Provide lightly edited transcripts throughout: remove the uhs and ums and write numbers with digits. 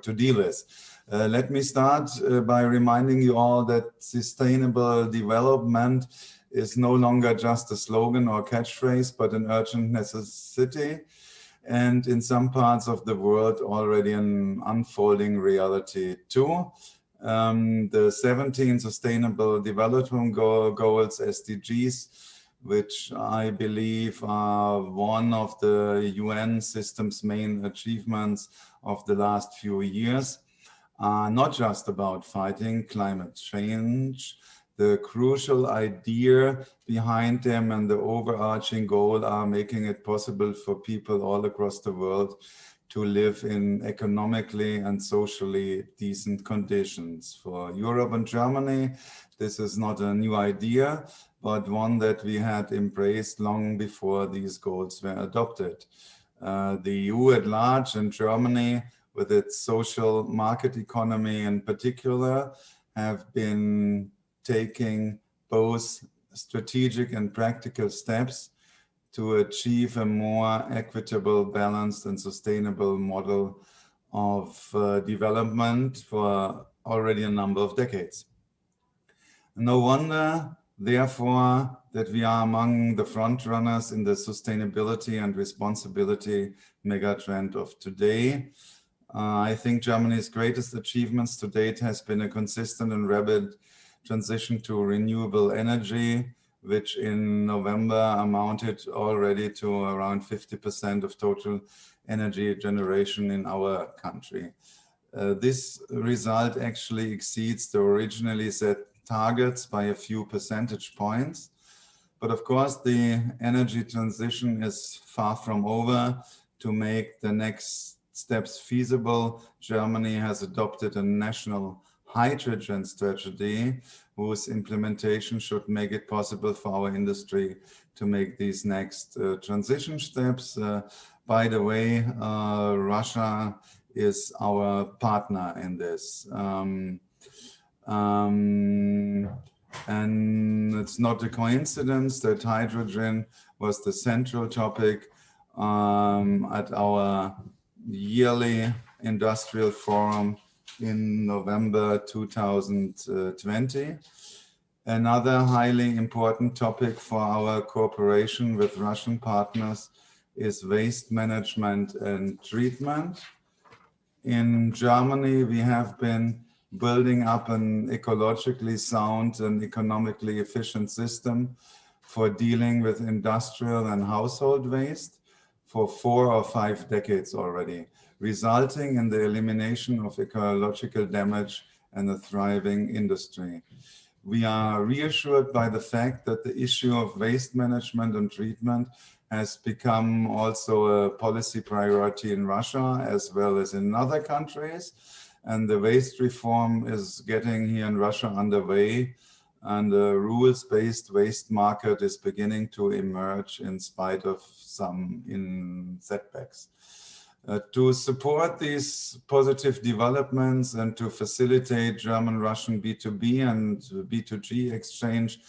to deal with. Let me start by reminding you all that sustainable development is no longer just a slogan or catchphrase, but an urgent necessity, and in some parts of the world already an unfolding reality too. The 17 Sustainable Development Goals, SDGs, which I believe are one of the UN system's main achievements of the last few years, are not just about fighting climate change. The crucial idea behind them and the overarching goal are making it possible for people all across the world to live in economically and socially decent conditions. For Europe and Germany, this is not a new idea, but one that we had embraced long before these goals were adopted. The EU at large and Germany, with its social market economy in particular, have been taking both strategic and practical steps to achieve a more equitable, balanced and sustainable model of development for already a number of decades. No wonder, therefore, that we are among the front runners in the sustainability and responsibility megatrend of today. I think Germany's greatest achievements to date has been a consistent and rapid transition to renewable energy, which in November amounted already to around 50% of total energy generation in our country. This result actually exceeds the originally set targets by a few percentage points. But of course, the energy transition is far from over. To make the next steps feasible, Germany has adopted a national hydrogen strategy whose implementation should make it possible for our industry to make these next transition steps. By the way, Russia is our partner in this. And it's not a coincidence that hydrogen was the central topic at our yearly industrial forum in November 2020. Another highly important topic for our cooperation with Russian partners is waste management and treatment. In Germany, we have been building up an ecologically sound and economically efficient system for dealing with industrial and household waste for 4 or 5 decades already, resulting in the elimination of ecological damage and a thriving industry. We are reassured by the fact that the issue of waste management and treatment has become also a policy priority in Russia as well as in other countries. And the waste reform is getting here in Russia underway, and a rules-based waste market is beginning to emerge in spite of some setbacks. To support these positive developments and to facilitate German-Russian B2B and B2G exchange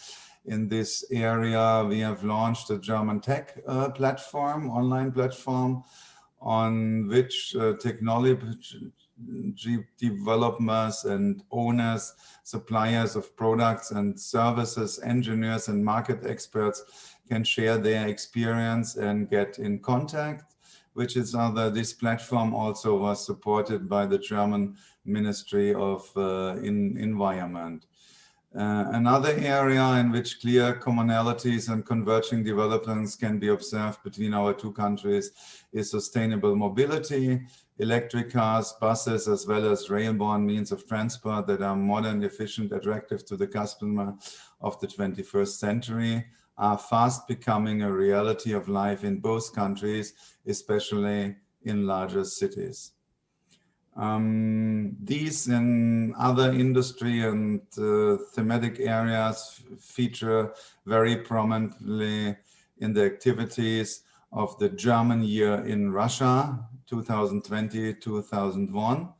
in this area, we have launched a German tech platform, online platform, on which technology developers and owners, suppliers of products and services, engineers and market experts can share their experience and get in contact, which is this platform also was supported by the German Ministry of Environment. Another area in which clear commonalities and converging developments can be observed between our two countries is sustainable mobility. Electric cars, buses, as well as rail-borne means of transport that are modern, efficient, attractive to the customer of the 21st century are fast becoming a reality of life in both countries, especially in larger cities. These and other industry and thematic areas feature very prominently in the activities of the German Year in Russia, 2020-2001.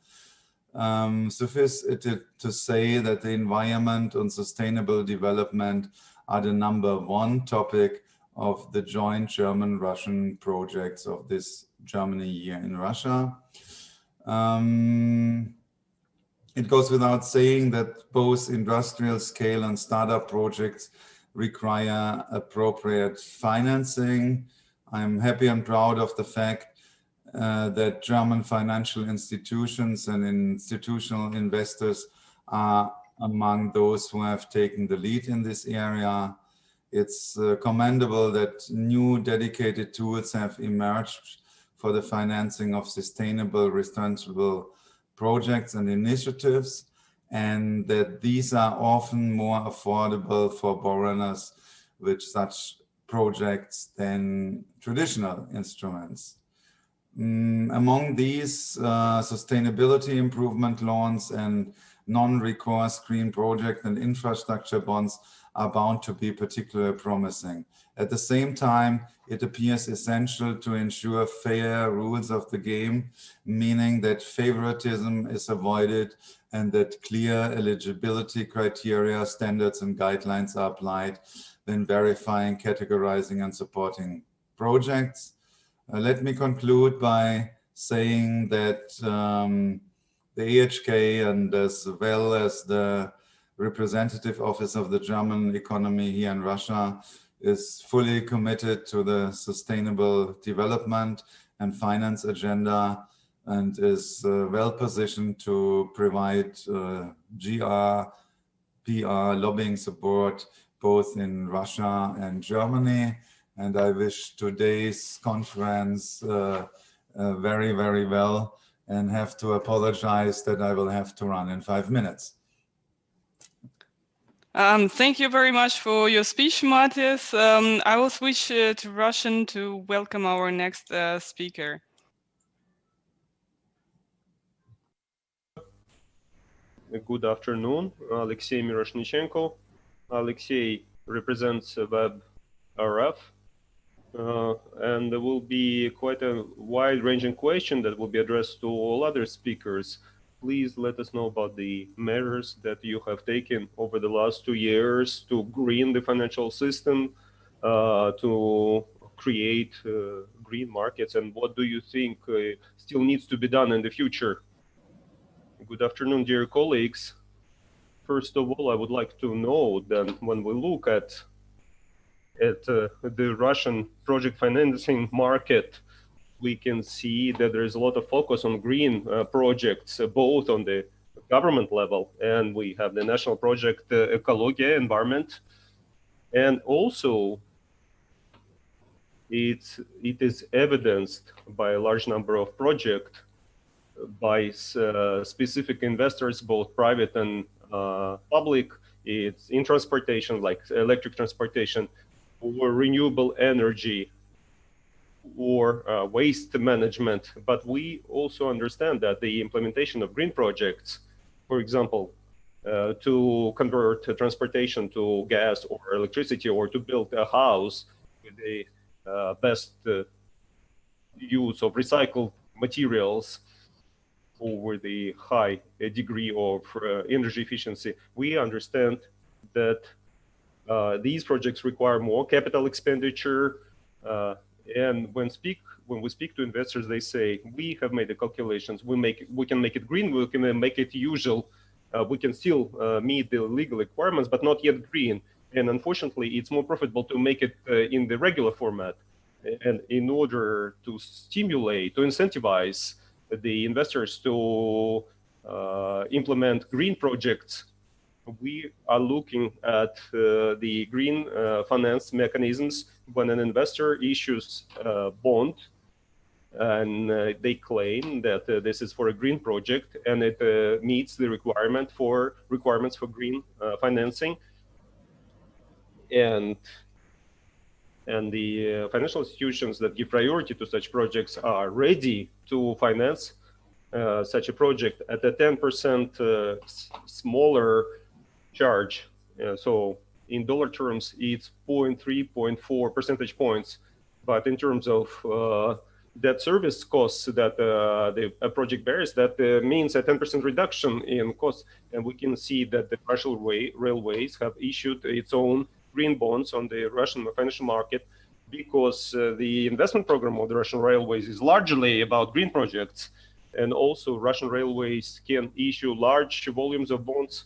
Suffice it to say that the environment and sustainable development are the #1 topic of the joint German-Russian projects of this Germany Year in Russia. It goes without saying that both industrial scale and startup projects require appropriate financing. I'm happy and proud of the fact that German financial institutions and institutional investors are among those who have taken the lead in this area. It's commendable that new dedicated tools have emerged for the financing of sustainable, responsible projects and initiatives, and that these are often more affordable for borrowers with such projects than traditional instruments. Among these, sustainability improvement loans and non-recourse green project and infrastructure bonds are bound to be particularly promising. At the same time, it appears essential to ensure fair rules of the game, meaning that favoritism is avoided and that clear eligibility criteria, standards, and guidelines are applied when verifying, categorizing, and supporting projects. Let me conclude by saying that the AHK and as well as the representative office of the German economy here in Russia is fully committed to the sustainable development and finance agenda and is well positioned to provide GR, PR lobbying support both in Russia and Germany. And I wish today's conference very, very well and have to apologize that I will have to run in 5 minutes. Thank you very much for your speech, Matthias. I will switch to Russian to welcome our next speaker. Good afternoon, Alexey Miroshnichenko. Alexey represents Web RF, and there will be quite a wide-ranging question that will be addressed to all other speakers. Please let us know about the measures that you have taken over the last 2 years to green the financial system, to create green markets, and what do you think still needs to be done in the future? Good afternoon, dear colleagues. First of all, I would like to know that when we look at the Russian project financing market, we can see that there is a lot of focus on green projects, both on the government level, and we have the national project Ecologia, environment, and also it is evidenced by a large number of projects by specific investors, both private and public. It's in transportation, like electric transportation, or renewable energy, or waste management. But we also understand that the implementation of green projects, for example, to convert transportation to gas or electricity, or to build a house with the best use of recycled materials over the high degree of energy efficiency, we understand that these projects require more capital expenditure. And when we speak to investors, they say, we have made the calculations, we can make it green, we can make it usual, we can still meet the legal requirements, but not yet green. And unfortunately, it's more profitable to make it in the regular format. And in order to stimulate, to incentivize the investors to implement green projects, we are looking at the green finance mechanisms. When an investor issues a bond and they claim that this is for a green project and it meets the requirements for green financing, and the financial institutions that give priority to such projects are ready to finance such a project at a 10% smaller charge. So in dollar terms, it's 0.3, 0.4 percentage points. But in terms of debt service costs that a project bears, that means a 10% reduction in costs. And we can see that the Russian railways have issued its own green bonds on the Russian financial market, because the investment program of the Russian railways is largely about green projects. And also Russian railways can issue large volumes of bonds,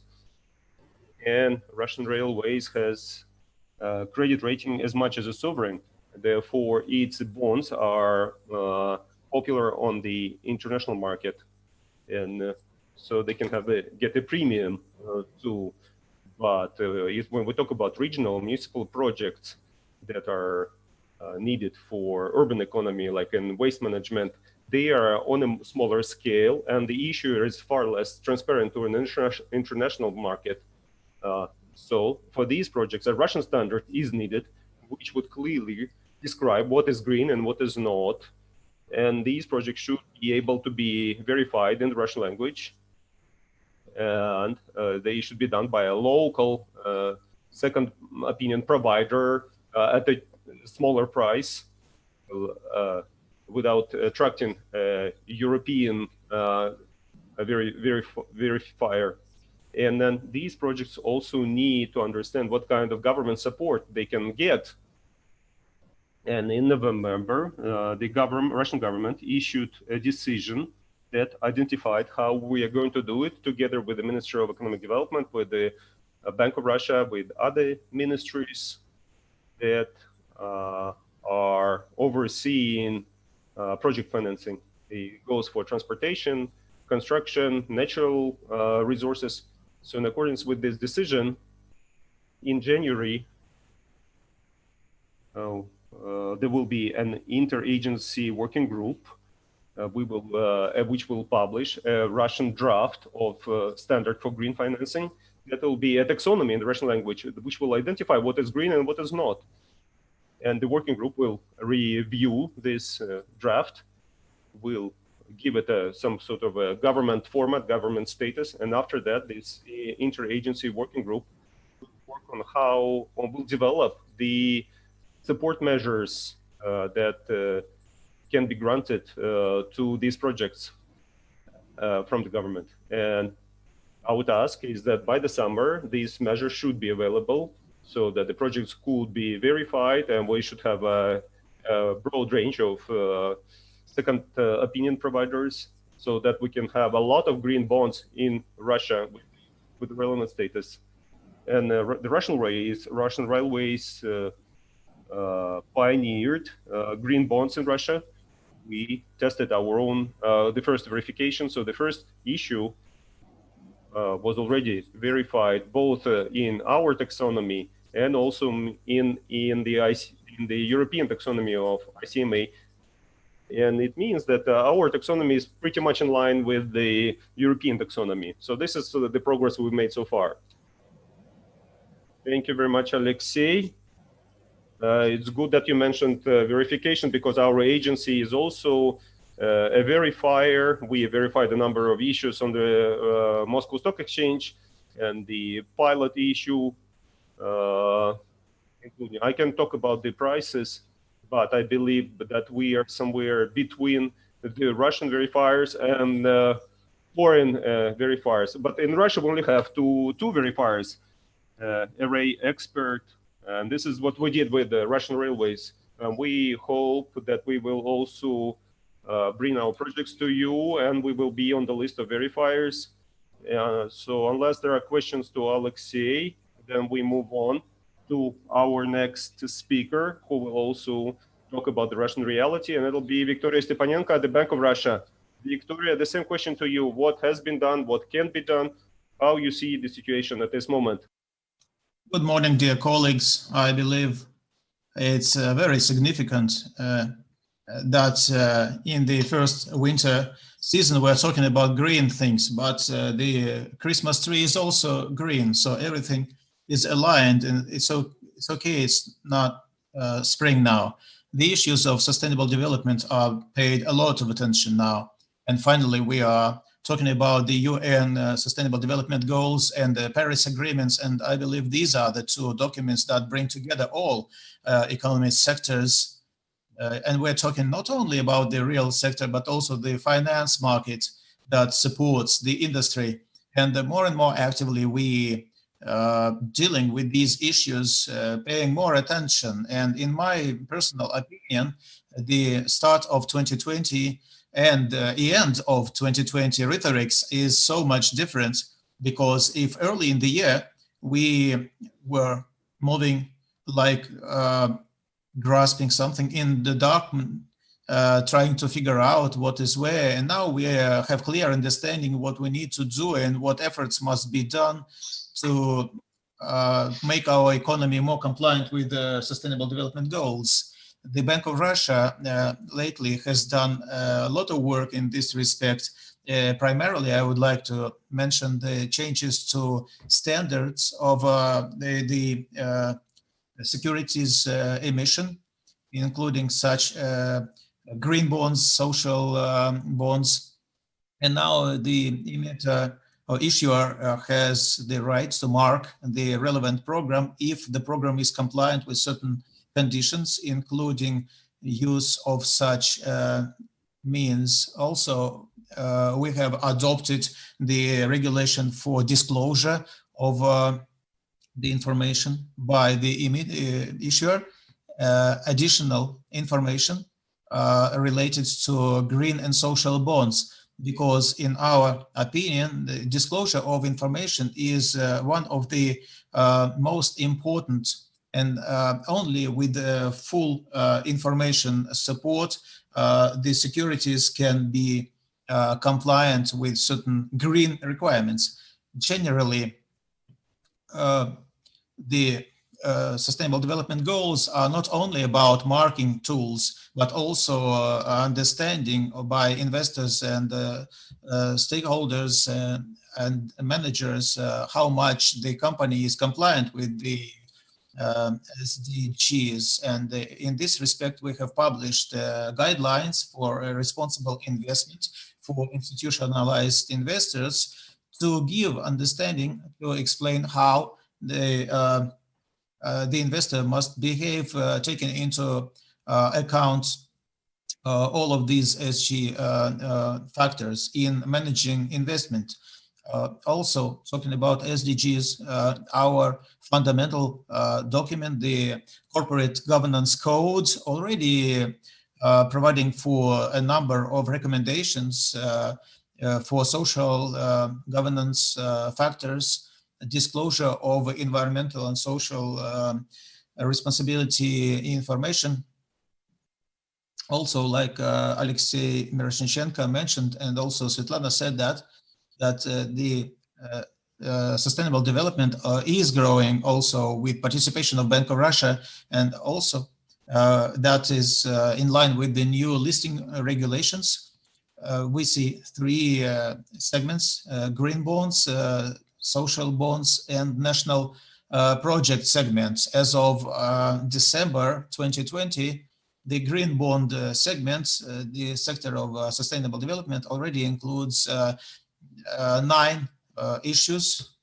and Russian railways has credit rating as much as a sovereign. Therefore, its bonds are popular on the international market, and so they can get a premium too. But when we talk about regional municipal projects that are needed for urban economy, like in waste management, they are on a smaller scale, and the issue is far less transparent to an international market. So for these projects, a Russian standard is needed, which would clearly describe what is green and what is not. And these projects should be able to be verified in the Russian language. And they should be done by a local second opinion provider at a smaller price, without attracting a European verifier. And then these projects also need to understand what kind of government support they can get. And in November, the Russian government issued a decision that identified how we are going to do it, together with the Ministry of Economic Development, with the Bank of Russia, with other ministries that are overseeing project financing. It goes for transportation, construction, natural resources. So in accordance with this decision, in January, there will be an interagency working group which will publish a Russian draft of standard for green financing. That will be a taxonomy in the Russian language, which will identify what is green and what is not. And the working group will review this draft, will give it some sort of a government format, government status, and after that, this interagency working group will work on how one will develop the support measures that can be granted to these projects from the government. And I would ask is that by the summer, these measures should be available so that the projects could be verified, and we should have a broad range of second opinion providers, so that we can have a lot of green bonds in Russia with relevant status. And the Russian railways pioneered green bonds in Russia. We tested our own, the first verification. So the first issue was already verified both in our taxonomy and also in the European taxonomy of ICMA. And it means that our taxonomy is pretty much in line with the European taxonomy. So this is the progress we've made so far. Thank you very much, Alexei. It's good that you mentioned verification, because our agency is also a verifier. We verified a number of issues on the Moscow Stock Exchange, and the pilot issue, including, I can talk about the prices, but I believe that we are somewhere between the Russian verifiers and foreign verifiers. But in Russia, we only have two verifiers, RAEX-Expert, and this is what we did with the Russian railways. And we hope that we will also bring our projects to you, and we will be on the list of verifiers. So unless there are questions to Alexei, then we move on to our next speaker, who will also talk about the Russian reality, and it'll be Victoria Stepanenko at the Bank of Russia. Victoria, the same question to you. What has been done? What can be done? How you see the situation at this moment? Good morning, dear colleagues. I believe it's very significant that in the first winter season we're talking about green things, but the Christmas tree is also green, so everything is aligned, and it's okay, it's not spring now. The issues of sustainable development are paid a lot of attention now, and finally we are talking about the UN Sustainable Development Goals and the Paris Agreements, and I believe these are the two documents that bring together all economic sectors, and we're talking not only about the real sector, but also the finance market that supports the industry, and more and more actively we dealing with these issues, paying more attention. And in my personal opinion, the start of 2020 and the end of 2020 rhetorics is so much different, because if early in the year we were moving like grasping something in the dark, trying to figure out what is where, and now we have clear understanding what we need to do and what efforts must be done to make our economy more compliant with the Sustainable Development Goals. The Bank of Russia lately has done a lot of work in this respect. Primarily, I would like to mention the changes to standards of the securities emission, including such green bonds, social bonds. And now the emitter or issuer has the right to mark the relevant program if the program is compliant with certain conditions, including use of such means. Also, we have adopted the regulation for disclosure of the information by the issuer, additional information related to green and social bonds, because in our opinion, the disclosure of information is one of the most important, and only with the full information support, the securities can be compliant with certain green requirements. Generally, the Sustainable Development Goals are not only about marking tools, but also understanding by investors and stakeholders and managers how much the company is compliant with the SDGs. And in this respect, we have published guidelines for responsible investment for institutionalized investors to give understanding, to explain how the investor must behave, taking into account all of these ESG factors in managing investment. Also, talking about SDGs, our fundamental document, the Corporate Governance Code, already providing for a number of recommendations for social governance factors, disclosure of environmental and social responsibility information. Also, like Alexei Miroshnichenko mentioned, and also Svetlana said that the sustainable development is growing also with participation of Bank of Russia, and also that is in line with the new listing regulations. We see three segments: green bonds, social bonds, and national project segments. As of December 2020, the green bond segments, the sector of sustainable development, already includes 9 issues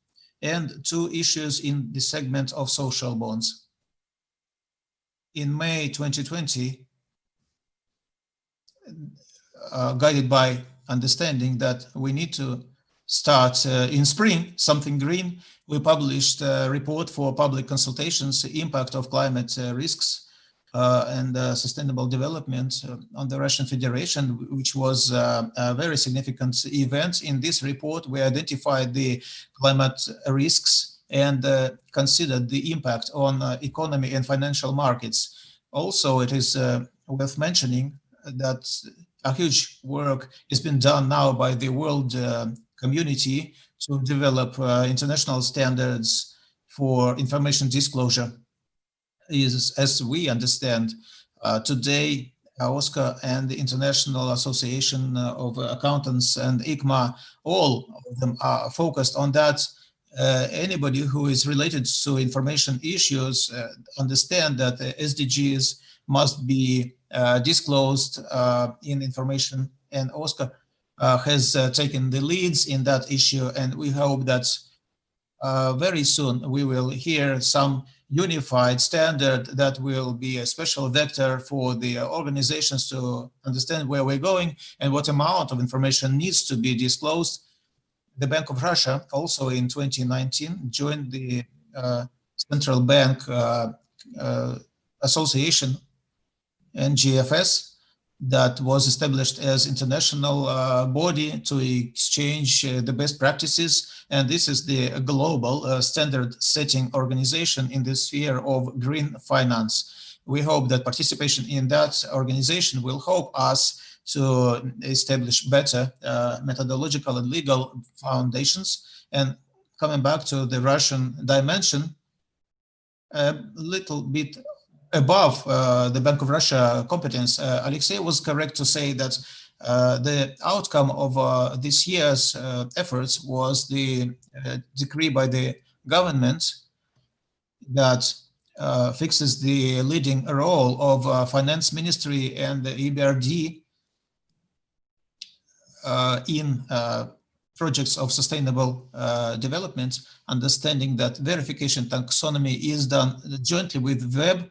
and 2 issues in the segment of social bonds. In May 2020, guided by understanding that we need to start in spring something green, we published a report for public consultations, impact of climate risks and sustainable development on the Russian Federation, which was a very significant event. In this report, we identified the climate risks and considered the impact on economy and financial markets. Also, it is worth mentioning that a huge work has been done now by the world community to develop international standards for information disclosure. As we understand today, OSCA and the International Association of Accountants and ICMA, all of them are focused on that. Anybody who is related to information issues understand that the SDGs must be disclosed in information, and OSCA has taken the leads in that issue, and we hope that very soon we will hear some unified standard that will be a special vector for the organizations to understand where we're going and what amount of information needs to be disclosed. The Bank of Russia also in 2019 joined the Central Bank Association, NGFS, that was established as international body to exchange the best practices. And this is the global standard setting organization in the sphere of green finance. We hope that participation in that organization will help us to establish better methodological and legal foundations. And coming back to the Russian dimension, a little bit above the Bank of Russia competence, Alexei was correct to say that the outcome of this year's efforts was the decree by the government that fixes the leading role of Finance Ministry and the EBRD in projects of sustainable development, understanding that verification taxonomy is done jointly with WEB.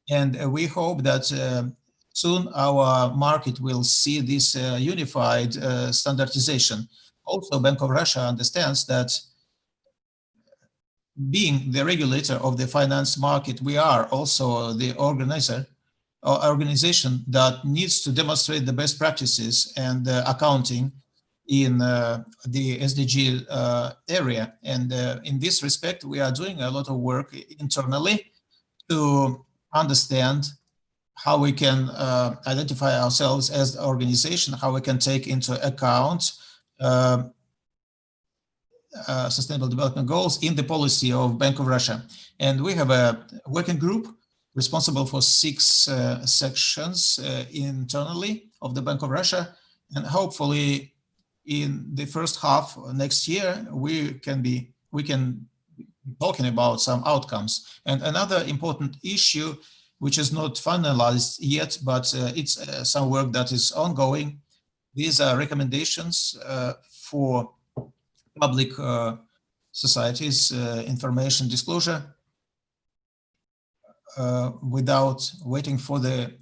And we hope that soon our market will see this unified standardization. Also, Bank of Russia understands that being the regulator of the finance market, we are also the organization that needs to demonstrate the best practices and accounting in the SDG area. And in this respect, we are doing a lot of work internally to understand how we can identify ourselves as an organization, how we can take into account sustainable development goals in the policy of Bank of Russia. And we have a working group responsible for 6 sections internally of the Bank of Russia. And hopefully in the first half of next year, we can be talking about some outcomes. And another important issue, which is not finalized yet, but it's some work that is ongoing. These are recommendations for public societies, information disclosure. Without waiting for the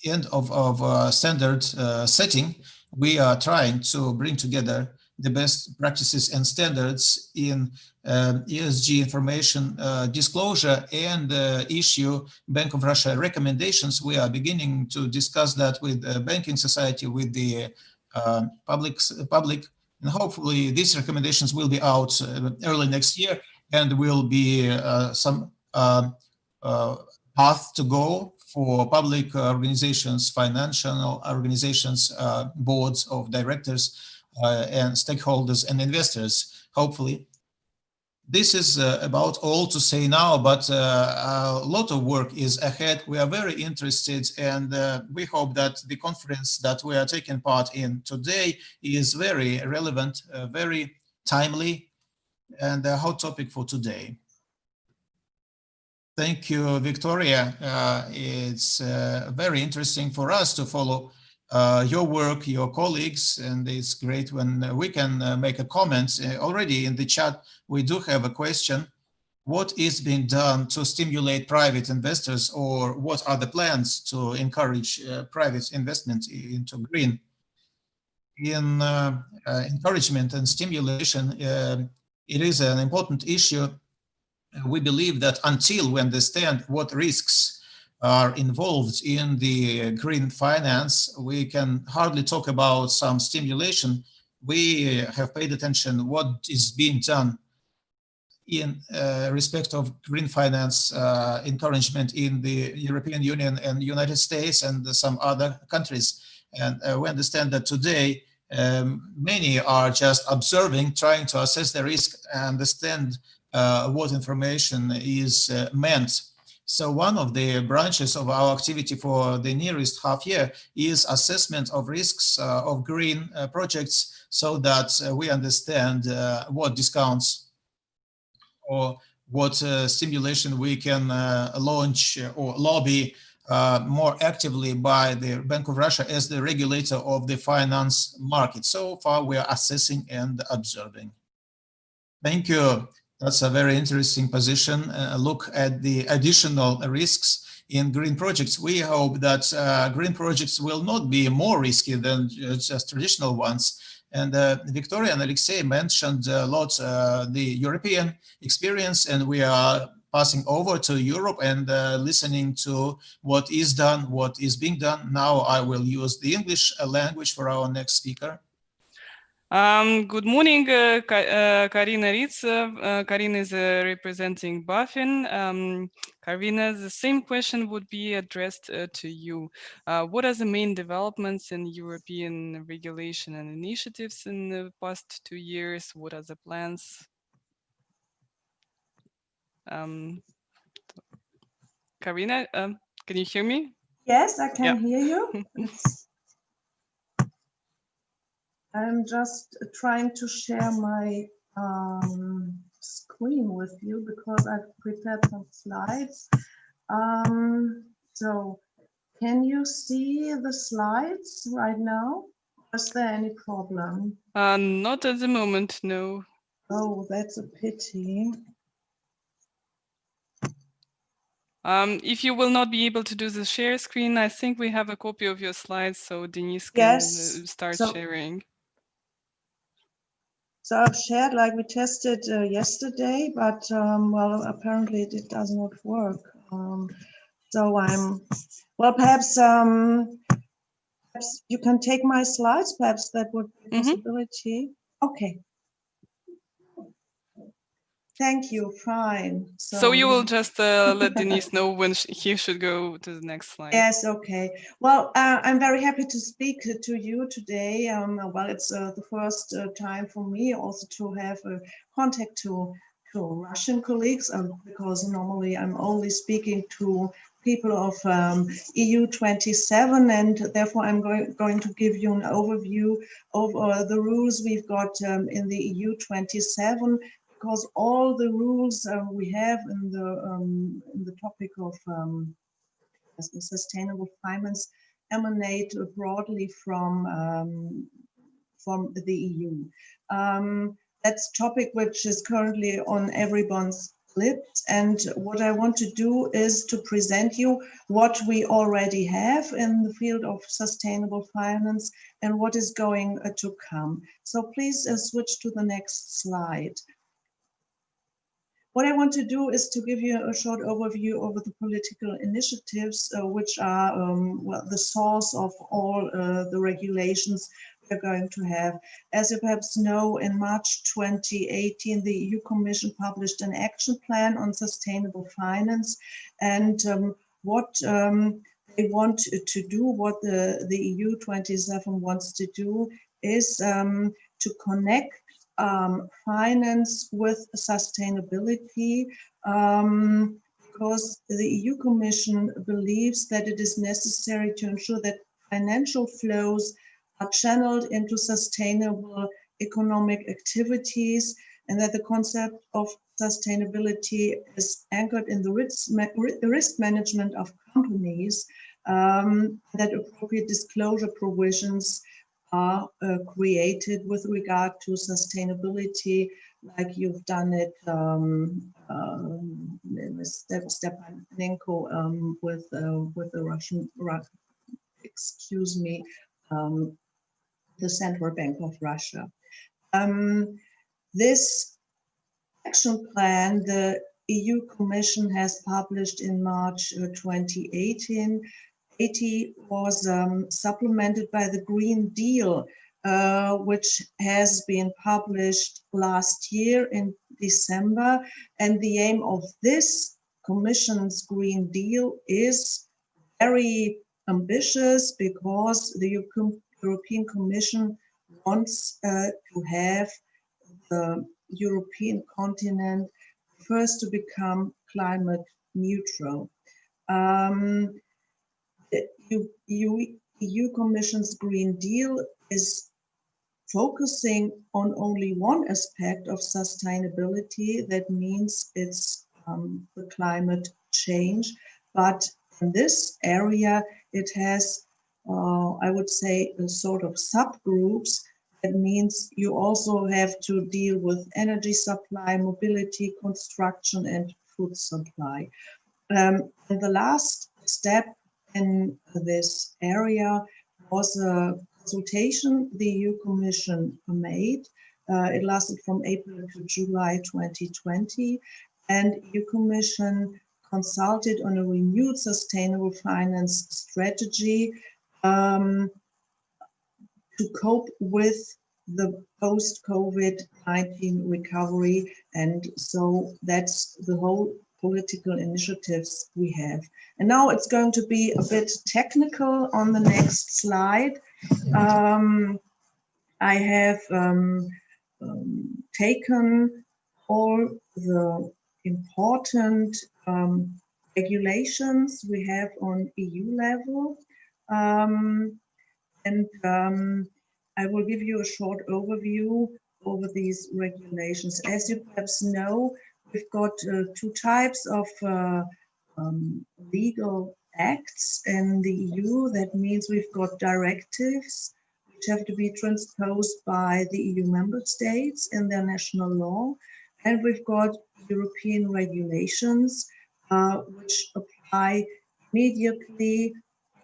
end of standard setting, we are trying to bring together the best practices and standards in ESG information disclosure and issue Bank of Russia recommendations. We are beginning to discuss that with the banking society, with the public, and hopefully these recommendations will be out early next year, and will be some path to go for public organizations, financial organizations, boards of directors, and stakeholders and investors, hopefully. This is about all to say now, but a lot of work is ahead. We are very interested, and we hope that the conference that we are taking part in today is very relevant, very timely, and a hot topic for today. Thank you, Victoria. It's very interesting for us to follow your work, your colleagues, and it's great when we can make a comment. Already in the chat, we do have a question. What is being done to stimulate private investors, or what are the plans to encourage private investment into green? In encouragement and stimulation, it is an important issue. We believe that until we understand what risks are involved in the green finance, we can hardly talk about some stimulation. We have paid attention what is being done in respect of green finance encouragement in the European Union and United States and some other countries. And we understand that today many are just observing, trying to assess the risk and understand what information is meant. So one of the branches of our activity for the nearest half year is assessment of risks of green projects, so that we understand what discounts or what stimulation we can launch or lobby more actively by the Bank of Russia as the regulator of the finance market. So far, we are assessing and observing. Thank you. That's a very interesting position. Look at the additional risks in green projects. We hope that green projects will not be more risky than just traditional ones. And Victoria and Alexei mentioned a lot the European experience, and we are passing over to Europe and listening to what is done, what is being done. Now I will use the English language for our next speaker. Good morning, Karina Ritsev. Karina is representing BaFin. Karina, the same question would be addressed to you. What are the main developments in European regulation and initiatives in the past 2 years? What are the plans? Karina, can you hear me? Yes, I can hear you. I'm just trying to share my screen with you because I've prepared some slides. So can you see the slides right now? Is there any problem? Not at the moment, no. Oh, that's a pity. If you will not be able to do the share screen, I think we have a copy of your slides, so Denise can start sharing. So I've shared like we tested yesterday, but well, apparently it does not work. So perhaps you can take my slides. Perhaps that would be a possibility. Okay. Thank you. Fine. So you will just let Denise know when he should go to the next slide. Yes. Okay. Well, I'm very happy to speak to you today. Well, it's the first time for me also to have a contact to Russian colleagues, because normally I'm only speaking to people of EU 27, and therefore I'm going to give you an overview of the rules we've got in the EU 27. Because all the rules we have in the topic of sustainable finance emanate broadly from the EU. That's a topic which is currently on everyone's lips, and what I want to do is to present you what we already have in the field of sustainable finance and what is going to come. So please switch to the next slide. What I want to do is to give you a short overview over the political initiatives, which are well, the source of all the regulations we're going to have. As you perhaps know, in March 2018, the EU Commission published an action plan on sustainable finance, and what they want to do, what the EU 27 wants to do is to connect finance with sustainability, because the EU Commission believes that it is necessary to ensure that financial flows are channeled into sustainable economic activities, and that the concept of sustainability is anchored in the risk management of companies, that appropriate disclosure provisions are created with regard to sustainability, like you've done it Stepanenko with the Russian, the Central Bank of Russia. This action plan the EU Commission has published in March 2018. It was supplemented by the Green Deal, which has been published last year in December. And the aim of this Commission's Green Deal is very ambitious, because the European Commission wants to have the European continent first to become climate neutral. The EU Commission's Green Deal is focusing on only one aspect of sustainability. That means it's the climate change. But in this area, it has, I would say, a sort of subgroups. That means you also have to deal with energy supply, mobility, construction, and food supply. And the last step in this area was a consultation the EU Commission made. It lasted from April to July 2020. and EU Commission consulted on a renewed sustainable finance strategy to cope with the post-COVID-19 recovery. And so that's the whole political initiatives we have. And now it's going to be a bit technical on the next slide. I have taken all the important regulations we have on EU level, and I will give you a short overview over these regulations. As you perhaps know, we've got two types of legal acts in the EU. That means we've got directives which have to be transposed by the EU member states in their national law. And we've got European regulations which apply immediately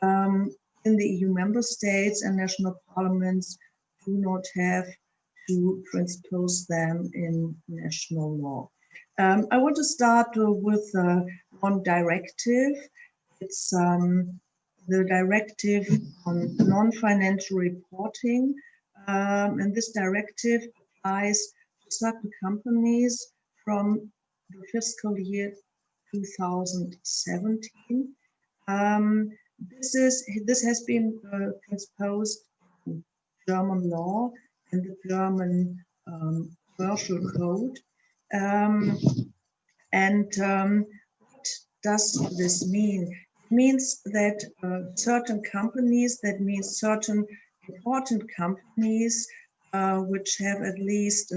in the EU member states, and national parliaments do not have to transpose them in national law. I want to start with one directive. It's the directive on non-financial reporting, and this directive applies to certain companies from the fiscal year 2017. This has been transposed to German law and the German commercial code. What does this mean? It means that certain companies, that means certain important companies which have at least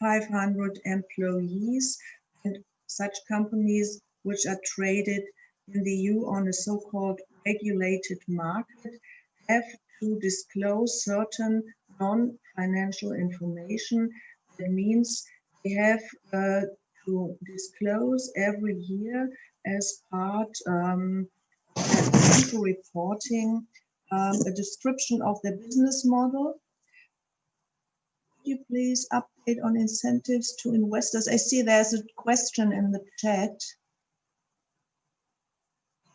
500 employees, and such companies which are traded in the EU on a so-called regulated market, have to disclose certain non-financial information. That means they have to disclose every year as part of their reporting a description of their business model. Could you please update on incentives to investors? I see there's a question in the chat.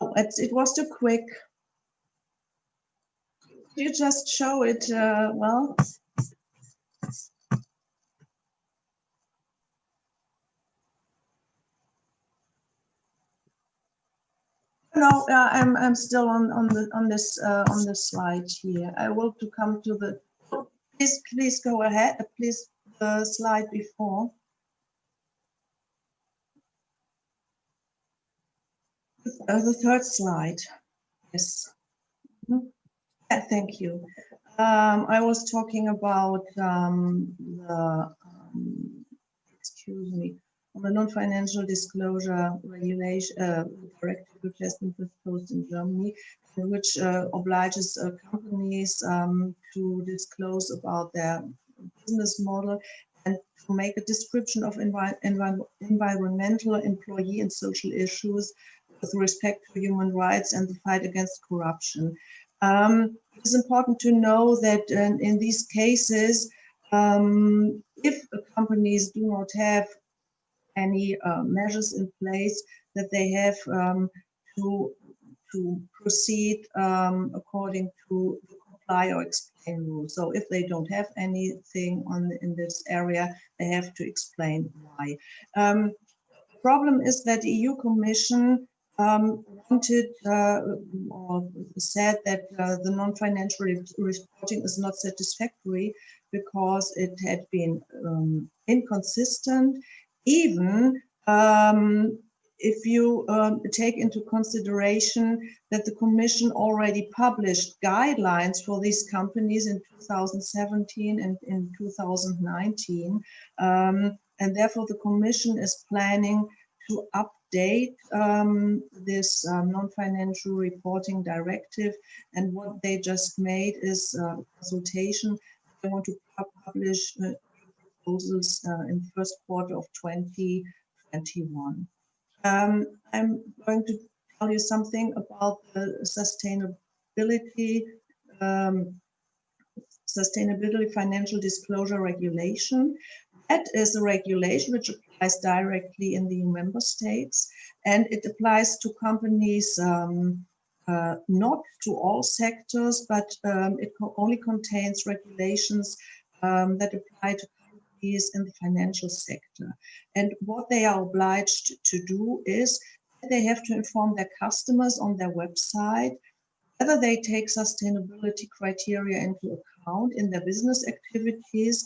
Oh, it was too quick. Could you just show it well? No, I'm still on this slide here. I will to come to the. Please go ahead. Please the slide before. The third slide. Yes. Yeah, thank you. I was talking about the non-financial disclosure regulation directive, which has been proposed in Germany, which obliges companies to disclose about their business model and to make a description of environmental, employee and social issues with respect to human rights and the fight against corruption. It is important to know that in these cases, if companies do not have any measures in place, that they have to proceed according to the comply or explain rules. So if they don't have anything in this area, they have to explain why. The problem is that the EU Commission wanted or said that the non-financial reporting is not satisfactory because it had been inconsistent, even if you take into consideration that the Commission already published guidelines for these companies in 2017 and in 2019, and therefore the Commission is planning to update this non-financial reporting directive. And what they just made is a consultation. They want to publish proposals in the first quarter of 2021. I'm going to tell you something about the sustainability financial disclosure regulation. That is a regulation which applies directly in the EU member states, and it applies to companies not to all sectors, but it only contains regulations that apply to companies in the financial sector. And what they are obliged to do is that they have to inform their customers on their website whether they take sustainability criteria into account in their business activities.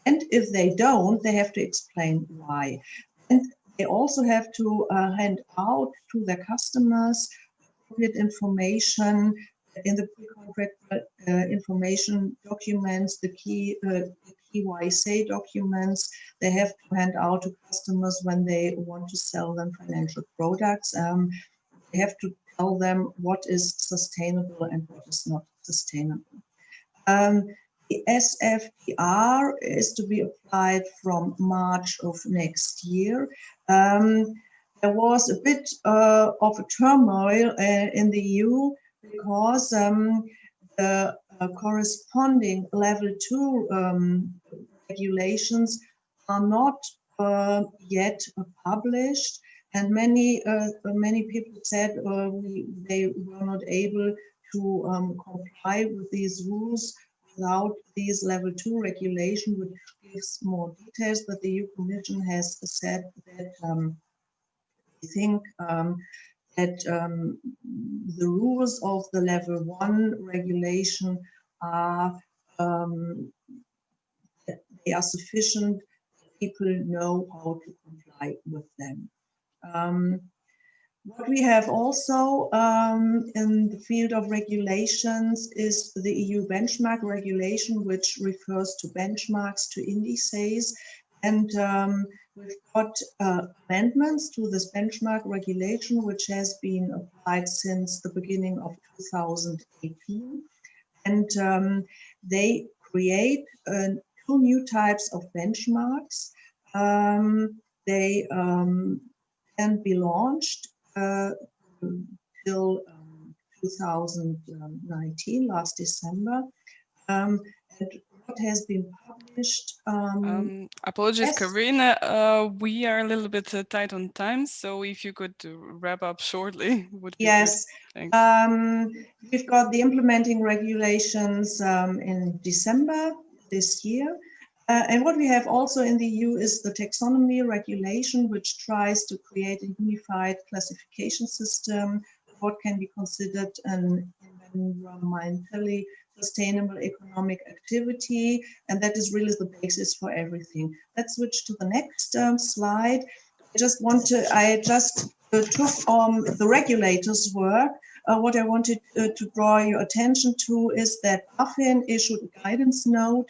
And if they don't, they have to explain why. And they also have to hand out to their customers information in the pre-contract information documents, the KYC documents. They have to hand out to customers when they want to sell them financial products. They have to tell them what is sustainable and what is not sustainable. The SFDR is to be applied from March of next year. There was a bit of a turmoil in the EU because the corresponding level 2 regulations are not yet published, and many people said they were not able to comply with these rules without these level 2 regulation, which gives more details. But the EU Commission has said that I think that the rules of the level 1 regulation are they are sufficient. People know how to comply with them. What we have also in the field of regulations is the EU benchmark regulation, which refers to benchmarks, to indices. And we've got amendments to this benchmark regulation, which has been applied since the beginning of 2018. And they create 2 new types of benchmarks. They can be launched till 2019, last December. And what has been published. Apologies, yes. Karina. We are a little bit tight on time, so if you could wrap up shortly, would be yes. Good. Thanks. We've got the implementing regulations in December this year. And what we have also in the EU is the taxonomy regulation, which tries to create a unified classification system of what can be considered an environmentally sustainable economic activity. And that is really the basis for everything. Let's switch to the next slide. I just took the regulators' work. What I wanted to draw your attention to is that BaFin issued a guidance note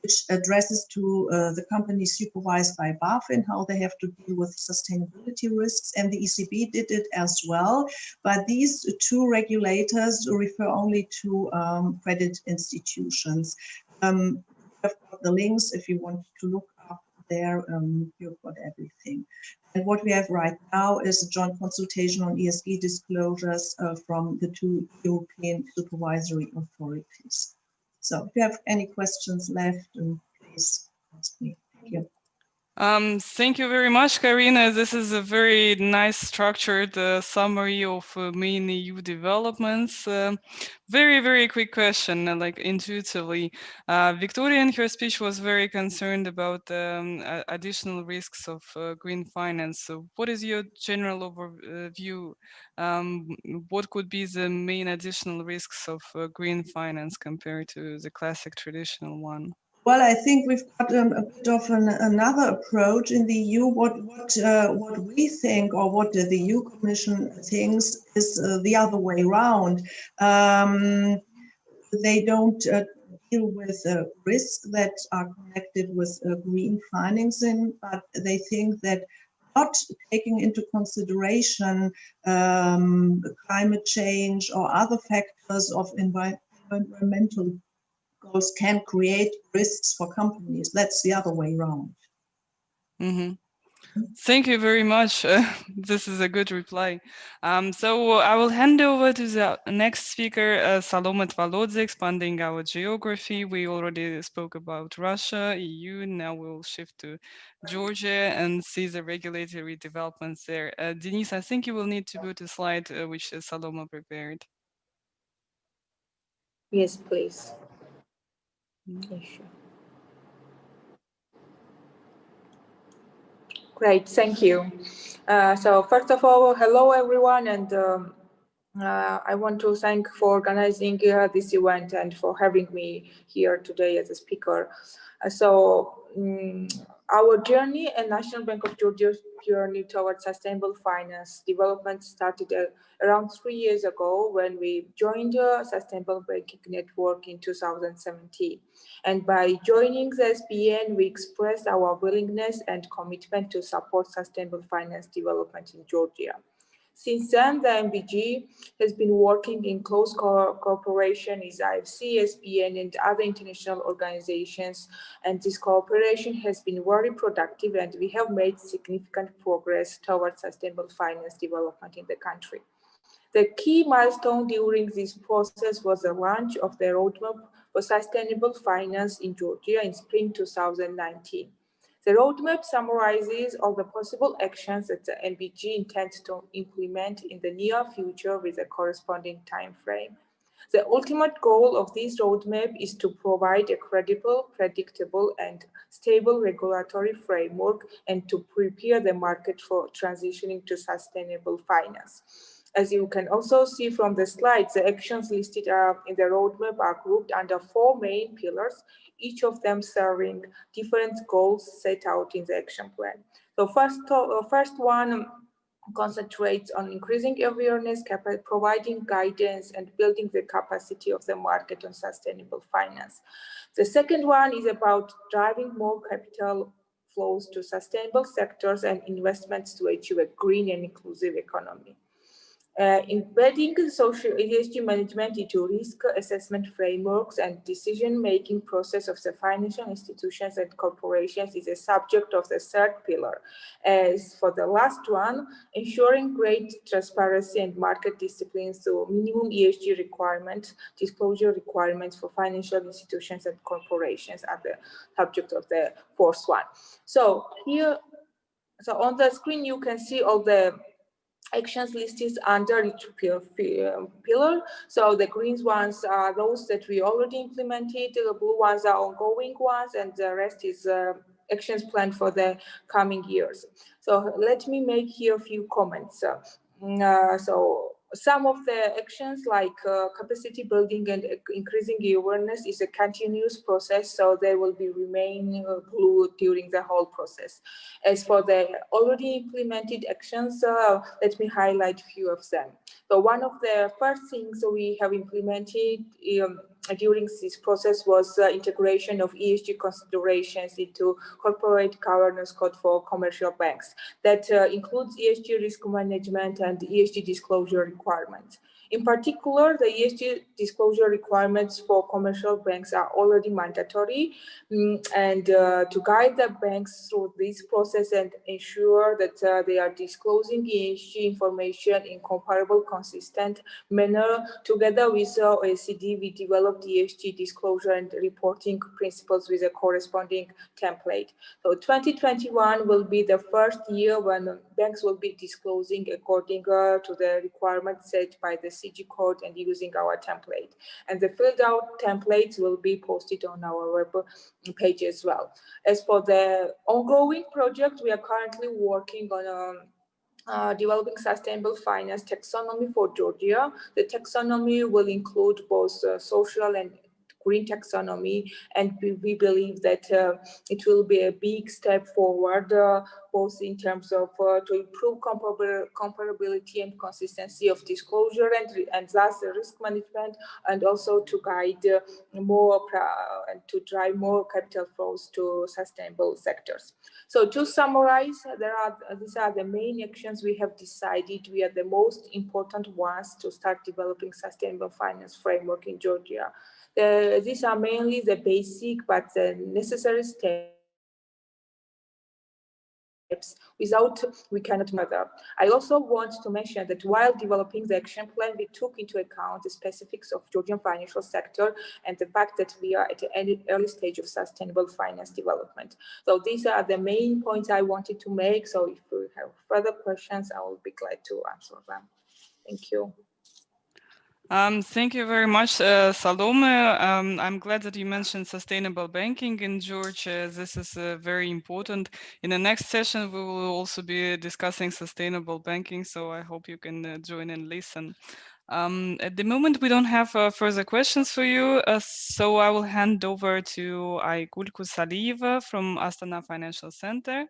which addresses to the companies supervised by BaFin how they have to deal with sustainability risks, and the ECB did it as well. But these 2 regulators refer only to credit institutions. I've got the links if you want to look up there. You've got everything. And what we have right now is a joint consultation on ESG disclosures from the 2 European supervisory authorities. So if you have any questions left, please ask me. Thank you. Thank you very much, Karina. This is a very nice structured summary of main EU developments. Very, very quick question, like intuitively. Victoria in her speech was very concerned about additional risks of green finance. So what is your general overview? What could be the main additional risks of green finance compared to the classic traditional one? Well, I think we've got a bit of another approach in the EU. What we think, or what the EU Commission thinks, is the other way around. They don't deal with risks that are connected with green financing, but they think that not taking into consideration climate change or other factors of environmental goals can create risks for companies. That's the other way around. Mm-hmm. Thank you very much. This is a good reply. So I will hand over to the next speaker, Salome Tvalodze, expanding our geography. We already spoke about Russia, EU. Now we'll shift to Georgia and see the regulatory developments there. Denise, I think you will need to put a slide which Salome prepared. Yes, please. Yeah, sure. Great, thank you. So first of all, hello everyone, and I want to thank for organizing this event and for having me here today as a speaker. Our journey and National Bank of Georgia's journey towards sustainable finance development started around 3 years ago when we joined the Sustainable Banking Network in 2017. And by joining the SBN, we expressed our willingness and commitment to support sustainable finance development in Georgia. Since then, the MBG has been working in close cooperation with IFC, SBN, and other international organizations, and this cooperation has been very productive, and we have made significant progress towards sustainable finance development in the country. The key milestone during this process was the launch of the roadmap for sustainable finance in Georgia in spring 2019. The roadmap summarizes all the possible actions that the MBG intends to implement in the near future with a corresponding time frame. The ultimate goal of this roadmap is to provide a credible, predictable, and stable regulatory framework and to prepare the market for transitioning to sustainable finance. As you can also see from the slides, the actions listed in the roadmap are grouped under 4 main pillars, each of them serving different goals set out in the action plan. So first one concentrates on increasing awareness, providing guidance, and building the capacity of the market on sustainable finance. The second one is about driving more capital flows to sustainable sectors and investments to achieve a green and inclusive economy. Embedding social ESG management into risk assessment frameworks and decision-making process of the financial institutions and corporations is a subject of the third pillar. As for the last one, ensuring great transparency and market discipline through minimum ESG requirements, disclosure requirements for financial institutions and corporations are the subject of the fourth one. So here, so on the screen, you can see all the actions listed under each pillar. So the green ones are those that we already implemented, the blue ones are ongoing ones, and the rest is actions planned for the coming years. So let me make here a few comments. So some of the actions like capacity building and increasing awareness is a continuous process, so they will be remain blue during the whole process. As for the already implemented actions, let me highlight a few of them. So one of the first things we have implemented during this process was integration of ESG considerations into corporate governance code for commercial banks. That includes ESG risk management and ESG disclosure requirements. In particular, the ESG disclosure requirements for commercial banks are already mandatory, and to guide the banks through this process and ensure that they are disclosing ESG information in comparable, consistent manner, together with OECD, we developed ESG disclosure and reporting principles with a corresponding template. So 2021 will be the first year when banks will be disclosing according to the requirements set by the CG code and using our template. And the filled out templates will be posted on our web page as well. As for the ongoing project, we are currently working on developing sustainable finance taxonomy for Georgia. The taxonomy will include both social and green taxonomy, and we believe that it will be a big step forward, both in terms of to improve comparability and consistency of disclosure and thus the risk management, and also to guide more and to drive more capital flows to sustainable sectors. So to summarize, these are the main actions we have decided we are the most important ones to start developing sustainable finance framework in Georgia. These are mainly the basic but the necessary steps Without, we cannot mother. I also want to mention that while developing the action plan, we took into account the specifics of Georgian financial sector and the fact that we are at an early stage of sustainable finance development. So these are the main points I wanted to make. So if you have further questions, I will be glad to answer them. Thank you. Thank you very much, Salome. I'm glad that you mentioned sustainable banking in Georgia. This is very important. In the next session, we will also be discussing sustainable banking, so I hope you can join and listen. At the moment, we don't have further questions for you, so I will hand over to Aygul Kusalieva from Astana Financial Center.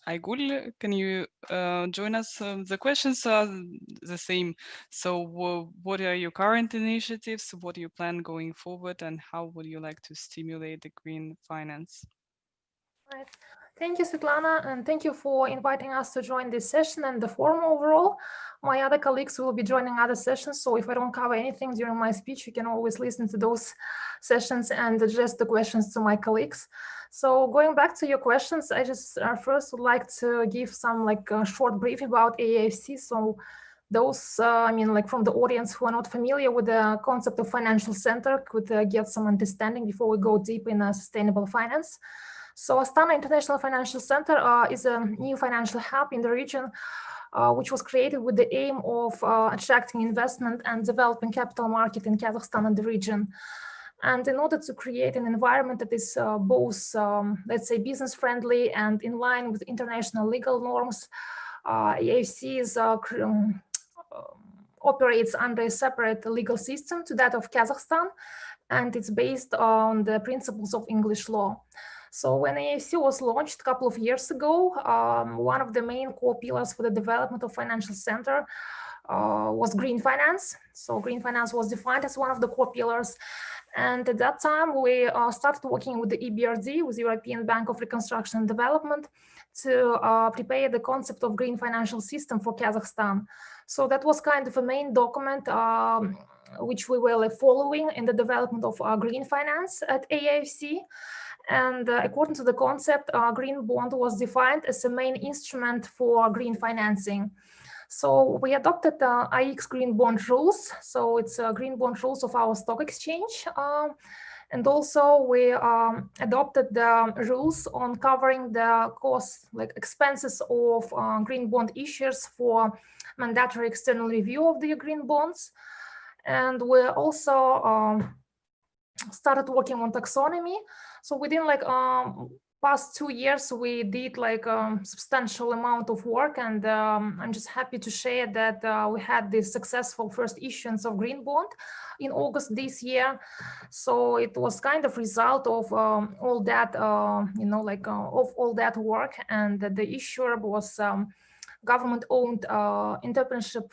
Aygul, can you join us? The questions are the same. So what are your current initiatives? What do you plan going forward? And how would you like to stimulate the green finance? Right. Thank you, Svetlana, and thank you for inviting us to join this session and the forum overall. My other colleagues will be joining other sessions, so if I don't cover anything during my speech, you can always listen to those sessions and address the questions to my colleagues. So going back to your questions, I just first would like to give some short brief about AAFC. So those, I mean, like from the audience who are not familiar with the concept of financial center could get some understanding before we go deep in sustainable finance. So Astana International Financial Center is a new financial hub in the region, which was created with the aim of attracting investment and developing capital market in Kazakhstan and the region. And in order to create an environment that is both, let's say, business friendly and in line with international legal norms, AFC is, operates under a separate legal system to that of Kazakhstan, and it's based on the principles of English law. So when AFC was launched a couple of years ago, one of the main core pillars for the development of financial center was green finance. So green finance was defined as one of the core pillars. And at that time, we started working with the EBRD, with the European Bank of Reconstruction and Development, to prepare the concept of green financial system for Kazakhstan. So that was kind of a main document which we were following in the development of green finance at AFC. And according to the concept, green bond was defined as a main instrument for green financing. So we adopted the RAEX green bond rules. So it's green bond rules of our stock exchange. And also we adopted the rules on covering the costs, like expenses of green bond issuers for mandatory external review of the green bonds. And we also started working on taxonomy. So within past 2 years, we did substantial amount of work, and I'm just happy to share that we had this successful first issuance of green bond in August this year. So it was kind of result of all that, of all that work, and the issuer was government-owned entrepreneurship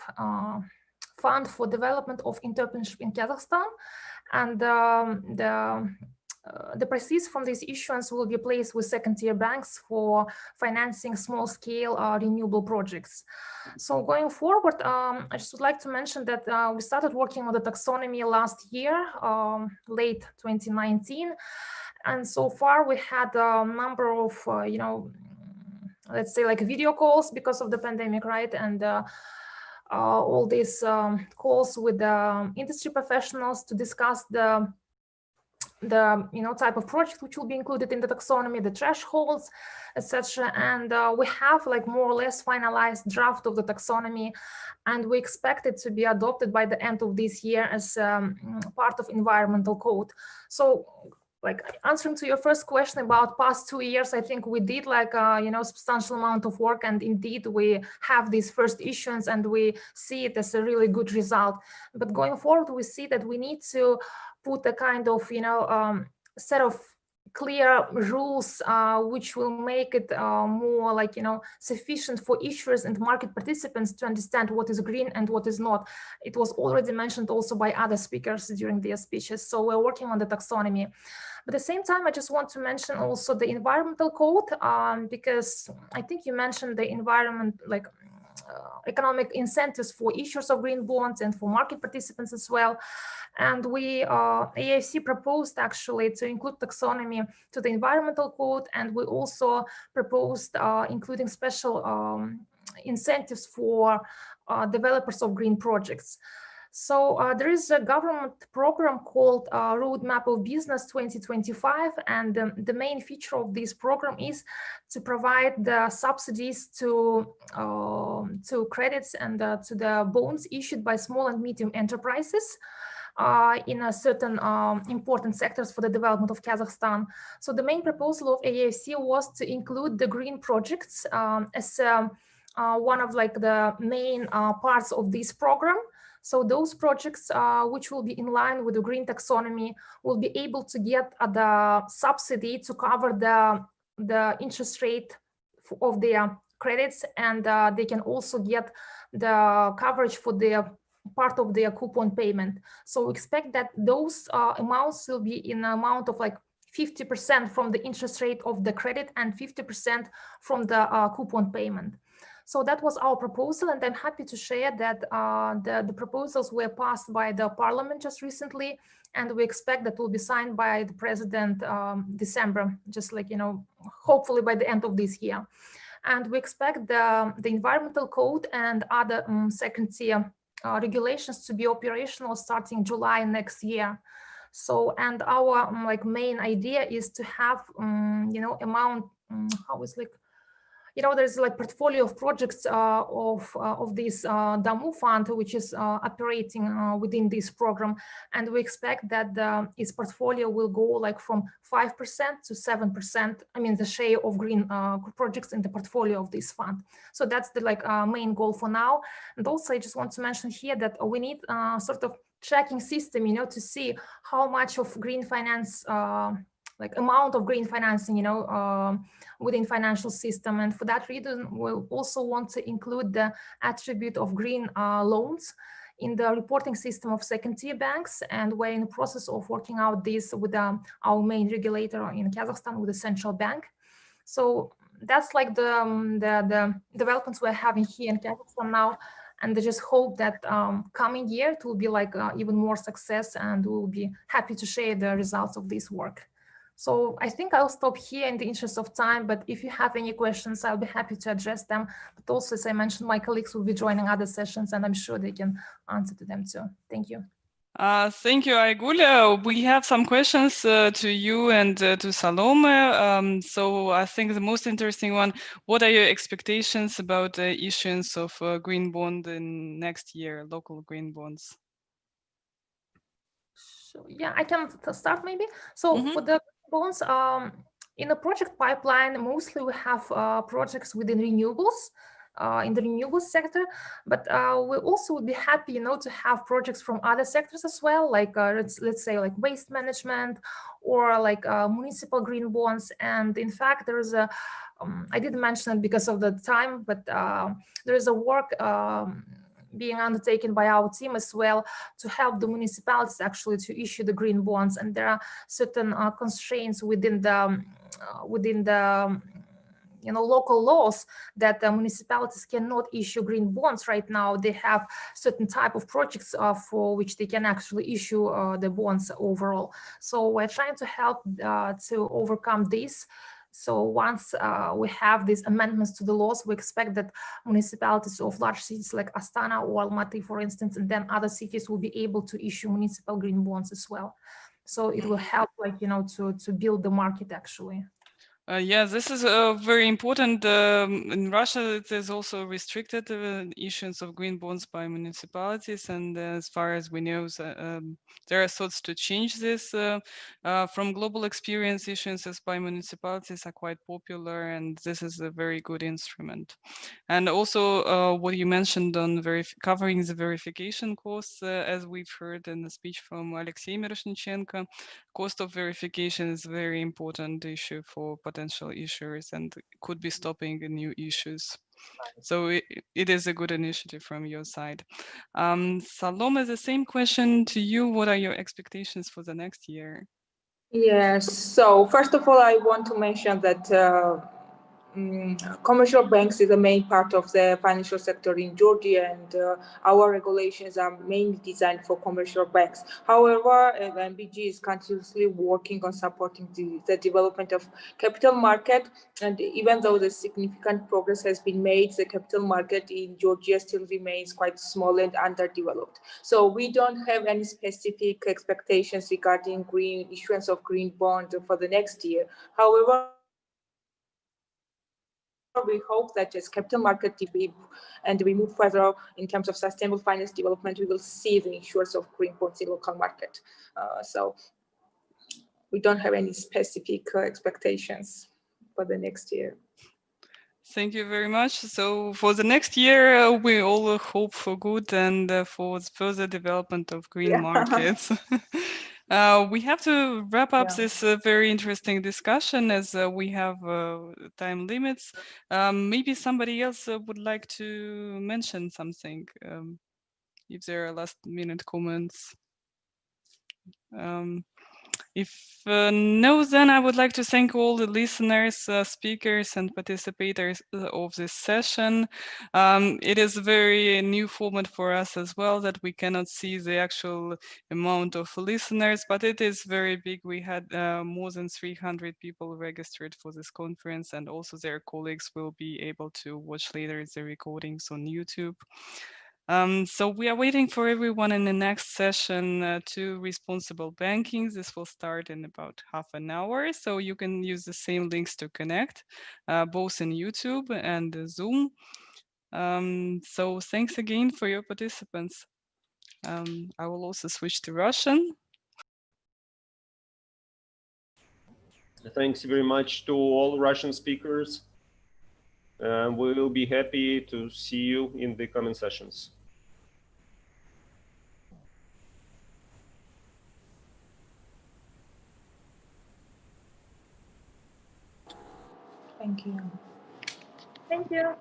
fund for development of entrepreneurship in Kazakhstan, and the proceeds from this issuance will be placed with second-tier banks for financing small-scale renewable projects. So going forward, I just would like to mention that we started working on the taxonomy last year, late 2019, and so far we had a number of, let's say video calls because of the pandemic, right? And all these calls with the industry professionals to discuss the type of project which will be included in the taxonomy, the thresholds, etc. And we have more or less finalized draft of the taxonomy, and we expect it to be adopted by the end of this year as part of environmental code. So answering to your first question about past 2 years, I think we did substantial amount of work, and indeed we have this first issuance and we see it as a really good result. But going forward, we see that we need to put a kind of set of clear rules which will make it more sufficient for issuers and market participants to understand what is green and what is not. It was already mentioned also by other speakers during their speeches. So we're working on the taxonomy. But at the same time, I just want to mention also the environmental code, because I think you mentioned the environment, economic incentives for issuers of green bonds and for market participants as well. And we, AIFC proposed actually to include taxonomy to the environmental code, and we also proposed including special incentives for developers of green projects. So there is a government program called Roadmap of Business 2025, and the main feature of this program is to provide the subsidies to credits and to the bonds issued by small and medium enterprises in a certain important sectors for the development of Kazakhstan. So the main proposal of AIFC was to include the green projects as one of like the main parts of this program. So those projects which will be in line with the green taxonomy will be able to get the subsidy to cover the interest rate of their credits, and they can also get the coverage for their part of their coupon payment. So we expect that those amounts will be in an amount of like 50% from the interest rate of the credit and 50% from the coupon payment. So that was our proposal, and I'm happy to share that the proposals were passed by the parliament just recently, and we expect that will be signed by the president December, just like, you know, hopefully by the end of this year. And we expect the environmental code and other second-tier regulations to be operational starting July next year. So, and our like main idea is to have you know, amount how is like, you know, there's like portfolio of projects of this DAMU fund, which is operating within this program, and we expect that its portfolio will go like from 5% to 7%. I mean, the share of green projects in the portfolio of this fund. So that's the like main goal for now. And also, I just want to mention here that we need sort of tracking system, you know, to see how much of green finance. Like amount of green financing, you know, within financial system. And for that reason, we also want to include the attribute of green loans in the reporting system of second-tier banks. And we're in the process of working out this with our main regulator in Kazakhstan, with the central bank. So that's like the developments we're having here in Kazakhstan now. And I just hope that coming year it will be like even more success, and we'll be happy to share the results of this work. So I think I'll stop here in the interest of time, but if you have any questions, I'll be happy to address them. But also, as I mentioned, my colleagues will be joining other sessions, and I'm sure they can answer to them too. Thank you. Thank you, Aygul. We have some questions to you and to Salome. So I think the most interesting one, what are your expectations about the issuance of green bond in next year, local green bonds? So, yeah, I can start maybe. So for the bonds, in the project pipeline, mostly we have projects within renewables, in the renewables sector, but we also would be happy, you know, to have projects from other sectors as well, like let's say like waste management or like municipal green bonds. And in fact, there is a, I didn't mention it because of the time, but there is a work being undertaken by our team as well to help the municipalities actually to issue the green bonds. And there are certain constraints within the you know, local laws that the municipalities cannot issue green bonds right now. They have certain type of projects for which they can actually issue the bonds overall. So we're trying to help to overcome this. So once we have these amendments to the laws, we expect that municipalities of large cities like Astana or Almaty, for instance, and then other cities will be able to issue municipal green bonds as well. So it will help, like, you know, to build the market actually. Yeah, this is very important. In Russia, it is also restricted issuance of green bonds by municipalities, and as far as we know, there are thoughts to change this. From global experience, issuances by municipalities are quite popular, and this is a very good instrument. And also, what you mentioned on covering the verification costs, as we've heard in the speech from Alexei Miroshnichenko, cost of verification is a very important issue for potential issuers and could be stopping new issues. So it is a good initiative from your side. Salome, the same question to you. What are your expectations for the next year? Yes, so first of all, I want to mention that commercial banks is the main part of the financial sector in Georgia, and our regulations are mainly designed for commercial banks. However, MBG is continuously working on supporting the development of capital market, and even though the significant progress has been made, the capital market in Georgia still remains quite small and underdeveloped. So we don't have any specific expectations regarding green issuance of green bond for the next year. However, we hope that as capital market develop and we move further in terms of sustainable finance development, we will see the issuance of green bonds in local market. So we don't have any specific expectations for the next year. Thank you very much. So for the next year, we all hope for good and for further development of green markets. We have to wrap up this very interesting discussion as we have time limits. Maybe somebody else would like to mention something, if there are last minute comments. If no, then I would like to thank all the listeners, speakers, and participators of this session. It is a very new format for us as well, that we cannot see the actual amount of listeners, but it is very big. We had more than 300 people registered for this conference, and also their colleagues will be able to watch later the recordings on YouTube. So we are waiting for everyone in the next session to responsible banking. This will start in about half an hour. So you can use the same links to connect, both in YouTube and Zoom. So thanks again for your participants. I will also switch to Russian. Thanks very much to all Russian speakers. We will be happy to see you in the coming sessions. Thank you. Thank you.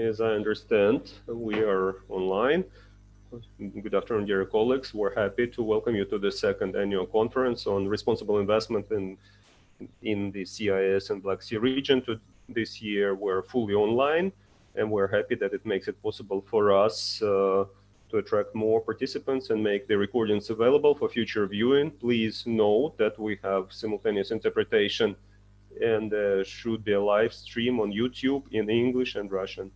As I understand, we are online. Good afternoon, dear colleagues. We're happy to welcome you to the second annual conference on responsible investment in the CIS and Black Sea region. This year, we're fully online, and we're happy that it makes it possible for us to attract more participants and make the recordings available for future viewing. Please note that we have simultaneous interpretation and should be a live stream on YouTube in English and Russian.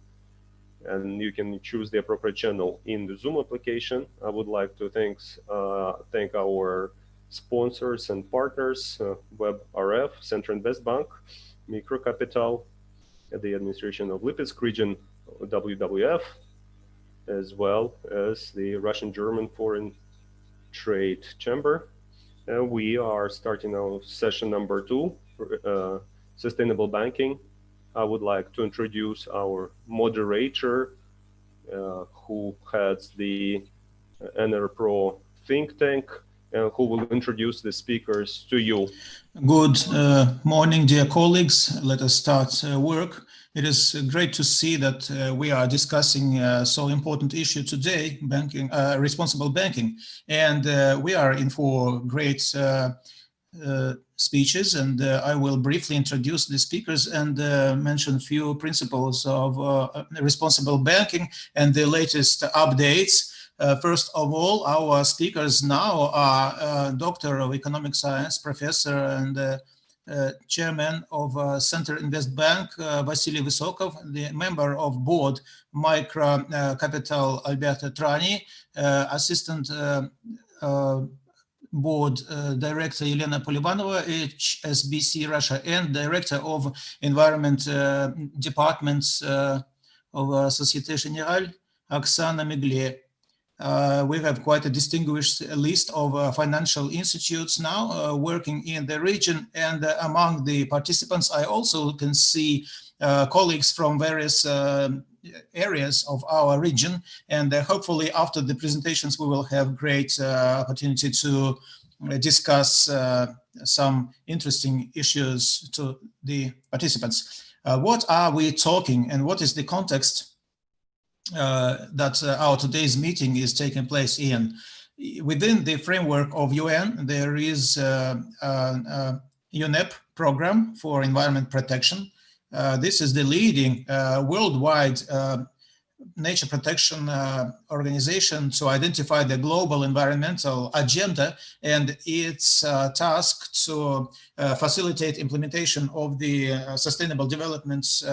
And you can choose the appropriate channel in the Zoom application. I would like to thank our sponsors and partners, WebRF, Central Investbank, Microcapital, the administration of Lipetsk region, WWF, as well as the Russian-German Foreign Trade Chamber. We are starting our session number 2, sustainable banking. I would like to introduce our moderator, who heads the NRPro think tank, who will introduce the speakers to you. Good morning, dear colleagues. Let us start work. It is great to see that we are discussing so important issue today, banking, responsible banking, and we are in for great speeches, and I will briefly introduce the speakers and mention a few principles of responsible banking and the latest updates. First of all, our speakers now are Doctor of Economic Science, Professor and Chairman of Central Investbank, Vasily Vysokov, the Member of Board, Microcapital, Alberto Trani, Assistant Board Director Elena Polivanova, HSBC Russia, and Director of Environment Departments of Société Générale, Oksana Megle. We have quite a distinguished list of financial institutes now working in the region, and among the participants I also can see colleagues from various areas of our region, and hopefully after the presentations we will have great opportunity to discuss some interesting issues to the participants. What are we talking, and what is the context that our today's meeting is taking place in? Within the framework of UN, there is a UNEP program for environment protection. This is the leading worldwide nature protection organization to identify the global environmental agenda, and its task to facilitate implementation of the sustainable developments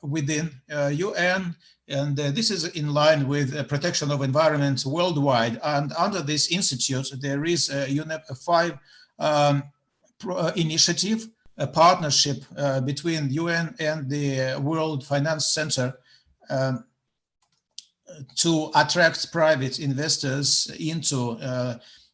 within UN, and this is in line with protection of environment worldwide. And under this institute, there is a UNEP 5 initiative, a partnership between UN and the World Finance Center to attract private investors into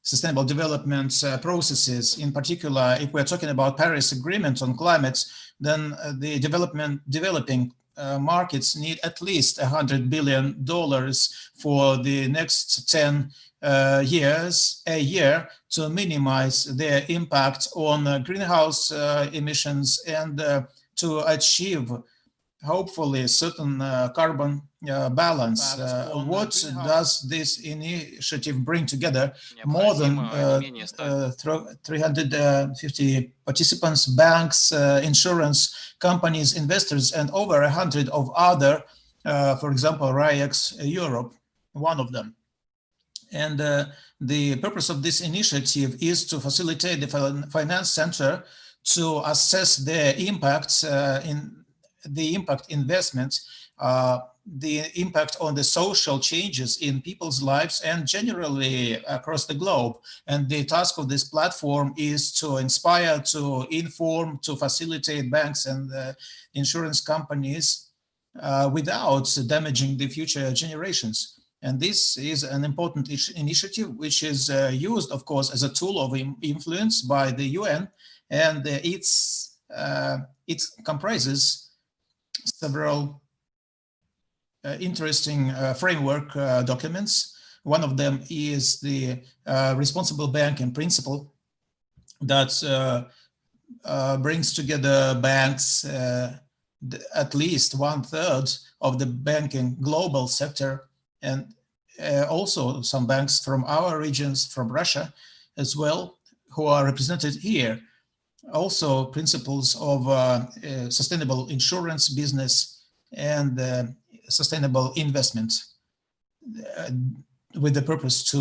sustainable development processes. In particular, if we're talking about Paris Agreement on climate, then the developing markets need at least $100 billion for the next 10 years a year to minimize their impact on greenhouse emissions and to achieve hopefully a certain carbon balance. What does this initiative bring together? More than 350 participants, banks, insurance companies, investors, and over 100 of other, for example, RAEX-Europe, one of them. And the purpose of this initiative is to facilitate the finance center to assess their impacts the impact investments, the impact on the social changes in people's lives and generally across the globe. And the task of this platform is to inspire, to inform, to facilitate banks and insurance companies without damaging the future generations. And this is an important initiative which is used, of course, as a tool of influence by the UN, and it comprises several interesting framework documents. One of them is the responsible banking principle that brings together banks, at least 1/3 of the banking global sector, and also some banks from our regions, from Russia as well, who are represented here. Also principles of sustainable insurance business and sustainable investment with the purpose to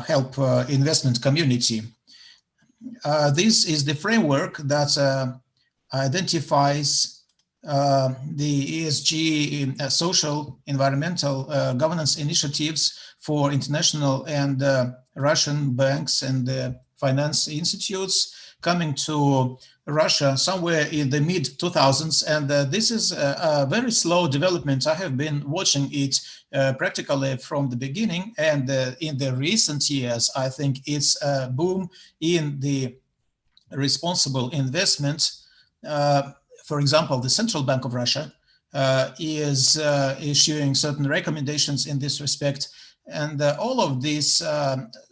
help investment community. This is the framework that identifies the ESG social, environmental governance initiatives for international and Russian banks and finance institutes coming to Russia somewhere in the mid-2000s. And this is a very slow development. I have been watching it practically from the beginning. And in the recent years, I think it's a boom in the responsible investment. For example, the Central Bank of Russia is issuing certain recommendations in this respect. And all of this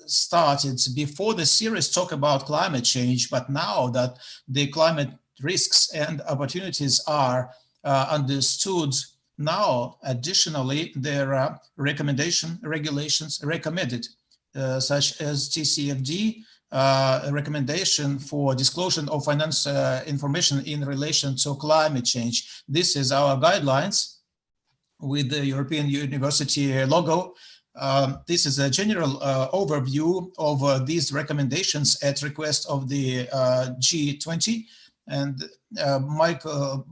started before the serious talk about climate change, but now that the climate risks and opportunities are understood, now additionally there are regulations recommended, such as TCFD, a recommendation for disclosure of finance information in relation to climate change. This is our guidelines with the European University logo. This is a general overview of these recommendations at request of the G20, and Michael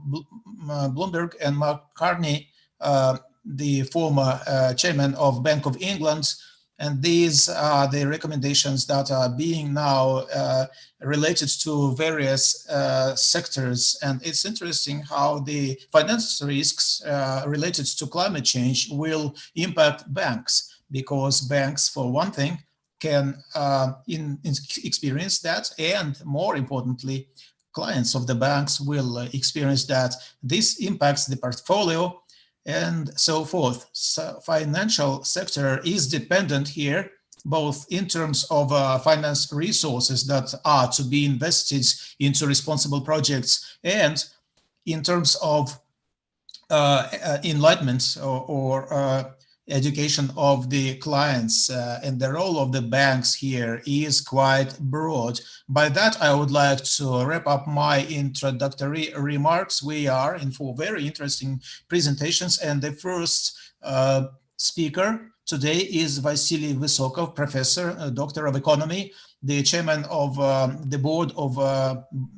Bloomberg and Mark Carney, the former chairman of Bank of England. And these are the recommendations that are being now related to various sectors. And it's interesting how the finance risks related to climate change will impact banks, because banks, for one thing, can experience that. And more importantly, clients of the banks will experience that. This impacts the portfolio and so forth. So financial sector is dependent here, both in terms of finance resources that are to be invested into responsible projects and in terms of enlightenment or education of the clients, and the role of the banks here is quite broad. By that, I would like to wrap up my introductory remarks. We are in for very interesting presentations, and the first speaker today is Vasily Vysokov, professor, doctor of economy, the chairman of the board of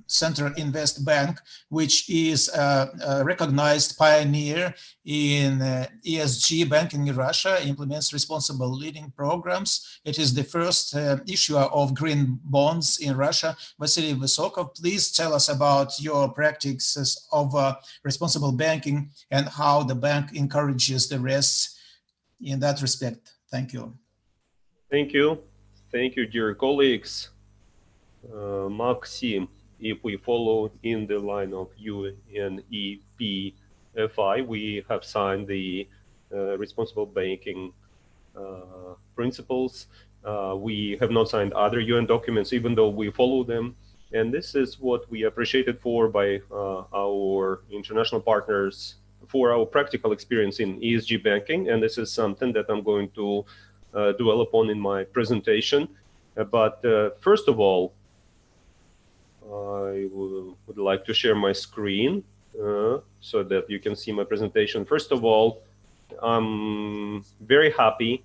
Center Invest Bank, which is a recognized pioneer in ESG banking in Russia, implements responsible lending programs. It is the first issuer of green bonds in Russia. Vasily Vysokov, please tell us about your practices of responsible banking and how the bank encourages the rest in that respect. Thank you. Thank you. Thank you, dear colleagues. Maxim, if we follow in the line of UNEP-FI, we have signed the responsible banking principles. We have not signed other UN documents, even though we follow them. And this is what we appreciated for by our international partners for our practical experience in ESG banking. And this is something that I'm going to dwell upon in my presentation. But first of all, I would like to share my screen so that you can see my presentation. First of all, I'm very happy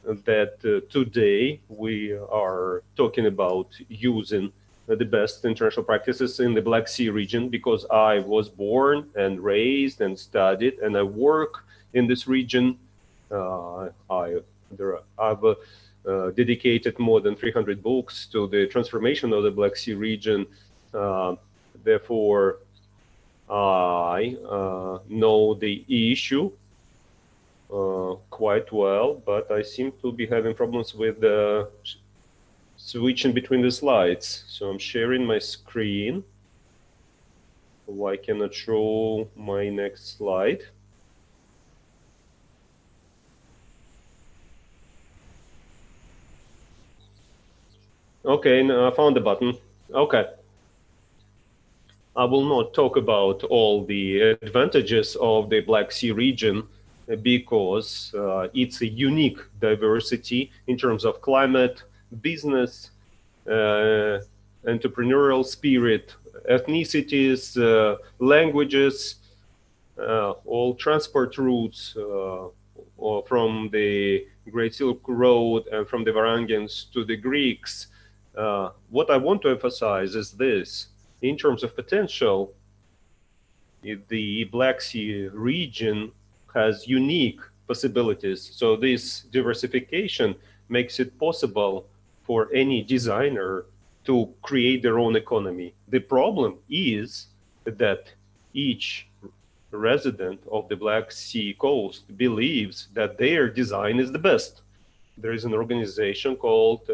that today we are talking about using the best international practices in the Black Sea region, because I was born and raised and studied and I work in this region. I've dedicated more than 300 books to the transformation of the Black Sea region. Therefore, I know the issue quite well, but I seem to be having problems with switching between the slides. So I'm sharing my screen. Why cannot show my next slide? Okay, now I found the button. Okay. I will not talk about all the advantages of the Black Sea region because it's a unique diversity in terms of climate, business, entrepreneurial spirit, ethnicities, languages, all transport routes from the Great Silk Road and from the Varangians to the Greeks. What I want to emphasize is this. In terms of potential, the Black Sea region has unique possibilities. So this diversification makes it possible for any designer to create their own economy. The problem is that each resident of the Black Sea coast believes that their design is the best. There is an organization called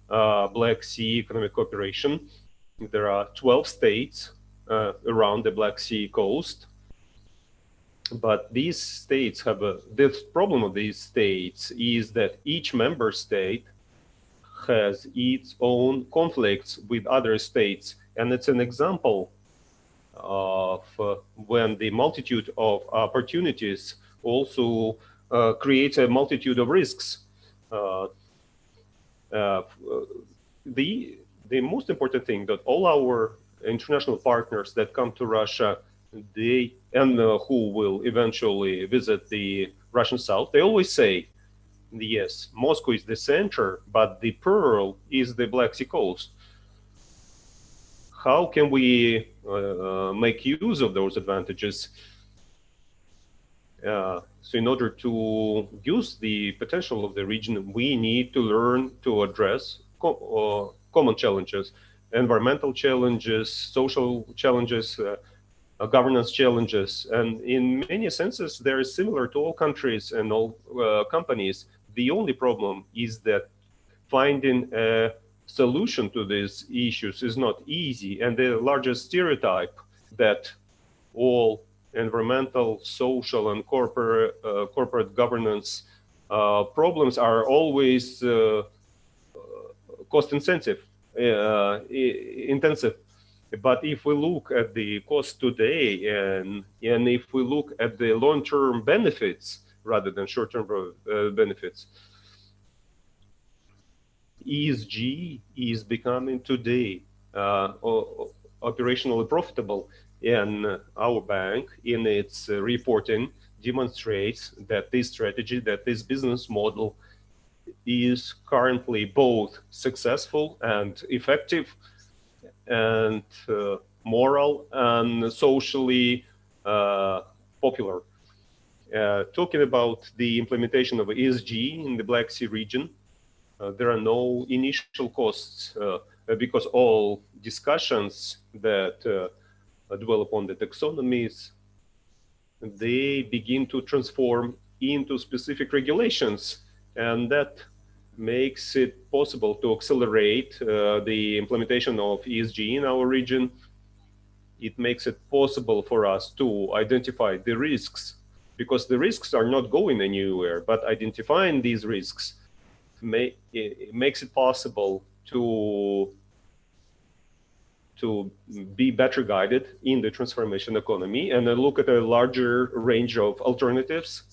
Black Sea Economic Cooperation. There are 12 states around the Black Sea coast. But these states have the problem of these states is that each member state has its own conflicts with other states. And it's an example of when the multitude of opportunities also creates a multitude of risks. The most important thing that all our international partners that come to Russia, who will eventually visit the Russian South, they always say, yes, Moscow is the center, but the pearl is the Black Sea coast. How can we make use of those advantages? So in order to use the potential of the region, we need to learn to address common challenges, environmental challenges, social challenges, governance challenges. And in many senses, they're similar to all countries and all companies. The only problem is that finding a solution to these issues is not easy. And the largest stereotype that all environmental, social, and corporate governance problems are always cost intensive. But if we look at the cost today and if we look at the long-term benefits rather than short-term benefits, ESG is becoming today operationally profitable, and our bank in its reporting demonstrates that this strategy, that this business model is currently both successful and effective and moral and socially popular. Talking about the implementation of ESG in the Black Sea region, there are no initial costs because all discussions that dwell upon the taxonomies, they begin to transform into specific regulations, and that makes it possible to accelerate the implementation of ESG in our region. It makes it possible for us to identify the risks, because the risks are not going anywhere, but identifying these risks makes it possible to be better guided in the transformation economy and look at a larger range of alternatives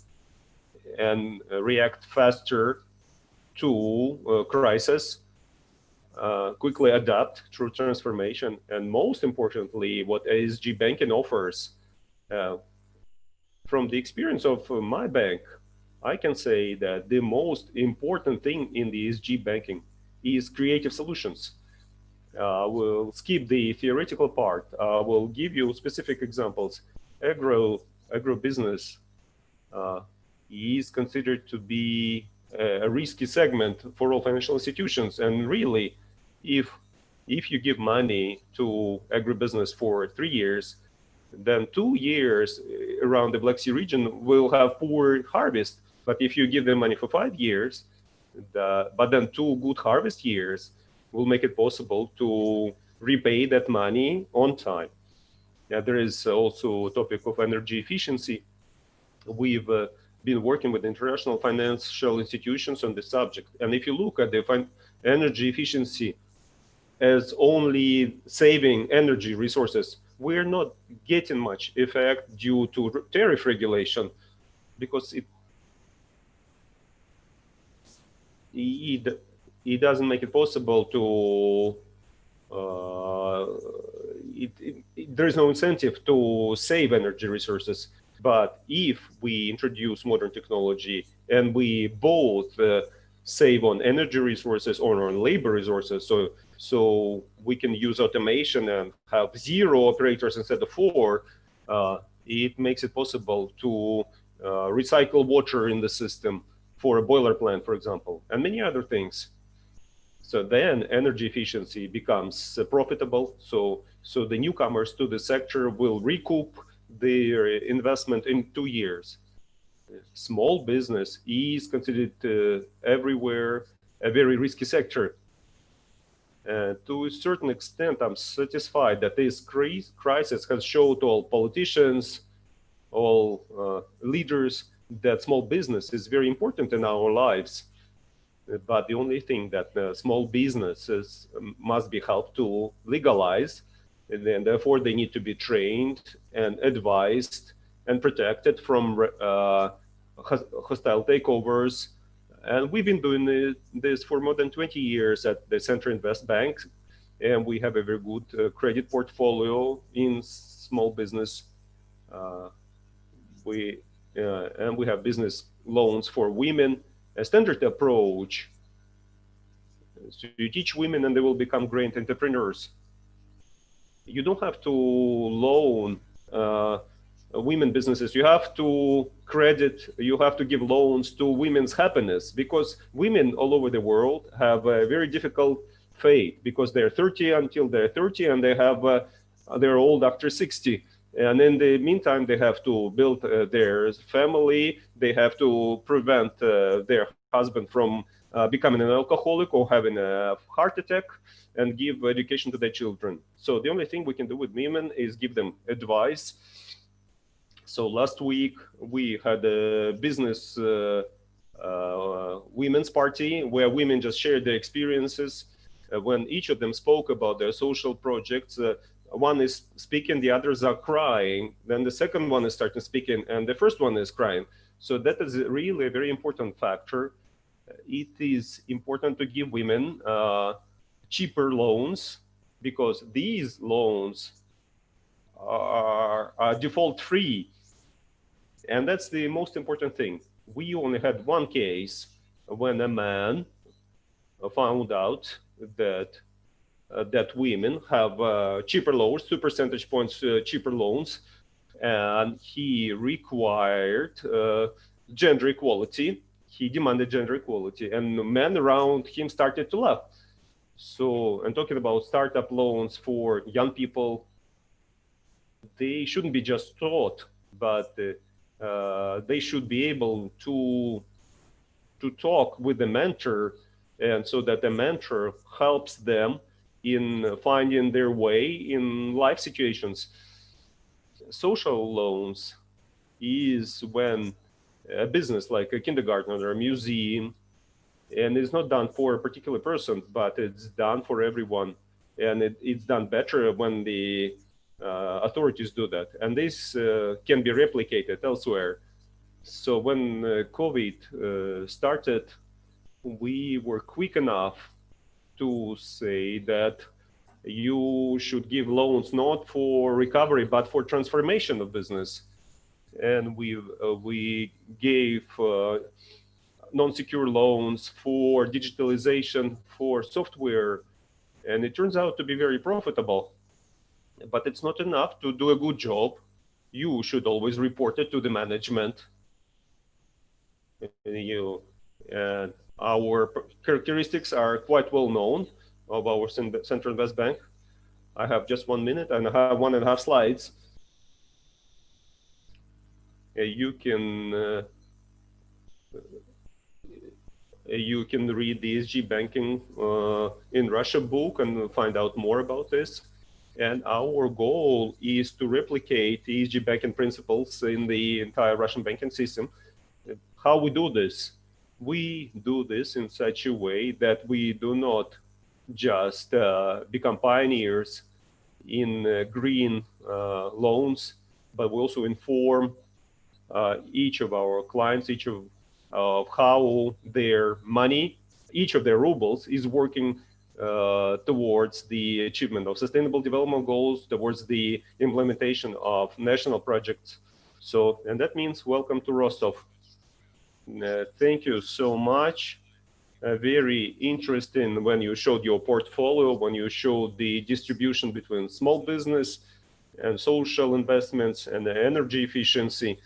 and react faster to crisis, quickly adapt through transformation. And most importantly, what ESG banking offers, from the experience of my bank, I can say that the most important thing in the ESG banking is creative solutions. We'll skip the theoretical part. We'll give you specific examples. Agribusiness is considered to be a risky segment for all financial institutions. And really, if you give money to agribusiness for 3 years, then 2 years around the Black Sea region will have poor harvest. But if you give them money for 5 years, but then 2 good harvest years will make it possible to repay that money on time. There is also a topic of energy efficiency. We've been working with international financial institutions on this subject. And if you look at the energy efficiency as only saving energy resources, we're not getting much effect due to tariff regulation, because it doesn't make it possible to there is no incentive to save energy resources. But if we introduce modern technology and we both save on energy resources or on labor resources, so we can use automation and have 0 operators instead of 4, it makes it possible to recycle water in the system for a boiler plant, for example, and many other things. So then energy efficiency becomes profitable. So the newcomers to the sector will recoup their investment in 2 years. Small business is considered everywhere a very risky sector. To a certain extent, I'm satisfied that this crisis has showed all politicians, all leaders, that small business is very important in our lives. But the only thing that small businesses must be helped to legalize, and then therefore they need to be trained and advised and protected from hostile takeovers. And we've been doing this for more than 20 years at the Central Invest Bank, and we have a very good credit portfolio in small business. And we have business loans for women. A standard approach. So you teach women and they will become great entrepreneurs. You don't have to loan women businesses. You have to you have to give loans to women's happiness, because women all over the world have a very difficult fate, because they're 30 until they're 30 and they're old after 60. And in the meantime, they have to build their family. They have to prevent their husband from becoming an alcoholic or having a heart attack, and give education to their children. So the only thing we can do with women is give them advice. So last week, we had a business women's party where women just shared their experiences. When each of them spoke about their social projects, one is speaking, the others are crying, then the second one is starting speaking, and the first one is crying. So that is really a very important factor. It is important to give women cheaper loans, because these loans are default free. And that's the most important thing. We only had one case when a man found out that women have cheaper loans, 2 percentage points cheaper loans, and he required gender equality. He demanded gender equality, and men around him started to laugh. So, and talking about startup loans for young people, they shouldn't be just taught, but they should be able to talk with the mentor, and so that the mentor helps them in finding their way in life situations. Social loans is when a business like a kindergarten or a museum, and it's not done for a particular person, but it's done for everyone. And it's done better when the authorities do that. And this can be replicated elsewhere. So when COVID started, we were quick enough to say that you should give loans not for recovery, but for transformation of business. And we gave non-secure loans for digitalization, for software, and it turns out to be very profitable. But it's not enough to do a good job. You should always report it to the management. And our characteristics are quite well known of our Central Invest Bank. I have just 1 minute and I have 1.5 slides. You can read the ESG banking in Russia book and find out more about this. And our goal is to replicate ESG banking principles in the entire Russian banking system. How we do this? We do this in such a way that we do not just become pioneers in green loans, but we also inform each of our clients, each of how their money, each of their rubles is working towards the achievement of sustainable development goals, towards the implementation of national projects. So, and that means welcome to Rostov. Thank you so much. Very interesting when you showed your portfolio, when you showed the distribution between small business and social investments and the energy efficiency.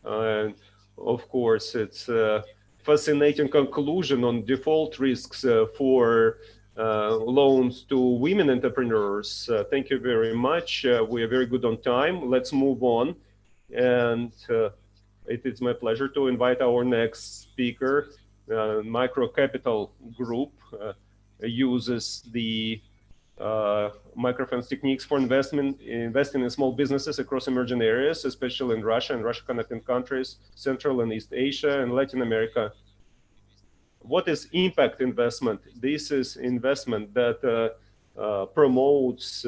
And of course, it's a fascinating conclusion on default risks for loans to women entrepreneurs. Thank you very much. We are very good on time. Let's move on. And it is my pleasure to invite our next speaker. Micro Capital Group uses the microfinance techniques for investing in small businesses across emerging areas, especially in Russia and Russia-connected countries, Central and East Asia, and Latin America. What is impact investment? This is investment that promotes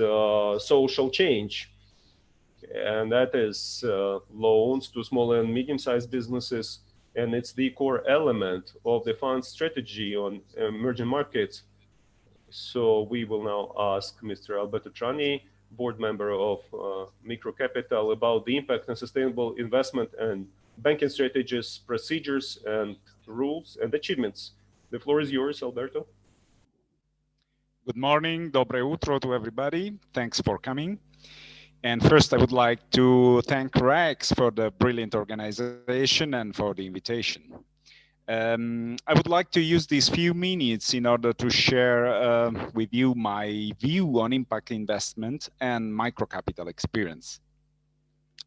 social change. And that is loans to small and medium-sized businesses. And it's the core element of the fund strategy on emerging markets. So we will now ask Mr. Alberto Trani, board member of Micro Capital, about the impact on sustainable investment and banking strategies, procedures, and rules and achievements. The floor is yours, Alberto. Good morning, dobre utro to everybody. Thanks for coming. And first, I would like to thank RAEX for the brilliant organization and for the invitation. I would like to use these few minutes in order to share with you my view on impact investment and microcapital experience.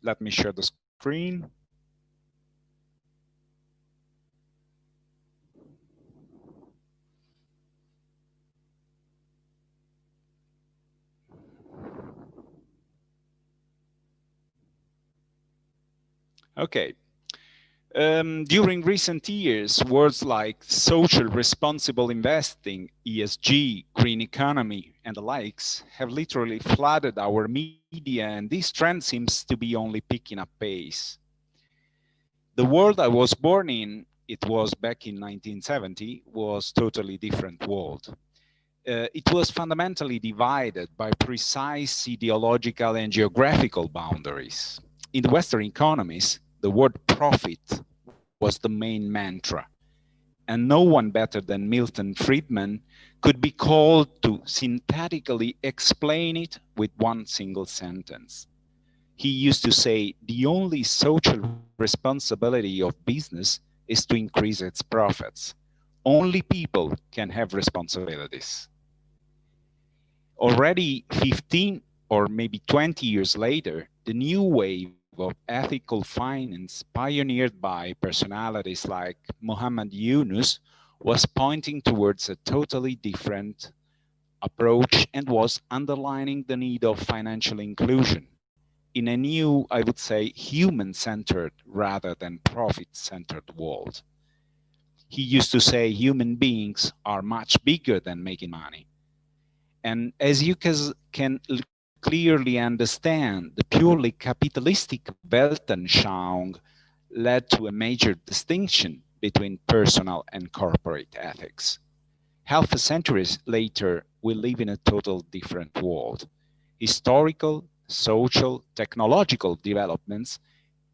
Let me share the screen. Okay. During recent years, words like social responsible investing, ESG, green economy, and the likes have literally flooded our media, and this trend seems to be only picking up pace. The world I was born in, it was back in 1970, was totally different world. It was fundamentally divided by precise ideological and geographical boundaries. In the Western economies, the word profit was the main mantra, and no one better than Milton Friedman could be called to synthetically explain it with one single sentence. He used to say, the only social responsibility of business is to increase its profits. Only people can have responsibilities. Already 15 or maybe 20 years later, the new wave of ethical finance pioneered by personalities like Muhammad Yunus was pointing towards a totally different approach and was underlining the need of financial inclusion in a new, I would say, human-centered rather than profit-centered world. He used to say human beings are much bigger than making money. And as you can clearly understand, the purely capitalistic Weltanschauung led to a major distinction between personal and corporate ethics. Half a century later, we live in a total different world. Historical, social, technological developments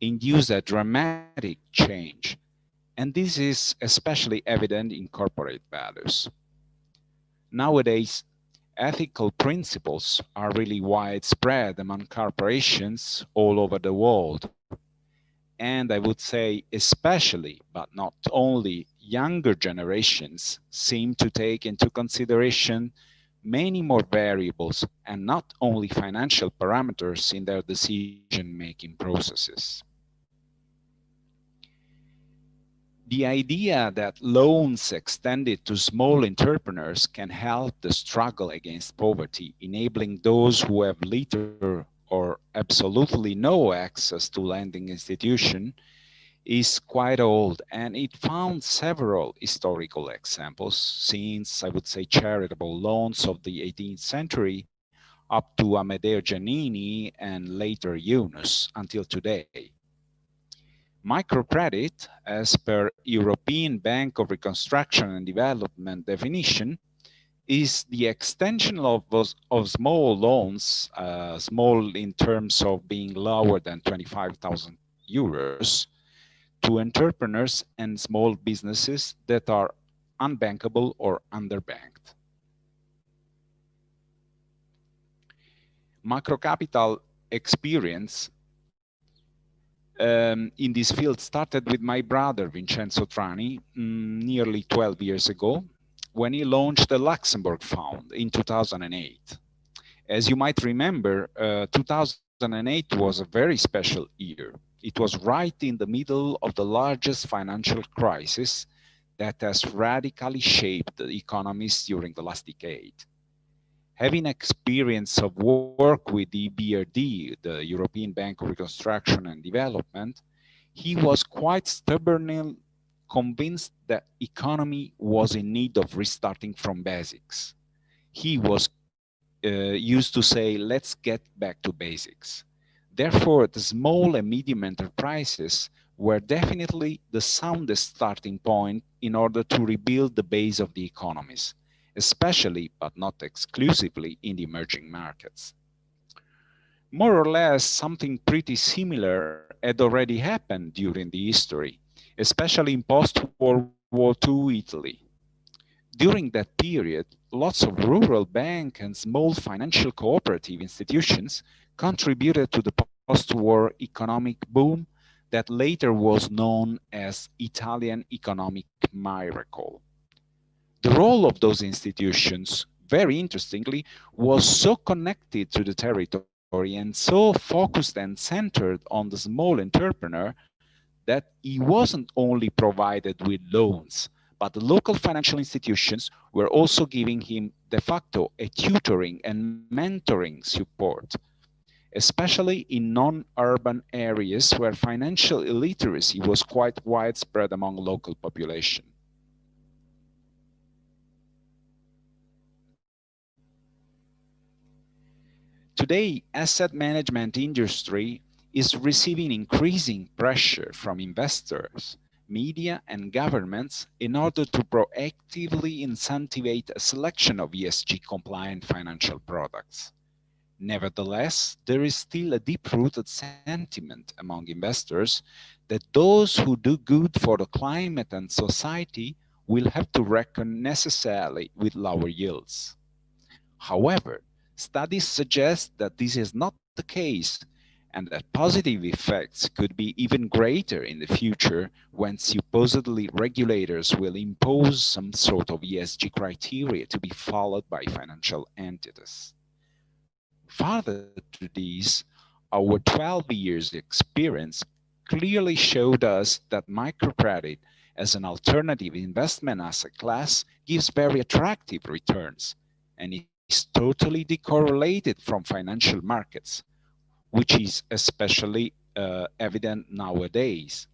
induce a dramatic change, and this is especially evident in corporate values. Nowadays, ethical principles are really widespread among corporations all over the world. And I would say especially, but not only, younger generations seem to take into consideration many more variables and not only financial parameters in their decision-making processes. The idea that loans extended to small entrepreneurs can help the struggle against poverty, enabling those who have little or absolutely no access to lending institution, is quite old, and it found several historical examples since, I would say, charitable loans of the 18th century up to Amedeo Giannini and later Yunus until today. Microcredit, as per European Bank of Reconstruction and Development definition, is the extension of small loans, small in terms of being lower than 25,000 euros, to entrepreneurs and small businesses that are unbankable or underbanked. Macro capital experience in this field started with my brother Vincenzo Trani nearly 12 years ago, when he launched the Luxembourg Fund in 2008. As you might remember, 2008 was a very special year. It was right in the middle of the largest financial crisis that has radically shaped the economies during the last decade. Having experience of work with the EBRD, the European Bank of Reconstruction and Development, he was quite stubbornly convinced that economy was in need of restarting from basics. He was used to say, let's get back to basics. Therefore, the small and medium enterprises were definitely the soundest starting point in order to rebuild the base of the economies, especially but not exclusively in the emerging markets. More or less, something pretty similar had already happened during the history, especially in post-World War II Italy. During that period, lots of rural bank and small financial cooperative institutions contributed to the post-war economic boom that later was known as Italian economic miracle. The role of those institutions, very interestingly, was so connected to the territory and so focused and centered on the small entrepreneur that he wasn't only provided with loans, but the local financial institutions were also giving him de facto a tutoring and mentoring support, especially in non-urban areas where financial illiteracy was quite widespread among local population. Today, asset management industry is receiving increasing pressure from investors, media, and governments in order to proactively incentivize a selection of ESG-compliant financial products. Nevertheless, there is still a deep-rooted sentiment among investors that those who do good for the climate and society will have to reckon necessarily with lower yields. However, studies suggest that this is not the case and that positive effects could be even greater in the future when supposedly regulators will impose some sort of ESG criteria to be followed by financial entities. Further to this, our 12 years experience clearly showed us that microcredit as an alternative investment asset class gives very attractive returns and is totally decorrelated from financial markets, which is especially evident nowadays.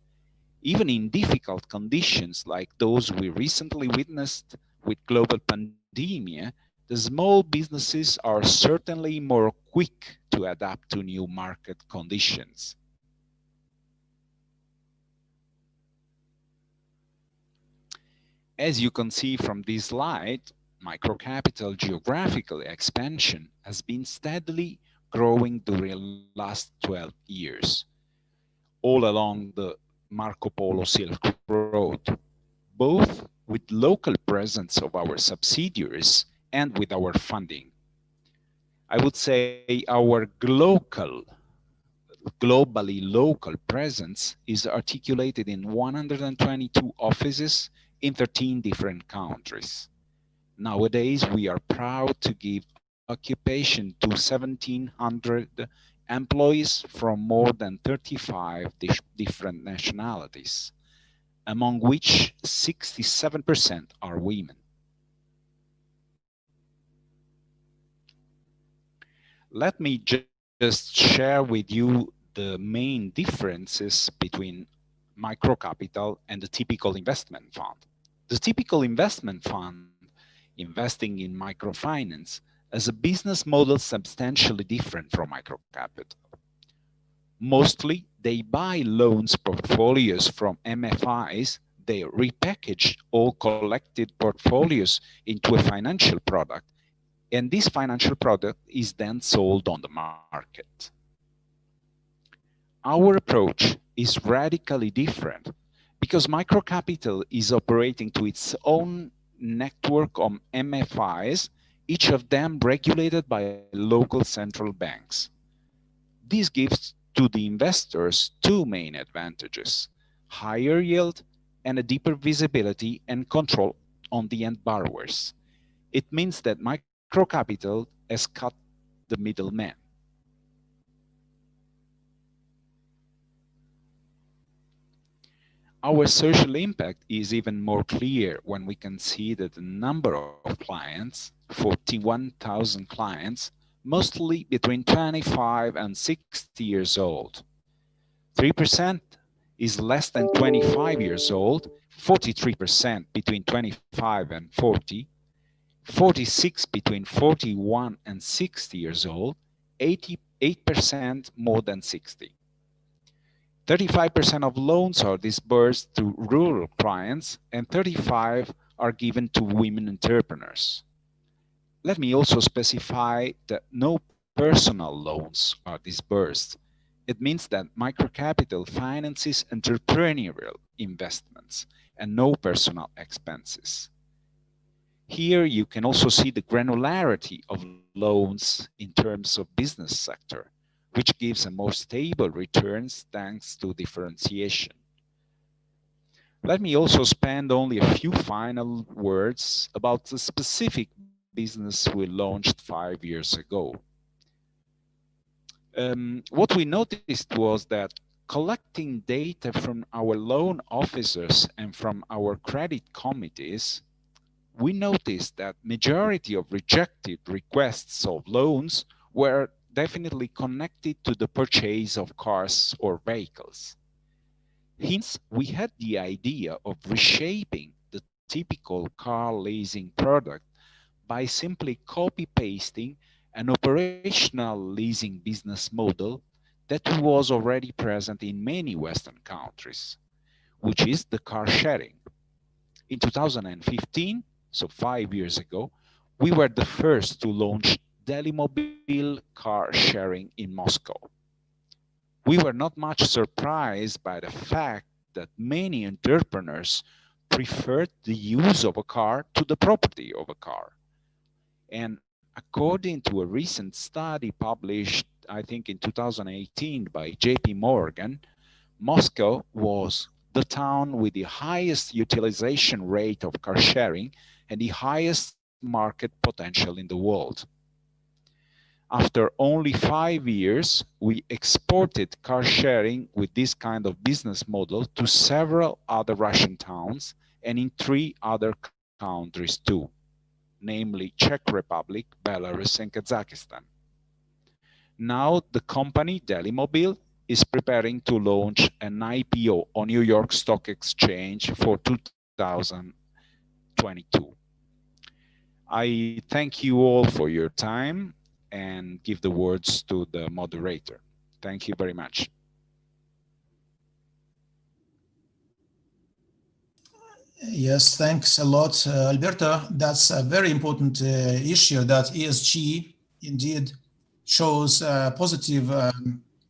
Even in difficult conditions like those we recently witnessed with global pandemia, the small businesses are certainly more quick to adapt to new market conditions. As you can see from this slide, microcapital geographical expansion has been steadily growing during the last 12 years, all along the Marco Polo Silk Road, both with local presence of our subsidiaries and with our funding. I would say our globally local presence is articulated in 122 offices in 13 different countries. Nowadays, we are proud to give occupation to 1,700 employees from more than 35 different nationalities, among which 67% are women. Let me just share with you the main differences between microcapital, and the typical investment fund. The typical investment fund investing in microfinance as a business model substantially different from microcapital. Mostly, they buy loans portfolios from MFIs, they repackage all collected portfolios into a financial product, and this financial product is then sold on the market. Our approach is radically different because microcapital is operating to its own network of MFIs, each of them regulated by local central banks. This gives to the investors two main advantages: higher yield and a deeper visibility and control on the end borrowers. It means that microcapital has cut the middleman. Our social impact is even more clear when we consider the number of clients, 41,000 clients, mostly between 25 and 60 years old. 3% is less than 25 years old, 43% between 25 and 40, 46 between 41 and 60 years old, 88% more than 60. 35% of loans are disbursed to rural clients and 35% are given to women entrepreneurs. Let me also specify that no personal loans are disbursed. It means that microcapital finances entrepreneurial investments and no personal expenses. Here you can also see the granularity of loans in terms of business sector, which gives a more stable returns thanks to differentiation. Let me also spend only a few final words about the specific business we launched 5 years ago. What we noticed was that collecting data from our loan officers and from our credit committees, we noticed that majority of rejected requests of loans were definitely connected to the purchase of cars or vehicles. Hence, we had the idea of reshaping the typical car leasing product by simply copy-pasting an operational leasing business model that was already present in many Western countries, which is the car sharing. In 2015, so 5 years ago, we were the first to launch Delimobil car sharing in Moscow. We were not much surprised by the fact that many entrepreneurs preferred the use of a car to the property of a car. And according to a recent study published, I think in 2018 by JP Morgan, Moscow was the town with the highest utilization rate of car sharing and the highest market potential in the world. After only 5 years, we exported car sharing with this kind of business model to several other Russian towns and in 3 other countries too, namely Czech Republic, Belarus, and Kazakhstan. Now the company Delimobil is preparing to launch an IPO on New York Stock Exchange for 2022. I thank you all for your time and give the words to the moderator. Thank you very much. Yes, thanks a lot, Alberto. That's a very important issue, that ESG indeed shows a positive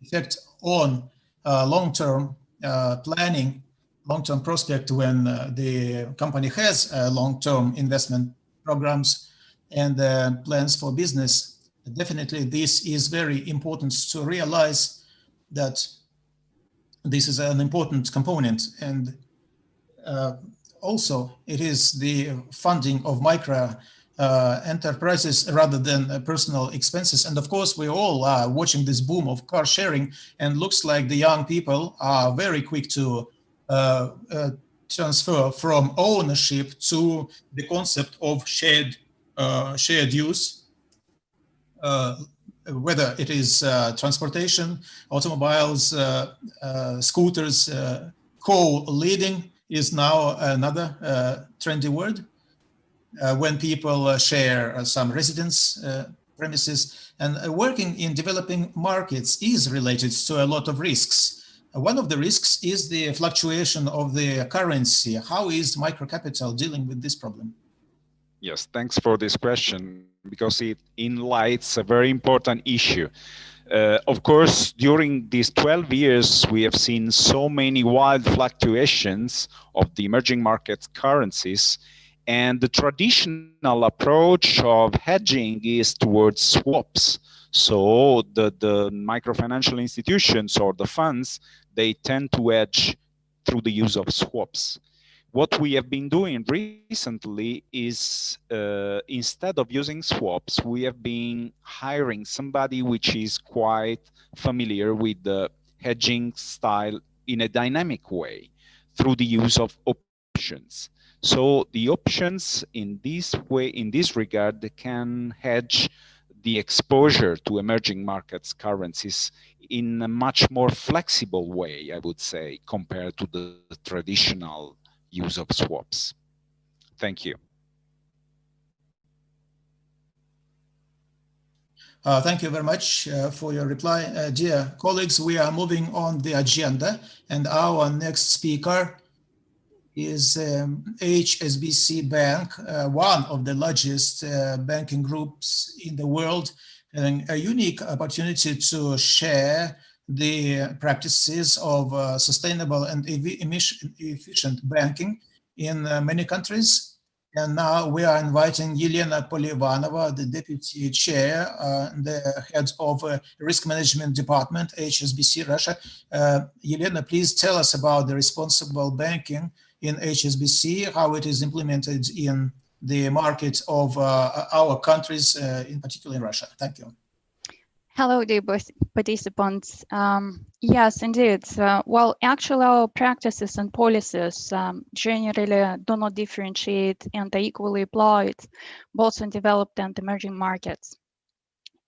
effect on long-term planning, long-term prospect when the company has long-term investment programs and plans for business. Definitely, this is very important to realize that this is an important component, and also it is the funding of micro enterprises rather than personal expenses. And of course, we all are watching this boom of car sharing, and looks like the young people are very quick to transfer from ownership to the concept of shared use. Whether it is transportation, automobiles, scooters, co-leading is now another trendy word. When people share some residence premises, and working in developing markets is related to a lot of risks. One of the risks is the fluctuation of the currency. How is microcapital dealing with this problem? Yes, thanks for this question, because it enlightens a very important issue. Of course, during these 12 years, we have seen so many wild fluctuations of the emerging market currencies, and the traditional approach of hedging is towards swaps. So the microfinancial institutions or the funds, they tend to hedge through the use of swaps. What we have been doing recently is instead of using swaps, we have been hiring somebody which is quite familiar with the hedging style in a dynamic way through the use of options. So the options in this way, in this regard, they can hedge the exposure to emerging markets currencies in a much more flexible way, I would say, compared to the traditional use of swaps. Thank you. Thank you very much for your reply. Dear colleagues, we are moving on the agenda, and our next speaker is HSBC Bank, one of the largest banking groups in the world, and a unique opportunity to share the practices of sustainable and efficient banking in many countries. And now we are inviting Elena Polivanova, the Deputy Chair, the Head of Risk Management Department, HSBC Russia. Elena, please tell us about the responsible banking in HSBC, how it is implemented in the market of our countries, in particular in Russia. Thank you. Hello, dear participants. Yes, indeed. Well, actually, our practices and policies generally do not differentiate and are equally applied both in developed and emerging markets.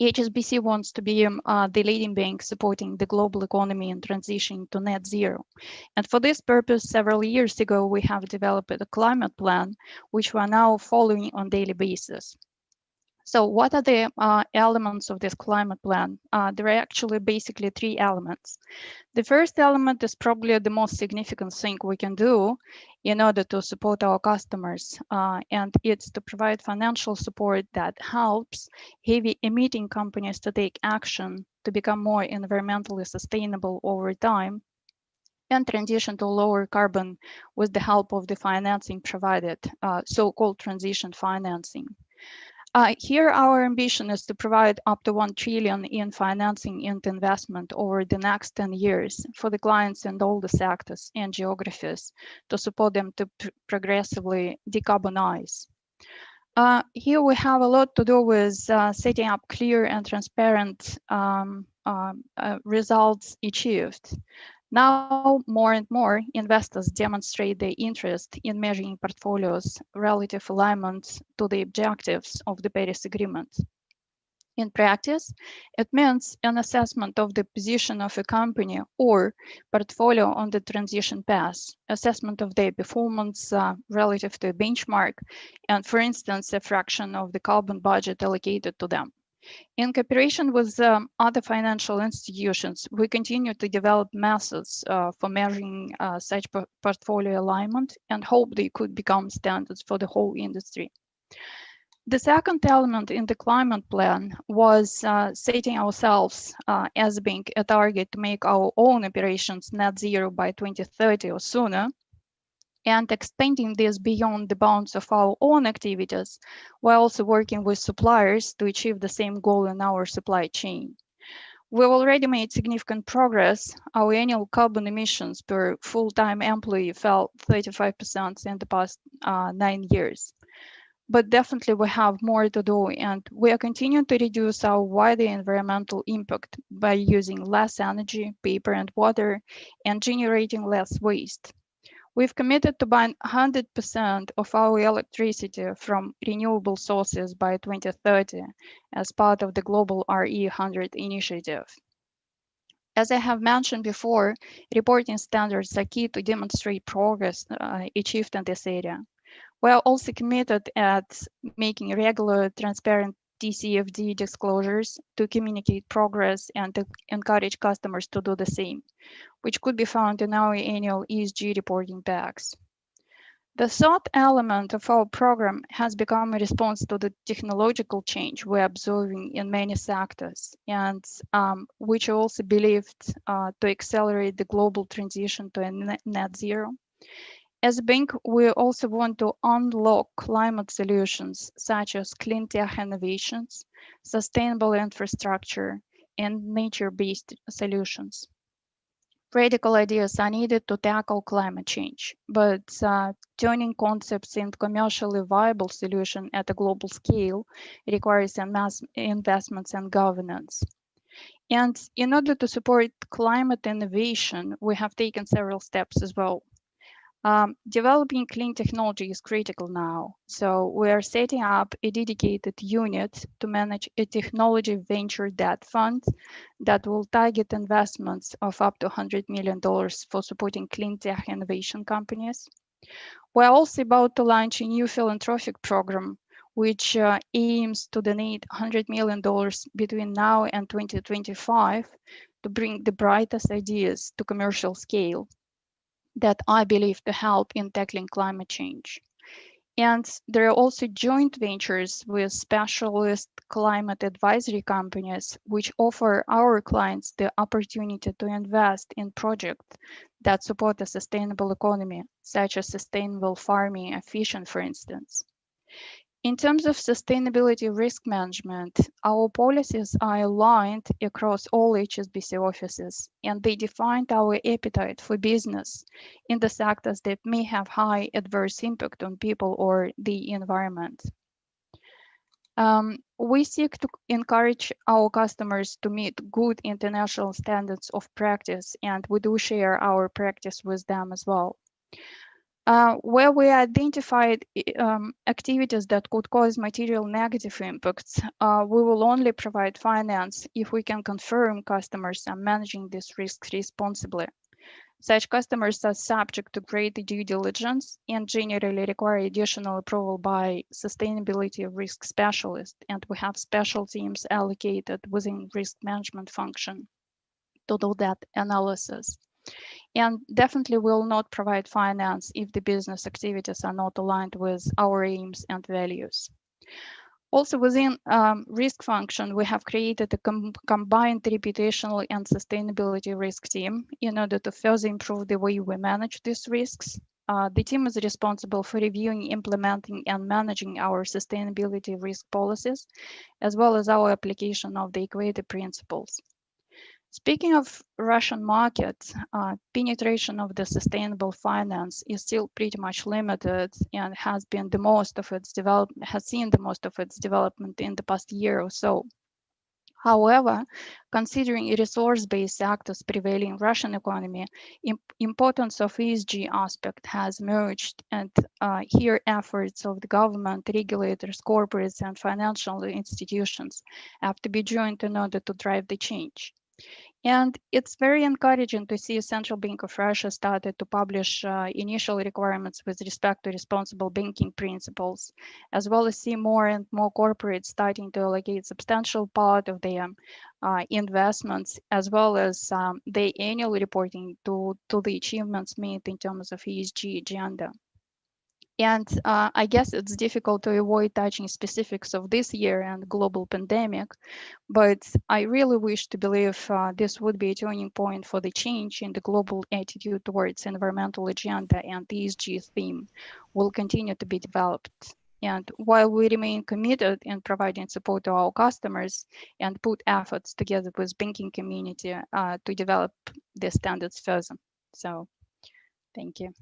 HSBC wants to be the leading bank supporting the global economy in transition to net zero. And for this purpose, several years ago, we have developed a climate plan, which we are now following on a daily basis. So what are the elements of this climate plan? There are actually basically three elements. The first element is probably the most significant thing we can do in order to support our customers, and it's to provide financial support that helps heavy emitting companies to take action to become more environmentally sustainable over time and transition to lower carbon with the help of the financing provided, so-called transition financing. Here, our ambition is to provide up to 1 trillion in financing and investment over the next 10 years for the clients in all the sectors and geographies to support them to progressively decarbonize. Here we have a lot to do with setting up clear and transparent results achieved. Now, more and more investors demonstrate their interest in measuring portfolios' relative alignment to the objectives of the Paris Agreement. In practice, it means an assessment of the position of a company or portfolio on the transition path, assessment of their performance relative to a benchmark, and, for instance, a fraction of the carbon budget allocated to them. In cooperation with other financial institutions, we continue to develop methods for measuring such portfolio alignment and hope they could become standards for the whole industry. The second element in the climate plan was setting ourselves as a bank a target to make our own operations net zero by 2030 or sooner, and expanding this beyond the bounds of our own activities, while also working with suppliers to achieve the same goal in our supply chain. We've already made significant progress. Our annual carbon emissions per full-time employee fell 35% in the past 9 years. But definitely we have more to do, and we are continuing to reduce our wider environmental impact by using less energy, paper and water, and generating less waste. We've committed to buying 100% of our electricity from renewable sources by 2030 as part of the global RE100 initiative. As I have mentioned before, reporting standards are key to demonstrate progress achieved in this area. We are also committed at making regular, transparent TCFD disclosures to communicate progress and to encourage customers to do the same, which could be found in our annual ESG reporting packs. The third element of our program has become a response to the technological change we're observing in many sectors, and which are also believed to accelerate the global transition to a net zero. As a bank, we also want to unlock climate solutions such as clean tech innovations, sustainable infrastructure, and nature-based solutions. Radical ideas are needed to tackle climate change, but turning concepts into commercially viable solutions at a global scale requires investments and governance. And in order to support climate innovation, we have taken several steps as well. Developing clean technology is critical now, so we are setting up a dedicated unit to manage a technology venture debt fund that will target investments of up to $100 million for supporting clean tech innovation companies. We're also about to launch a new philanthropic program, which aims to donate $100 million between now and 2025 to bring the brightest ideas to commercial scale that I believe to help in tackling climate change. And there are also joint ventures with specialist climate advisory companies, which offer our clients the opportunity to invest in projects that support a sustainable economy, such as sustainable farming and fishing, for instance. In terms of sustainability risk management, our policies are aligned across all HSBC offices, and they defined our appetite for business in the sectors that may have high adverse impact on people or the environment. We seek to encourage our customers to meet good international standards of practice, and we do share our practice with them as well. Where we identified activities that could cause material negative impacts, we will only provide finance if we can confirm customers are managing these risks responsibly. Such customers are subject to greater due diligence and generally require additional approval by sustainability risk specialists, and we have special teams allocated within risk management function to do that analysis. And definitely will not provide finance if the business activities are not aligned with our aims and values. Also within risk function, we have created a combined reputational and sustainability risk team in order to further improve the way we manage these risks. The team is responsible for reviewing, implementing, and managing our sustainability risk policies, as well as our application of the equity principles. Speaking of Russian market, penetration of the sustainable finance is still pretty much limited and has seen the most of its development in the past year or so. However, considering resource-based sectors prevailing in Russian economy, importance of ESG aspect has emerged, and here efforts of the government, regulators, corporates, and financial institutions have to be joined in order to drive the change. And it's very encouraging to see Central Bank of Russia started to publish initial requirements with respect to responsible banking principles, as well as see more and more corporates starting to allocate substantial part of their investments, as well as their annual reporting to the achievements made in terms of ESG agenda. And I guess it's difficult to avoid touching specifics of this year and global pandemic, but I really wish to believe this would be a turning point for the change in the global attitude towards environmental agenda, and the ESG theme will continue to be developed. And while we remain committed in providing support to our customers and put efforts together with banking community to develop the standards further. So, thank you.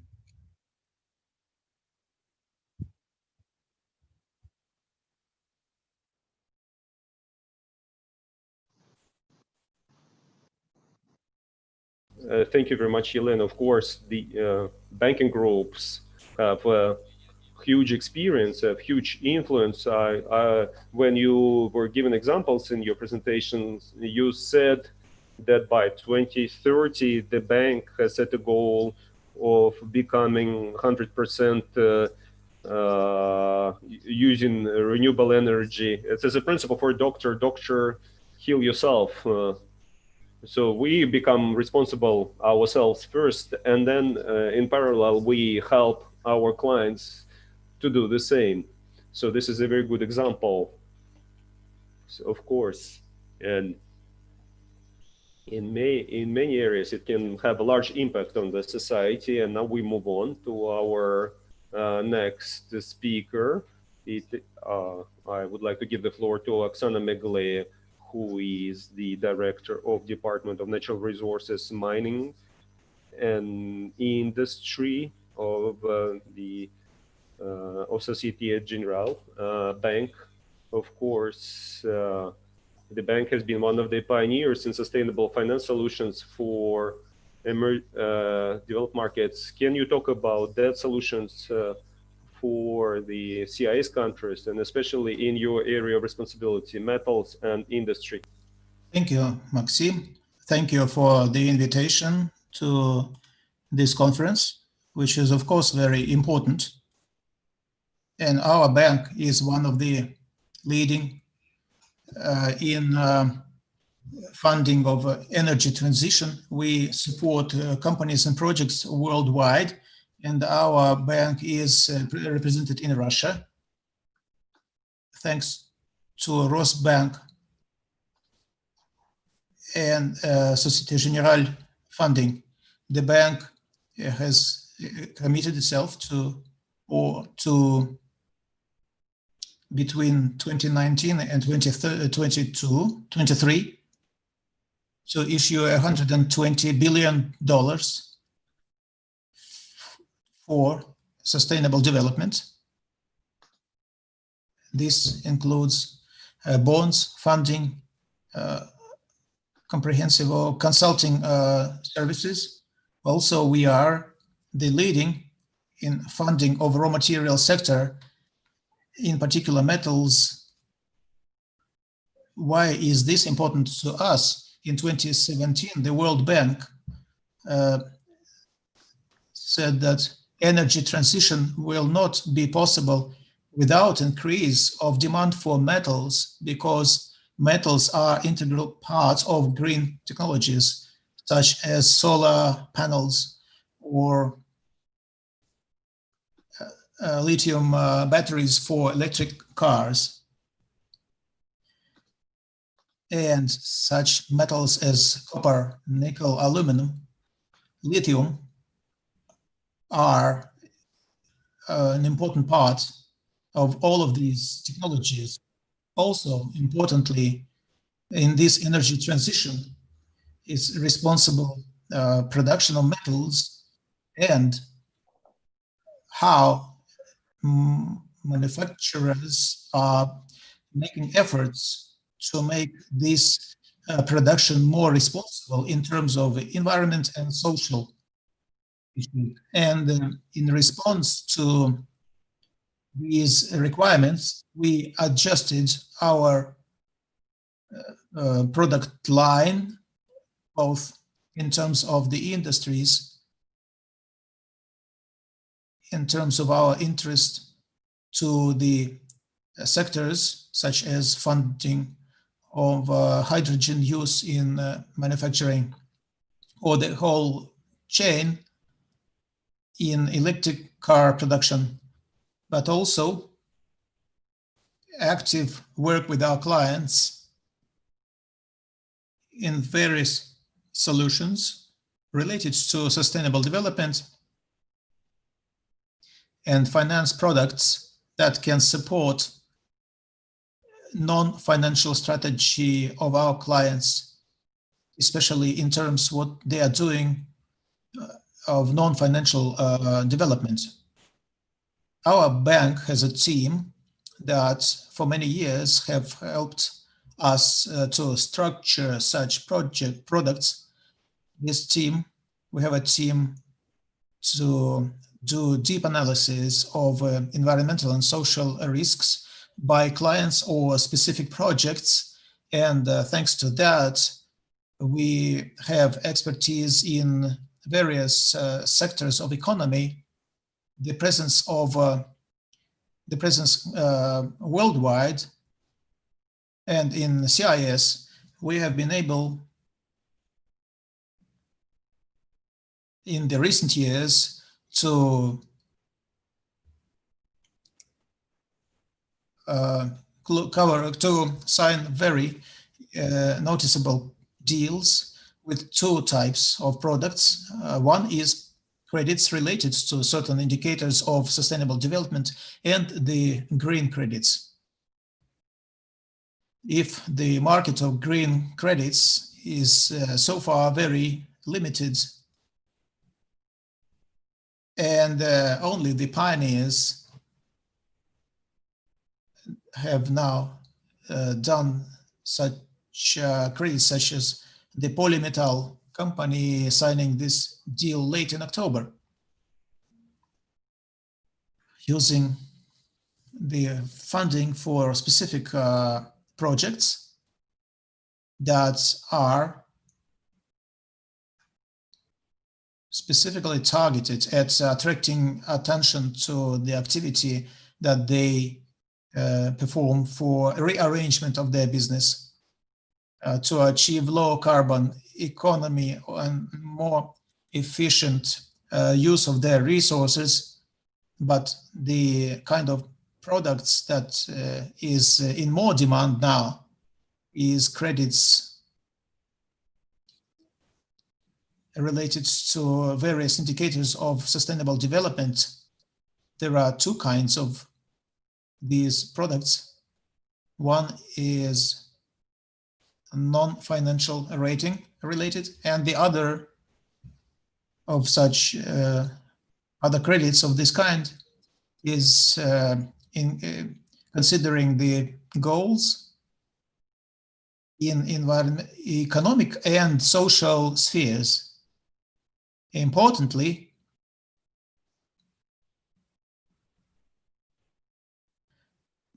Thank you very much, Yelena. Of course, the banking groups have a huge experience, a huge influence. When you were giving examples in your presentations, you said that by 2030, the bank has set a goal of becoming 100% using renewable energy. It is a principle for doctor, heal yourself. So we become responsible ourselves first, and then in parallel, we help our clients to do the same. So this is a very good example, so of course. And in many areas, it can have a large impact on the society. And now we move on to our next speaker. I would like to give the floor to Oksana Meglea, who is the Director of Department of Natural Resources, Mining and Industry of the Societe Generale Bank. Of course, the bank has been one of the pioneers in sustainable finance solutions for developed markets. Can you talk about that solutions for the CIS countries, and especially in your area of responsibility, metals and industry? Thank you, Maxim. Thank you for the invitation to this conference, which is of course very important. And our bank is one of the leading in funding of energy transition. We support companies and projects worldwide, and our bank is represented in Russia. Thanks to Rosbank and Societe Generale funding, the bank has committed itself to between 2019 and 2023 to issue $120 billion for sustainable development. This includes bonds, funding, comprehensive or consulting services. Also, we are the leading in funding of raw material sector, in particular metals. Why is this important to us? In 2017, the World Bank said that energy transition will not be possible without increase of demand for metals, because metals are integral parts of green technologies, such as solar panels or lithium batteries for electric cars. And such metals as copper, nickel, aluminum, lithium are an important part of all of these technologies. Also, importantly, in this energy transition is responsible production of metals and how manufacturers are making efforts to make this production more responsible in terms of environment and social issues. And in response to these requirements, we adjusted our product line, both in terms of the industries, in terms of our interest to the sectors such as funding of hydrogen use in manufacturing, or the whole chain in electric car production, but also active work with our clients in various solutions related to sustainable development and finance products that can support non-financial strategy of our clients, especially in terms of what they are doing of non-financial development. Our bank has a team that for many years have helped us to structure such products. This team, we have a team to do deep analysis of environmental and social risks by clients or specific projects. And thanks to that, we have expertise in various sectors of economy. The presence worldwide and in CIS, we have been able in the recent years to sign very noticeable deals with two types of products. One is credits related to certain indicators of sustainable development and the green credits. If the market of green credits is so far very limited, and only the pioneers have now done such credits, such as the polymetal company signing this deal late in October, using the funding for specific projects that are specifically targeted at attracting attention to the activity that they perform for rearrangement of their business to achieve low carbon economy and more efficient use of their resources. But the kind of products that is in more demand now is credits related to various indicators of sustainable development. There are two kinds of these products. One is non-financial rating related, and the other of such other credits of this kind is in considering the goals in economic and social spheres. Importantly,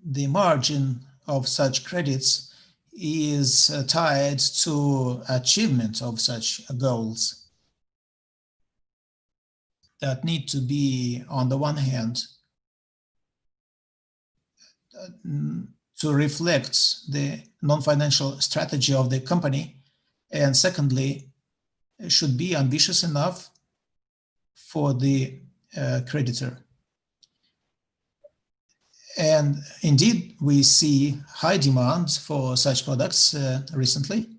the margin of such credits is tied to achievement of such goals that need to be, on the one hand, to reflect the non-financial strategy of the company, and secondly, should be ambitious enough for the creditor. And indeed, we see high demand for such products recently.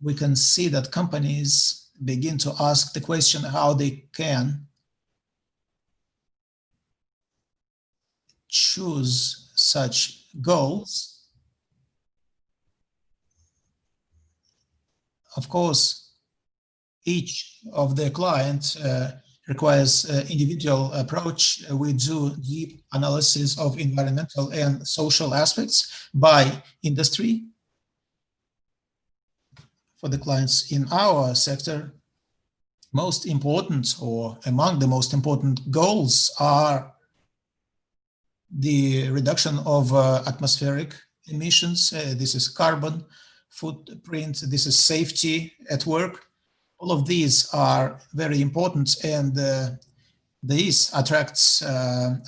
We can see that companies begin to ask the question how they can choose such goals. Of course, each of the clients requires individual approach. We do deep analysis of environmental and social aspects by industry. For the clients in our sector, most important or among the most important goals are the reduction of atmospheric emissions. This is carbon footprint. This is safety at work. All of these are very important, and this attracts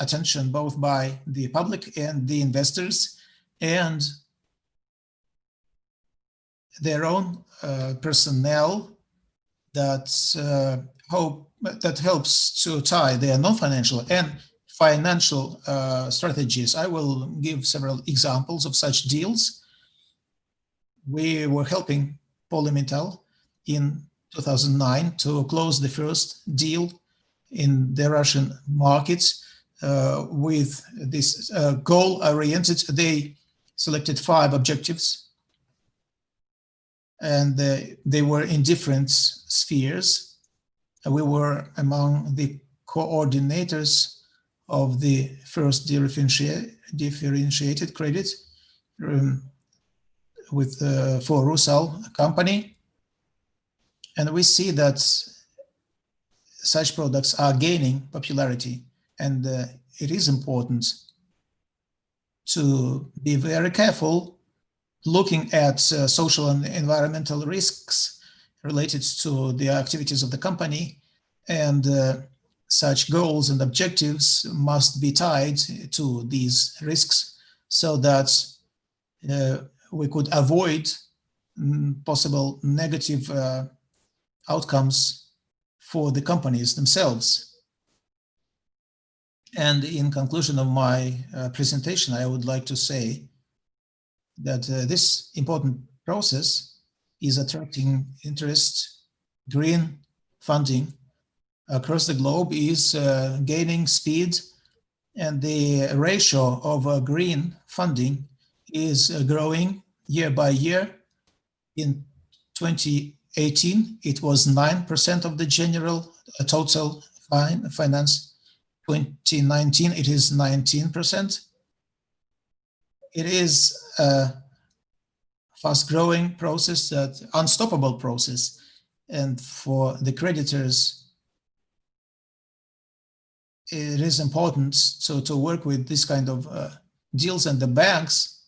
attention both by the public and the investors, and their own personnel that helps to tie their non-financial and financial strategies. I will give several examples of such deals. We were helping Polymetal in 2009 to close the first deal in the Russian markets with this goal-oriented. They selected 5 objectives, and they were in different spheres. We were among the coordinators of the first differentiated credit for Rusal company. And we see that such products are gaining popularity, and it is important to be very careful looking at social and environmental risks related to the activities of the company, and such goals and objectives must be tied to these risks so that we could avoid possible negative outcomes for the companies themselves. And in conclusion of my presentation, I would like to say that this important process is attracting interest. Green funding across the globe is gaining speed, and the ratio of green funding is growing year by year. In 2018, it was 9% of the general total finance. 2019, it is 19%. It is a fast-growing process, that unstoppable process, and for the creditors, it is important to work with this kind of deals, and the banks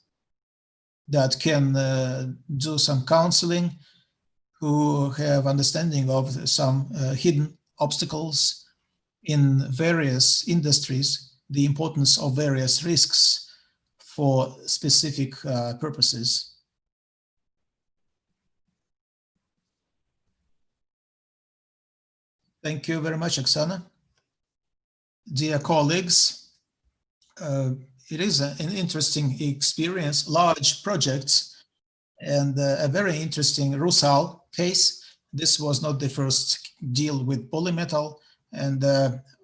that can do some counseling, who have understanding of some hidden obstacles in various industries, the importance of various risks for specific purposes. Thank you very much, Oksana. Dear colleagues, it is an interesting experience, large projects, and a very interesting Rusal case. This was not the first deal with polymetal, and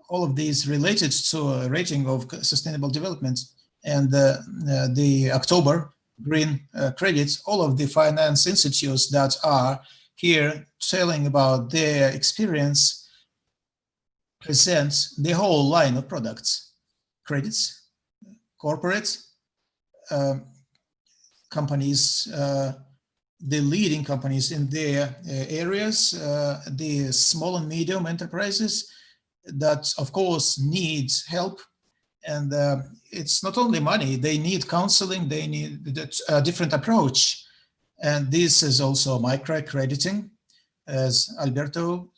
all of these related to a rating of sustainable development, and the October green credits, all of the finance institutes that are here telling about their experience presents the whole line of products: credits, corporate companies, the leading companies in their areas, the small and medium enterprises that of course need help. And it's not only money, they need counseling, they need a different approach. And this is also microcrediting, as Alberto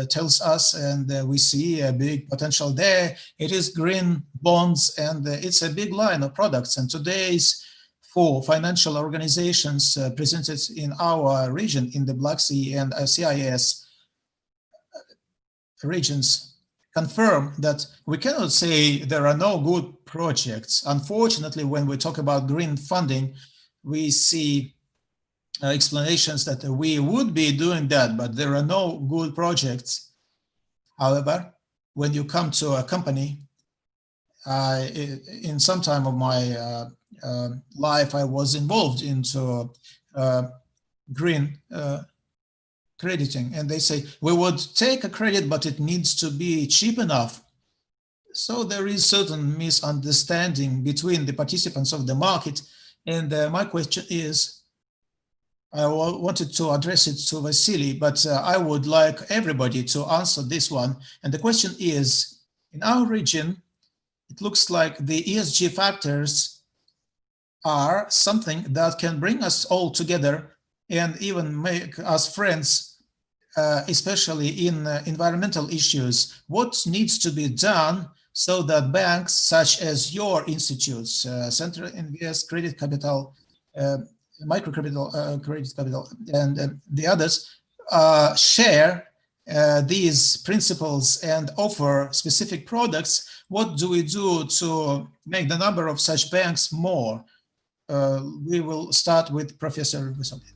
tells us, and we see a big potential there. It is green bonds, and it's a big line of products. And today's 4 financial organizations presented in our region, in the Black Sea and CIS regions, confirm that we cannot say there are no good projects. Unfortunately, when we talk about green funding, we see explanations that we would be doing that, but there are no good projects. However, when you come to a company, in some time of my life, I was involved into green crediting, and they say, we would take a credit, but it needs to be cheap enough. So there is certain misunderstanding between the participants of the market. And my question is, I wanted to address it to Vasily, but I would like everybody to answer this one. And the question is, in our region, it looks like the ESG factors are something that can bring us all together and even make us friends, especially in environmental issues. What needs to be done so that banks such as your institutes, Center Invest, Credit Capital, Microcapital, Credit Capital, and the others share these principles and offer specific products? What do we do to make the number of such banks more? We will start with Professor Vysotny.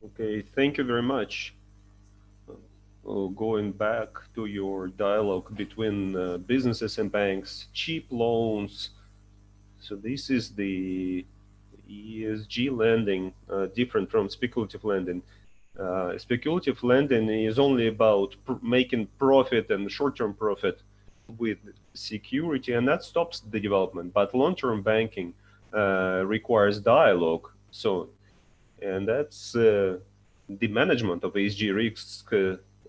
Okay, thank you very much. Going back to your dialogue between businesses and banks, cheap loans. So this is the ESG lending, different from speculative lending. Speculative lending is only about making profit and short-term profit with security, and that stops the development. But long-term banking requires dialogue. So, and that's the management of ESG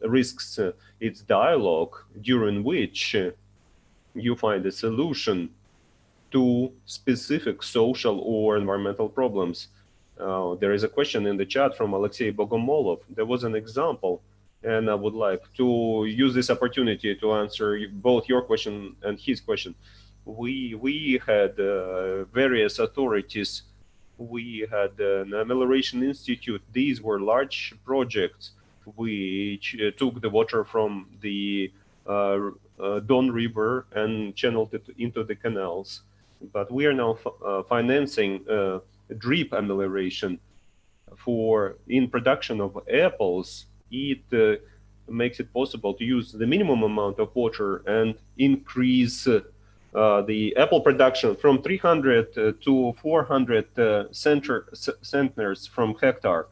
risks. It's dialogue during which you find a solution to specific social or environmental problems. There is a question in the chat from Alexei Bogomolov. There was an example, and I would like to use this opportunity to answer both your question and his question. We had various authorities. We had an amelioration institute. These were large projects which took the water from the Don River and channeled it into the canals. But we are now financing drip amelioration in production of apples. It makes it possible to use the minimum amount of water and increase the apple production from 300 to 400 centers from hectare.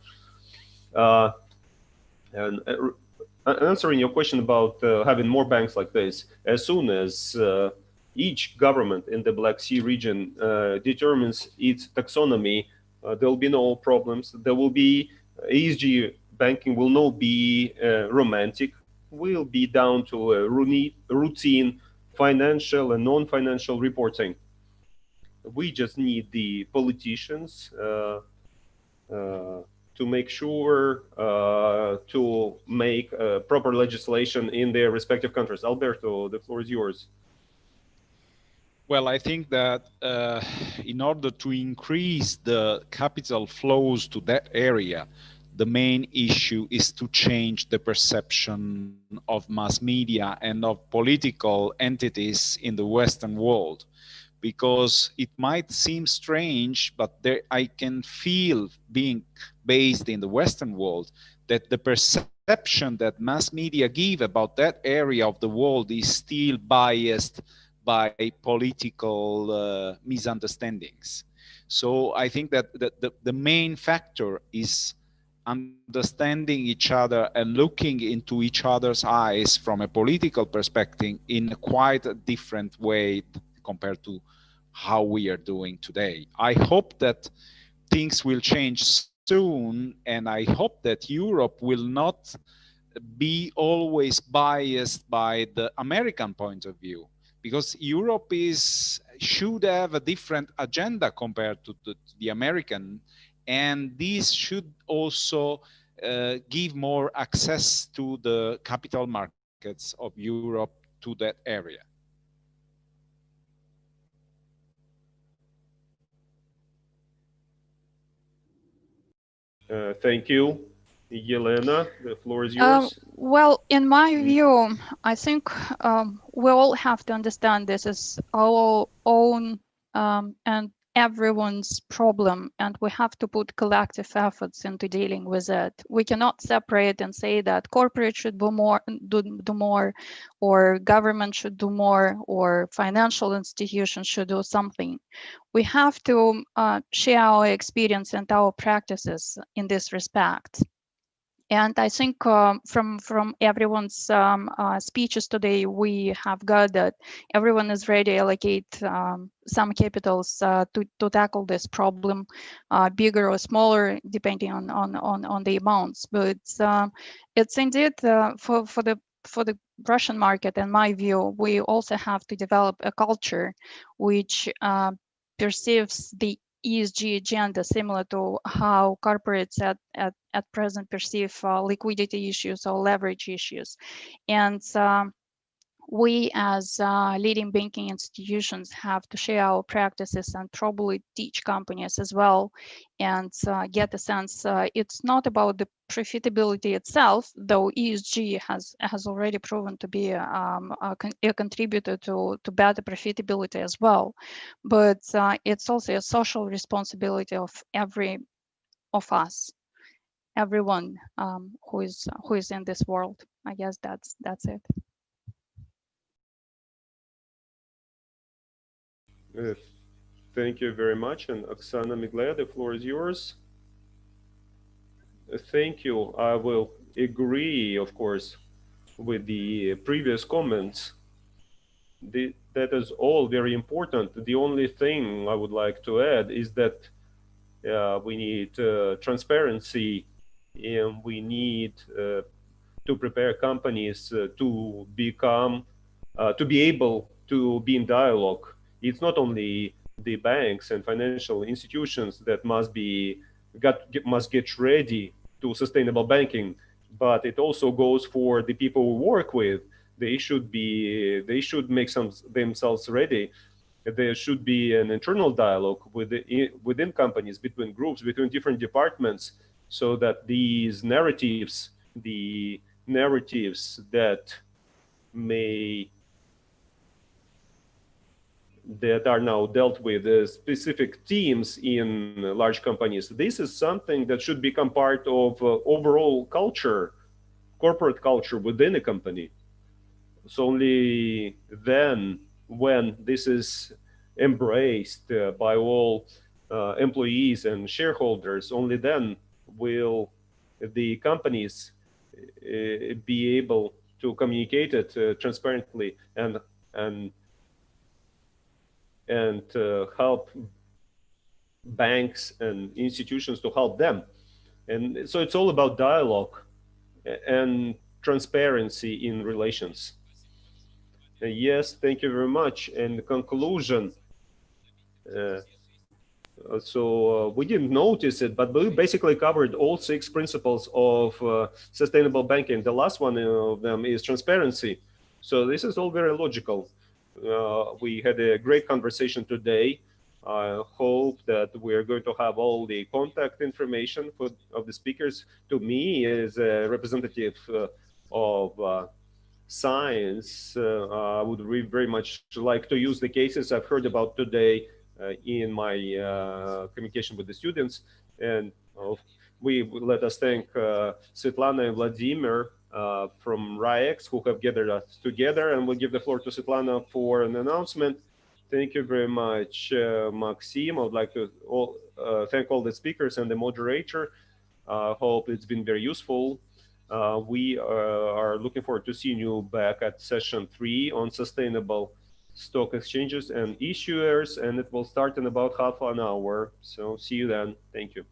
And answering your question about having more banks like this, as soon as each government in the Black Sea region determines its taxonomy, there will be no problems. There will be ESG banking will not be romantic, will be down to a routine financial and non-financial reporting. We just need the politicians to make sure to make proper legislation in their respective countries. Alberto, the floor is yours. Well, I think that in order to increase the capital flows to that area, the main issue is to change the perception of mass media and of political entities in the Western world. Because it might seem strange, but I can feel, being based in the Western world, that the perception that mass media give about that area of the world is still biased by political misunderstandings. So I think that the main factor is understanding each other and looking into each other's eyes from a political perspective in quite a different way compared to how we are doing today. I hope that things will change soon, and I hope that Europe will not be always biased by the American point of view, because Europe should have a different agenda compared to the American, and this should also give more access to the capital markets of Europe to that area. Thank you. Yelena, the floor is yours. Well, in my view, I think we all have to understand this is our own and everyone's problem, and we have to put collective efforts into dealing with it. We cannot separate and say that corporate should do more, or government should do more, or financial institutions should do something. We have to share our experience and our practices in this respect. And I think from everyone's speeches today, we have got that everyone is ready to allocate some capitals to tackle this problem, bigger or smaller, depending on the amounts. But it's indeed for the Russian market, in my view, we also have to develop a culture which perceives the ESG agenda similar to how corporates at present perceive liquidity issues or leverage issues. And we as leading banking institutions have to share our practices and probably teach companies as well, and get a sense it's not about the profitability itself, though ESG has already proven to be a contributor to better profitability as well, but it's also a social responsibility of us, everyone who is in this world. I guess that's it. Thank you very much. And Oksana Miglaya, the floor is yours. Thank you. I will agree, of course, with the previous comments. That is all very important. The only thing I would like to add is that we need transparency, and we need to prepare companies to be able to be in dialogue it's not only the banks and financial institutions that must get ready to sustainable banking, but it also goes for the people we work with. They should make themselves ready. There should be an internal dialogue within companies, between groups, between different departments, so that these narratives, the narratives that are now dealt with specific teams in large companies. This is something that should become part of overall culture, corporate culture within a company. So only then, when this is embraced by all employees and shareholders, only then will the companies be able to communicate it transparently and help banks and institutions to help them. And so it's all about dialogue and transparency in relations. Yes, thank you very much. And the conclusion, we didn't notice it, but we basically covered all 6 principles of sustainable banking. The last one of them is transparency. So this is all very logical. We had a great conversation today. I hope that we're going to have all the contact information of the speakers. To me, as a representative of science, I would very much like to use the cases I've heard about today in my communication with the students. And let us thank Svetlana and Vladimir from RAEX, who have gathered us together, and we'll give the floor to Svetlana for an announcement. Thank you very much, Maxim. I would like to thank all the speakers and the moderator. I hope it's been very useful. We are looking forward to seeing you back at session 3 on sustainable stock exchanges and issuers, and it will start in about half an hour. So see you then. Thank you.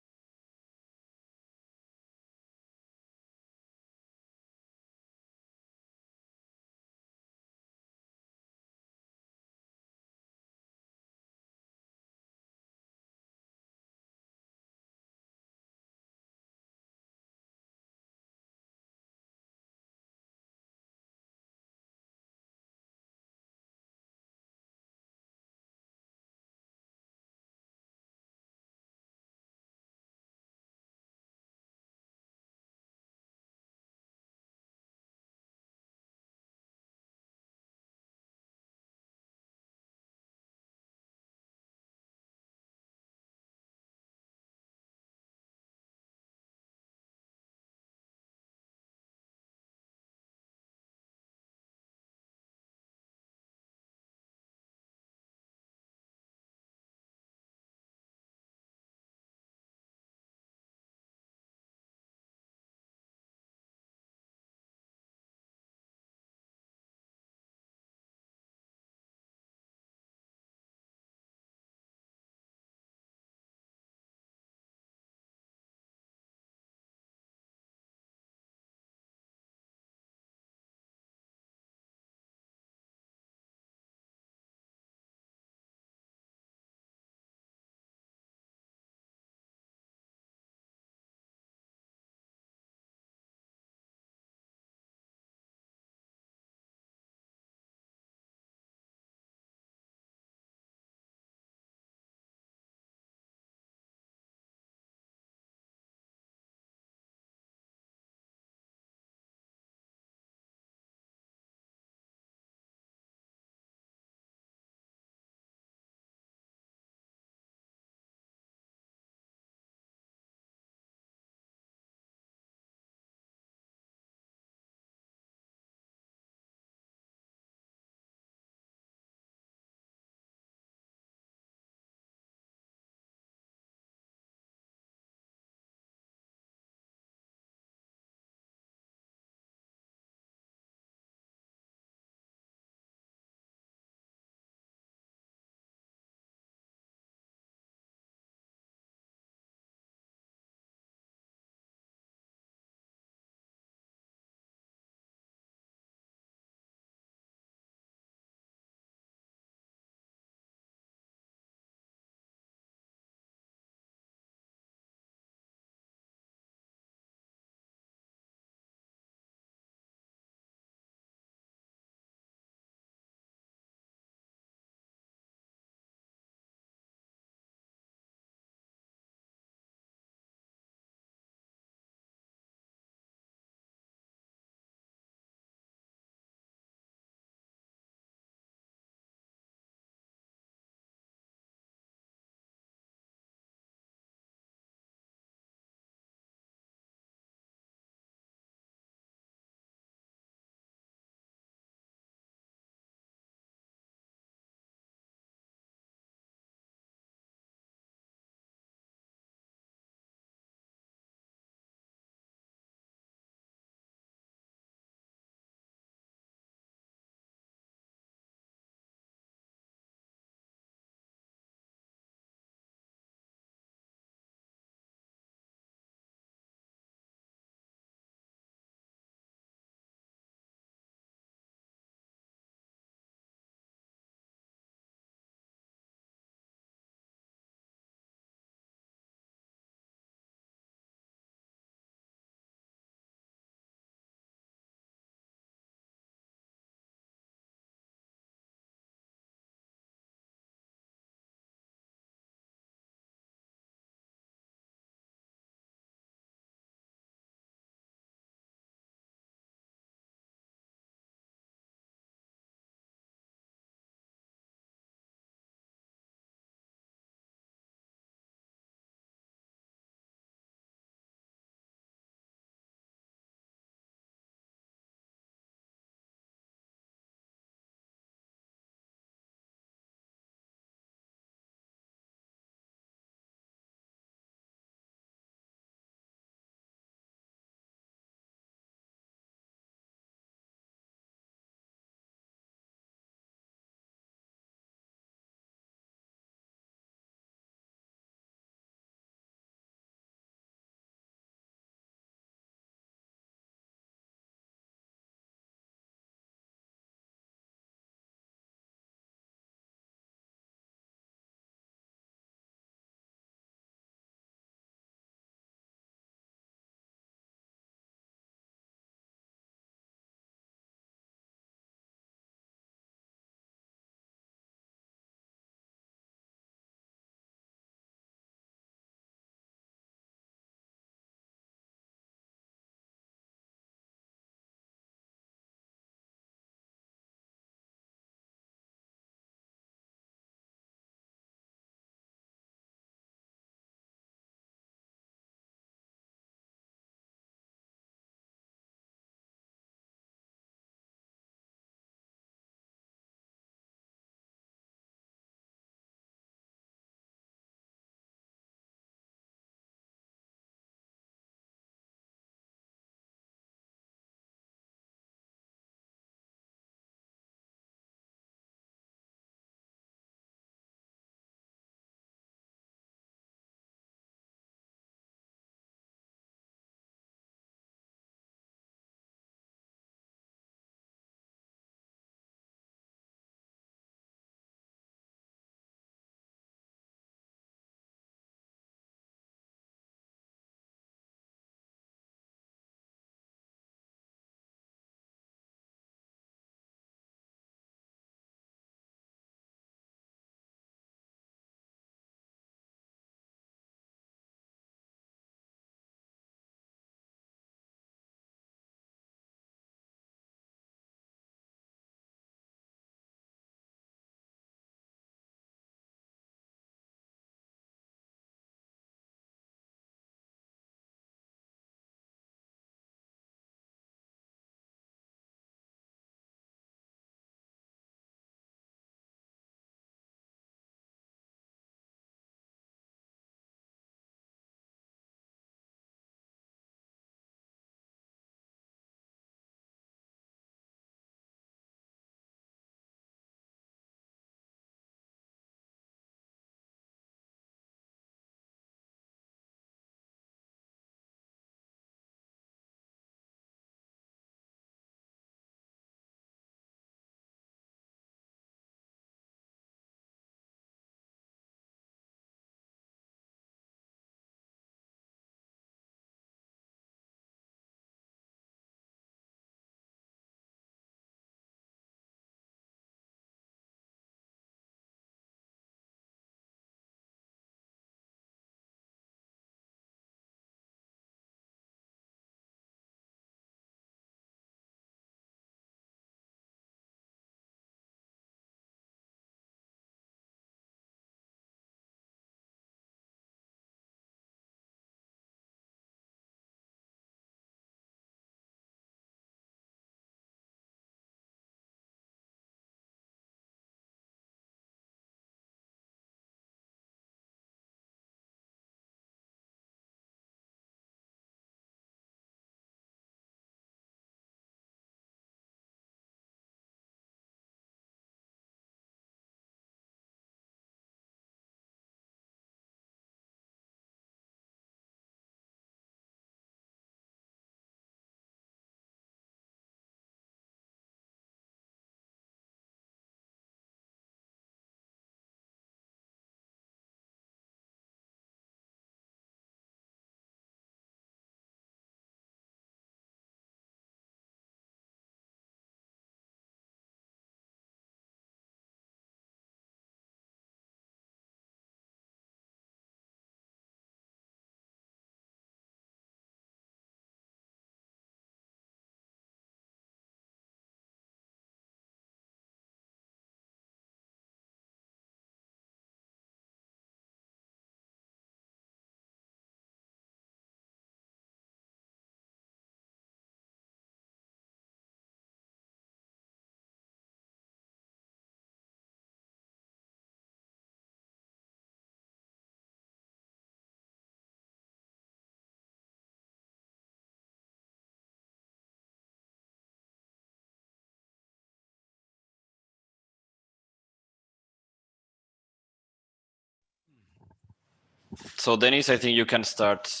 So Dennis, I think you can start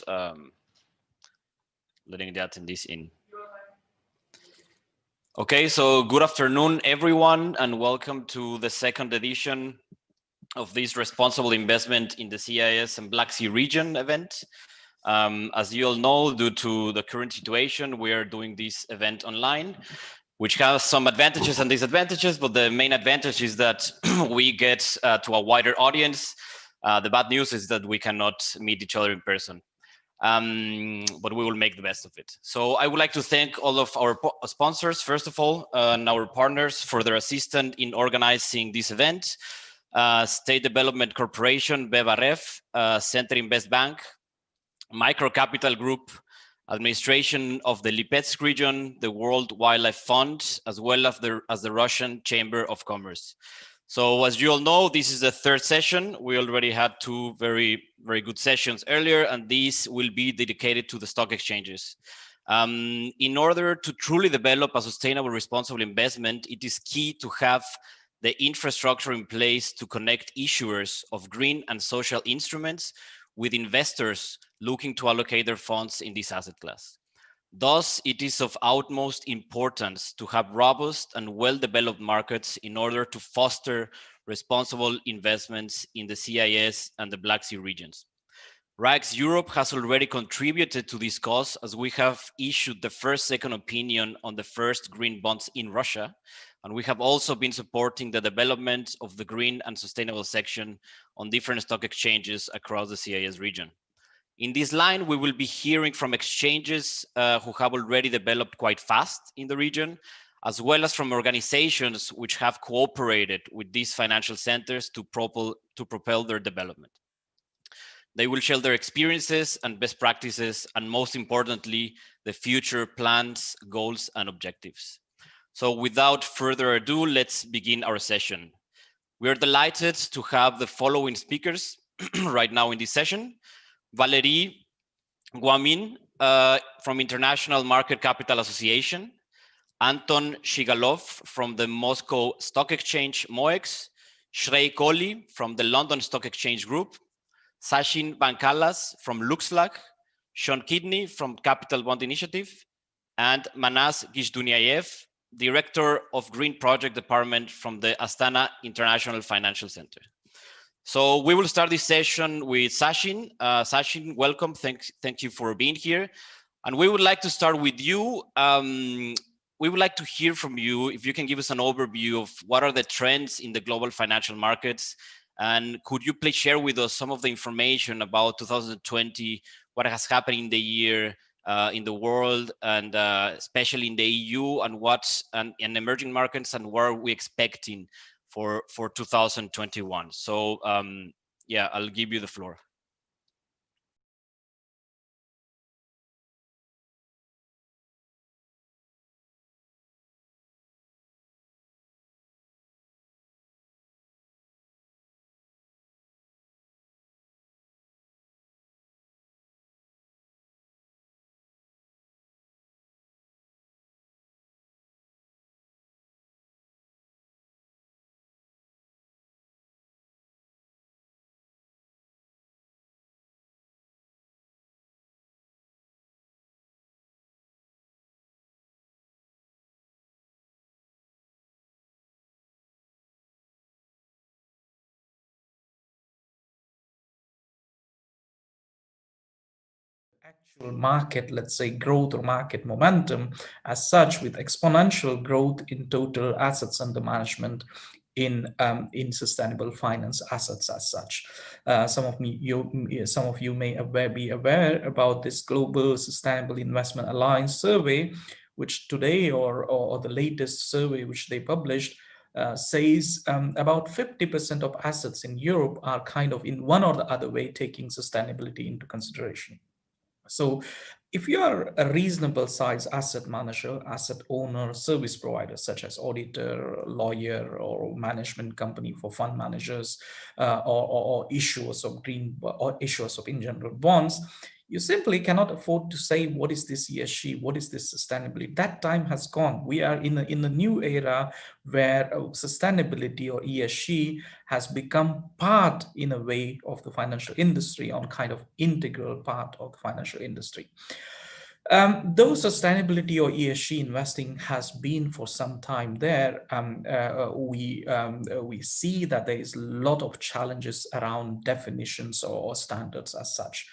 letting the attendees in. Okay, so good afternoon, everyone, and welcome to the second edition of this Responsible Investment in the CIS and Black Sea region event. As you all know, due to the current situation, we are doing this event online, which has some advantages and disadvantages, but the main advantage is that we get to a wider audience. The bad news is that we cannot meet each other in person. But we will make the best of it. So I would like to thank all of our sponsors, first of all, and our partners for their assistance in organizing this event. State Development Corporation, BEVAREF, Center Invest Bank, Micro Capital Group, administration of the Lipetsk region, the World Wildlife Fund, as well as the Russian Chamber of Commerce. So as you all know, this is the third session. We already had two very good sessions earlier, and these will be dedicated to the stock exchanges. In order to truly develop a sustainable, responsible investment, it is key to have the infrastructure in place to connect issuers of green and social instruments with investors looking to allocate their funds in this asset class. Thus, it is of utmost importance to have robust and well-developed markets in order to foster responsible investments in the CIS and the Black Sea regions. RAEX-Europe has already contributed to this cause, as we have issued the first second opinion on the first green bonds in Russia, and we have also been supporting the development of the green and sustainable section on different stock exchanges across the CIS region. In this line, we will be hearing from exchanges who have already developed quite fast in the region, as well as from organizations which have cooperated with these financial centers to propel their development. They will share their experiences and best practices, and most importantly, the future plans, goals, and objectives. So without further ado, let's begin our session. We are delighted to have the following speakers right now in this session. Valerie Guamin from International Market Capital Association, Anton Shigalov from the Moscow Stock Exchange MOEX, Shrey Kohli from the London Stock Exchange Group, Sachin Bankalas from LuxLac, Sean Kidney from Capital Bond Initiative, and Manas Gishduniayev, Director of Green Project Department from the Astana International Financial Center. So we will start this session with Sachin. Sachin, welcome. Thank you for being here. And we would like to start with you. We would like to hear from you if you can give us an overview of what are the trends in the global financial markets. And could you please share with us some of the information about 2020, what has happened in the year in the world, and especially in the EU, and in emerging markets, and what are we expecting for 2021. So yeah, I'll give you the floor. Actual market, let's say, growth or market momentum as such, with exponential growth in total assets under management in sustainable finance assets as such. Some of you may be aware about this Global Sustainable Investment Alliance survey, which today, or the latest survey which they published, says about 50% of assets in Europe are kind of in one or the other way taking sustainability into consideration. So if you are a reasonable size asset manager, asset owner, service provider, such as auditor, lawyer, or management company for fund managers, or issuers of green, or issuers of in general bonds, You simply cannot afford to say, what is this ESG? What is this sustainability? That time has gone. We are in a new era where sustainability or ESG has become part, in a way, of the financial industry, on kind of integral part of the financial industry. Though sustainability or ESG investing has been for some time there, we see that there is a lot of challenges around definitions or standards as such.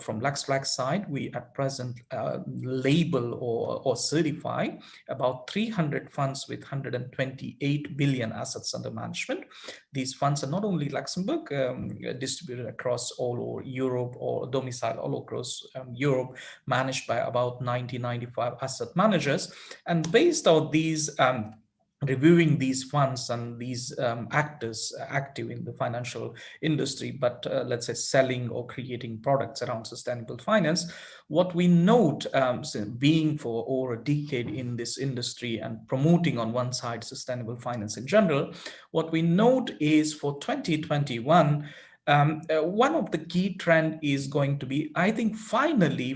From LuxFlag side, we at present label or certify about 300 funds with 128 billion assets under management. These funds are not only Luxembourg, distributed across all over Europe or domiciled all across Europe, managed by about 95 asset managers. And based on these reviewing these funds and these actors active in the financial industry, but let's say selling or creating products around sustainable finance, what we note, being for over a decade in this industry and promoting on one side sustainable finance in general, what we note is for 2021, one of the key trend is going to be, I think, finally,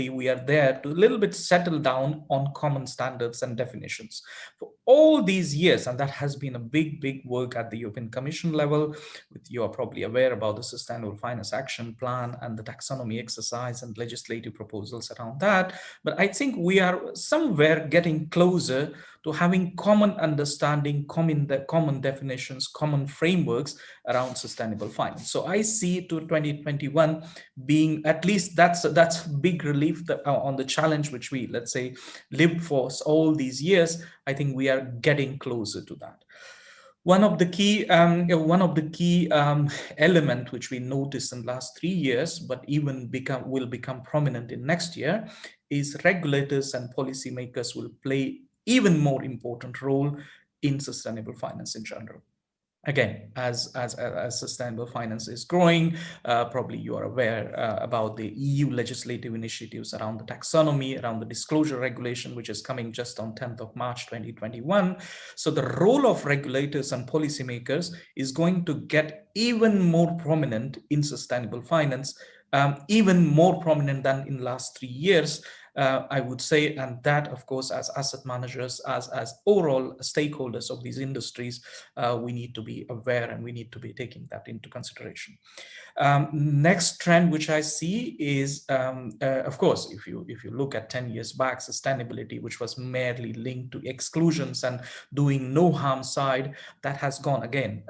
we are there to a little bit settle down on common standards and definitions. For all these years, and that has been a big work at the European Commission level, you are probably aware about the Sustainable Finance Action Plan and the taxonomy exercise and legislative proposals around that. But I think we are somewhere getting closer to having common understanding, common definitions, common frameworks around sustainable finance. So I see to 2021 being, at least that's big relief on the challenge which we, let's say, lived for all these years. I think we are getting closer to that. One of the key element which we noticed in the last 3 years, but even will become prominent in next year, is regulators and policymakers will play even more important role in sustainable finance in general. Again, as sustainable finance is growing, probably you are aware about the EU legislative initiatives around the taxonomy, around the disclosure regulation, which is coming just on 10th of March 2021. So the role of regulators and policymakers is going to get even more prominent in sustainable finance, even more prominent than in the last 3 years. I would say, and that, of course, as asset managers, as overall stakeholders of these industries, we need to be aware and we need to be taking that into consideration. Next trend which I see is, of course, if you look at 10 years back, sustainability, which was merely linked to exclusions and doing no harm side, that has gone again.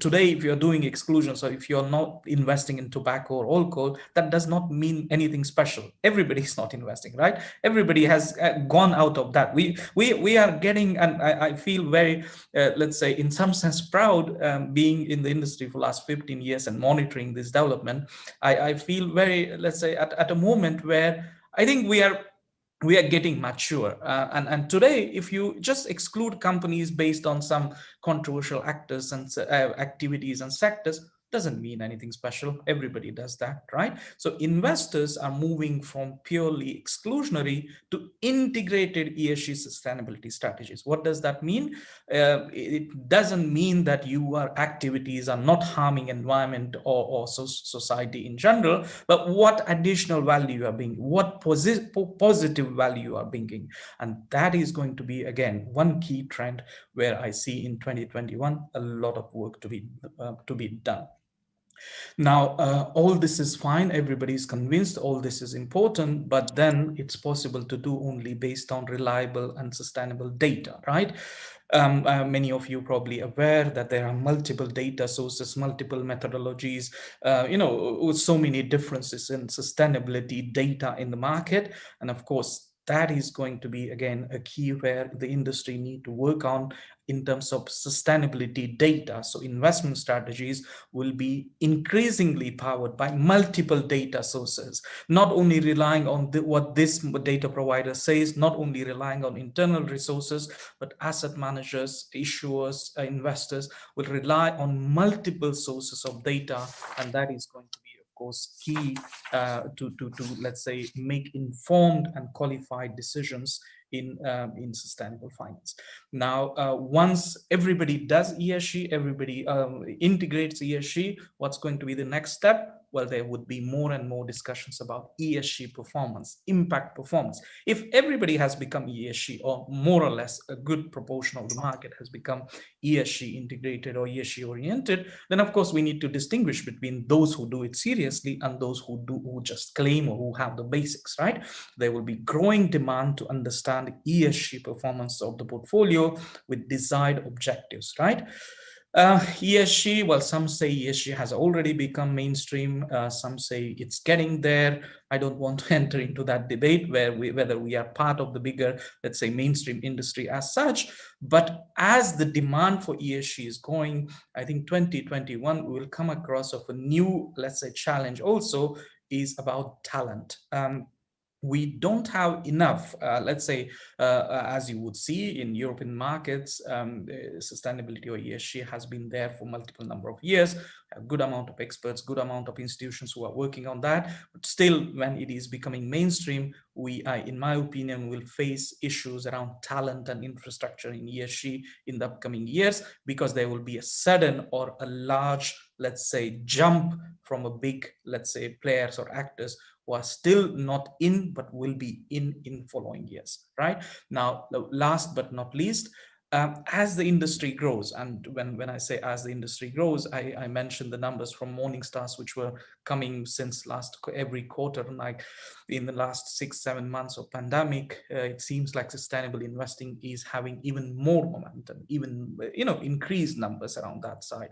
Today, if you're doing exclusions or if you're not investing in tobacco or alcohol, that does not mean anything special. Everybody's not investing, right? Everybody has gone out of that. We are getting, and I feel very, let's say, in some sense proud, being in the industry for the last 15 years and monitoring this development. I feel very, let's say, at a moment where I think we are getting mature. And today, if you just exclude companies based on some controversial actors and activities and sectors, doesn't mean anything special. Everybody does that, right? So investors are moving from purely exclusionary to integrated ESG sustainability strategies. What does that mean? It doesn't mean that your activities are not harming environment or society in general, but what additional value you are bringing, what positive value you are bringing. And that is going to be, again, one key trend where I see in 2021 a lot of work to be done. Now, all this is fine. Everybody's convinced all this is important, but then it's possible to do only based on reliable and sustainable data, right? Many of you probably aware that there are multiple data sources, multiple methodologies, with so many differences in sustainability data in the market. And of course, that is going to be, again, a key where the industry need to work on in terms of sustainability data. So investment strategies will be increasingly powered by multiple data sources, not only relying on what this data provider says, not only relying on internal resources, but asset managers, issuers, investors will rely on multiple sources of data, and that is going to be, of course, key to let's say, make informed and qualified decisions in sustainable finance. Now, once everybody does ESG, everybody integrates ESG, what's going to be the next step? well, there would be more and more discussions about ESG performance, impact performance. If everybody has become ESG, or more or less a good proportion of the market has become ESG integrated or ESG oriented, then of course we need to distinguish between those who do it seriously and those who just claim or who have the basics, right? There will be growing demand to understand ESG performance of the portfolio with desired objectives, right? ESG, well, some say ESG has already become mainstream. Some say it's getting there. I don't want to enter into that debate whether we are part of the bigger, let's say, mainstream industry as such. But as the demand for ESG is going, I think 2021 we will come across of a new, let's say, challenge also is about talent. We don't have enough, let's say, as you would see in European markets, sustainability or ESG has been there for multiple number of years, a good amount of experts, good amount of institutions who are working on that. But still, when it is becoming mainstream, we, in my opinion, will face issues around talent and infrastructure in ESG in the upcoming years, because there will be a sudden or a large, let's say, jump from a big, let's say, players or actors who are still not in, but will be in following years, right? Now, last but not least, as the industry grows, and when I say as the industry grows, I mentioned the numbers from Morningstar, which were coming since every quarter, and like in the last 6-7 months of pandemic, it seems like sustainable investing is having even more momentum, even increased numbers around that side.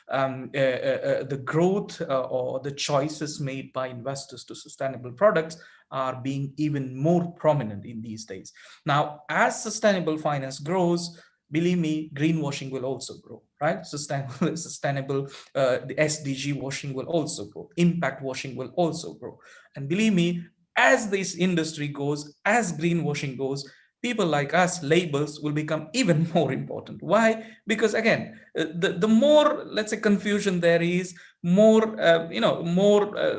The growth or the choices made by investors to sustainable products are being even more prominent in these days. Now, as sustainable finance grows, believe me, greenwashing will also grow, right? Sustainable, the SDG washing will also grow. Impact washing will also grow. And believe me, as this industry goes, as greenwashing goes, people like us, labels, will become even more important. Why? Because again, the more, let's say, confusion there is, more,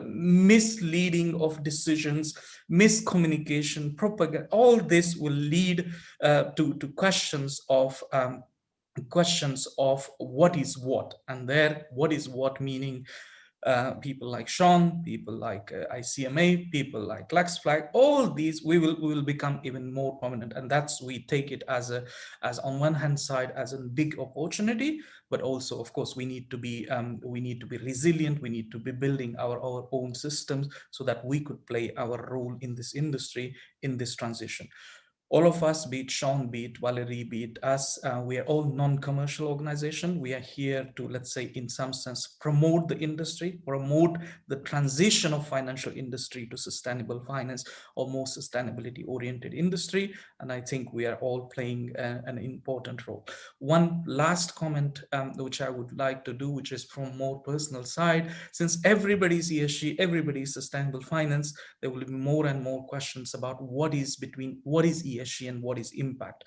misleading of decisions, miscommunication, propaganda, all this will lead to questions of what is what, and there, what is what meaning. People like Sean, people like ICMA, people like LuxFlag, all these we will become even more prominent, and that's, we take it as on one hand side as a big opportunity, but also, of course, we need to be resilient. We need to be building our own systems so that we could play our role in this industry, in this transition. All of us, be it Sean, be it Valerie, be it us, we are all non-commercial organization. We are here to, let's say, in some sense, promote the industry, promote the transition of financial industry to sustainable finance or more sustainability oriented industry. And I think we are all playing an important role. One last comment, which I would like to do, which is from more personal side, since everybody's ESG, everybody's sustainable finance, there will be more and more questions about what is ESG and what is impact.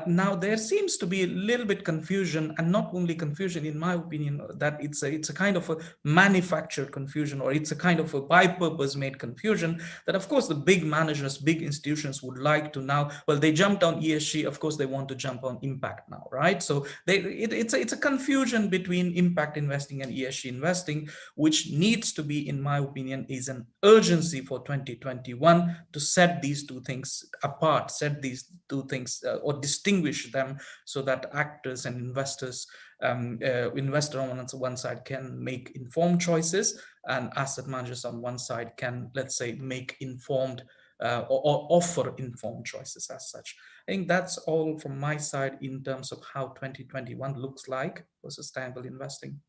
Now, there seems to be a little bit confusion, and not only confusion, in my opinion, that it's a kind of a manufactured confusion, or it's a kind of a by purpose made confusion, that of course the big managers, big institutions would like to now, well, they jumped on ESG, of course they want to jump on impact now, right? So it's a confusion between impact investing and ESG investing, which needs to be, in my opinion, is an urgency for 2021 to set these two things apart, set these two things or distinguish them, so that actors and investors, investor on one side can make informed choices, and asset managers on one side can, let's say, make informed or offer informed choices as such. I think that's all from my side in terms of how 2021 looks like for sustainable investing.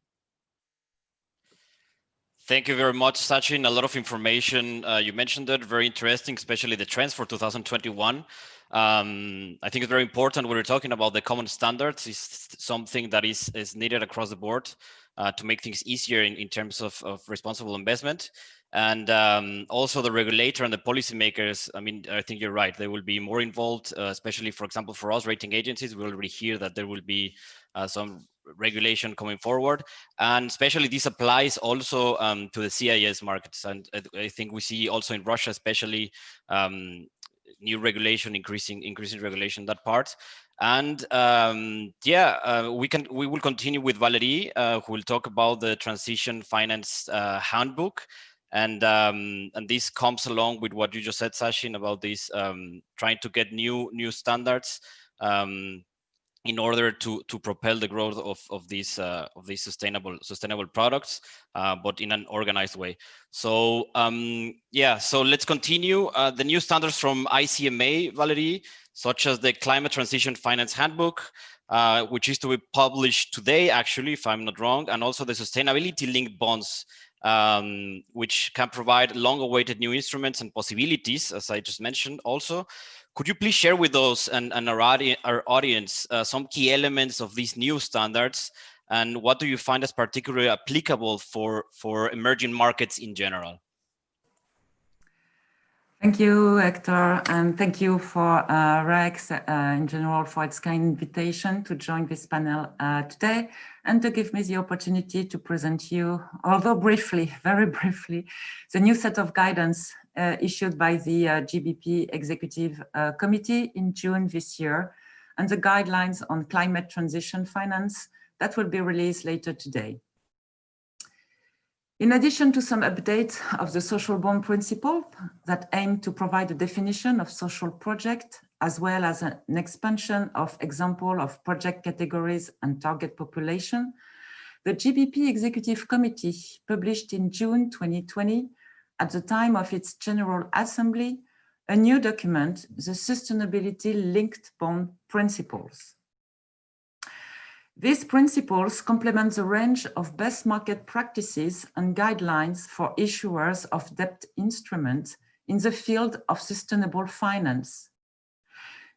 Thank you very much, Sachin. A lot of information you mentioned that, very interesting, especially the trends for 2021. I think it's very important when we're talking about the common standards. Is something that is needed across the board to make things easier in terms of responsible investment. And also the regulator and the policymakers, I mean, I think you're right, they will be more involved, especially, for example, for us rating agencies. We already hear that there will be some regulation coming forward, and especially this applies also to the CIS markets. And I think we see also in Russia, especially new regulation, increasing regulation, that part. And we will continue with Valerie, who will talk about the transition finance handbook. And this comes along with what you just said, Sachin, about this trying to get new standards in order to propel the growth of these sustainable products, but in an organized way. So so let's continue. The new standards from ICMA, Valerie, such as the Climate Transition Finance Handbook, which is to be published today, actually, if I'm not wrong, and also the sustainability-linked bonds, which can provide long-awaited new instruments and possibilities, as I just mentioned also. Could you please share with us and our audience some key elements of these new standards, and what do you find as particularly applicable for emerging markets in general? Thank you, Hector, and thank you for RAEX in general for its kind invitation to join this panel today, and to give me the opportunity to present you, although briefly, very briefly, the new set of guidance issued by the GBP Executive Committee in June this year, and the guidelines on climate transition finance that will be released later today. In addition to some updates of the social bond principle that aim to provide a definition of social project, as well as an expansion of example of project categories and target population, the GBP Executive Committee published in June 2020, at the time of its General Assembly, a new document, the Sustainability-Linked Bond Principles. These principles complement the range of best market practices and guidelines for issuers of debt instruments in the field of sustainable finance.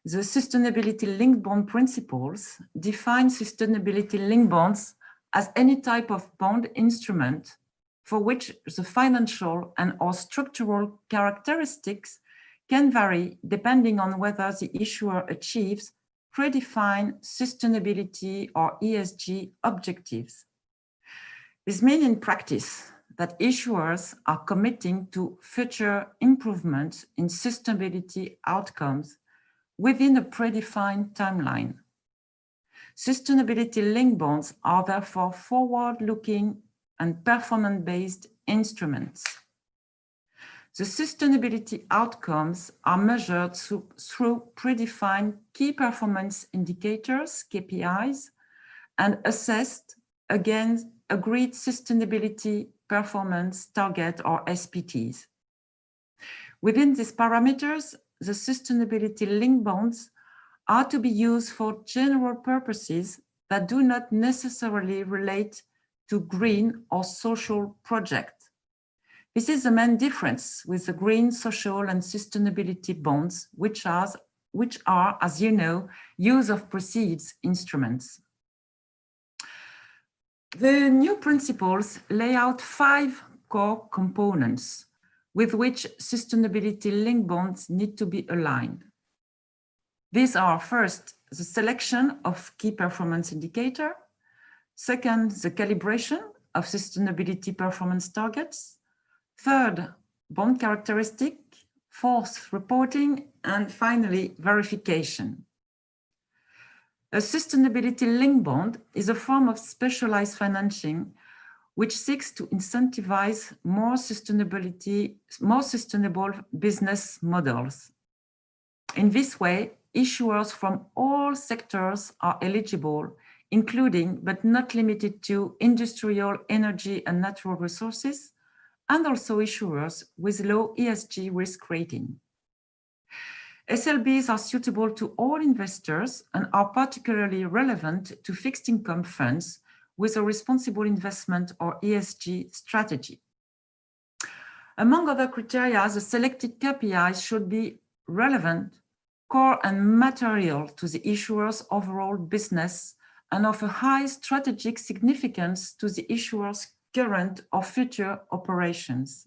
The Sustainability-Linked Bond Principles define sustainability-linked bonds as any type of bond instrument for which the financial and/or structural characteristics can vary depending on whether the issuer achieves predefined sustainability or ESG objectives. This means in practice that issuers are committing to future improvements in sustainability outcomes within a predefined timeline. Sustainability-linked bonds are therefore forward-looking and performance-based instruments. The sustainability outcomes are measured through predefined key performance indicators, KPIs, and assessed against agreed sustainability performance target or SPTs. Within these parameters, the sustainability-linked bonds are to be used for general purposes that do not necessarily relate to green or social projects. This is the main difference with the green, social, and sustainability bonds, which are, as you know, use of proceeds instruments. The new principles lay out 5 core components with which sustainability-linked bonds need to be aligned. These are, first, the selection of key performance indicator. Second, the calibration of sustainability performance targets. Third, bond characteristic. Fourth, reporting. And finally, verification. A sustainability-linked bond is a form of specialized financing which seeks to incentivize more sustainable business models. In this way, issuers from all sectors are eligible, including but not limited to industrial, energy and natural resources, and also issuers with low ESG risk rating. SLBs are suitable to all investors and are particularly relevant to fixed income funds with a responsible investment or ESG strategy. Among other criteria, the selected KPIs should be relevant, core and material to the issuer's overall business and of a high strategic significance to the issuer's current or future operations.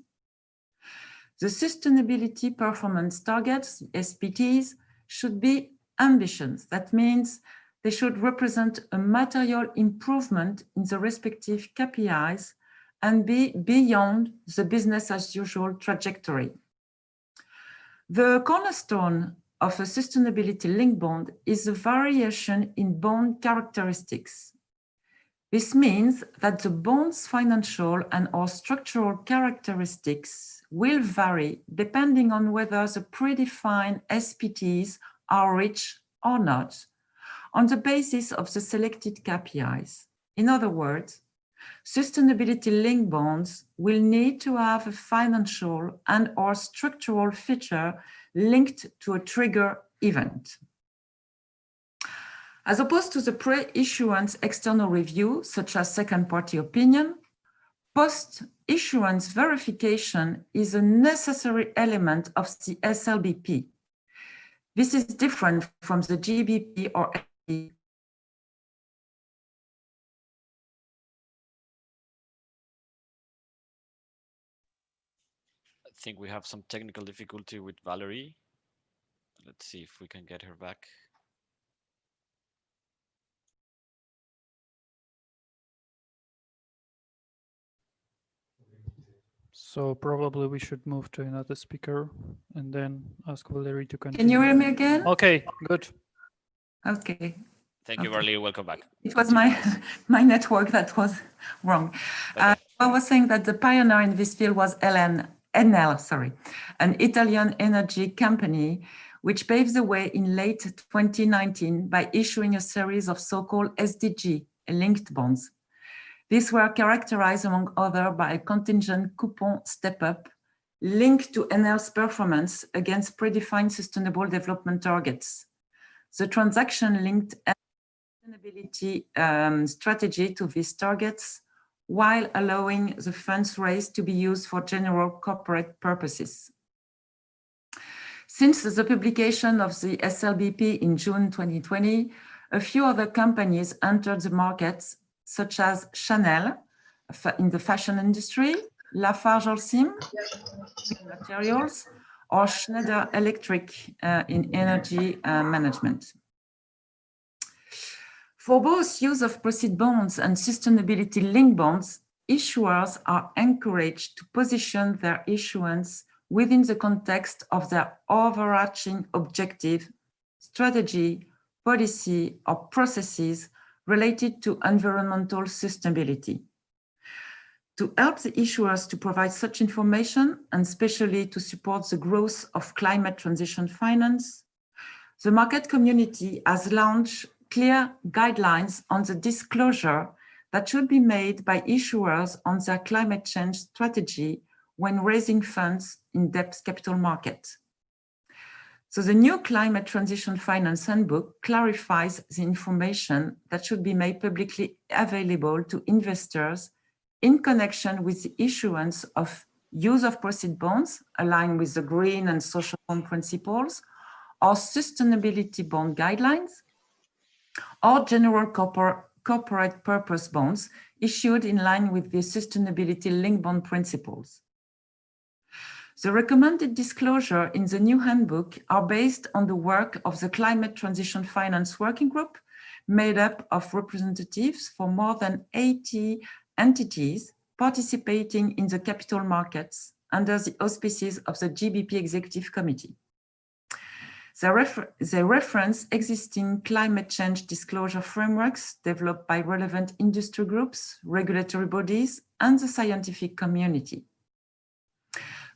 The sustainability performance targets, SPTs, should be ambitious. That means they should represent a material improvement in the respective KPIs and be beyond the business as usual trajectory. The cornerstone of a sustainability-linked bond is a variation in bond characteristics. This means that the bond's financial and/or structural characteristics will vary depending on whether the predefined SPTs are reached or not on the basis of the selected KPIs. In other words, sustainability-linked bonds will need to have a financial and/or structural feature linked to a trigger event. As opposed to the pre-issuance external review, such as second-party opinion, post-issuance verification is a necessary element of the SLBP. This is different from the GBP or SLBP. I think we have some technical difficulty with Valerie. Let's see if we can get her back. So probably we should move to another speaker and then ask Valerie to continue. Can you hear me again? Okay, good. Okay. Thank you, Valerie. Welcome back. It was my network that was wrong. Okay. I was saying that the pioneer in this field was Enel, an Italian energy company, which paved the way in late 2019 by issuing a series of so-called SDG-linked bonds. These were characterized, among others, by a contingent coupon step-up linked to Enel's performance against predefined sustainable development targets. The transaction linked sustainability strategy to these targets while allowing the funds raised to be used for general corporate purposes. Since the publication of the SLBP in June 2020, a few other companies entered the markets, such as Chanel in the fashion industry, Lafarge-Holcim in materials, or Schneider Electric in energy management. For both use of proceeds bonds and sustainability-linked bonds, issuers are encouraged to position their issuance within the context of their overarching objective, strategy, policy, or processes related to environmental sustainability. To help the issuers to provide such information, and especially to support the growth of climate transition finance, the market community has launched clear guidelines on the disclosure that should be made by issuers on their climate change strategy when raising funds in debt capital market. So the new Climate Transition Finance Handbook clarifies the information that should be made publicly available to investors in connection with the issuance of use of proceeds bonds aligned with the green and social bond principles, or sustainability bond guidelines, or general corporate purpose bonds issued in line with the sustainability-linked bond principles. The recommended disclosure in the new handbook are based on the work of the Climate Transition Finance Working Group, made up of representatives for more than 80 entities participating in the capital markets under the auspices of the GBP Executive Committee. They reference existing climate change disclosure frameworks developed by relevant industry groups, regulatory bodies, and the scientific community.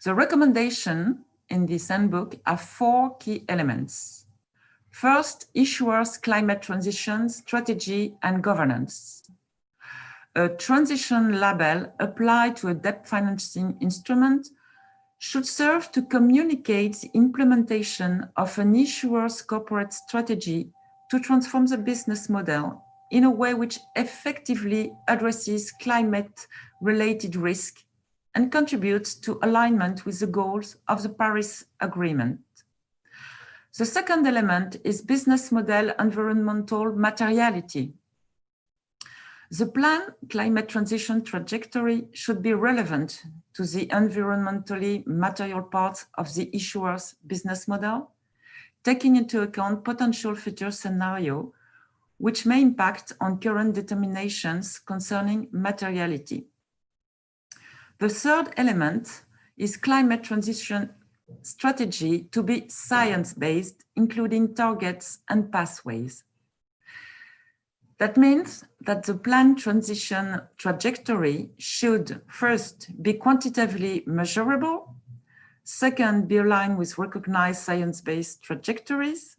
The recommendation in this handbook have 4 key elements. First, issuers' climate transition strategy and governance. A transition label applied to a debt financing instrument should serve to communicate the implementation of an issuer's corporate strategy to transform the business model in a way which effectively addresses climate-related risk and contributes to alignment with the goals of the Paris Agreement. The second element is business model environmental materiality. The planned climate transition trajectory should be relevant to the environmentally material parts of the issuer's business model, taking into account potential future scenarios which may impact on current determinations concerning materiality. The third element is climate transition strategy to be science-based, including targets and pathways. That means that the planned transition trajectory should first be quantitatively measurable, second, be aligned with recognized science-based trajectories,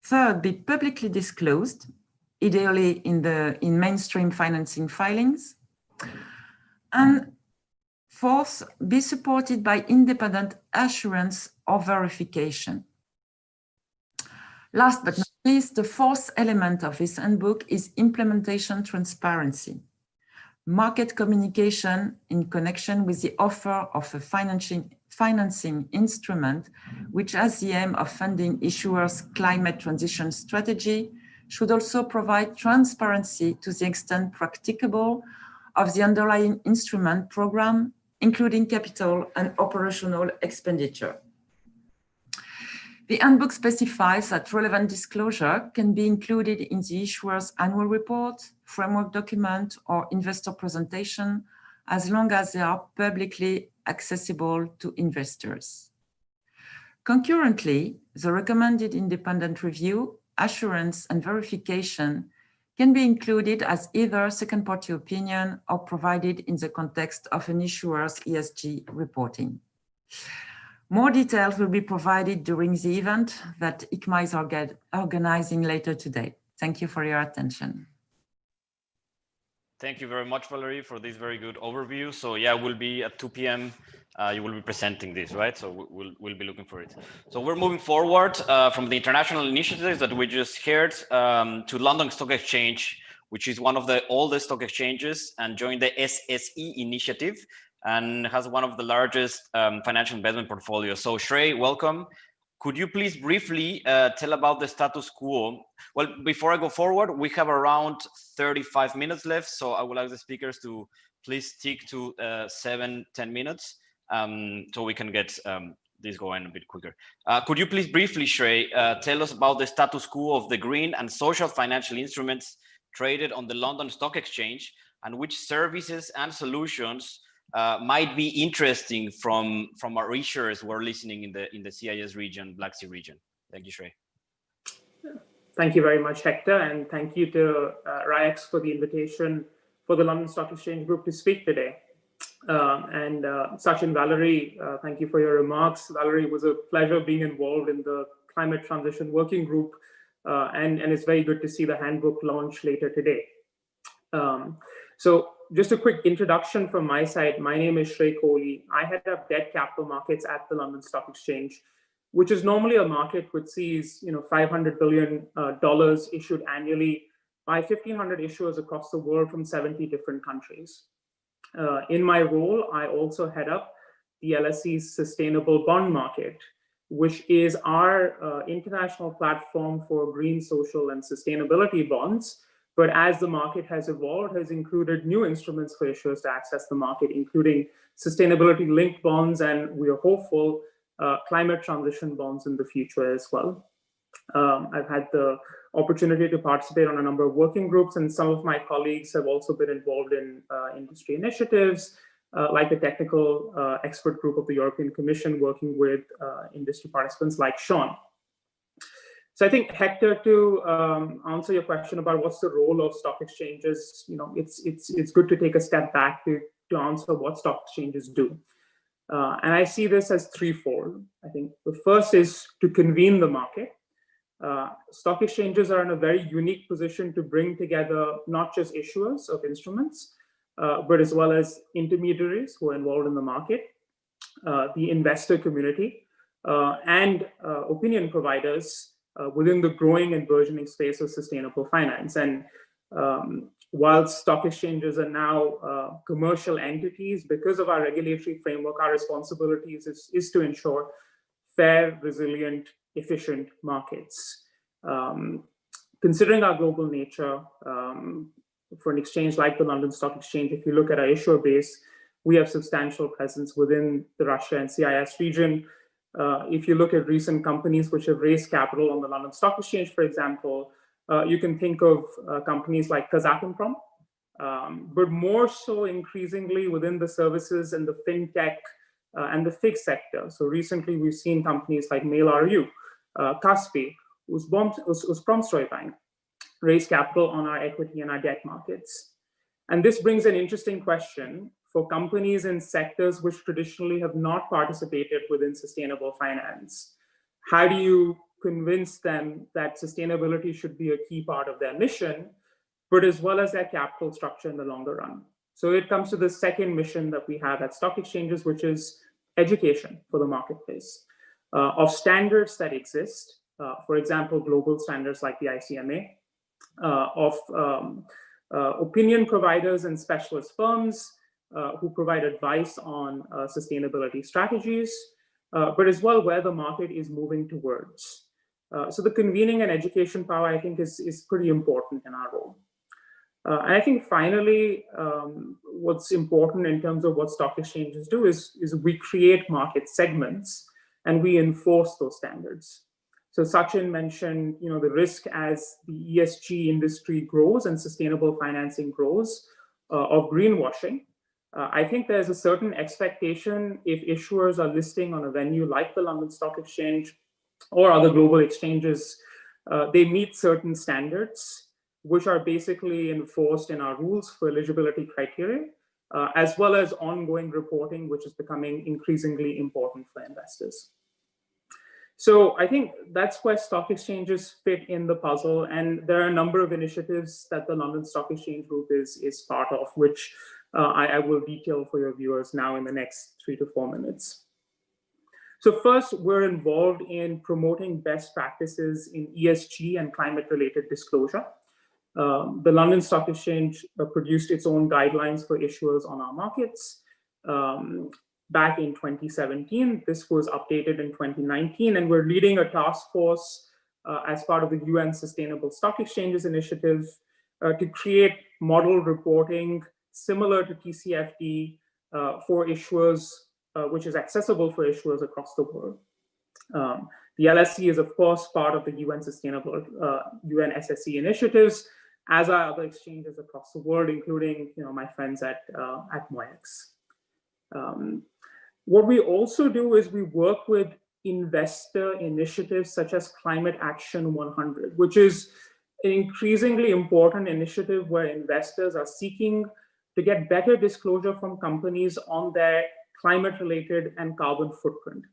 third, be publicly disclosed, ideally in mainstream financing filings, and fourth, be supported by independent assurance or verification. Last but not least, the fourth element of this handbook is implementation transparency. Market communication in connection with the offer of a financing instrument, which has the aim of funding issuers' climate transition strategy, should also provide transparency to the extent practicable of the underlying instrument program, including capital and operational expenditure. The handbook specifies that relevant disclosure can be included in the issuer's annual report, framework document, or investor presentation, as long as they are publicly accessible to investors. Concurrently, the recommended independent review, assurance, and verification can be included as either second-party opinion or provided in the context of an issuer's ESG reporting. More details will be provided during the event that ICMA is organizing later today. Thank you for your attention. Thank you very much, Valerie, for this very good overview. So yeah, we'll be at 2 p.m. You will be presenting this, right? So we'll be looking for it. So we're moving forward from the international initiatives that we just heard to London Stock Exchange, which is one of the oldest stock exchanges and joined the SSE initiative and has one of the largest financial investment portfolios. So Shrey, welcome. Could you please briefly tell about the status quo? Well, before I go forward, we have around 35 minutes left. So I would like the speakers to please stick to 7-10 minutes so we can get this going a bit quicker. Could you please briefly, Shrey, tell us about the status quo of the green and social financial instruments traded on the London Stock Exchange and which services and solutions might be interesting from our issuers who are listening in the CIS region, Black Sea region. Thank you, Shrey. Thank you very much, Hector, and thank you to RAEX for the invitation for the London Stock Exchange Group to speak today. Sachin, Valerie, thank you for your remarks. Valerie, it was a pleasure being involved in the Climate Transition Working Group, and it's very good to see the handbook launch later today. So just a quick introduction from my side. My name is Shrey Kohli. I head up debt capital markets at the London Stock Exchange, which is normally a market which sees $500 billion issued annually by 1,500 issuers across the world from 70 different countries. In my role, I also head up the LSE's sustainable bond market, which is our international platform for green, social, and sustainability bonds. But as the market has evolved, has included new instruments for issuers to access the market, including sustainability-linked bonds, and we are hopeful climate transition bonds in the future as well. I've had the opportunity to participate on a number of working groups, and some of my colleagues have also been involved in industry initiatives, like the technical expert group of the European Commission working with industry participants like Sean. So I think, Hector, to answer your question about what's the role of stock exchanges, it's good to take a step back to answer what stock exchanges do. And I see this as threefold. I think the first is to convene the market. Stock exchanges are in a very unique position to bring together not just issuers of instruments, but as well as intermediaries who are involved in the market, the investor community, and opinion providers within the growing and burgeoning space of sustainable finance. And while stock exchanges are now commercial entities, because of our regulatory framework, our responsibilities is to ensure fair, resilient, efficient markets. Considering our global nature, for an exchange like the London Stock Exchange, if you look at our issuer base, we have substantial presence within the Russia and CIS region. If you look at recent companies which have raised capital on the London Stock Exchange, for example, you can think of companies like Kazatomprom, but more so increasingly within the services and the fintech and the FIG sector. So recently we've seen companies like Mail.ru, Kaspi, Uzbomstroy Bank raise capital on our equity and our debt markets. And this brings an interesting question for companies in sectors which traditionally have not participated within sustainable finance. How do you convince them that sustainability should be a key part of their mission, but as well as their capital structure in the longer run? So it comes to the second mission that we have at stock exchanges, which is education for the marketplace of standards that exist. For example, global standards like the ICMA, of opinion providers and specialist firms who provide advice on sustainability strategies, but as well where the market is moving towards. So the convening and education power, I think, is pretty important in our role. And I think finally, what's important in terms of what stock exchanges do is we create market segments and we enforce those standards. So Sachin mentioned, the risk as the ESG industry grows and sustainable financing grows of greenwashing. I think there's a certain expectation if issuers are listing on a venue like the London Stock Exchange or other global exchanges, they meet certain standards, which are basically enforced in our rules for eligibility criteria, as well as ongoing reporting, which is becoming increasingly important for investors. So I think that's where stock exchanges fit in the puzzle. And there are a number of initiatives that the London Stock Exchange Group is part of, which I will detail for your viewers now in the next 3 to 4 minutes. So first, we're involved in promoting best practices in ESG and climate-related disclosure. The London Stock Exchange produced its own guidelines for issuers on our markets back in 2017. This was updated in 2019, and we're leading a task force as part of the UN Sustainable Stock Exchanges Initiative to create model reporting similar to TCFD for issuers, which is accessible for issuers across the world. The LSE is, of course, part of the UN Sustainable UN SSE initiatives, as are other exchanges across the world, including my friends at MOEX. What we also do is we work with investor initiatives such as Climate Action 100, which is an increasingly important initiative where investors are seeking to get better disclosure from companies on their climate-related and carbon footprint.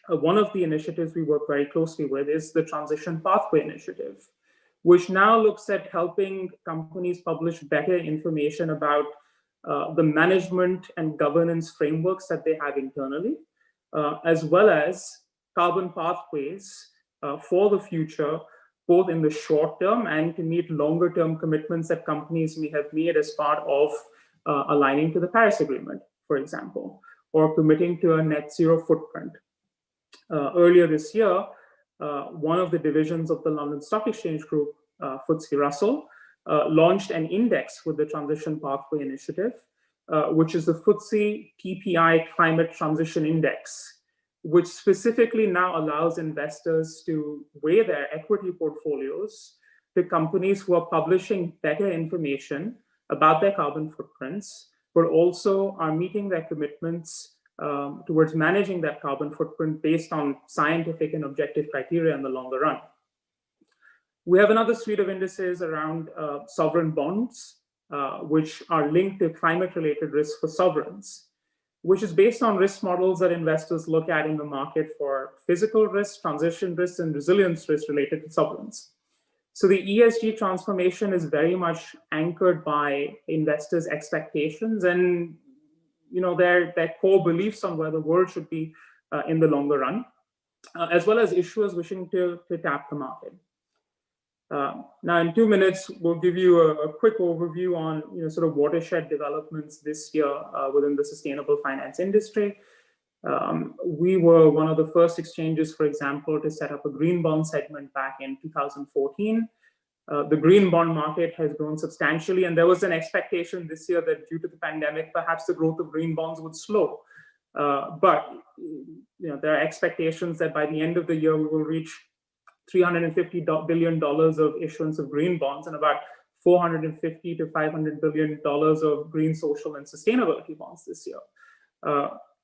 One of the initiatives we work very closely with is the Transition Pathway Initiative, which now looks at helping companies publish better information about the management and governance frameworks that they have internally, as well as carbon pathways for the future, both in the short term and to meet longer term commitments that companies may have made as part of aligning to the Paris Agreement, for example, or committing to a net zero footprint. Earlier this year, one of the divisions of the London Stock Exchange Group, FTSE Russell, launched an index with the Transition Pathway Initiative, which is the FTSE TPI Climate Transition Index, which specifically now allows investors to weigh their equity portfolios to companies who are publishing better information about their carbon footprints, but also are meeting their commitments towards managing that carbon footprint based on scientific and objective criteria in the longer run. We have another suite of indices around sovereign bonds, which are linked to climate-related risks for sovereigns, which is based on risk models that investors look at in the market for physical risks, transition risks, and resilience risks related to sovereigns. So the ESG transformation is very much anchored by investors' expectations and their core beliefs on where the world should be in the longer run, as well as issuers wishing to tap the market. Now, in 2 minutes, we'll give you a quick overview on sort of watershed developments this year within the sustainable finance industry. We were one of the first exchanges, for example, to set up a green bond segment back in 2014. The green bond market has grown substantially, and there was an expectation this year that due to the pandemic, perhaps the growth of green bonds would slow. But there are expectations that by the end of the year, we will reach $350 billion of issuance of green bonds and about $450 to $500 billion of green, social, and sustainability bonds this year.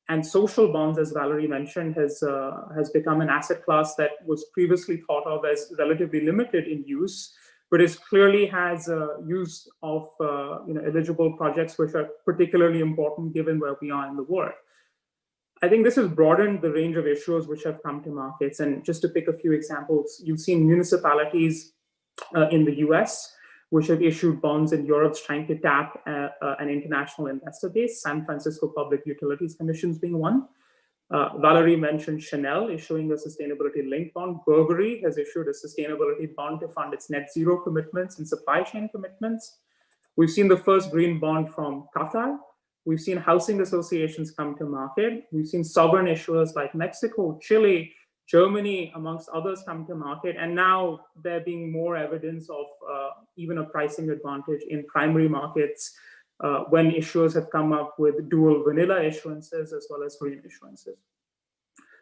And social bonds, as Valerie mentioned, has become an asset class that was previously thought of as relatively limited in use, but it clearly has use of eligible projects, which are particularly important given where we are in the world. I think this has broadened the range of issuers which have come to markets. And just to pick a few examples, you've seen municipalities in the US, which have issued bonds in Europe trying to tap an international investor base, San Francisco Public Utilities Commissions being one. Valerie mentioned Chanel issuing a sustainability-linked bond. Burberry has issued a sustainability bond to fund its net zero commitments and supply chain commitments. We've seen the first green bond from Qatar. We've seen housing associations come to market. We've seen sovereign issuers like Mexico, Chile, Germany, amongst others, come to market. And now there being more evidence of even a pricing advantage in primary markets when issuers have come up with dual vanilla issuances as well as green issuances.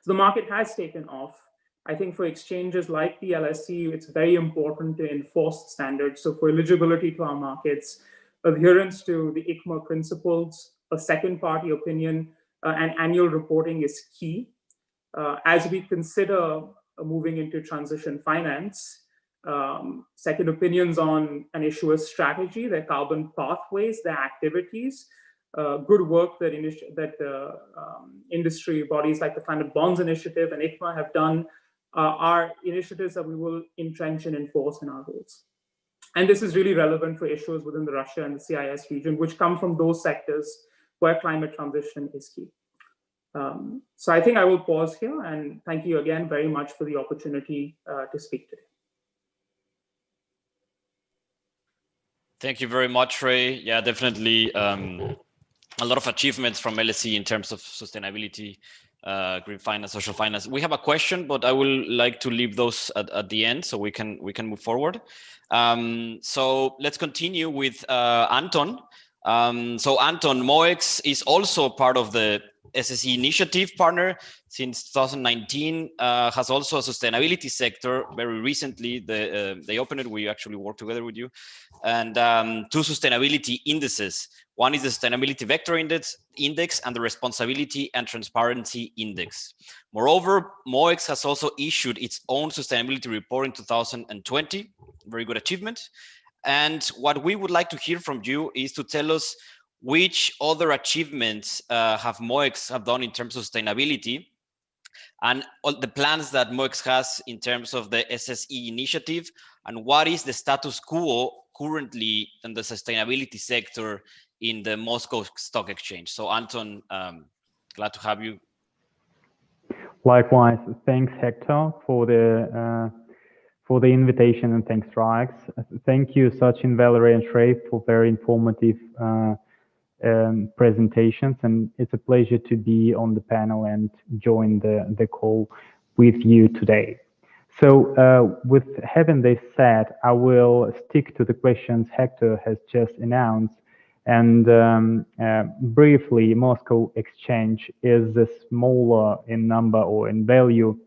So the market has taken off. I think for exchanges like the LSE, it's very important to enforce standards. So for eligibility to our markets, adherence to the ICMA principles, a second party opinion, and annual reporting is key. As we consider moving into transition finance, second opinions on an issuer's strategy, their carbon pathways, their activities, good work that industry bodies like the Climate Bonds Initiative and ICMA have done are initiatives that we will entrench and enforce in our rules. And this is really relevant for issuers within the Russia and the CIS region, which come from those sectors where climate transition is key. So I think I will pause here and thank you again very much for the opportunity to speak today. Thank you very much, Ray. Yeah, definitely a lot of achievements from LSE in terms of sustainability, green finance, social finance. We have a question, but I will like to leave those at the end so we can move forward. So let's continue with Anton. So Anton, MOEX is also part of the SSE initiative partner since 2019, has also a sustainability sector. Very recently, they opened it. We actually worked together with you. And two sustainability indices. One is the Sustainability Vector Index and the Responsibility and Transparency Index. Moreover, MOEX has also issued its own sustainability report in 2020. Very good achievement. And what we would like to hear from you is to tell us which other achievements have MOEX have done in terms of sustainability and all the plans that MOEX has in terms of the SSE initiative, and what is the status quo currently in the sustainability sector in the Moscow Stock Exchange. So Anton, glad to have you. Likewise, thanks Hector for the invitation, and thanks RAEX. Thank you Sachin, Valerie and Shrey for very informative presentations, and it's a pleasure to be on the panel and join the call with you today. So with having this said, I will stick to the questions Hector has just announced, and briefly, Moscow Exchange is the smaller in number or in value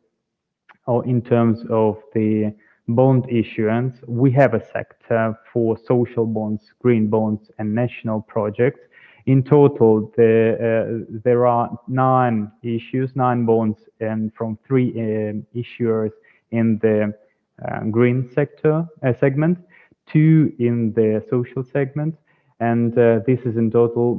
or in terms of the bond issuance. We have a sector for social bonds, green bonds and national projects. In total, there are 9 bonds, and from 3 issuers in the green sector segment, 2 in the social segment, and this is in total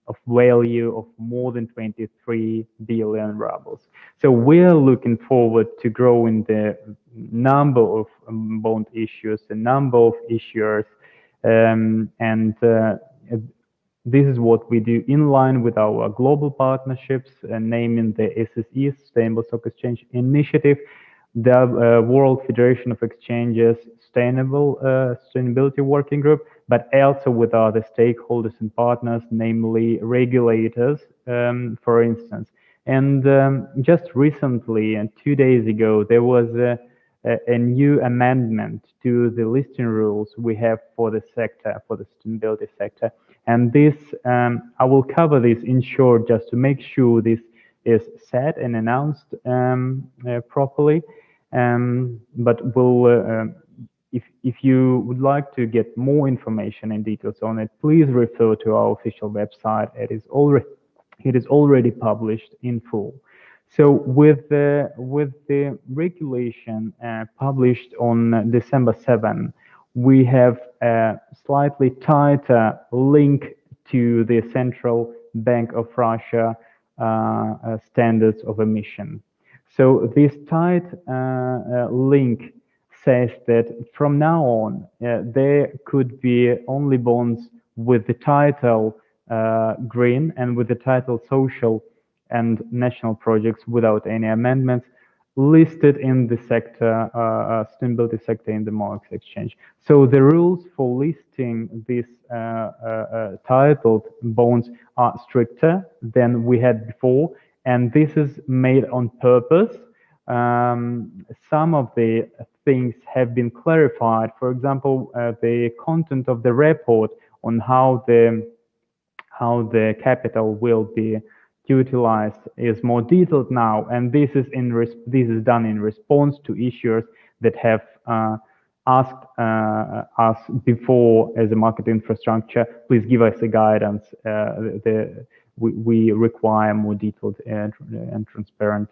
of value of more than 23 billion rubles. So we're looking forward to growing the number of bond issues, the number of issuers, and this is what we do in line with our global partnerships, naming the SSE, Sustainable Stock Exchange Initiative, the World Federation of Exchanges Sustainability Working Group, but also with other stakeholders and partners, namely regulators, for instance. And just recently, and 2 days ago, there was a new amendment to the listing rules we have for the sector, for the sustainability sector. And this, I will cover this in short just to make sure this is said and announced properly. But we'll, if you would like to get more information and details on it, please refer to our official website. It is already It is already published in full. So with the regulation published on December 7, we have a slightly tighter link to the Central Bank of Russia standards of emission. So this tight link says that from now on, there could be only bonds with the title green and with the title social and national projects without any amendments listed in the sector, sustainability sector in the MOEX exchange. So the rules for listing these titled bonds are stricter than we had before, and this is made on purpose. Some of the things have been clarified. For example, the content of the report on how the capital will be utilized is more detailed now, and this is done in response to issuers that have asked us before as a market infrastructure, please give us a guidance. We require more detailed and transparent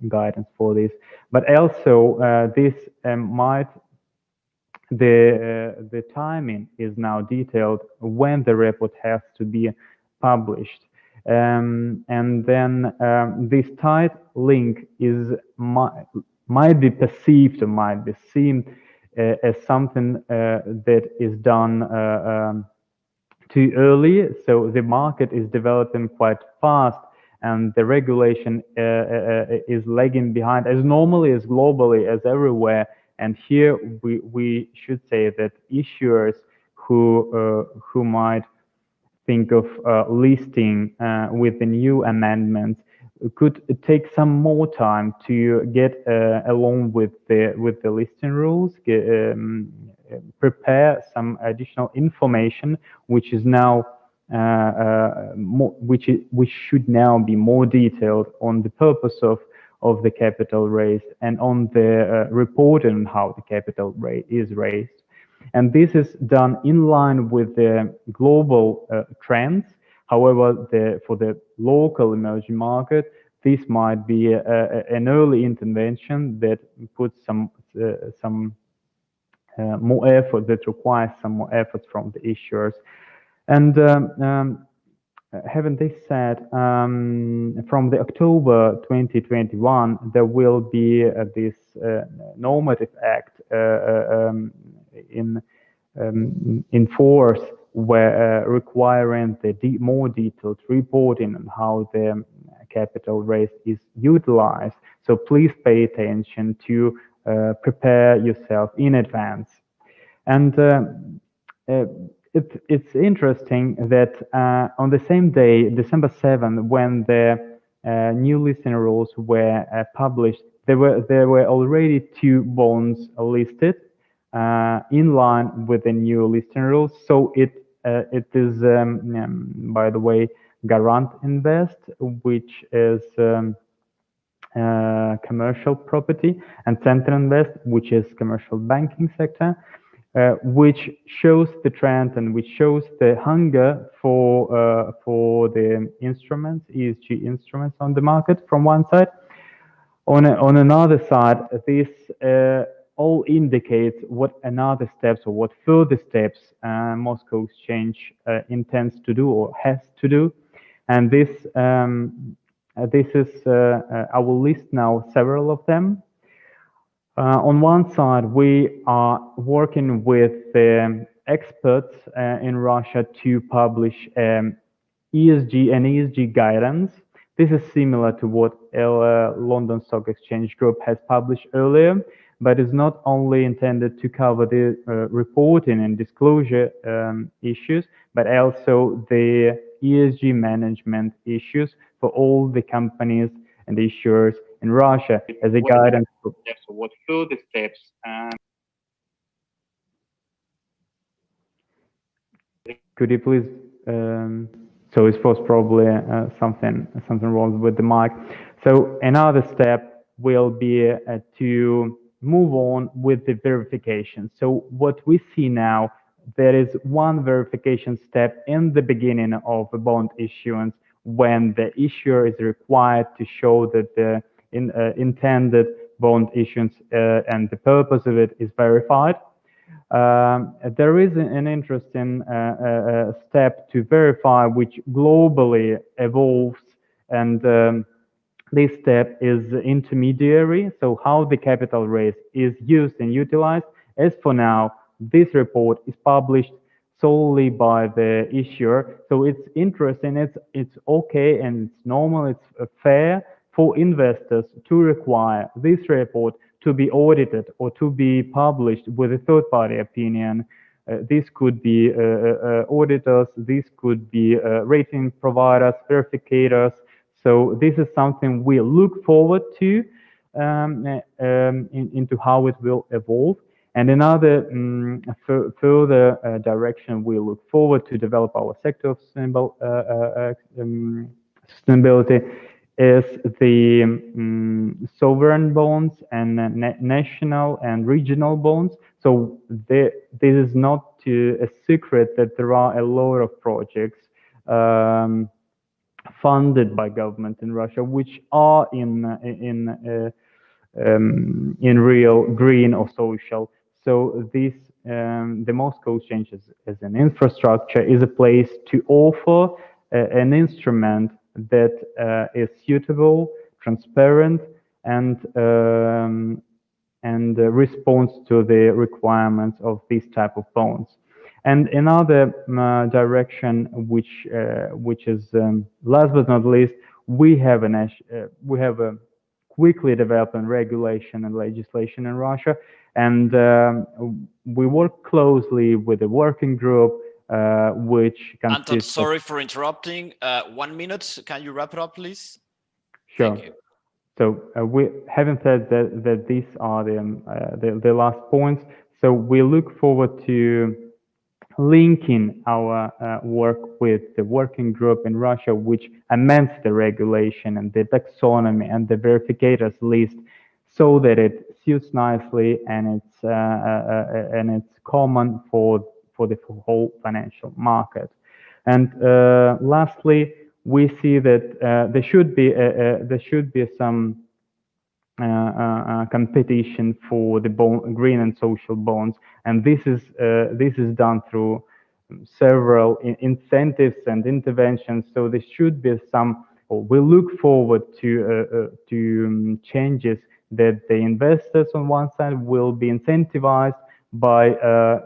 guidance for this. But also this the timing is now detailed when the report has to be published. And then this tight link might be perceived or might be seen as something that is done too early. So the market is developing quite fast, and the regulation is lagging behind, as normally, as globally, as everywhere. And here we should say that issuers who might think of listing with the new amendments could take some more time to get along with the listing rules, prepare some additional information, which is now which should now be more detailed on the purpose of the capital raise and on the reporting on how the capital is raised. And this is done in line with the global trends. However, for the local emerging market, this might be an early intervention that puts some more effort, that requires some more effort from the issuers. And having this said, from the October 2021, there will be this normative act in force, where requiring the more detailed reporting on how the capital raise is utilized. So please pay attention to prepare yourself in advance. And it's interesting that on the same day, December 7th, when the new listing rules were published, there were already 2 bonds listed in line with the new listing rules. So it is, by the way, Garant Invest, which is commercial property, and Center Invest, which is commercial banking sector, which shows the trend and which shows the hunger for the instruments, ESG instruments on the market from one side. On another side, this all indicates what another steps or what further steps Moscow Exchange intends to do or has to do. And this is, I will list now several of them. On one side, we are working with experts in Russia to publish ESG guidance. This is similar to what London Stock Exchange Group has published earlier, but is not only intended to cover the reporting and disclosure issues, but also the ESG management issues for all the companies and issuers in Russia as a guidance. So what further steps? Could you please? So it was probably something wrong with the mic. So another step will be to move on with the verification. So what we see now, there is one verification step in the beginning of a bond issuance when the issuer is required to show that the intended bond issuance and the purpose of it is verified. There is an interesting step to verify which globally evolves, and this step is intermediary, so how the capital raise is used and utilized. As for now, this report is published solely by the issuer, so it's interesting, it's okay and it's normal, it's fair for investors to require this report to be audited or to be published with a third-party opinion. This could be auditors, this could be rating providers, verificators. So this is something we look forward to into how it will evolve. And another further direction we look forward to develop our sector of sustainability is the sovereign bonds and national and regional bonds. So this is not a secret that there are a lot of projects funded by government in Russia, which are in real green or social. So this the Moscow Exchange as an infrastructure is a place to offer an instrument that is suitable, transparent, and responds to the requirements of these type of bonds. And another direction, which is last but not least, we have a quickly developing regulation and legislation in Russia, and we work closely with the working group, which consists Anton, sorry for interrupting. 1 minute. Can you wrap it up, please? Sure. Thank you. So we haven't said that these are the last points. So we look forward to linking our work with the working group in Russia, which amends the regulation and the taxonomy and the verificators list, so that it suits nicely and it's common for the whole financial market. And lastly, we see that there should be some competition for the green and social bonds, and this is done through several incentives and interventions. So there should be some, or we look forward to changes that the investors on one side will be incentivized by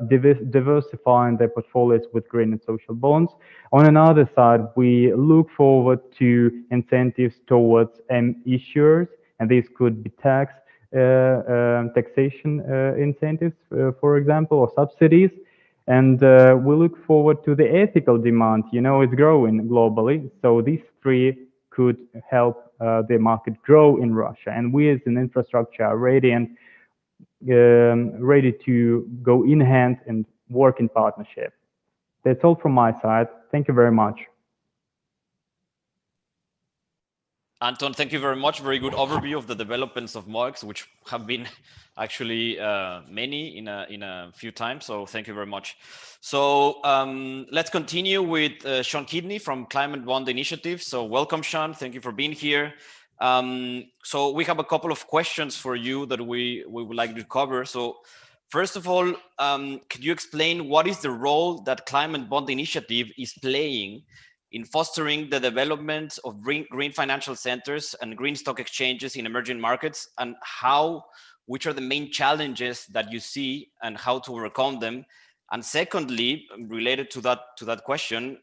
diversifying their portfolios with green and social bonds. On another side, we look forward to incentives towards issuers, and these could be taxation incentives, for example, or subsidies. And we look forward to the ethical demand. You know, it's growing globally. So these three could help the market grow in Russia. And we as an infrastructure are ready and ready to go in hand and work in partnership. That's all from my side. Thank you very much. Anton, thank you very much. Very good overview of the developments of MOEX, which have been actually many in a few times. So thank you very much. So let's continue with Sean Kidney from Climate Bond Initiative. So welcome, Sean. Thank you for being here. So we have a couple of questions for you that we would like to cover. So first of all, could you explain what is the role that Climate Bond Initiative is playing in fostering the development of green financial centers and green stock exchanges in emerging markets, and which are the main challenges that you see and how to overcome them? And secondly, related to that question,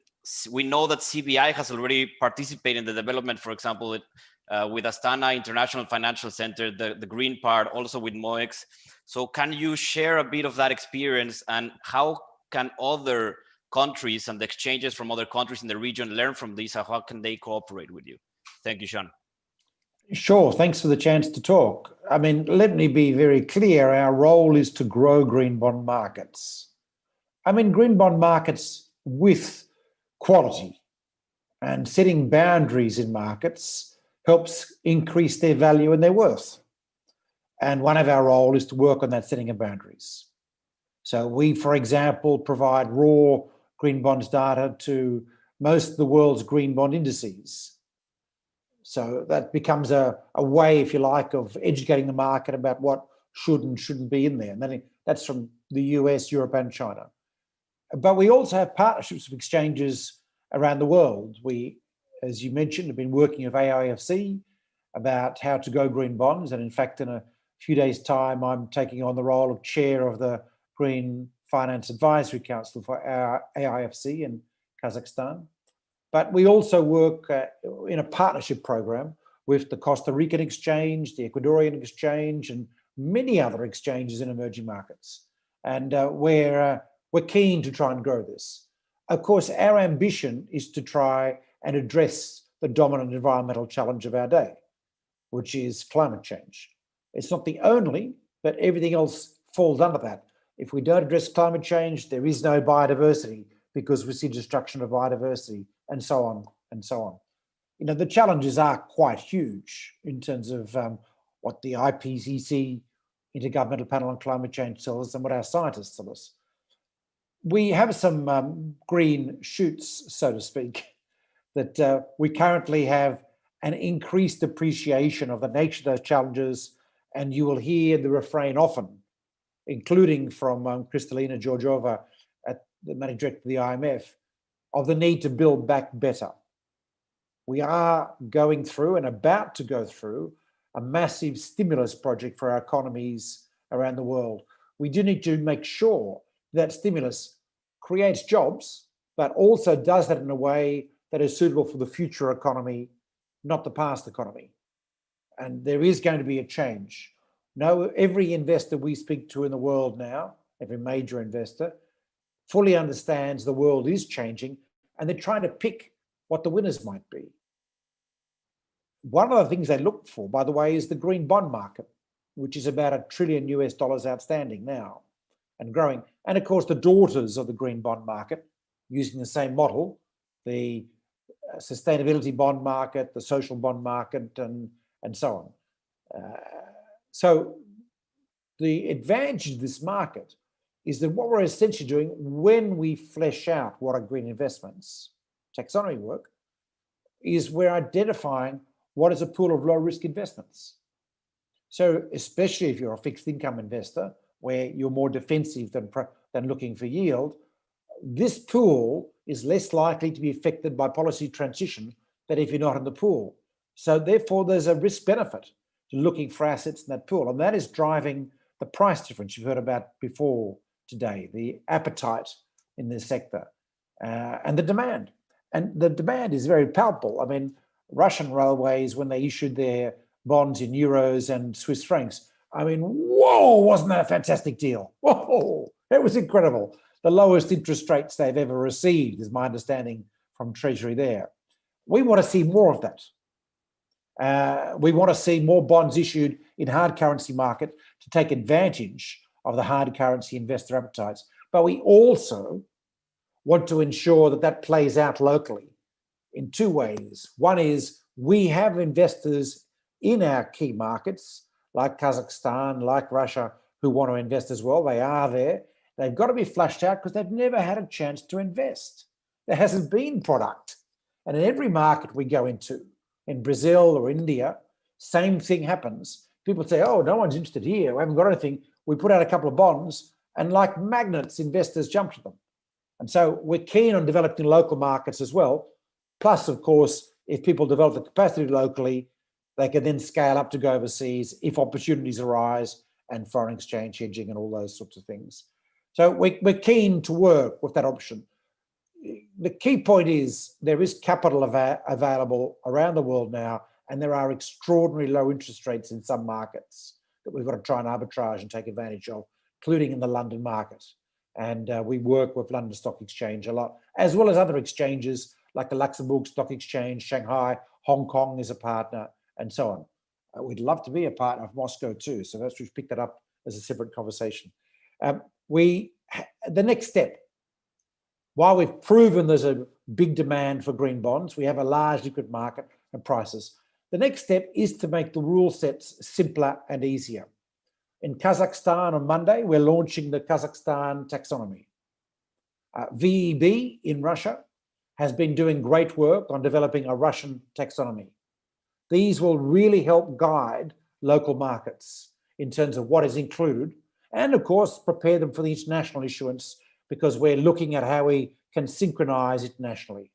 we know that CBI has already participated in the development, for example, with Astana International Financial Center, the green part, also with MOEX. So can you share a bit of that experience, and how can other countries and the exchanges from other countries in the region learn from this, and how can they cooperate with you? Thank you, Sean. Sure, thanks for the chance to talk. I mean, let me be very clear. Our role is to grow green bond markets. I mean, green bond markets with quality, and setting boundaries in markets helps increase their value and their worth. And one of our role is to work on that setting of boundaries. So we, for example, provide raw green bonds data to most of the world's green bond indices. So that becomes a way, if you like, of educating the market about what should and shouldn't be in there. And then that's from the US, Europe, and China. But we also have partnerships with exchanges around the world. We, as you mentioned, have been working with AIFC about how to go green bonds. And in fact, in a few days' time, I'm taking on the role of chair of the Green Finance Advisory Council for our AIFC in Kazakhstan. But we also work in a partnership program with the Costa Rican Exchange, the Ecuadorian Exchange, and many other exchanges in emerging markets. And we're keen to try and grow this. Of course, our ambition is to try and address the dominant environmental challenge of our day, which is climate change. It's not the only, but everything else falls under that. If we don't address climate change, there is no biodiversity because we see destruction of biodiversity, and so on and so on. You know, the challenges are quite huge in terms of what the IPCC, Intergovernmental Panel on Climate Change, tells us and what our scientists tell us. We have some green shoots, so to speak, that we currently have an increased appreciation of the nature of those challenges, and you will hear the refrain often, including from Kristalina Georgieva, at the managing director of the IMF, of the need to build back better. We are going through and about to go through a massive stimulus project for our economies around the world. We do need to make sure that stimulus creates jobs, but also does that in a way that is suitable for the future economy, not the past economy. And there is going to be a change. Now, every investor we speak to in the world now, every major investor, fully understands the world is changing, and they're trying to pick what the winners might be. One of the things they look for, by the way, is the green bond market, which is about $1 trillion outstanding now and growing. And of course, the daughters of the green bond market, using the same model, the sustainability bond market, the social bond market, and so on. So the advantage of this market is that what we're essentially doing when we flesh out what are green investments, taxonomy work, is we're identifying what is a pool of low-risk investments. So especially if you're a fixed income investor, where you're more defensive than looking for yield, this pool is less likely to be affected by policy transition than if you're not in the pool. So therefore, there's a risk benefit to looking for assets in that pool. And that is driving the price difference you've heard about before today, the appetite in this sector and the demand. And the demand is very palpable. I mean, Russian railways, when they issued their bonds in euros and Swiss francs, I mean, whoa, wasn't that a fantastic deal? Whoa, it was incredible. The lowest interest rates they've ever received, is my understanding from Treasury there. We want to see more of that. We want to see more bonds issued in hard currency market to take advantage of the hard currency investor appetites. But we also want to ensure that that plays out locally in two ways. One is we have investors in our key markets, like Kazakhstan, like Russia, who want to invest as well. They are there. They've got to be flushed out because they've never had a chance to invest. There hasn't been product. And in every market we go into, in Brazil or India, same thing happens. People say, oh, no one's interested here. We haven't got anything. We put out a couple of bonds and like magnets, investors jump to them. And so we're keen on developing local markets as well. Plus, of course, if people develop the capacity locally, they can then scale up to go overseas if opportunities arise and foreign exchange hedging and all those sorts of things. So we're keen to work with that option. The key point is there is capital available around the world now, and there are extraordinary low interest rates in some markets that we've got to try and arbitrage and take advantage of, including in the London market. And we work with London Stock Exchange a lot, as well as other exchanges like the Luxembourg Stock Exchange, Shanghai, Hong Kong is a partner, and so on. We'd love to be a partner of Moscow too, so that's we've picked that up as a separate conversation. The next step, while we've proven there's a big demand for green bonds, we have a large liquid market and prices. The next step is to make the rule sets simpler and easier. In Kazakhstan on Monday, we're launching the Kazakhstan taxonomy. VEB in Russia has been doing great work on developing a Russian taxonomy. These will really help guide local markets in terms of what is included, and of course, prepare them for the international issuance, because we're looking at how we can synchronize internationally.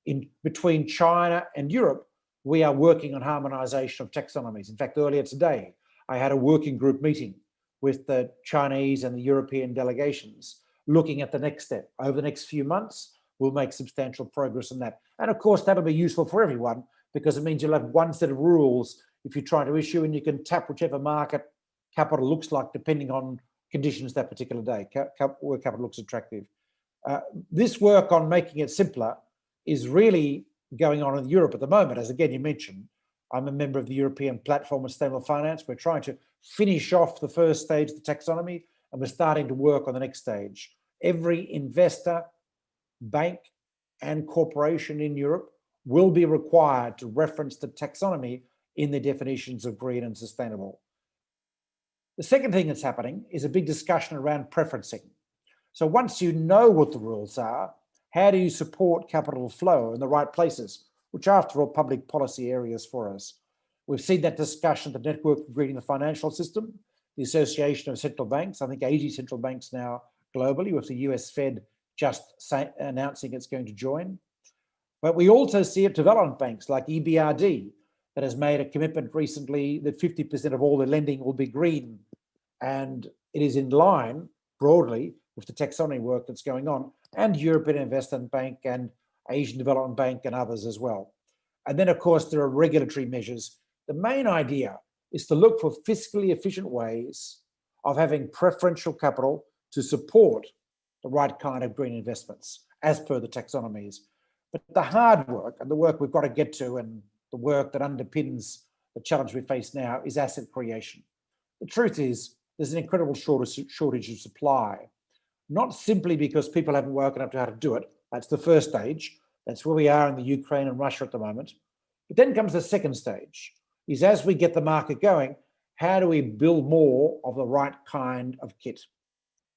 In between China and Europe, we are working on harmonization of taxonomies. In fact, earlier today, I had a working group meeting with the Chinese and the European delegations, looking at the next step. Over the next few months, we'll make substantial progress on that. And of course, that'll be useful for everyone, because it means you'll have one set of rules if you try to issue, and you can tap whichever market capital looks like, depending on conditions that particular day, where capital looks attractive. This work on making it simpler is really going on in Europe at the moment. As again, you mentioned, I'm a member of the European Platform of Sustainable Finance. We're trying to finish off the first stage of the taxonomy, and we're starting to work on the next stage. Every investor, bank, and corporation in Europe will be required to reference the taxonomy in their definitions of green and sustainable. The second thing that's happening is a big discussion around preferencing. So once you know what the rules are, how do you support capital flow in the right places, which are, after all, public policy areas for us? We've seen that discussion at the Network for Greening the Financial System, the Association of Central Banks, I think 80 central banks now globally, with the US Fed just announcing it's going to join. But we also see it development banks like EBRD that has made a commitment recently that 50% of all their lending will be green. And it is in line broadly with the taxonomy work that's going on, and European Investment Bank and Asian Development Bank and others as well. And then, of course, there are regulatory measures. The main idea is to look for fiscally efficient ways of having preferential capital to support the right kind of green investments as per the taxonomies. But the hard work, and the work we've got to get to, and the work that underpins the challenge we face now, is asset creation. The truth is, there's an incredible shortage of supply, not simply because people haven't woken up to how to do it. That's the first stage. That's where we are in the Ukraine and Russia at the moment. But then comes the second stage, is as we get the market going, how do we build more of the right kind of kit?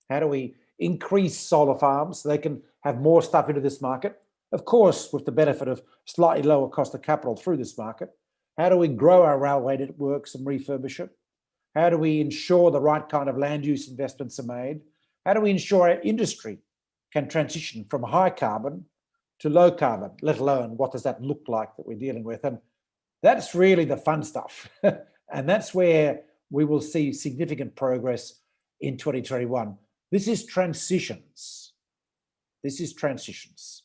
How do we increase solar farms so they can have more stuff into this market? Of course, with the benefit of slightly lower cost of capital through this market. How do we grow our railway networks and refurbish it? How do we ensure the right kind of land use investments are made? How do we ensure our industry can transition from high carbon to low carbon, let alone what does that look like that we're dealing with? And that's really the fun stuff. And that's where we will see significant progress in 2021. This is transitions. This is transitions.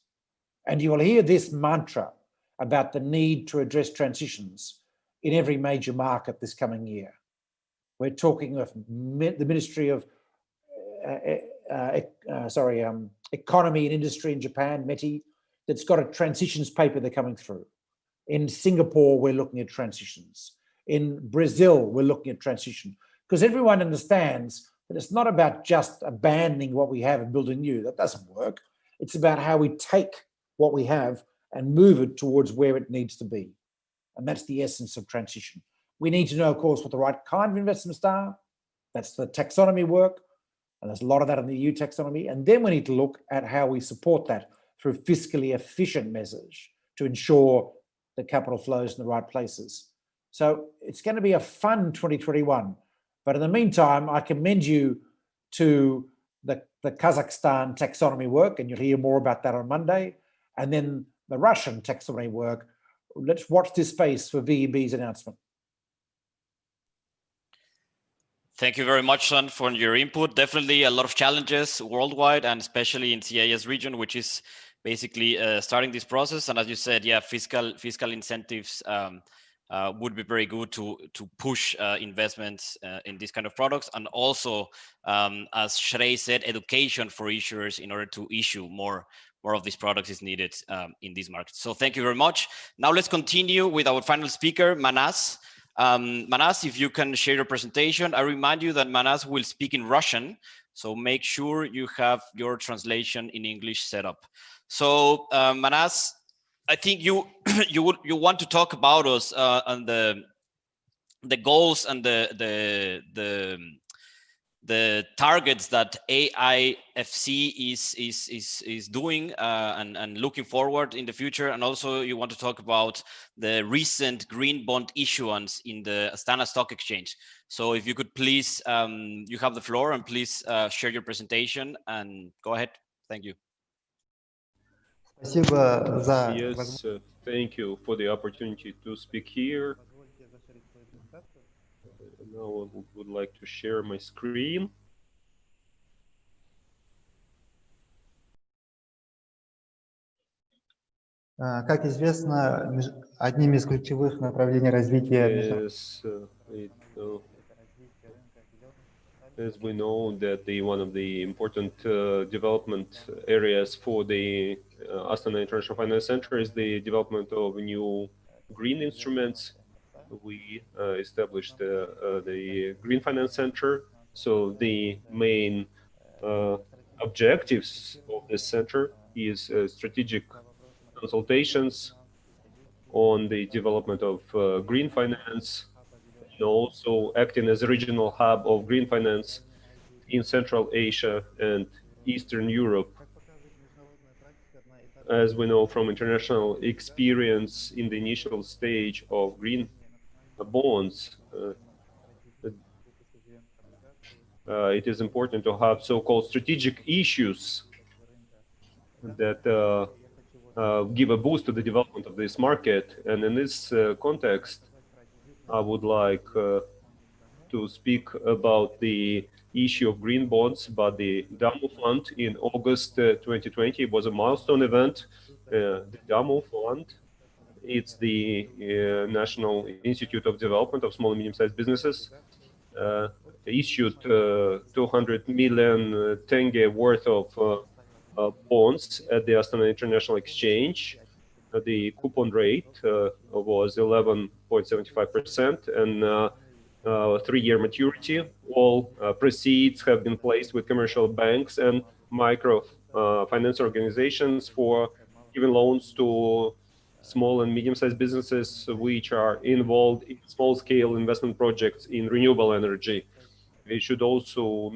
And you will hear this mantra about the need to address transitions in every major market this coming year. We're talking of the Ministry of Economy and Industry in Japan, METI, that's got a transitions paper they're coming through. In Singapore, we're looking at transitions. In Brazil, we're looking at transition. Because everyone understands that it's not about just abandoning what we have and building new. That doesn't work. It's about how we take what we have and move it towards where it needs to be. And that's the essence of transition. We need to know, of course, what the right kind of investments are. That's the taxonomy work. And there's a lot of that in the EU taxonomy. And then we need to look at how we support that through fiscally efficient measures to ensure that capital flows in the right places. So it's going to be a fun 2021. But in the meantime, I commend you to the Kazakhstan taxonomy work, and you'll hear more about that on Monday. And then the Russian taxonomy work. Let's watch this space for VEB's announcement. Thank you very much, Sean, for your input. Definitely a lot of challenges worldwide, and especially in CIS region, which is basically starting this process. And as you said, yeah, fiscal incentives would be very good to push investments in these kind of products. And also, as Shrey said, education for issuers in order to issue more of these products is needed in these markets. So thank you very much. Now let's continue with our final speaker, Manas. Manas, if you can share your presentation. I remind you that Manas will speak in Russian, so make sure you have your translation in English set up. So Manas, I think you want to talk about us and the goals and the the targets that AIFC is doing and looking forward in the future. And also you want to talk about the recent green bond issuance in the Astana Stock Exchange. So if you could please, you have the floor, and please share your presentation and go ahead. Thank you. Yes, thank you for the opportunity to speak here. Now I would like to share my screen. Как известно, одним из ключевых направлений развития as we know that one of the important development areas for the Astana International Finance Center is the development of new green instruments. We established the Green Finance Center. So the main objectives of this center is strategic consultations on the development of green finance, and also acting as a regional hub of green finance in Central Asia and Eastern Europe. As we know from international experience in the initial stage of green bonds, it is important to have so-called strategic issues that give a boost to the development of this market. And in this context, I would like to speak about the issue of green bonds by the DAMO Fund in August 2020. It was a milestone event. The DAMO Fund, it's the National Institute of Development of Small and Medium-Sized Businesses, issued 200 million tenge worth of bonds at the Astana International Exchange. The coupon rate was 11.75% and 3-year maturity. All proceeds have been placed with commercial banks and micro finance organizations for giving loans to small and medium-sized businesses which are involved in small-scale investment projects in renewable energy. It should also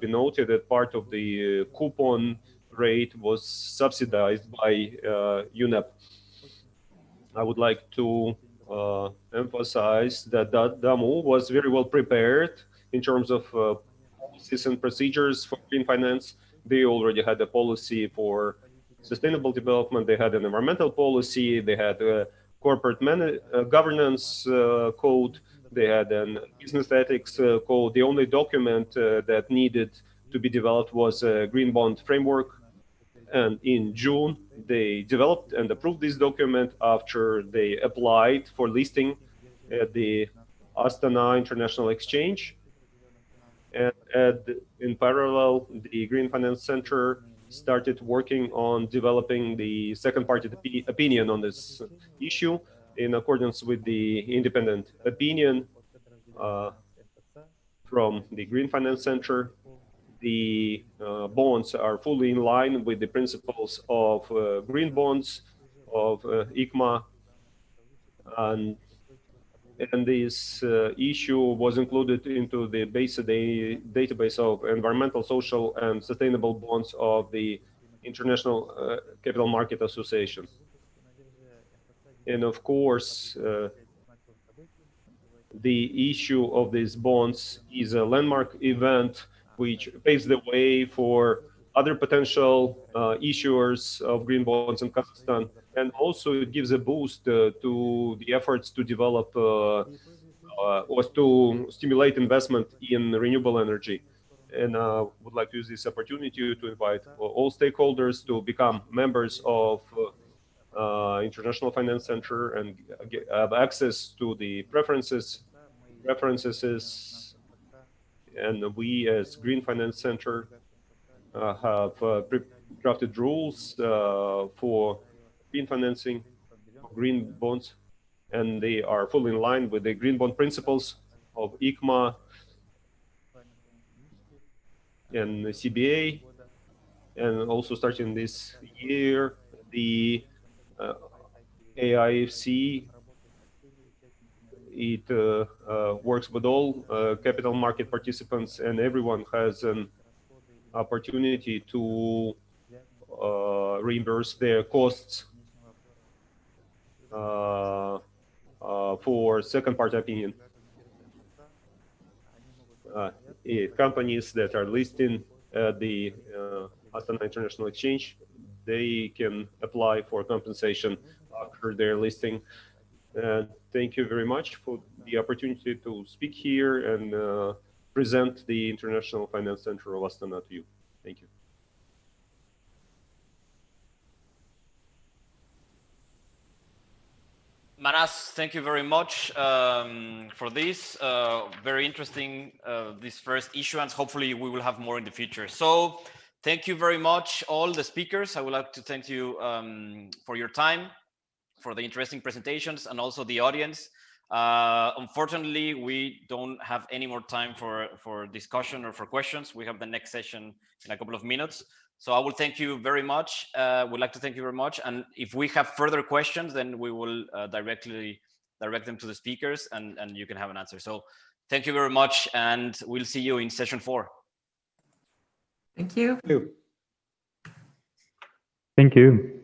be noted that part of the coupon rate was subsidized by UNEP. I would like to emphasize that DAMO was very well prepared in terms of policies and procedures for green finance. They already had a policy for sustainable development. They had an environmental policy. They had a corporate governance code. They had a business ethics code. The only document that needed to be developed was a green bond framework. And in June, they developed and approved this document after they applied for listing at the Astana International Exchange. And in parallel, the Green Finance Center started working on developing the second-party opinion on this issue in accordance with the independent opinion from the Green Finance Center. The bonds are fully in line with the principles of green bonds of ICMA, and this issue was included into the database of environmental, social, and sustainable bonds of the International Capital Market Association. And of course, the issue of these bonds is a landmark event which paves the way for other potential issuers of green bonds in Kazakhstan. And also it gives a boost to the efforts to develop or to stimulate investment in renewable energy. And I would like to use this opportunity to invite all stakeholders to become members of International Finance Center and have access to the preferences. And we as Green Finance Center have drafted rules for green financing, green bonds, and they are fully in line with the green bond principles of ICMA and CBA. And also starting this year, the AIFC it works with all capital market participants, and everyone has an opportunity to reimburse their costs for second party opinion. Companies that are listing at the Astana International Exchange, they can apply for compensation after their listing. Thank you very much for the opportunity to speak here and present the International Finance Center of Astana to you. Thank you. Manas, thank you very much for this. Very interesting, this first issuance. Hopefully we will have more in the future. So thank you very much, all the speakers. I would like to thank you for your time, for the interesting presentations, and also the audience. Unfortunately, we don't have any more time for discussion or for questions. We have the next session in a couple of minutes. So I will thank you very much. Would like to thank you very much. And if we have further questions, then we will directly direct them to the speakers and you can have an answer. So thank you very much. And we'll see you in session 4. Thank you. Thank you.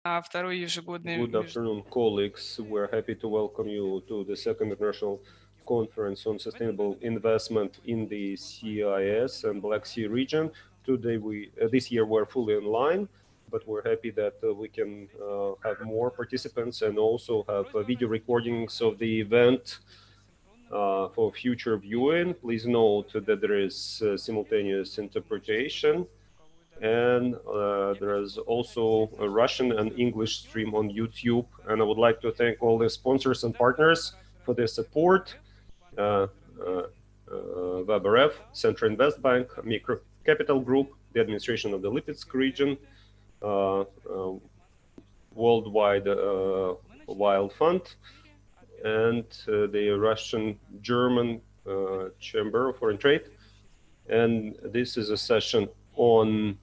Good afternoon, colleagues. We're happy to welcome you to the second international conference on sustainable investment in the CIS and Black Sea region. Today, this year we're fully online, but we're happy that we can have more participants and also have video recordings of the event for future viewing. Please note that there is simultaneous interpretation. And there is also a Russian and English stream on YouTube. And I would like to thank all the sponsors and partners for their support. WebRF, Central Invest Bank, Micro Capital Group, the administration of the Lipetsk region, Worldwide Wild Fund, and the Russian-German Chamber of Foreign Trade. And this is a session on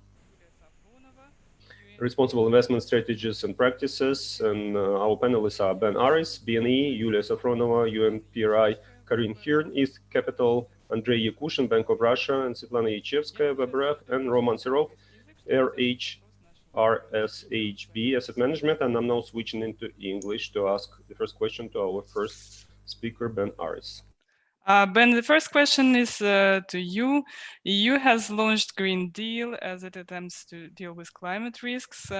responsible investment strategies and practices. And our panelists are Ben Aris, BNE, Yulia Safronova, UNPRI, Karin Hirn, East Capital, Andrei Yakushin, Bank of Russia, and Svetlana Yachevskaya, WebRF, and Roman Serov, RSHB Asset Management. And I'm now switching into English to ask the first question to our first speaker, Ben Aris. Ben, the first question is to you. EU has launched Green Deal as it attempts to deal with climate risks.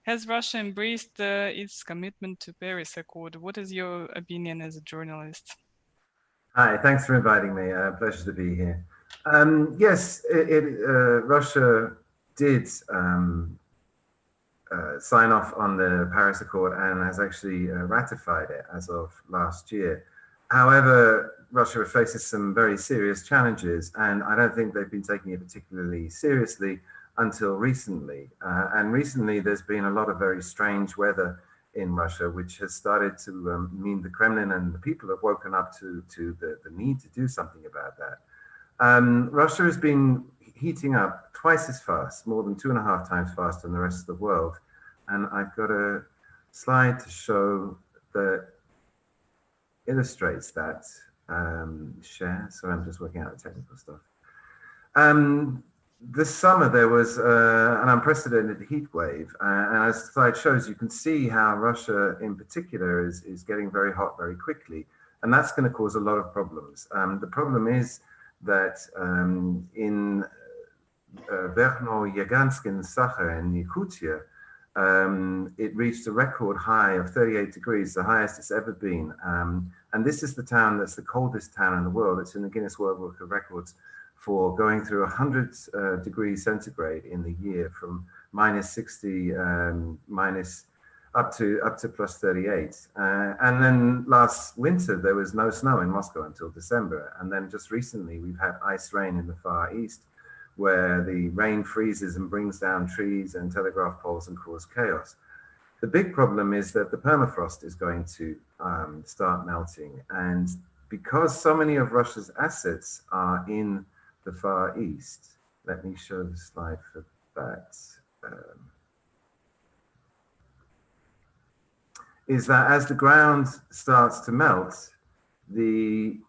Has Russia embraced its commitment to Paris Accord? What is your opinion as a journalist? Hi, thanks for inviting me. Pleasure to be here. Yes, Russia did sign off on the Paris Accord and has actually ratified it as of last year. However, Russia faces some very serious challenges, and I don't think they've been taking it particularly seriously until recently. And recently, there's been a lot of very strange weather in Russia, which has started to mean the Kremlin and the people have woken up to the need to do something about that. Russia has been heating up twice as fast, more than 2.5 times faster than the rest of the world. And I've got a slide to show that illustrates that. Share. So I'm just working out the technical stuff. This summer there was an unprecedented heat wave, and as the slide shows, you can see how Russia in particular is getting very hot very quickly, and that's going to cause a lot of problems. The problem is that in Verkhono-Yagansk in Sakha in Yakutia, it reached a record high of 38 degrees, the highest it's ever been. And this is the town that's the coldest town in the world. It's in the Guinness World Book of Records for going through 100 degrees centigrade in the year, from -60 up to +38. And then last winter, there was no snow in Moscow until December. And then just recently, we've had ice rain in the Far East, where the rain freezes and brings down trees and telegraph poles and cause chaos. The big problem is that the permafrost is going to start melting. And because so many of Russia's assets are in the Far East, let me show the slide for that, is that as the ground starts to melt, the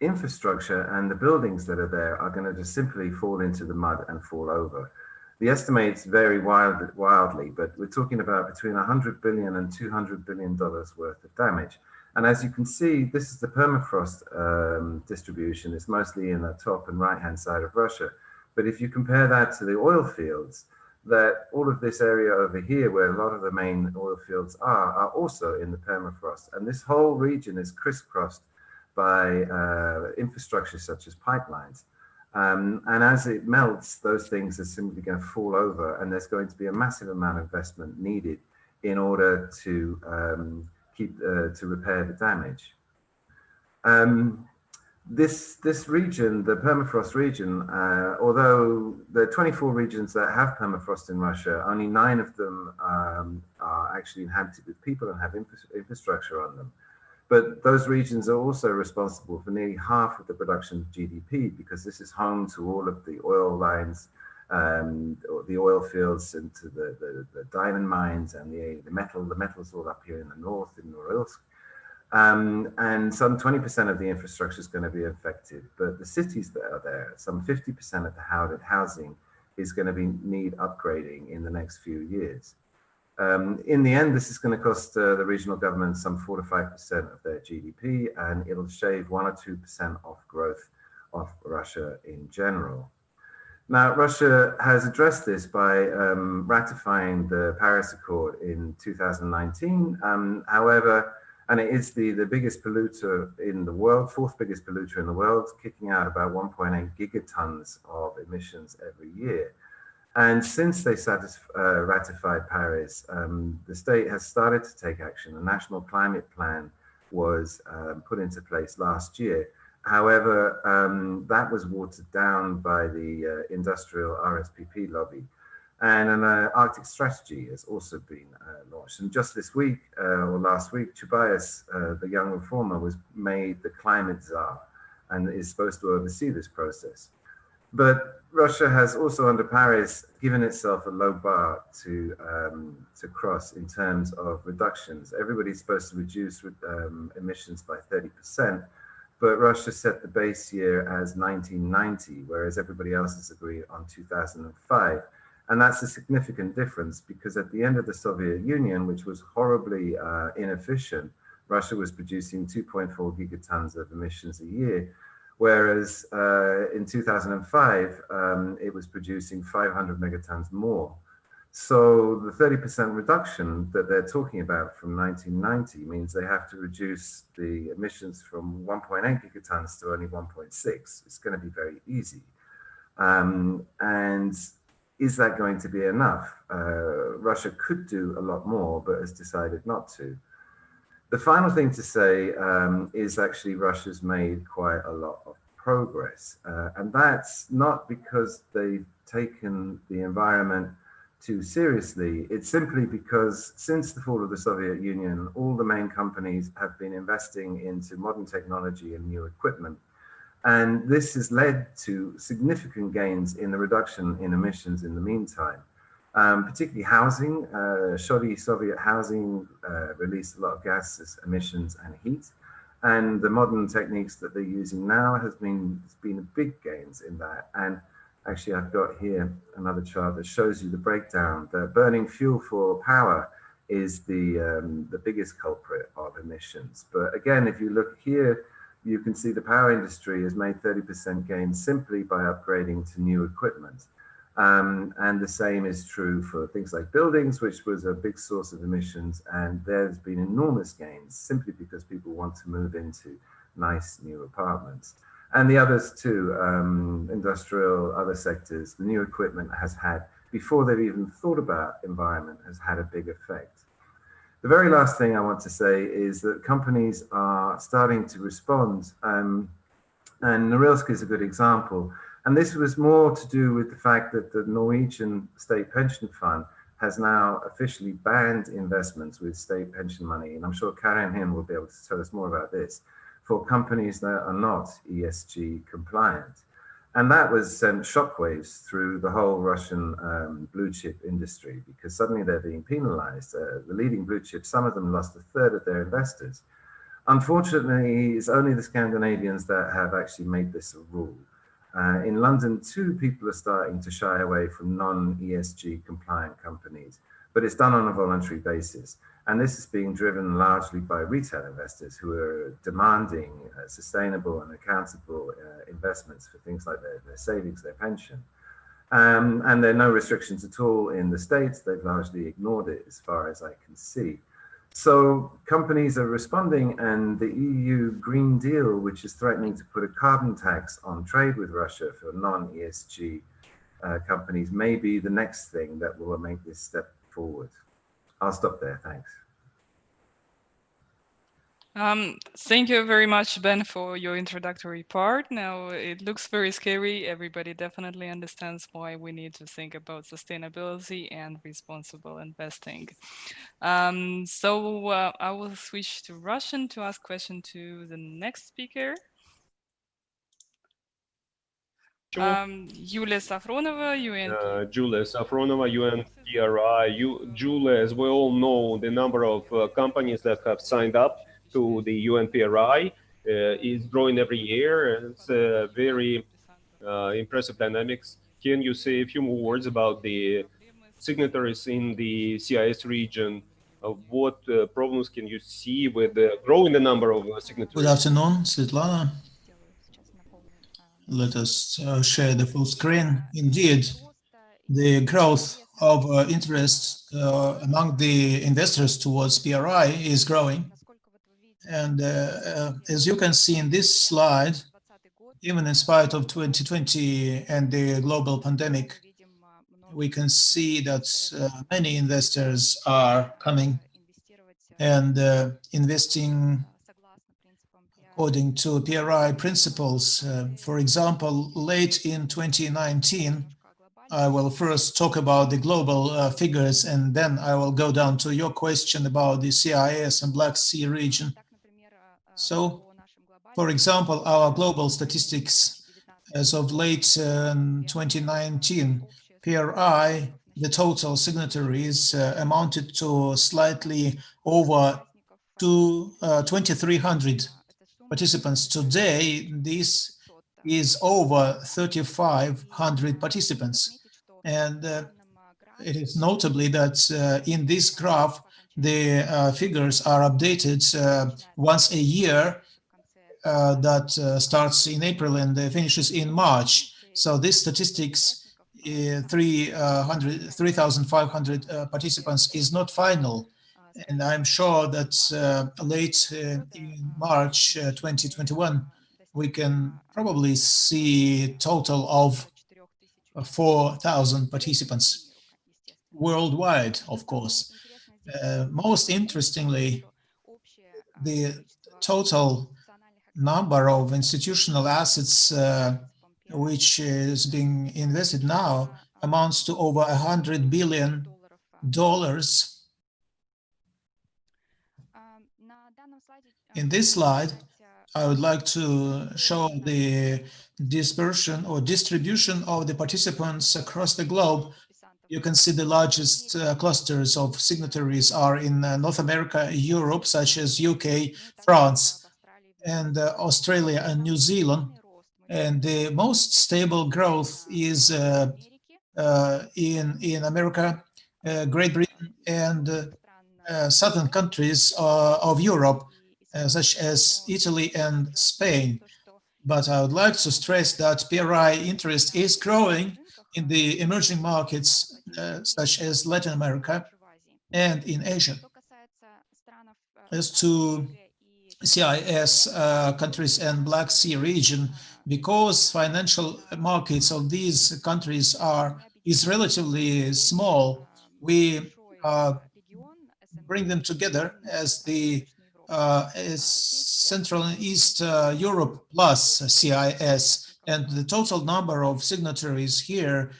infrastructure and the buildings that are there are going to just simply fall into the mud and fall over. The estimates vary wildly, but we're talking about between $100 billion and $200 billion worth of damage. And as you can see, this is the permafrost distribution. It's mostly in the top and right-hand side of Russia. But if you compare that to the oil fields, that all of this area over here, where a lot of the main oil fields are also in the permafrost. And this whole region is crisscrossed by infrastructure such as pipelines. And as it melts, those things are simply going to fall over, and there's going to be a massive amount of investment needed in order to to repair the damage. This region, the permafrost region, although there are 24 regions that have permafrost in Russia, only 9 of them are actually inhabited with people and have infrastructure on them. But those regions are also responsible for nearly half of the production of GDP, because this is home to all of the oil lines, the oil fields, and to the diamond mines and the metals all up here in the north in Norilsk. And some 20% of the infrastructure is going to be affected, but the cities that are there, some 50% of the housing is going to need upgrading in the next few years. In the end, this is going to cost the regional government some 4 to 5% of their GDP, and it'll shave 1 or 2% off growth of Russia in general. Now, Russia has addressed this by ratifying the Paris Accord in 2019. However, and it is the biggest polluter in the world, fourth biggest polluter in the world, kicking out about 1.8 gigatons of emissions every year. And since they ratified Paris, the state has started to take action. A national climate plan was put into place last year. However, that was watered down by the industrial RSPP lobby. And an Arctic strategy has also been launched. And just this week, or last week, Tobias, the young reformer, was made the climate czar and is supposed to oversee this process. But Russia has also, under Paris, given itself a low bar to cross in terms of reductions. Everybody's supposed to reduce emissions by 30%, but Russia set the base year as 1990, whereas everybody else has agreed on 2005. And that's a significant difference, because at the end of the Soviet Union, which was horribly inefficient, Russia was producing 2.4 gigatons of emissions a year, whereas in 2005, it was producing 500 megatons more. So the 30% reduction that they're talking about from 1990 means they have to reduce the emissions from 1.8 gigatons to only 1.6. It's going to be very easy. And is that going to be enough? Russia could do a lot more, but has decided not to. The final thing to say is actually Russia's made quite a lot of progress. And that's not because they've taken the environment too seriously. It's simply because since the fall of the Soviet Union, all the main companies have been investing into modern technology and new equipment. And this has led to significant gains in the reduction in emissions in the meantime. Particularly housing, shoddy Soviet housing released a lot of gases, emissions, and heat. And the modern techniques that they're using now has been big gains in that. And actually, I've got here another chart that shows you the breakdown. The burning fuel for power is the biggest culprit of emissions. But again, if you look here, you can see the power industry has made 30% gains simply by upgrading to new equipment. And the same is true for things like buildings, which was a big source of emissions. And there's been enormous gains simply because people want to move into nice new apartments. And the others too, industrial, other sectors, the new equipment has had, before they've even thought about environment, has had a big effect. The very last thing I want to say is that companies are starting to respond, and Norilsk is a good example. And this was more to do with the fact that the Norwegian state pension fund has now officially banned investments with state pension money. And I'm sure Karen Hin will be able to tell us more about this, for companies that are not ESG compliant. And that was sent shockwaves through the whole Russian blue chip industry, because suddenly they're being penalized. The leading blue chips, some of them lost a third of their investors. Unfortunately, it's only the Scandinavians that have actually made this a rule. In London too, people are starting to shy away from non-ESG compliant companies, but it's done on a voluntary basis. And this is being driven largely by retail investors who are demanding sustainable and accountable investments for things like their savings, their pension. And there are no restrictions at all in the States. They've largely ignored it as far as I can see. So companies are responding, and the EU Green Deal, which is threatening to put a carbon tax on trade with Russia for non-ESG companies, may be the next thing that will make this step forward. I'll stop there, thanks. Thank you very much, Ben, for your introductory part. Now, it looks very scary. Everybody definitely understands why we need to think about sustainability and responsible investing. So I will switch to Russian to ask question to the next speaker. Julia Safronova, UNP. Julia Safronova, UNPRI. Julia, as we all know, the number of companies that have signed up to the UNPRI is growing every year, and it's very impressive dynamics. Can you say a few more words about the signatories in the CIS region. What problems can you see with growing the number of signatories? Good afternoon, Svetlana. Let us share the full screen. Indeed, the growth of interest among the investors towards PRI is growing. And as you can see in this slide, even in spite of 2020 and the global pandemic, we can see that many investors are coming and investing according to PRI principles. For example, late in 2019, I will first talk about the global figures, and then I will go down to your question about the CIS and Black Sea region. So, for example, our global statistics as of late 2019, PRI, the total signatories amounted to slightly over 2,300 participants. Today, this is over 3,500 participants. And it is notably that in this graph, the figures are updated once a year. That starts in April and finishes in March. So this statistics, 3,500 participants, is not final. And I'm sure that late in March 2021, we can probably see a total of 4,000 participants worldwide, of course. Most interestingly, the total number of institutional assets which is being invested now amounts to over $100 billion. In this slide, I would like to show the dispersion or distribution of the participants across the globe. You can see the largest clusters of signatories are in North America, Europe, such as UK, France, and Australia and New Zealand. And the most stable growth is in America, Great Britain, and southern countries of Europe, such as Italy and Spain. But I would like to stress that PRI interest is growing in the emerging markets, such as Latin America and in Asia. As to CIS countries and Black Sea region, because financial markets of these countries is relatively small, we bring them together as the as Central and East Europe plus CIS, and the total number of signatories here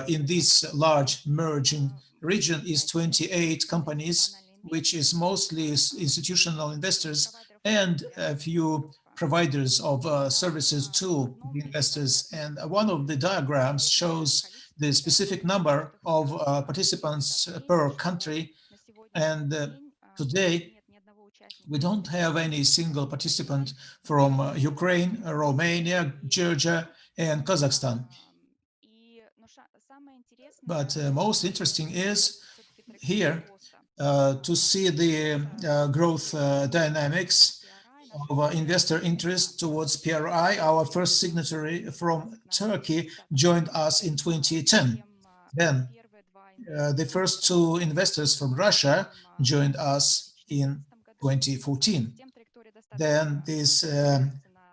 in this large merging region is 28 companies, which is mostly institutional investors and a few providers of services to the investors. And one of the diagrams shows the specific number of participants per country. And today, we don't have any single participant from Ukraine, Romania, Georgia, and Kazakhstan. But most interesting is here to see the growth dynamics of investor interest towards PRI. Our first signatory from Turkey joined us in 2010. Then the first two investors from Russia joined us in 2014. Then this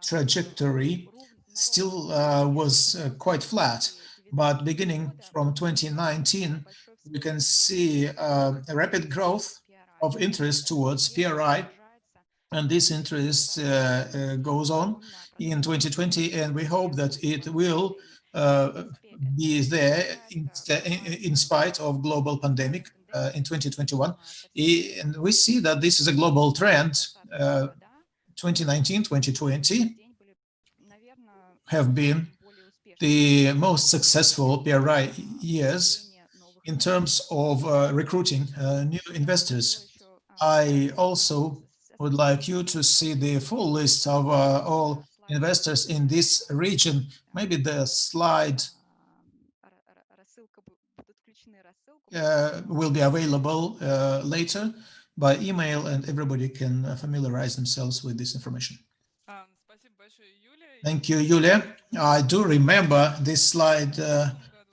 trajectory still was quite flat, but beginning from 2019, we can see a rapid growth of interest towards PRI, and this interest goes on in 2020, and we hope that it will be there in spite of global pandemic in 2021. And we see that this is a global trend. 2019, 2020 have been the most successful PRI years in terms of recruiting new investors. I also would like you to see the full list of all investors in this region. Maybe the slide will be available later by email, and everybody can familiarize themselves with this information. Thank you, Yulia. I do remember this slide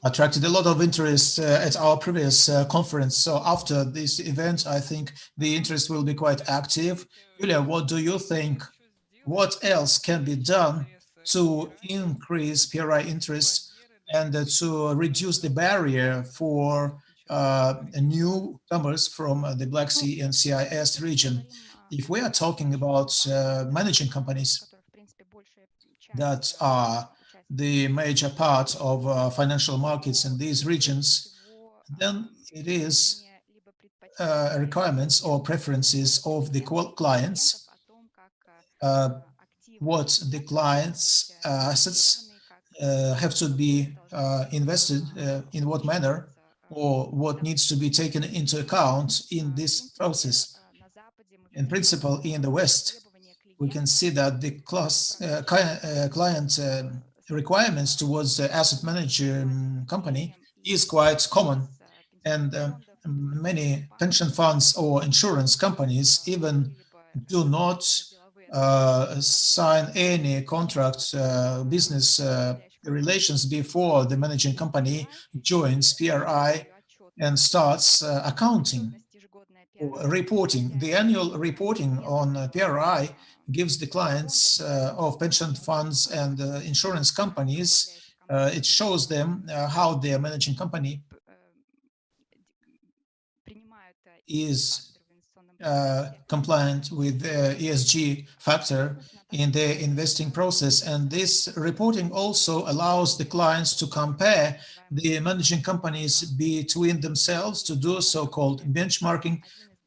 attracted a lot of interest at our previous conference. So after this event, I think the interest will be quite active. Yulia, what do you think? What else can be done to increase PRI interest and to reduce the barrier for newcomers from the Black Sea and CIS region? If we are talking about managing companies that are the major part of financial markets in these regions, then it is requirements or preferences of the clients, what the clients' assets have to be invested in what manner, or what needs to be taken into account in this process. In principle, in the West, we can see that the client requirements towards the asset manager company is quite common. And many pension funds or insurance companies even do not sign any contract business relations before the managing company joins PRI and starts accounting or reporting. The annual reporting on PRI gives the clients of pension funds and insurance companies, it shows them how their managing company is compliant with the ESG factor in their investing process. And this reporting also allows the clients to compare the managing companies between themselves, to do so-called benchmarking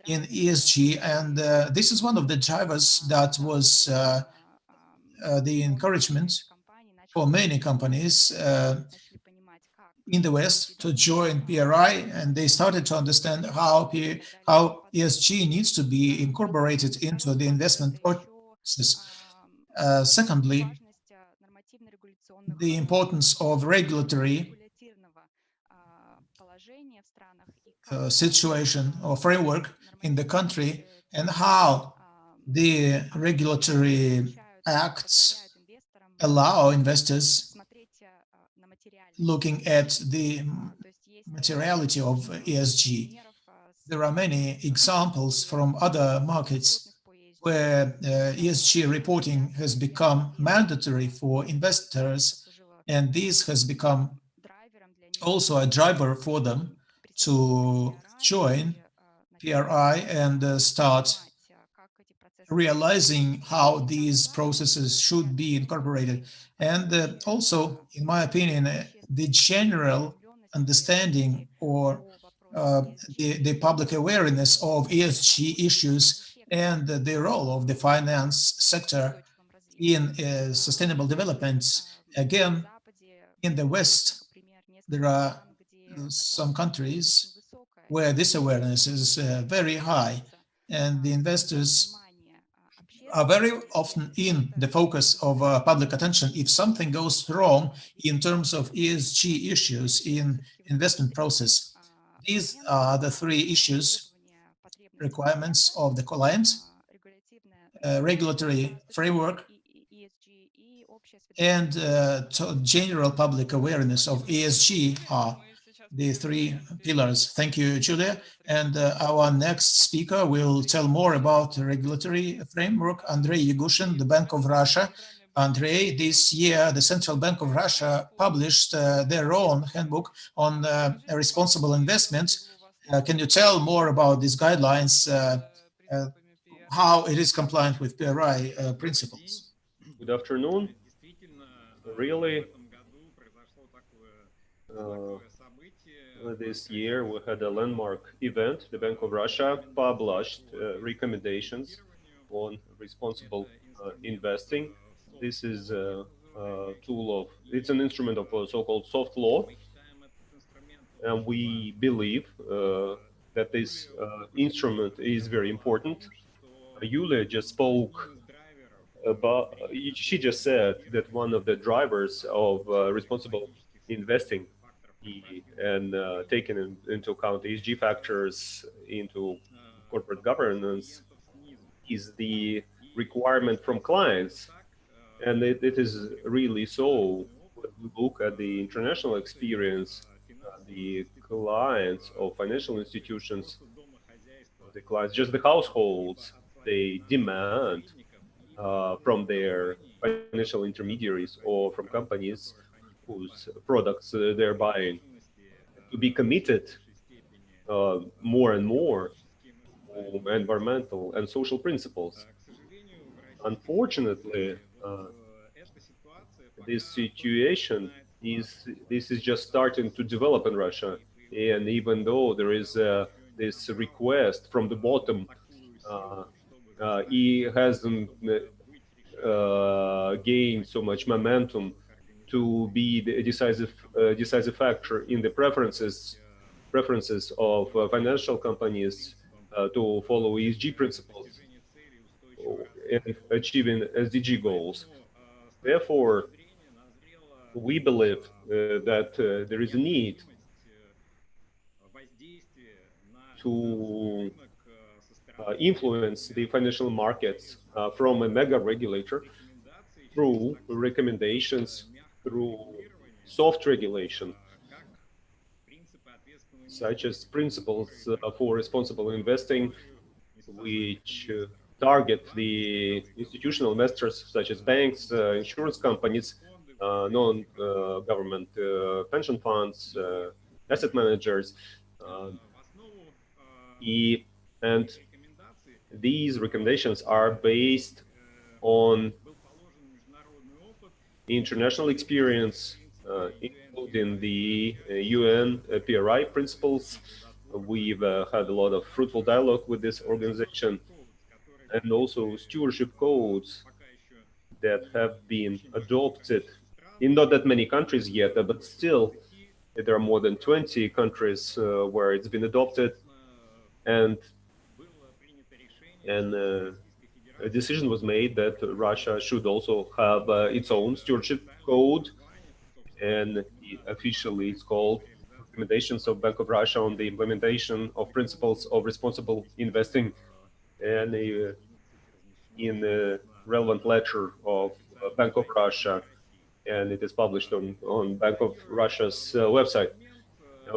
in ESG. And this is one of the drivers that was the encouragement for many companies in the West to join PRI, and they started to understand how ESG needs to be incorporated into the investment process. Secondly, the importance of regulatory situation or framework in the country, and how the regulatory acts allow investors looking at the materiality of ESG. There are many examples from other markets where ESG reporting has become mandatory for investors, and this has become also a driver for them to join PRI and start realizing how these processes should be incorporated. And also, in my opinion, the general understanding or the public awareness of ESG issues and the role of the finance sector in sustainable development. Again, in the West, there are some countries where this awareness is very high, and the investors are very often in the focus of public attention if something goes wrong in terms of ESG issues in investment process. These are the three issues: requirements of the client, regulatory framework, and general public awareness of ESG are the three pillars. Thank you, Julia. And our next speaker will tell more about the regulatory framework, Andrei Yegushin, the Bank of Russia. Andrei, this year, the Central Bank of Russia published their own handbook on responsible investment. Can you tell more about these guidelines, how it is compliant with PRI principles? Good afternoon. Really, this year we had a landmark event. The Bank of Russia published recommendations on responsible investing. This is a tool of, it's an instrument of so-called soft law. And we believe that this instrument is very important. Yulia just spoke about, she just said that one of the drivers of responsible investing and taking into account ESG factors into corporate governance is the requirement from clients. And it is really so. When we look at the international experience, the clients of financial institutions, the clients, just the households, they demand from their financial intermediaries or from companies whose products they're buying to be committed more and more to environmental and social principles. Unfortunately, this situation this is just starting to develop in Russia, and even though there is this request from the bottom, it hasn't gained so much momentum to be the decisive factor in the preferences of financial companies to follow ESG principles and achieving SDG goals. Therefore, we believe that there is a need to influence the financial markets from a mega regulator through recommendations, through soft regulation, such as principles for responsible investing, which target the institutional investors such as banks, insurance companies, non-government pension funds, asset managers. And these recommendations are based on international experience, including the UN PRI principles. We've had a lot of fruitful dialogue with this organization, and also stewardship codes that have been adopted in not that many countries yet, but still there are more than 20 countries where it's been adopted, and a decision was made that Russia should also have its own stewardship code, and officially it's called Recommendations of Bank of Russia on the Implementation of Principles of Responsible Investing, and in the relevant letter of Bank of Russia, and it is published on Bank of Russia's website.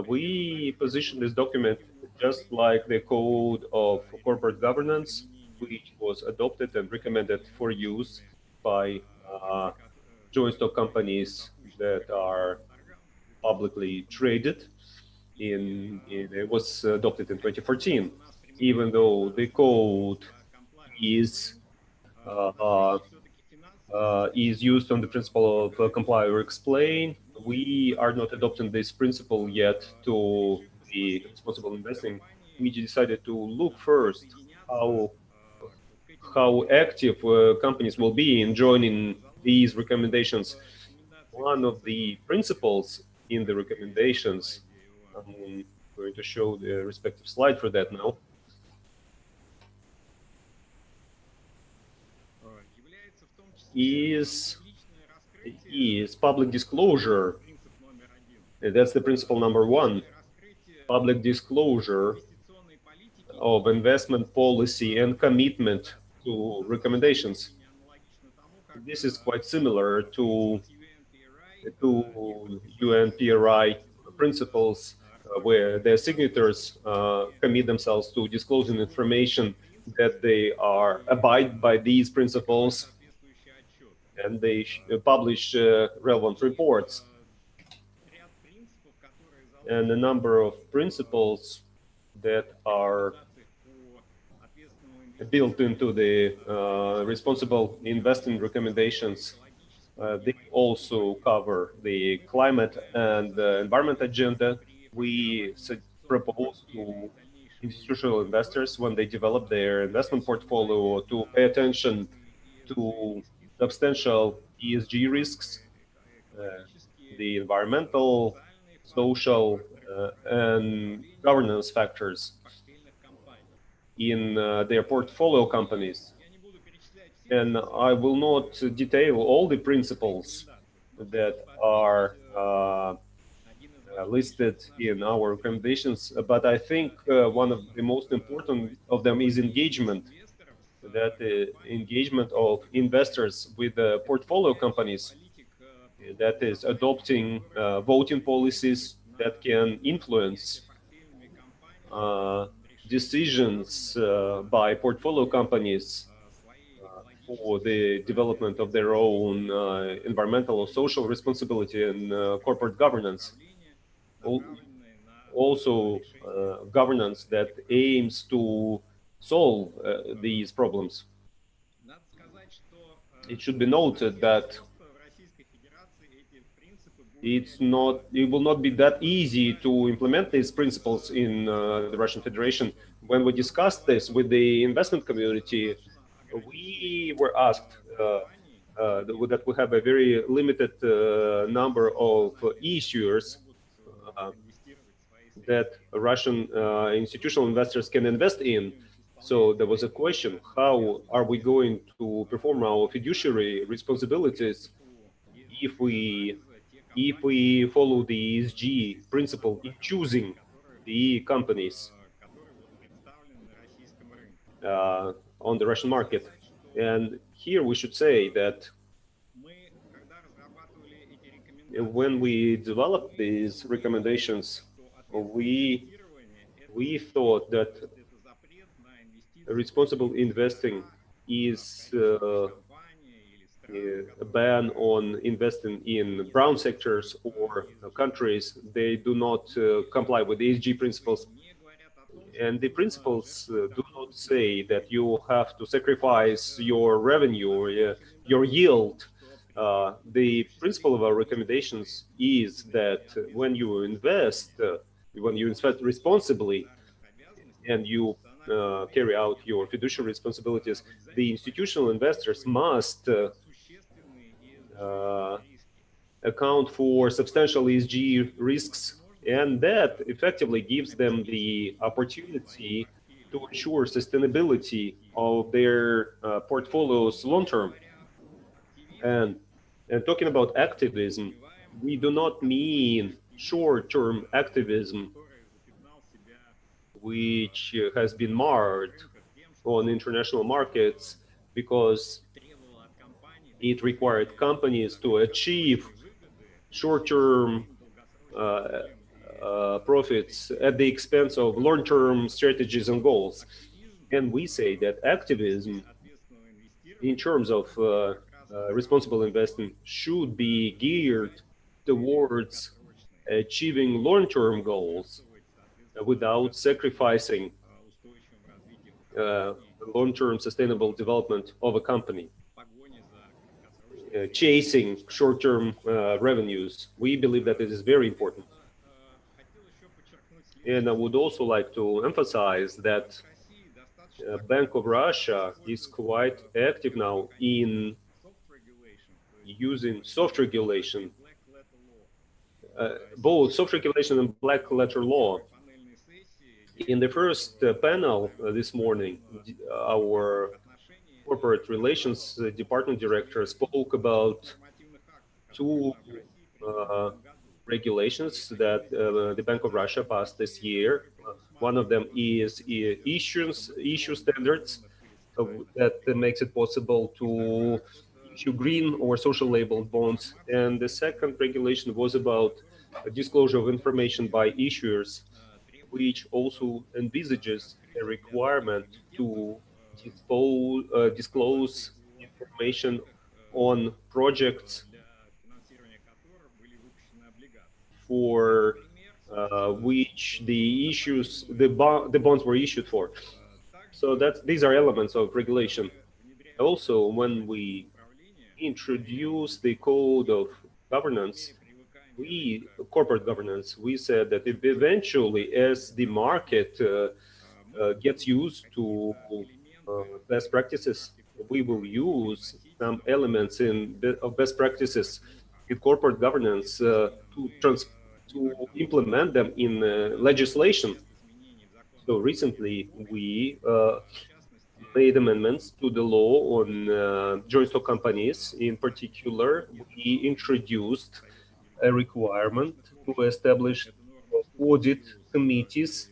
We position this document just like the Code of Corporate Governance, which was adopted and recommended for use by joint stock companies that are publicly traded. It was adopted in 2014. Even though the code is used on the principle of comply or explain, we are not adopting this principle yet to the responsible investing. We decided to look first how active companies will be in joining these recommendations. One of the principles in the recommendations, I'm going to show the respective slide for that now, is public disclosure. That's the principle number one. Public disclosure of investment policy and commitment to recommendations. This is quite similar to UN PRI principles, where their signatories commit themselves to disclosing information that they are abide by these principles, and they publish relevant reports. And a number of principles that are built into the responsible investing recommendations. They also cover the climate and the environment agenda. We propose to institutional investors, when they develop their investment portfolio, to pay attention to substantial ESG risks, the environmental, social, and governance factors in their portfolio companies. And I will not detail all the principles that are listed in our recommendations, but I think one of the most important of them is engagement. That engagement of investors with the portfolio companies, that is adopting voting policies that can influence decisions by portfolio companies for the development of their own environmental or social responsibility and corporate governance. Also, governance that aims to solve these problems. It should be noted that it will not be that easy to implement these principles in the Russian Federation. When we discussed this with the investment community, we were asked that we have a very limited number of issuers that Russian institutional investors can invest in. So there was a question: how are we going to perform our fiduciary responsibilities if we follow the ESG principle in choosing the companies on the Russian market? And here we should say that when we developed these recommendations, we thought that responsible investing is a ban on investing in brown sectors or countries they do not comply with ESG principles. And the principles do not say that you have to sacrifice your revenue or your yield. The principle of our recommendations is that when you invest responsibly and you carry out your fiduciary responsibilities, the institutional investors must account for substantial ESG risks, and that effectively gives them the opportunity to ensure sustainability of their portfolios long term. And talking about activism, we do not mean short-term activism, which has been marred on international markets because it required companies to achieve short-term profits at the expense of long-term strategies and goals. And we say that activism in terms of responsible investing should be geared towards achieving long-term goals without sacrificing long-term sustainable development of a company. Chasing short-term revenues, we believe that it is very important. And I would also like to emphasize that Bank of Russia is quite active now in using soft regulation, both soft regulation and black letter law. In the first panel this morning, our corporate relations department director spoke about two regulations that the Bank of Russia passed this year. One of them is issue standards that makes it possible to issue green or social labeled bonds. And the second regulation was about disclosure of information by issuers, which also envisages a requirement to disclose information on projects for which the bonds were issued for. So these are elements of regulation. Also, when we introduced the code of governance, corporate governance, we said that if eventually, as the market gets used to best practices, we will use some elements of best practices in corporate governance to implement them in legislation. So recently, we made amendments to the law on joint stock companies. In particular, we introduced a requirement to establish audit committees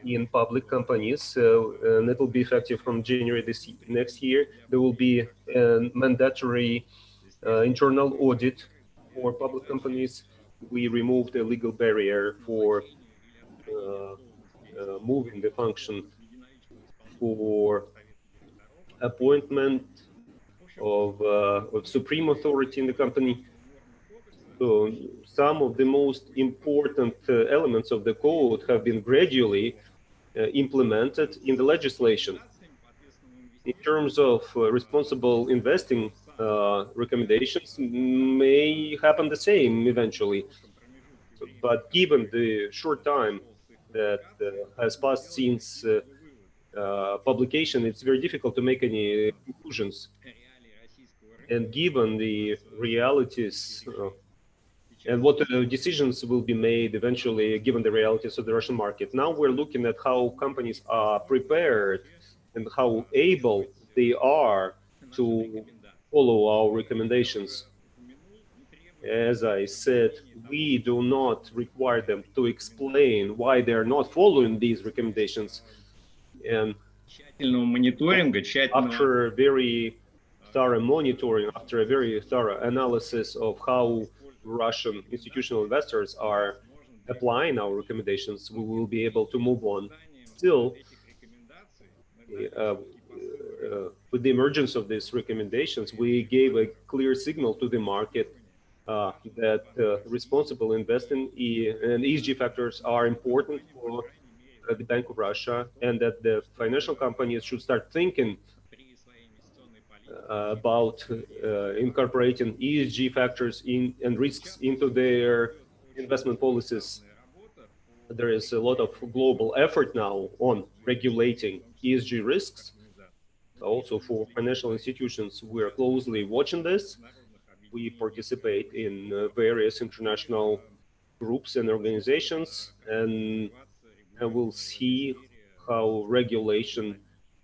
in public companies, and it will be effective from January next year. There will be a mandatory internal audit for public companies. We removed a legal barrier for moving the function for appointment of supreme authority in the company. So some of the most important elements of the code have been gradually implemented in the legislation. In terms of responsible investing, recommendations may happen the same eventually. But given the short time that has passed since publication, it's very difficult to make any conclusions. And given the realities and what decisions will be made eventually, given the realities of the Russian market, now we're looking at how companies are prepared and how able they are to follow our recommendations. As I said, we do not require them to explain why they're not following these recommendations. And after very thorough monitoring, after a very thorough analysis of how Russian institutional investors are applying our recommendations, we will be able to move on. Still, with the emergence of these recommendations, we gave a clear signal to the market that responsible investing and ESG factors are important for the Bank of Russia, and that the financial companies should start thinking about incorporating ESG factors and risks into their investment policies. There is a lot of global effort now on regulating ESG risks. Also for financial institutions, we are closely watching this. We participate in various international groups and organizations, and we'll see how regulation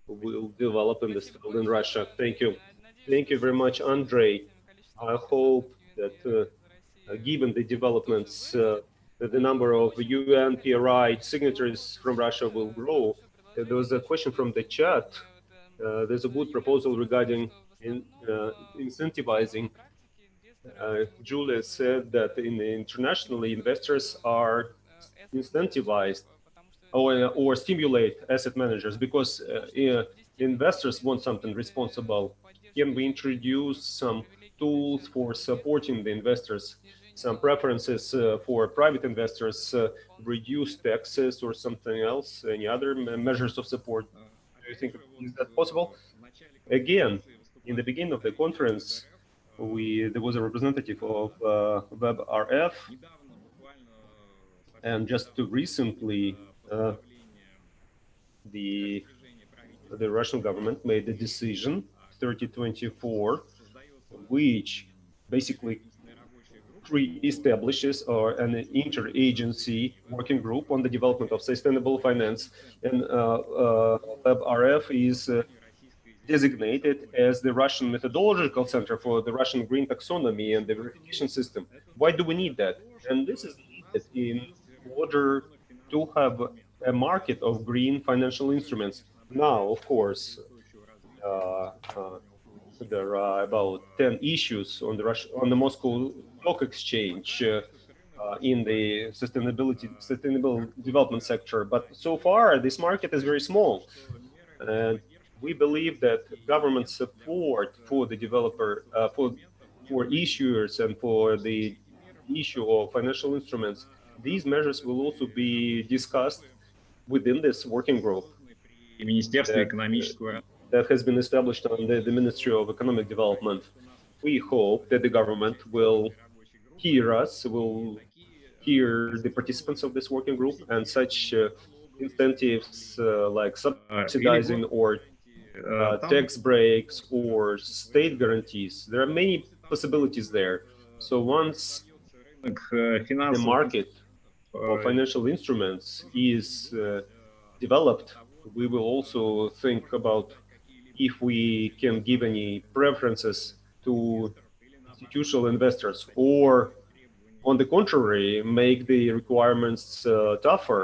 will develop in this field in Russia. Thank you. Thank you very much, Andrei. I hope that given the developments, that the number of UN PRI signatories from Russia will grow. There was a question from the chat. There's a good proposal regarding incentivizing. Julia said that internationally, investors are incentivized or stimulate asset managers because investors want something responsible. Can we introduce some tools for supporting the investors, some preferences for private investors, reduce taxes or something else, any other measures of support? Do you think is that possible? Again, in the beginning of the conference, there was a representative of WebRF, and just recently, the Russian government made the decision 3024, which basically establishes an interagency working group on the development of sustainable finance, and WebRF is designated as the Russian methodological center for the Russian green taxonomy and the verification system. Why do we need that? And this is needed in order to have a market of green financial instruments. Now, of course, there are about 10 issues on the Moscow Stock Exchange in the sustainable development sector, but so far this market is very small. And we believe that government support for the developer, for issuers, and for the issue of financial instruments, these measures will also be discussed within this working group that has been established under the Ministry of Economic Development. We hope that the government will hear us, will hear the participants of this working group, and such incentives like subsidizing or tax breaks or state guarantees. There are many possibilities there. So once the market of financial instruments is developed, we will also think about if we can give any preferences to institutional investors, or on the contrary, make the requirements tougher.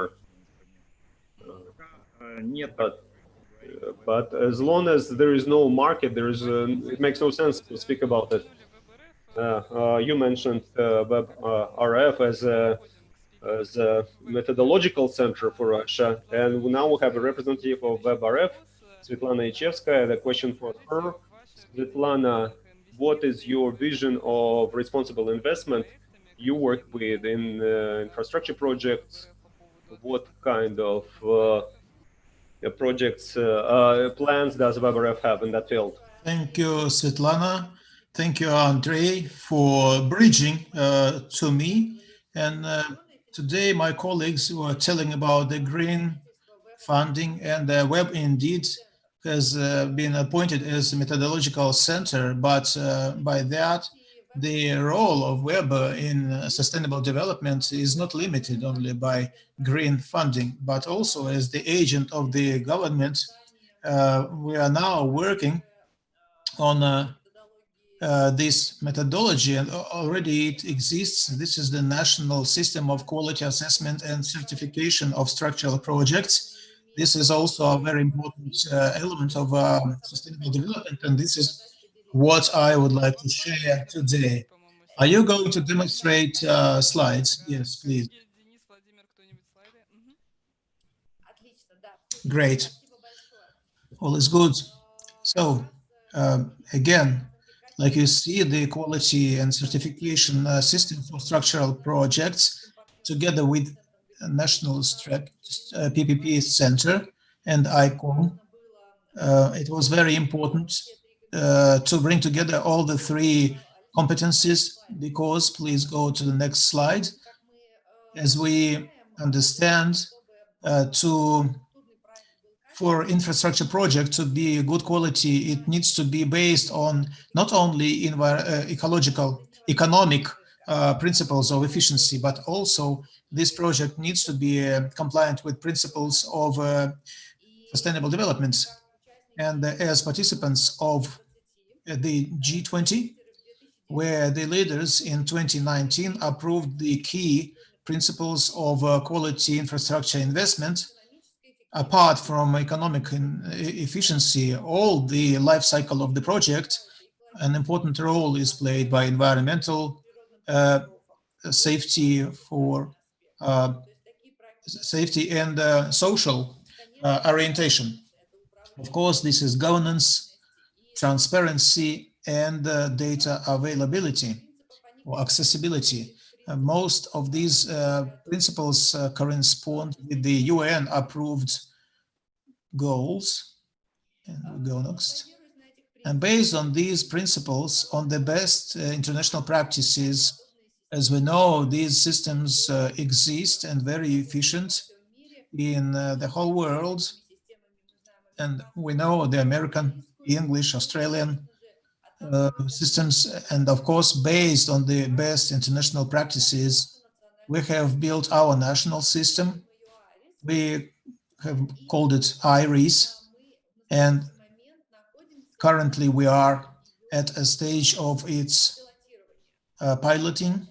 But as long as there is no market, it makes no sense to speak about it. You mentioned WebRF as a methodological center for Russia, and now we have a representative of WebRF, Svetlana Ichevskaya. The question for her, Svetlana, what is your vision of responsible investment? You work with in infrastructure projects. What kind of projects, plans does WebRF have in that field? Thank you, Svetlana. Thank you, Andrei, for bridging to me. And today my colleagues were telling about the green funding, and Web indeed has been appointed as a methodological center, but by that, the role of Web in sustainable development is not limited only by green funding, but also as the agent of the government. We are now working on this methodology, and already it exists. This is the National System of Quality Assessment and Certification of Structural Projects. This is also a very important element of sustainable development, and this is what I would like to share today. Are you going to demonstrate slides? Yes, please. Great. All is good. So, again, like you see, the quality and certification system for structural projects, together with National PPP Center and ICON, it was very important to bring together all the three competencies, because, please go to the next slide, as we understand, for infrastructure project to be good quality, it needs to be based on not only economic principles of efficiency, but also this project needs to be compliant with principles of sustainable development. And as participants of the G20, where the leaders in 2019 approved the key principles of quality infrastructure investment, apart from economic efficiency, all the life cycle of the project, an important role is played by environmental safety, for safety and social orientation. Of course, this is governance, transparency, and data availability or accessibility. Most of these principles correspond with the UN approved goals. And we go next. And based on these principles, on the best international practices, as we know, these systems exist and very efficient in the whole world. And we know the American, English, Australian systems, and of course, based on the best international practices, we have built our national system. We have called it IRIS, and currently we are at a stage of its piloting,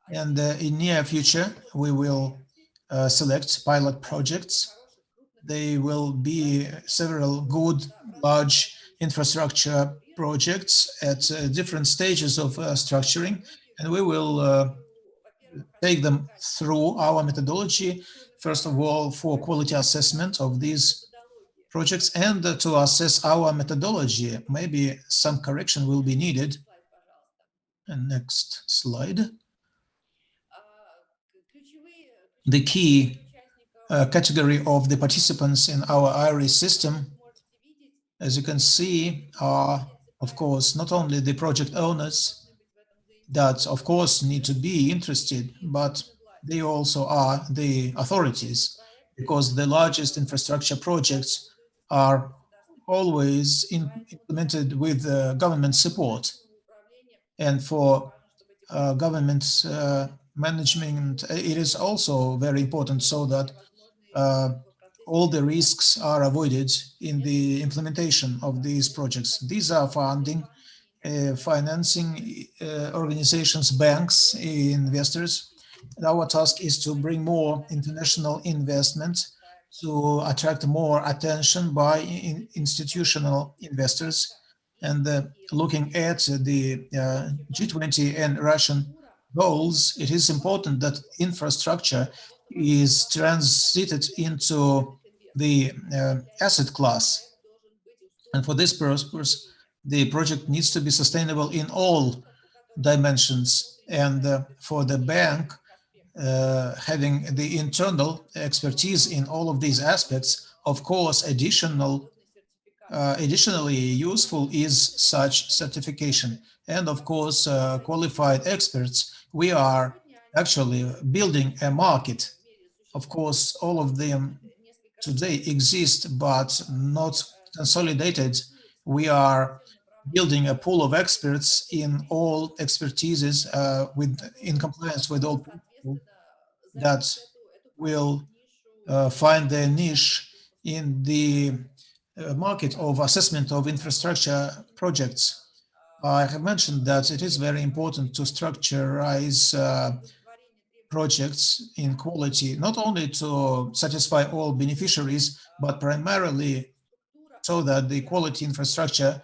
and in near future we will select pilot projects. There will be several good large infrastructure projects at different stages of structuring, and we will take them through our methodology, first of all, for quality assessment of these projects, and to assess our methodology. Maybe some correction will be needed. And next slide. The key category of the participants in our IRIS system, as you can see, are, of course, not only the project owners that, of course, need to be interested, but they also are the authorities, because the largest infrastructure projects are always implemented with government support. And for government management, it is also very important, so that all the risks are avoided in the implementation of these projects. These are funding financing organizations, banks, investors. And our task is to bring more international investment, to attract more attention by institutional investors. And looking at the G20 and Russian goals, it is important that infrastructure is transited into the asset class. And for this purpose, the project needs to be sustainable in all dimensions. And for the bank, having the internal expertise in all of these aspects, of course, additionally useful is such certification. And of course, qualified experts, we are actually building a market. Of course, all of them today exist, but not consolidated. We are building a pool of experts in all expertises in compliance with all principles that will find their niche in the market of assessment of infrastructure projects. I have mentioned that it is very important to structurize projects in quality, not only to satisfy all beneficiaries, but primarily so that the quality infrastructure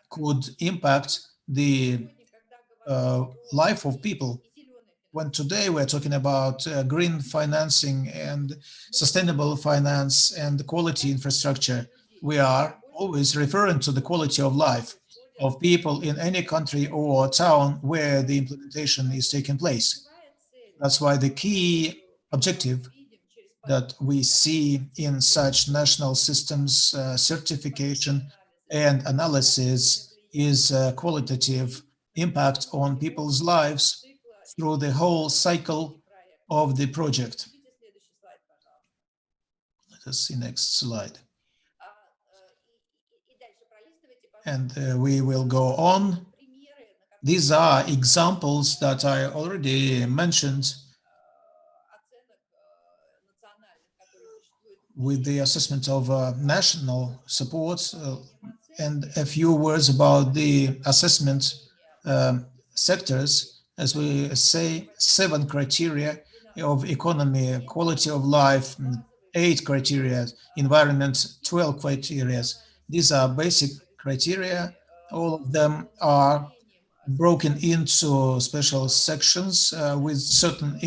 could impact the life of people. When today we're talking about green financing and sustainable finance and quality infrastructure, we are always referring to the quality of life of people in any country or town where the implementation is taking place. That's why the key objective that we see in such national systems certification and analysis is qualitative impact on people's lives through the whole cycle of the project. Let us see next slide. And we will go on. These are examples that I already mentioned with the assessment of national support, and a few words about the assessment sectors. As we say, 7 criteria of economy, quality of life, 8 criteria, environment, 12 criteria. These are basic criteria. All of them are broken into special sections with certain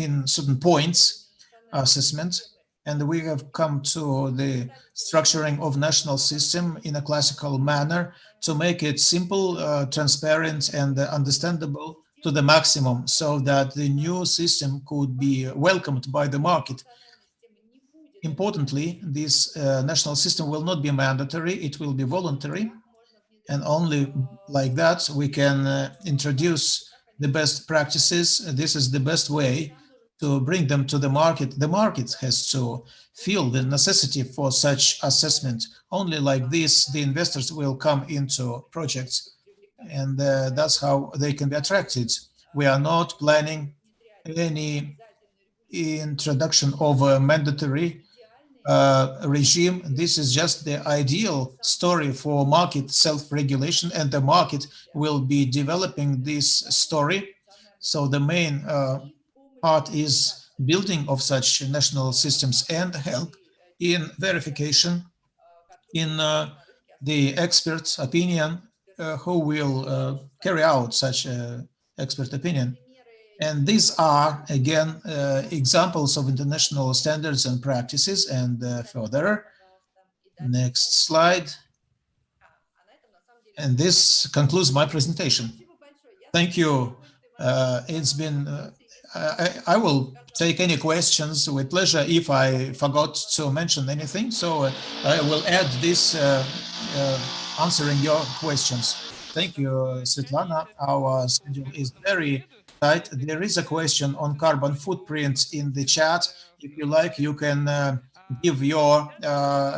points assessment. And we have come to the structuring of national system in a classical manner to make it simple, transparent, and understandable to the maximum, so that the new system could be welcomed by the market. Importantly, this national system will not be mandatory, it will be voluntary, and only like that we can introduce the best practices. This is the best way to bring them to the market. The market has to feel the necessity for such assessment. Only like this, the investors will come into projects, and that's how they can be attracted. We are not planning any introduction of a mandatory regime. This is just the ideal story for market self-regulation, and the market will be developing this story. So the main part is building of such national systems and help in verification in the expert's opinion who will carry out such expert opinion. And these are, again, examples of international standards and practices. And further, next slide. And this concludes my presentation. Thank you. It's been, I will take any questions with pleasure if I forgot to mention anything. So I will add this answering your questions. Thank you, Svetlana. Our schedule is very tight. There is a question on carbon footprint in the chat. If you like, you can give your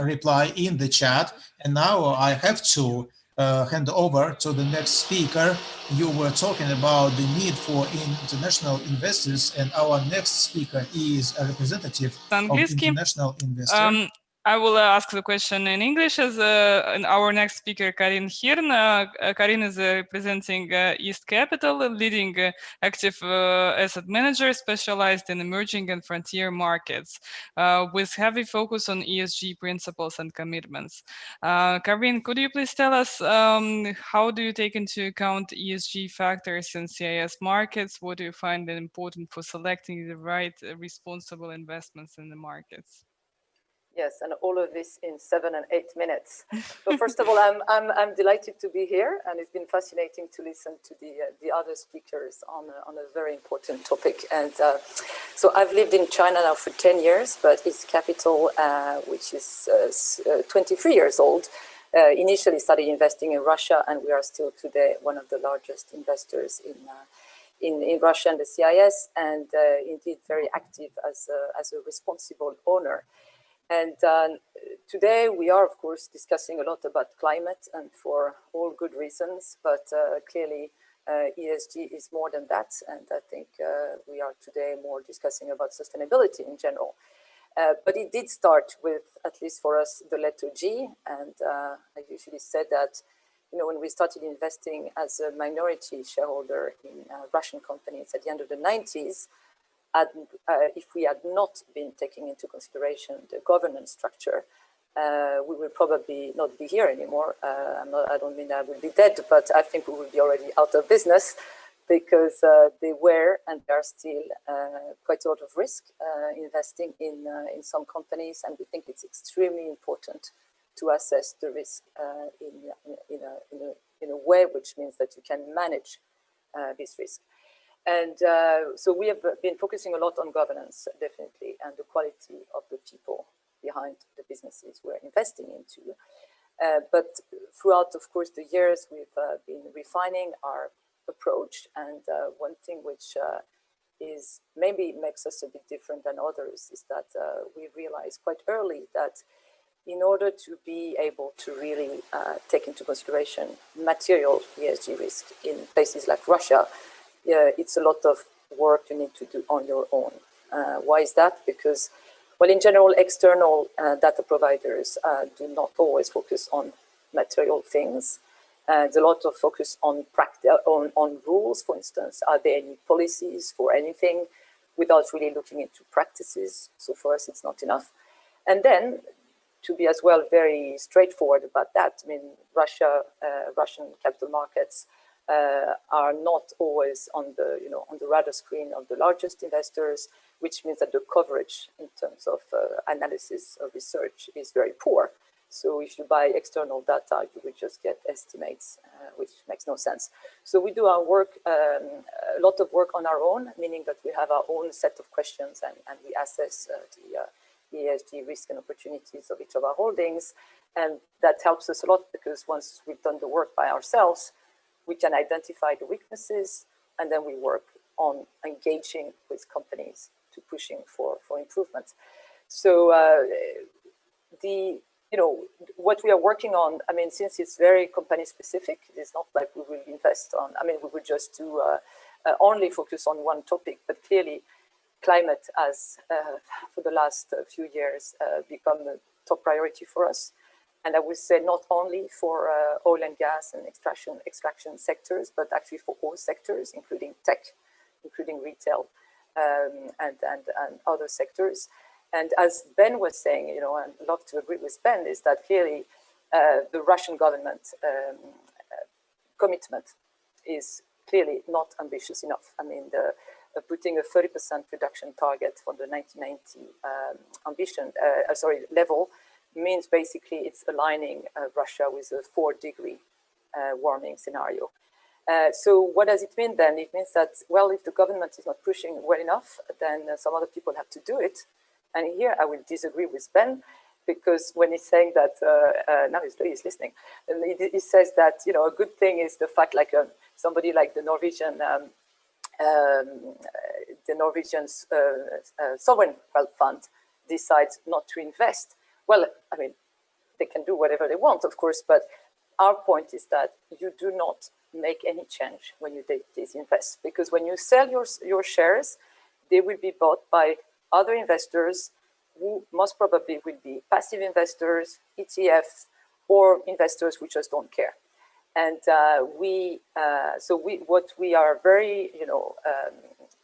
reply in the chat. And now I have to hand over to the next speaker. You were talking about the need for international investors, and our next speaker is a representative of international investors. I will ask the question in English as our next speaker, Karin Hirn. Karin is representing East Capital, a leading active asset manager specialized in emerging and frontier markets with heavy focus on ESG principles and commitments. Karin, could you please tell us how do you take into account ESG factors in CIS markets? What do you find important for selecting the right responsible investments in the markets? Yes, and all of this in 7 and 8 minutes. So first of all, I'm delighted to be here, and it's been fascinating to listen to the other speakers on a very important topic. And so I've lived in China now for 10 years, but its capital, which is 23 years old, initially started investing in Russia, and we are still today one of the largest investors in Russia and the CIS, and indeed very active as a responsible owner. And today we are, of course, discussing a lot about climate, and for all good reasons, but clearly ESG is more than that. And I think we are today more discussing about sustainability in general. But it did start with, at least for us, the letter G. And I usually said that, when we started investing as a minority shareholder in Russian companies at the end of the 90s, if we had not been taking into consideration the governance structure, we will probably not be here anymore. I don't mean I will be dead, but I think we will be already out of business, because they were and they are still quite a lot of risk investing in some companies, and we think it's extremely important to assess the risk in a way which means that you can manage this risk. And so we have been focusing a lot on governance, definitely, and the quality of the people behind the businesses we're investing into. But throughout, of course, the years, we've been refining our approach. And one thing which is maybe makes us a bit different than others is that we realized quite early that in order to be able to really take into consideration material ESG risk in places like Russia, it's a lot of work you need to do on your own. Why is that? Because, well, in general, external data providers do not always focus on material things. There's a lot of focus on rules, for instance. Are there any policies for anything, without really looking into practices? So for us, it's not enough. And then, to be as well very straightforward about that, I mean, Russian capital markets are not always on the radar screen of the largest investors, which means that the coverage in terms of analysis or research is very poor. So if you buy external data, you will just get estimates, which makes no sense. So we do our work, a lot of work on our own, meaning that we have our own set of questions, and we assess the ESG risk and opportunities of each of our holdings. And that helps us a lot, because once we've done the work by ourselves, we can identify the weaknesses, and then we work on engaging with companies to pushing for improvements. So what we are working on, I mean, since it's very company specific, it's not like we will invest on, I mean, we would just do only focus on one topic, but clearly climate has, for the last few years, become a top priority for us. And I would say not only for oil and gas and extraction sectors, but actually for all sectors, including tech, including retail, and other sectors. And as Ben was saying, I'd love to agree with Ben, is that clearly the Russian government commitment is clearly not ambitious enough. I mean, putting a 30% reduction target for the 1990 level means basically it's aligning Russia with a 4-degree warming scenario. So what does it mean then? It means that, well, if the government is not pushing well enough, then some other people have to do it. And here I will disagree with Ben, because when he's saying that, now he's listening, and he says that, a good thing is the fact, like somebody like the Norwegian sovereign wealth fund decides not to invest. Well, I mean, they can do whatever they want, of course, but our point is that you do not make any change when you disinvest, because when you sell your shares, they will be bought by other investors who most probably will be passive investors, ETFs, or investors who just don't care. And what we are very,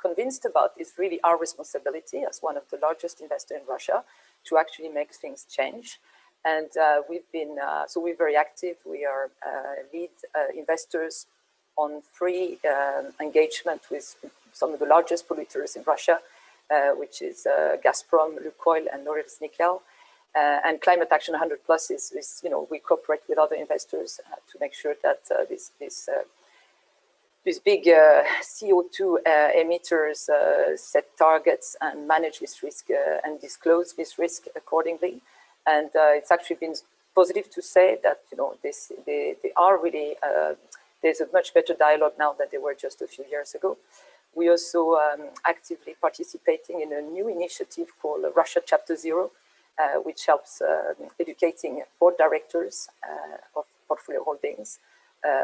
convinced about is really our responsibility as one of the largest investors in Russia to actually make things change. And we've been, so we're very active. We are lead investors on free engagement with some of the largest polluters in Russia, which is Gazprom, Lukoil, and Norilsk Nickel. And Climate Action 100 Plus is, we cooperate with other investors to make sure that these big CO2 emitters set targets and manage this risk and disclose this risk accordingly. And it's actually been positive to say that they are really there's a much better dialogue now than they were just a few years ago. We also actively participating in a new initiative called Russia Chapter 0, which helps educating board directors of portfolio holdings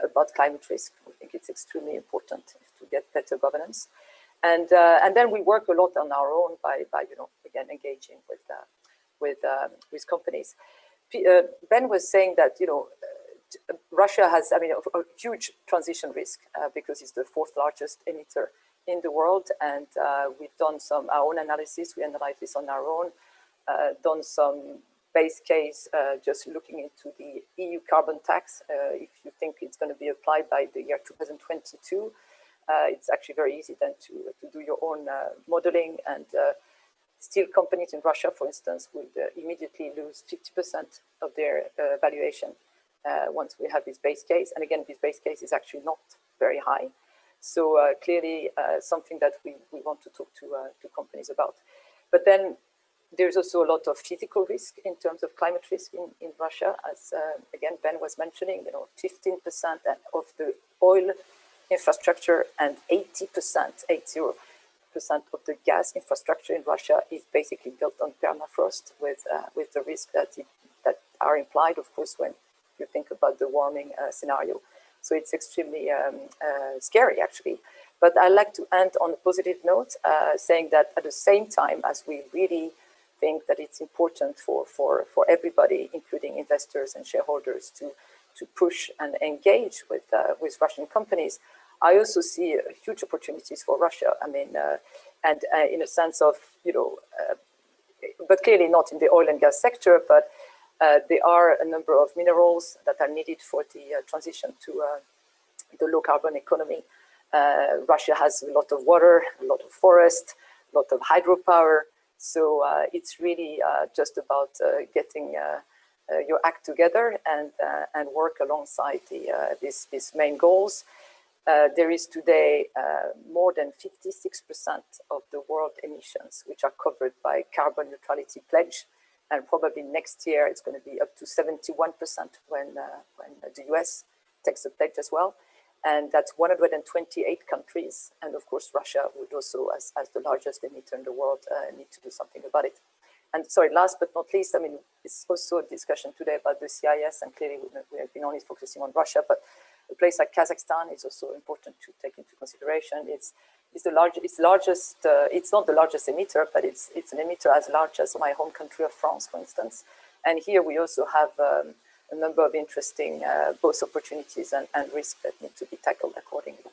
about climate risk. We think it's extremely important to get better governance. And then we work a lot on our own by again, engaging with companies. Ben was saying that, Russia has, a huge transition risk because it's the fourth largest emitter in the world. And we've done our own analysis. We analyzed this on our own, done some base case, just looking into the EU carbon tax. If you think it's going to be applied by the year 2022, it's actually very easy then to do your own modeling. And steel companies in Russia, for instance, would immediately lose 50% of their valuation once we have this base case. And again, this base case is actually not very high. So clearly something that we want to talk to companies about. But then there's also a lot of physical risk in terms of climate risk in Russia. As again, Ben was mentioning, 15% of the oil infrastructure and 80% of the gas infrastructure in Russia is basically built on permafrost with the risk that are implied, of course, when you think about the warming scenario. So it's extremely scary, actually. But I like to end on a positive note, saying that at the same time as we really think that it's important for everybody, including investors and shareholders, to push and engage with Russian companies, I also see huge opportunities for Russia. And in a sense of, but clearly not in the oil and gas sector, but there are a number of minerals that are needed for the transition to the low carbon economy. Russia has a lot of water, a lot of forest, a lot of hydropower. So it's really just about getting your act together and work alongside these main goals. There is today more than 56% of the world emissions, which are covered by carbon neutrality pledge. And probably next year, it's going to be up to 71% when the US takes the pledge as well. And that's 128 countries. And of course, Russia would also, as the largest emitter in the world, need to do something about it. And sorry, last but not least, it's also a discussion today about the CIS, and clearly we have been only focusing on Russia, but a place like Kazakhstan is also important to take into consideration. It's not the largest emitter, but it's an emitter as large as my home country of France, for instance. And here we also have a number of interesting both opportunities and risks that need to be tackled accordingly.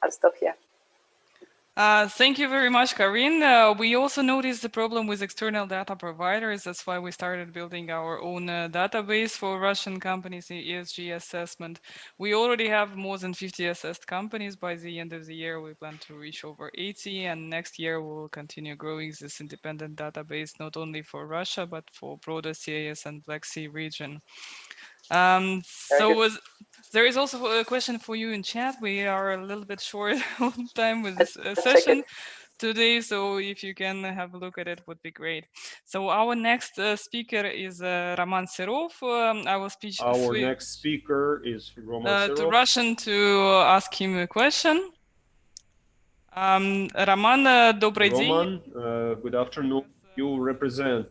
I'll stop here. Thank you very much, Karin. We also noticed the problem with external data providers. That's why we started building our own database for Russian companies in ESG assessment. We already have more than 50 assessed companies. By the end of the year, we plan to reach over 80. And next year, we will continue growing this independent database, not only for Russia, but for broader CIS and Black Sea region. There is also a question for you in chat. We are a little bit short on time with this session today, so if you can have a look at it, would be great. So our next speaker is Roman Serov. I will speak. Our next speaker is Roman Serov. To Russian to ask him a question. Roman, добрый день. Roman, good afternoon. You represent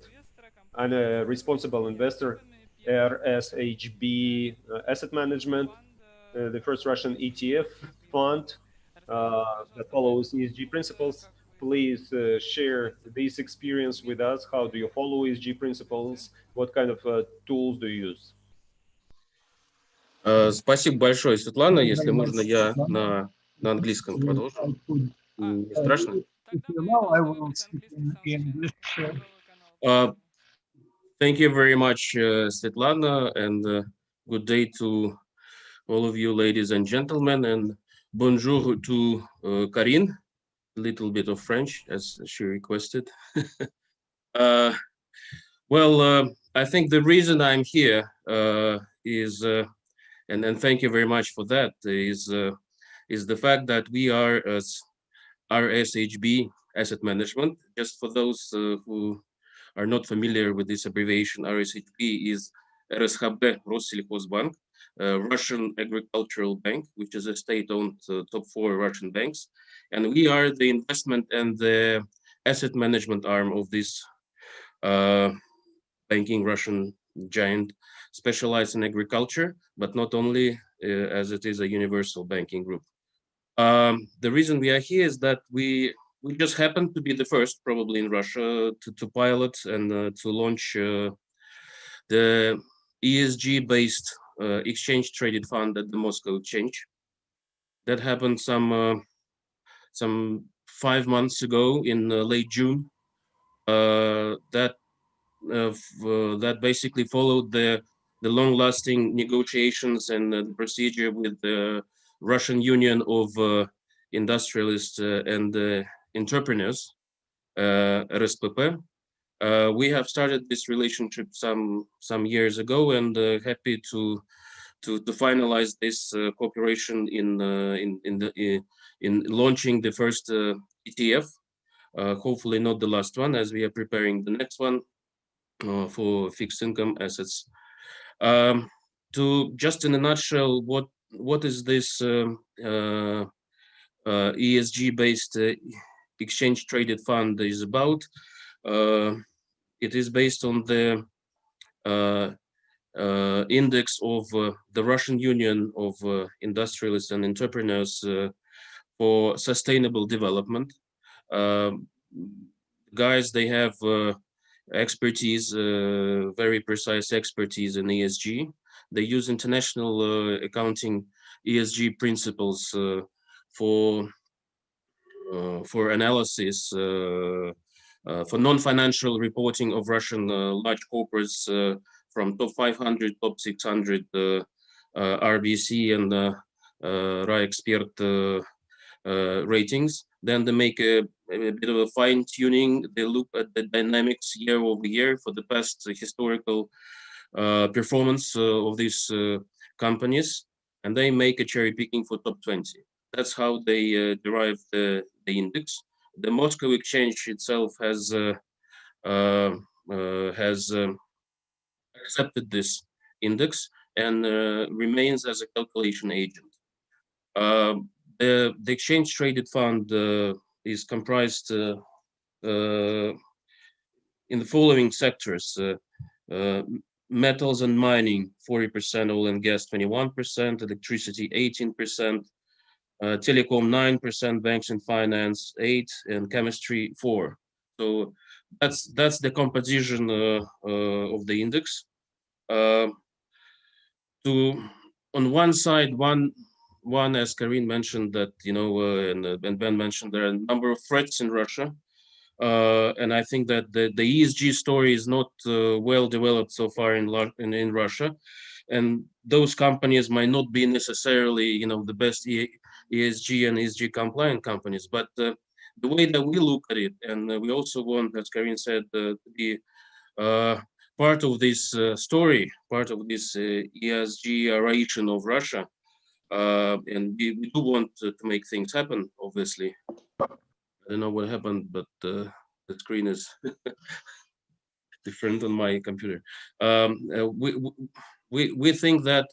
a responsible investor, RSHB Asset Management, the first Russian ETF fund that follows ESG principles. please share this experience with us. How do you follow ESG principles? What kind of tools do you use? Спасибо большое, Светлана. Если можно, я на английском продолжу. Не страшно? Thank you very much, Svetlana, and good day to all of you, ladies and gentlemen, and bonjour to Karine. A little bit of French, as she requested. Well, I think the reason I'm here is, and thank you very much for that, is the fact that we are as RSHB Asset Management. Just for those who are not familiar with this abbreviation, RSHB is RSHB Rossельхозbank, Russian Agricultural Bank, which is a state-owned top 4 Russian banks. And we are the investment and the asset management arm of this banking Russian giant, specialized in agriculture, but not only, as it is a universal banking group. The reason we are here is that we just happened to be the first, probably in Russia, to pilot and to launch the ESG-based exchange traded fund at the Moscow Exchange. That happened some 5 months ago in late June. That basically followed the long-lasting negotiations and the procedure with the Russian Union of Industrialists and Entrepreneurs, RSPP. We have started this relationship some years ago, and happy to finalize this cooperation in launching the first ETF. Hopefully not the last one, as we are preparing the next one for fixed income assets. To just in a nutshell, what is this ESG-based exchange traded fund is about? It is based on the index of the Russian Union of Industrialists and Entrepreneurs for Sustainable Development. Guys, they have expertise, very precise expertise in ESG. They use international accounting ESG principles for analysis, for non-financial reporting of Russian large corporates from top 500, top 600 RBC and RAEX-Europe ratings. Then they make a bit of a fine tuning. They look at the dynamics year over year for the past historical performance of these companies, and they make a cherry picking for top 20. That's how they derive the index. The Moscow Exchange itself has accepted this index and remains as a calculation agent. The exchange traded fund is comprised in the following sectors: metals and mining 40%, oil and gas 21%, electricity 18%, telecom 9%, banks and finance 8%, and chemistry 4%. So that's the composition of the index. On one side, one, as Karine mentioned, that and Ben mentioned, there are a number of threats in Russia, and I think that the ESG story is not well developed so far in Russia, and those companies might not be necessarily the best ESG and ESG compliant companies, but the way that we look at it, and we also want, as Karine said, to be part of this story, part of this ESG aeration of Russia. And we do want to make things happen, obviously. I don't know what happened, but the screen is different on my computer. We think that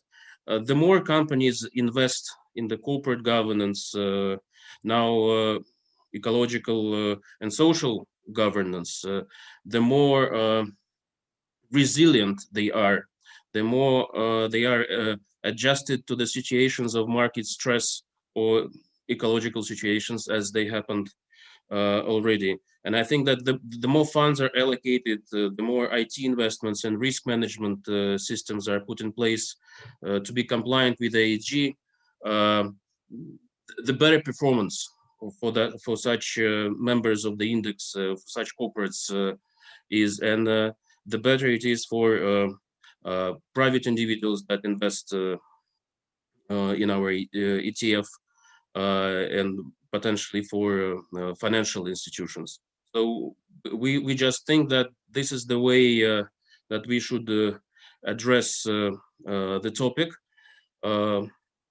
the more companies invest in the corporate governance, now ecological and social governance, the more resilient they are, the more they are adjusted to the situations of market stress or ecological situations as they happened already. And I think that the more funds are allocated, the more IT investments and risk management systems are put in place to be compliant with AEG, the better performance for such members of the index, for such corporates is, and the better it is for private individuals that invest in our ETF and potentially for financial institutions. So we just think that this is the way that we should address the topic.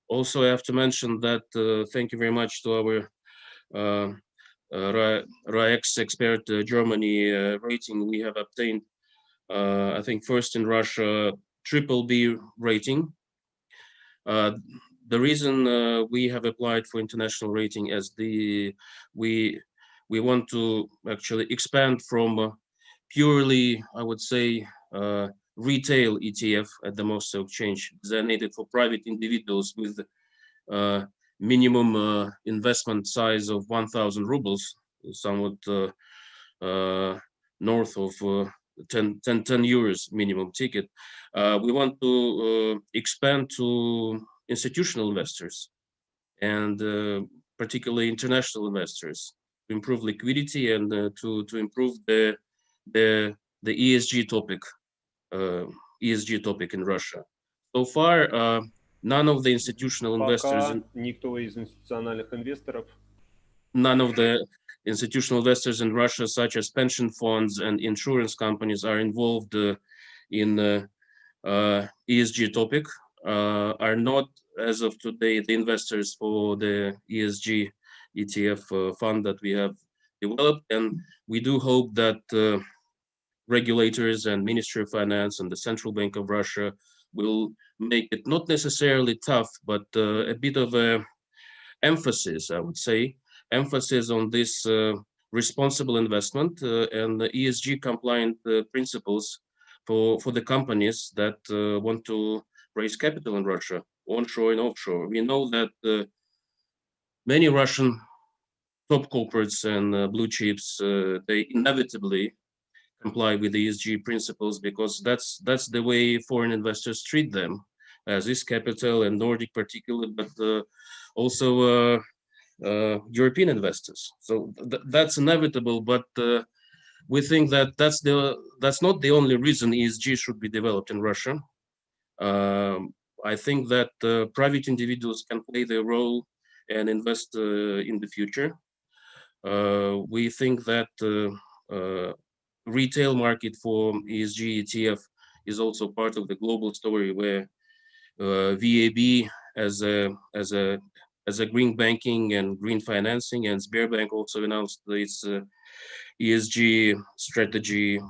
Also, I have to mention that thank you very much to our RAEX expert Germany rating. We have obtained, I think, first in Russia, BBB rating. The reason we have applied for international rating as we want to actually expand from purely, I would say, retail ETF at the Moscow Exchange, designated for private individuals with minimum investment size of 1,000 rubles, somewhat north of 10 euros minimum ticket. We want to expand to institutional investors and particularly international investors to improve liquidity and to improve the ESG topic in Russia. So far, none of the institutional investors, none of the institutional investors in Russia, such as pension funds and insurance companies, are involved in ESG topic, are not, as of today, the investors for the ESG ETF fund that we have developed. And we do hope that regulators and Ministry of Finance and the Central Bank of Russia will make it not necessarily tough, but a bit of a emphasis, I would say, emphasis on this responsible investment and the ESG compliant principles for the companies that want to raise capital in Russia, onshore and offshore. We know that many Russian top corporates and blue chips, they inevitably comply with the ESG principles because that's the way foreign investors treat them, as is Capital and Nordic particularly, but also European investors. So that's inevitable, but we think that that's not the only reason ESG should be developed in Russia. I think that private individuals can play their role and invest in the future. We think that retail market for ESG ETF is also part of the global story, where VAB as a green banking and green financing, and Sberbank also announced its ESG strategy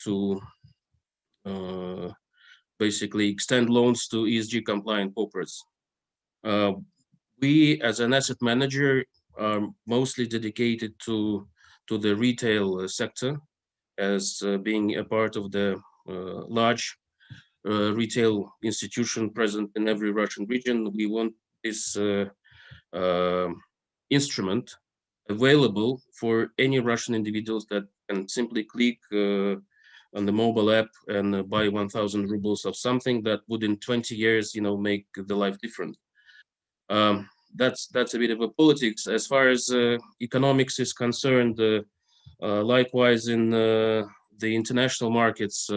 to basically extend loans to ESG compliant corporates. We, as an asset manager, are mostly dedicated to the retail sector, as being a part of the large retail institution present in every Russian region. We want this instrument available for any Russian individuals that can simply click on the mobile app and buy 1,000 rubles of something that would in 20 years, make the life different. That's a bit of a politics. As far as economics is concerned, likewise in the international markets,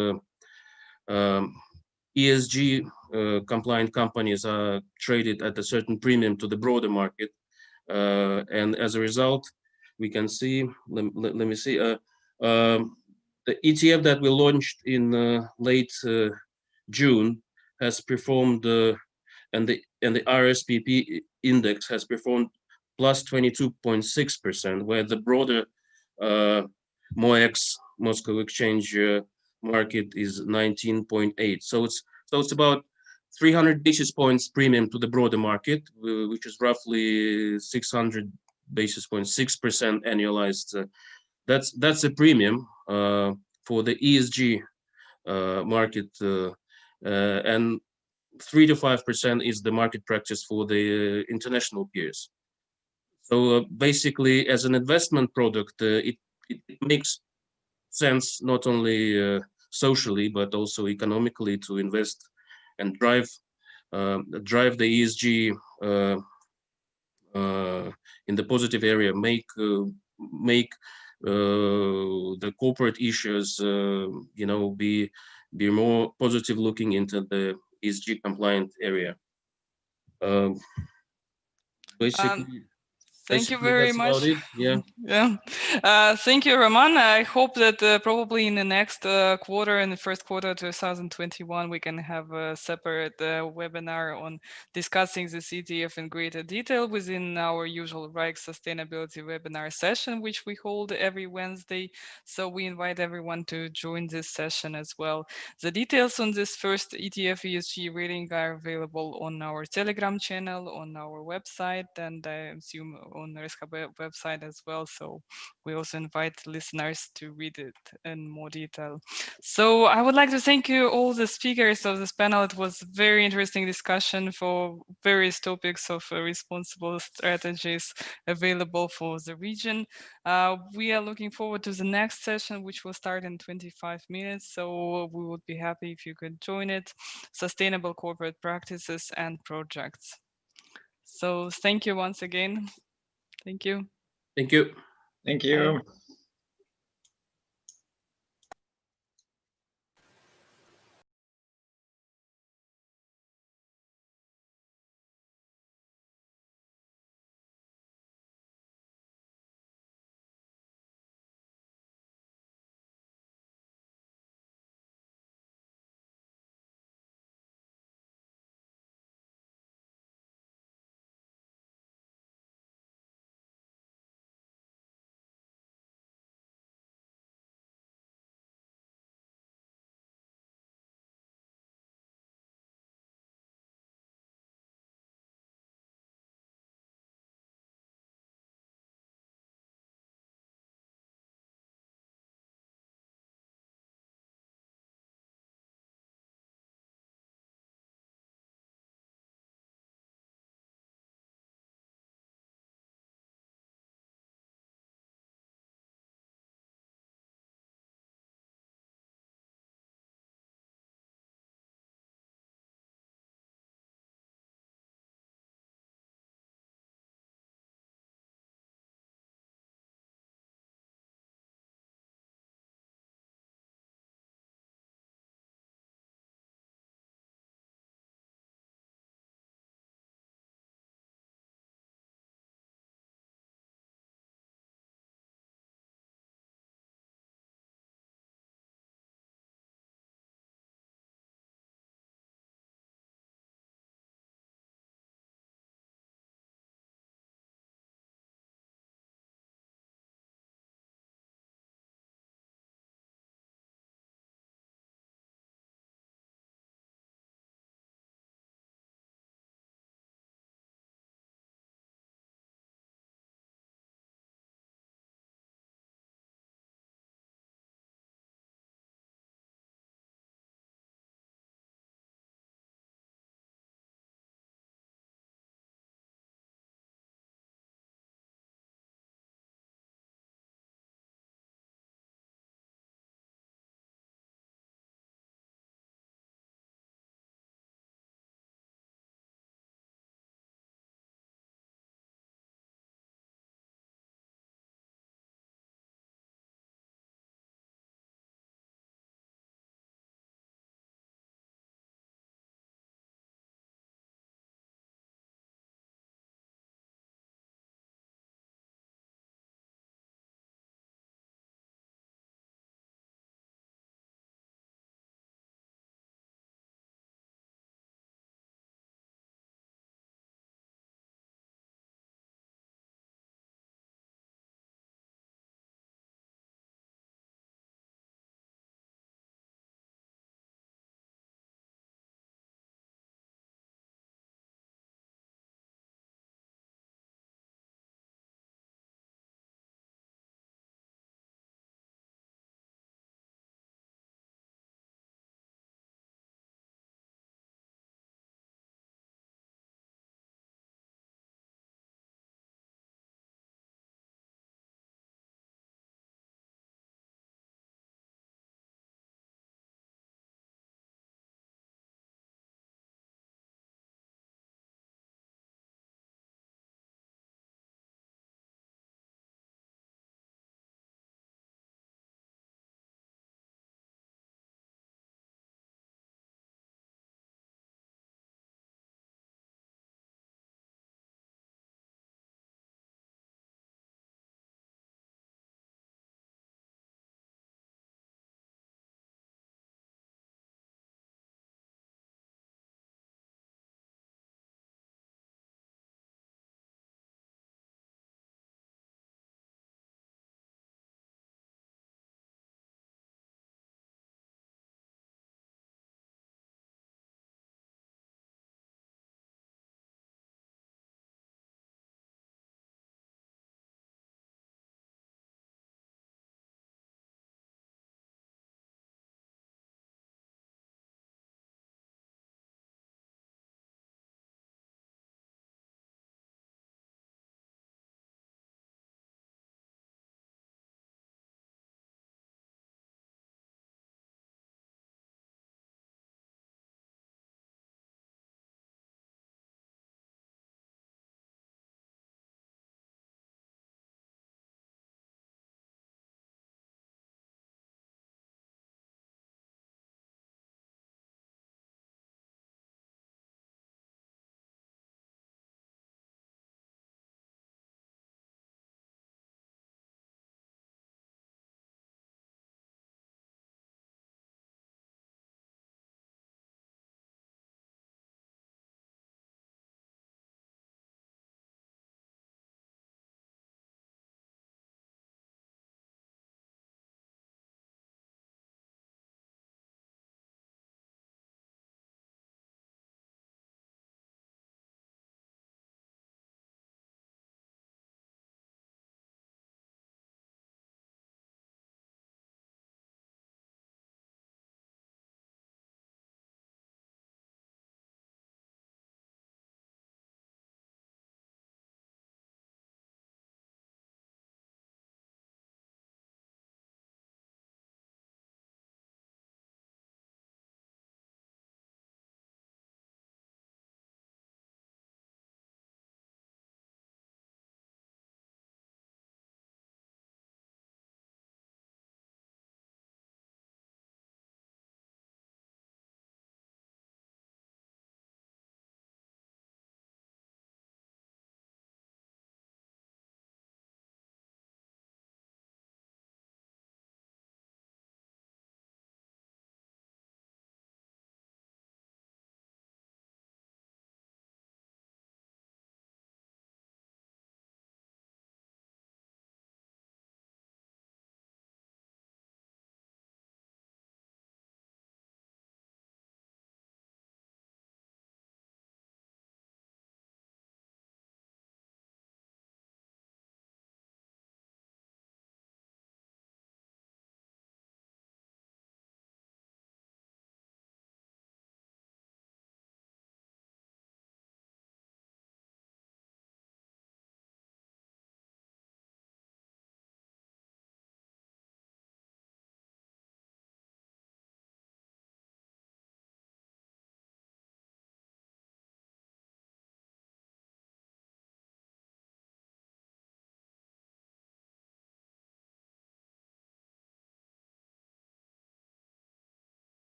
ESG compliant companies are traded at a certain premium to the broader market. And as a result, we can see, let me see, the ETF that we launched in late June has performed, and the RSPP index has performed plus 22.6%, where the broader MOEX Moscow Exchange market is 19.8. So it's about 300 basis points premium to the broader market, which is roughly 600 basis points, 6% annualized. That's a premium for the ESG market, and 3 to 5% is the market practice for the international peers. So basically, as an investment product, it makes sense not only socially but also economically to invest and drive the ESG in the positive area, make the corporate issues, be more positive looking into the ESG compliant area. Basically. Thank you Basically, very that's about much. it. Yeah. Yeah. Thank you, Roman. I hope that probably in the next quarter, in the first quarter 2021, we can have a separate webinar on discussing the ETF in greater detail within our usual RAEX sustainability webinar session, which we hold every Wednesday. So we invite everyone to join this session as well. The details on this first ETF ESG rating are available on our Telegram channel, on our website, and I assume on the ResCap website as well. So we also invite listeners to read it in more detail. So I would like to thank you all the speakers of this panel. It was a very interesting discussion for various topics of responsible strategies available for the region. We are looking forward to the next session, which will start in 25 minutes. So we would be happy if you could join it. Sustainable corporate practices and projects. So thank you once again. Thank you. Thank you. Thank you. Bye.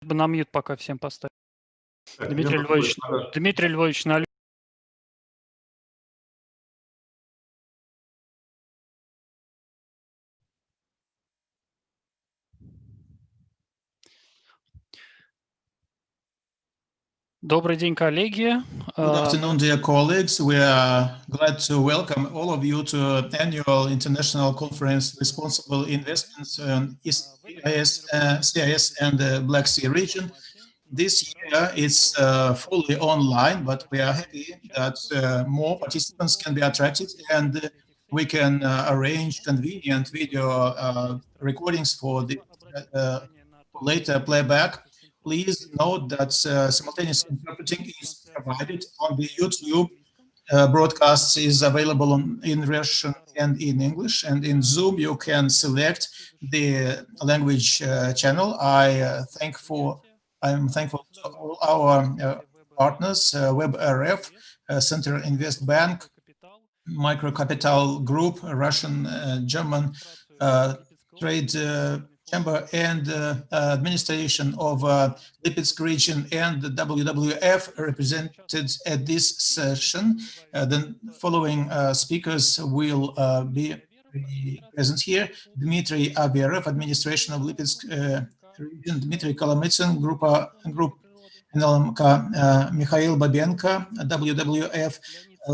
На мьют пока всем поставить. Дмитрий Львович, на Добрый день, коллеги. Good afternoon, dear colleagues. We are glad to welcome all of you to annual international conference Responsible Investments on CIS and Black Sea region. This year it's fully online, but we are happy that more participants can be attracted and we can arrange convenient video recordings for the later playback. Please note that simultaneous interpreting is provided on the YouTube. Broadcasts is available in Russian and in English, and in Zoom you can select the language channel. I'm thankful to all our partners, WebRF, Center Invest Bank, Micro Capital Group, Russian, German Trade Chamber, and administration of Lipetsk region and the WWF represented at this session. The following speakers will be present here: Dmitry Averov, administration of Lipetsk region; Dmitry Kolomitsyn, Group NLMK; Mikhail Babenko, WWF;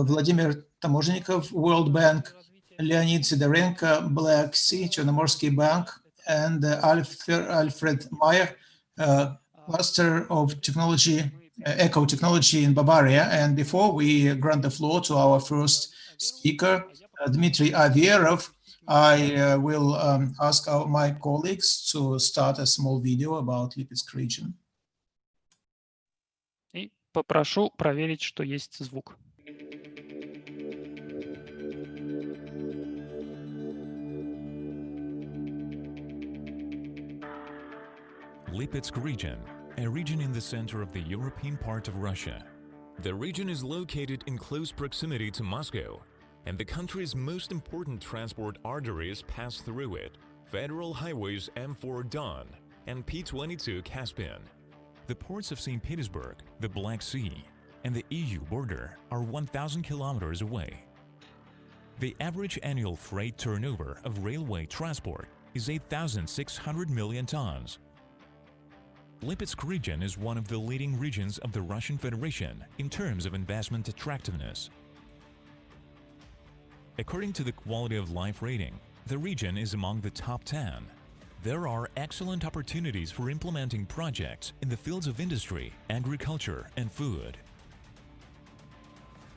Vladimir Tamoshnikov, World Bank; Leonid Sidorenko, Black Sea, Chernomorski Bank; and Alfred Meyer, Cluster of Technology, Eco Technology in Bavaria. And before we grant the floor to our first speaker, Dmitry Averov, I will ask my colleagues to start a small video about Lipetsk region. И попрошу проверить, что есть звук. Lipetsk region, a region in the center of the European part of Russia. The region is located in close proximity to Moscow, and the country's most important transport arteries pass through it: federal highways M4 Don and P22 Caspian. The ports of St. Petersburg, the Black Sea, and the EU border are 1,000 kilometers away. The average annual freight turnover of railway transport is 8,600 million tons. Lipetsk region is one of the leading regions of the Russian Federation in terms of investment attractiveness. According to the Quality of Life rating, the region is among the top 10. There are excellent opportunities for implementing projects in the fields of industry, agriculture, and food.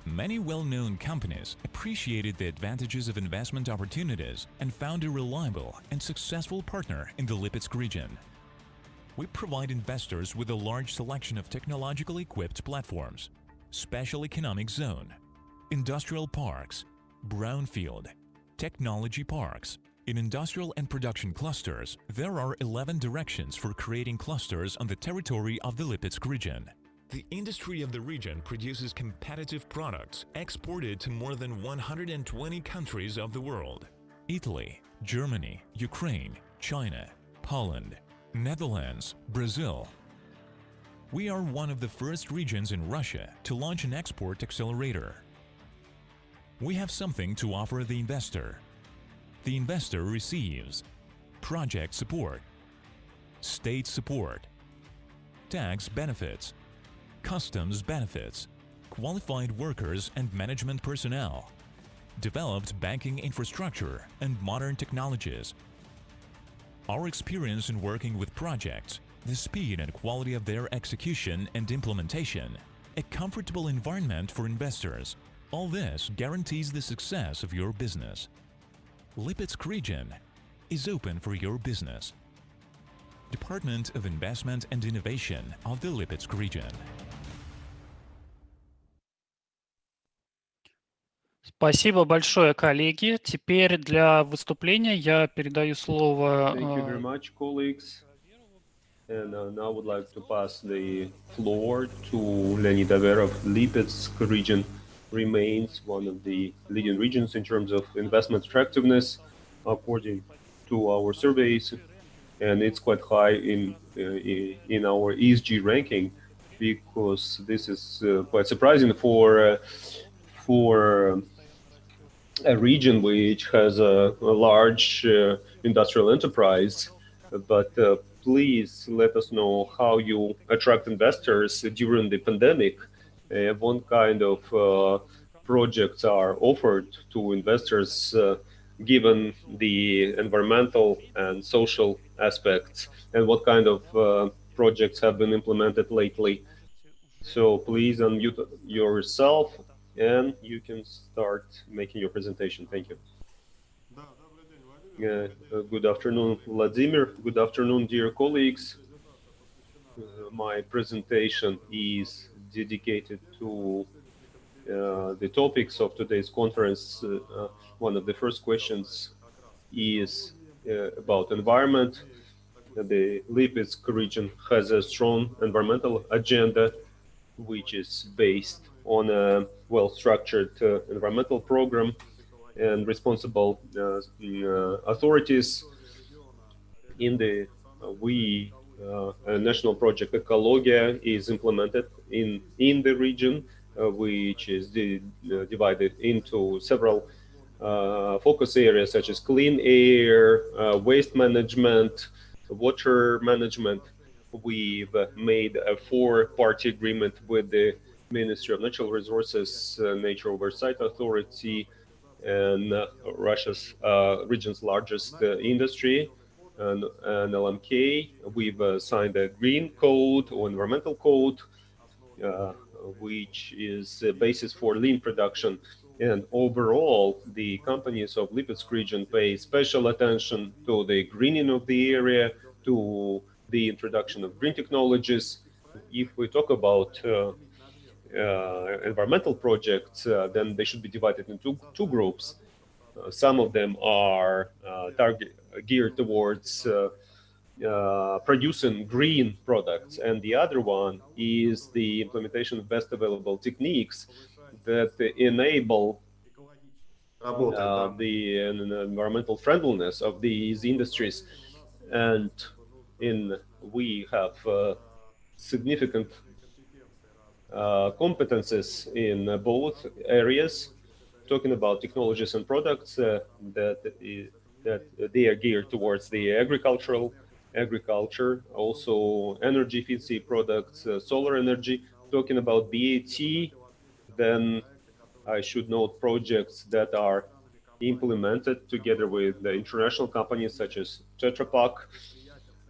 Many well-known companies appreciated the advantages of investment opportunities and found a reliable and successful partner in the Lipetsk region. We provide investors with a large selection of technologically equipped platforms, special economic zone, industrial parks, brownfield, technology parks. In industrial and production clusters, there are 11 directions for creating clusters on the territory of the Lipetsk region. The industry of the region produces competitive products exported to more than 120 countries of the world: Italy, Germany, Ukraine, China, Poland, Netherlands, Brazil. We are one of the first regions in Russia to launch an export accelerator. We have something to offer the investor. The investor receives project support, state support, tax benefits, customs benefits, qualified workers and management personnel, developed banking infrastructure, and modern technologies. Our experience in working with projects, the speed and quality of their execution and implementation, a comfortable environment for investors, all this guarantees the success of your business. Lipetsk region is open for your business. Department of Investment and Innovation of the Lipetsk region. Спасибо большое, коллеги. Теперь для выступления я передаю слово. Thank you very much, colleagues. And now I would like to pass the floor to Leonid Averov. Lipetsk region remains one of the leading regions in terms of investment attractiveness, according to our surveys. and it's quite high in our ESG ranking, because this is quite surprising for a region which has a large industrial enterprise. But please let us know how you attract investors during the pandemic. What kind of projects are offered to investors given the environmental and social aspects, and what kind of projects have been implemented lately. So please unmute yourself and you can start making your presentation. Thank you. Good afternoon, Vladimir. Good afternoon, dear colleagues. My presentation is dedicated to the topics of today's conference. One of the first questions is about environment. The Lipetsk region has a strong environmental agenda, which is based on a well-structured environmental program, and responsible authorities in the national project Ecologia is implemented in the region, which is divided into several focus areas such as clean air, waste management, water management. We've made a 4-party agreement with the Ministry of Natural Resources, Nature Oversight Authority, and Russia's region's largest industry, and LMK. We've signed a green code or environmental code, which is a basis for lean production. And overall, the companies of Lipetsk region pay special attention to the greening of the area, to the introduction of green technologies. If we talk about environmental projects, then they should be divided into two groups. Some of them are geared towards producing green products, and the other one is the implementation of best available techniques that enable the environmental friendliness of these industries. And we have significant competences in both areas, talking about technologies and products that they are geared towards the agriculture, also energy efficiency products, solar energy. Talking about BAT, then I should note projects that are implemented together with the international companies such as Tetra Pak.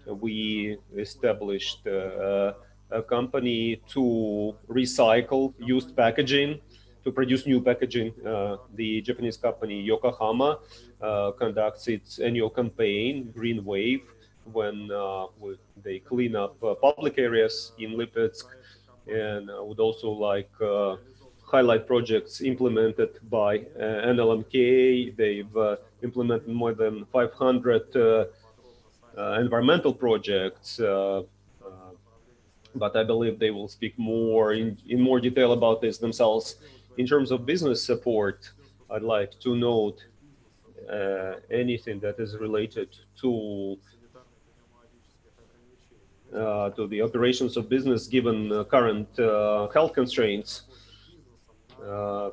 We established a company to recycle used packaging, to produce new packaging. The Japanese company Yokohama conducts its annual campaign, Green Wave, when they clean up public areas in Lipetsk. And I would also like highlight projects implemented by NLMK. They've implemented more than 500 environmental projects, but I believe they will speak more in more detail about this themselves. In terms of business support, I'd like to note anything that is related to the operations of business given current health constraints.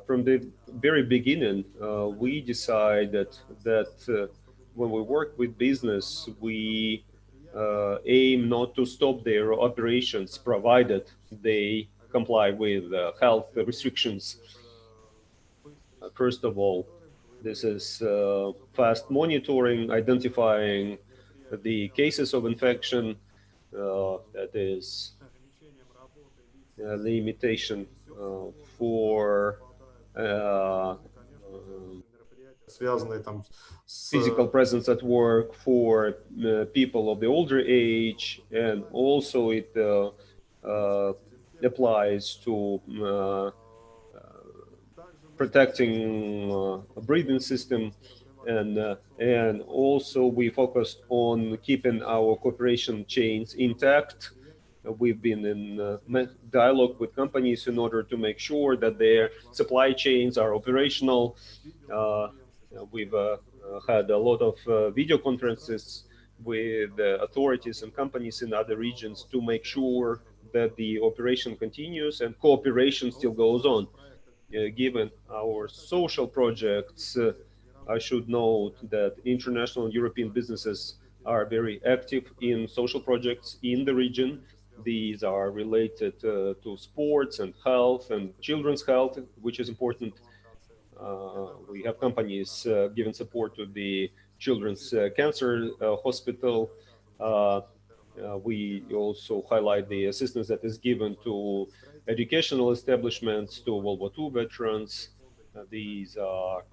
From the very beginning, we decided that when we work with business, we aim not to stop their operations, provided they comply with health restrictions. First of all, this is fast monitoring, identifying the cases of infection, that is limitation for physical presence at work for people of the older age, and also it applies to protecting a breathing system, and also we focused on keeping our cooperation chains intact. We've been in dialogue with companies in order to make sure that their supply chains are operational. We've had a lot of video conferences with authorities and companies in other regions to make sure that the operation continues and cooperation still goes on. Given our social projects, I should note that international and European businesses are very active in social projects in the region. These are related to sports and health and children's health, which is important. We have companies giving support to the Children's Cancer Hospital. We also highlight the assistance that is given to educational establishments, to World War II veterans. These are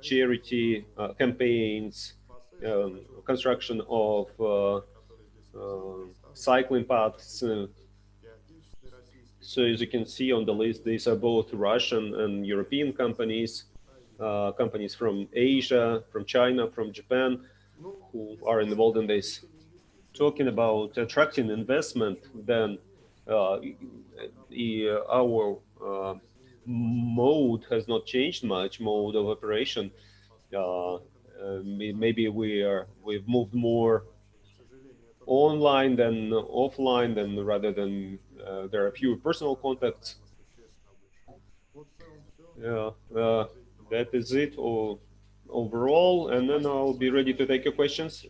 charity campaigns, construction of cycling paths. So as you can see on the list, these are both Russian and European companies, companies from Asia, from China, from Japan, who are involved in this. Talking about attracting investment, then our mode has not changed much, mode of operation. Maybe we've moved more online than offline, than rather than there are fewer personal contacts. That is it overall, and then I'll be ready to take your questions.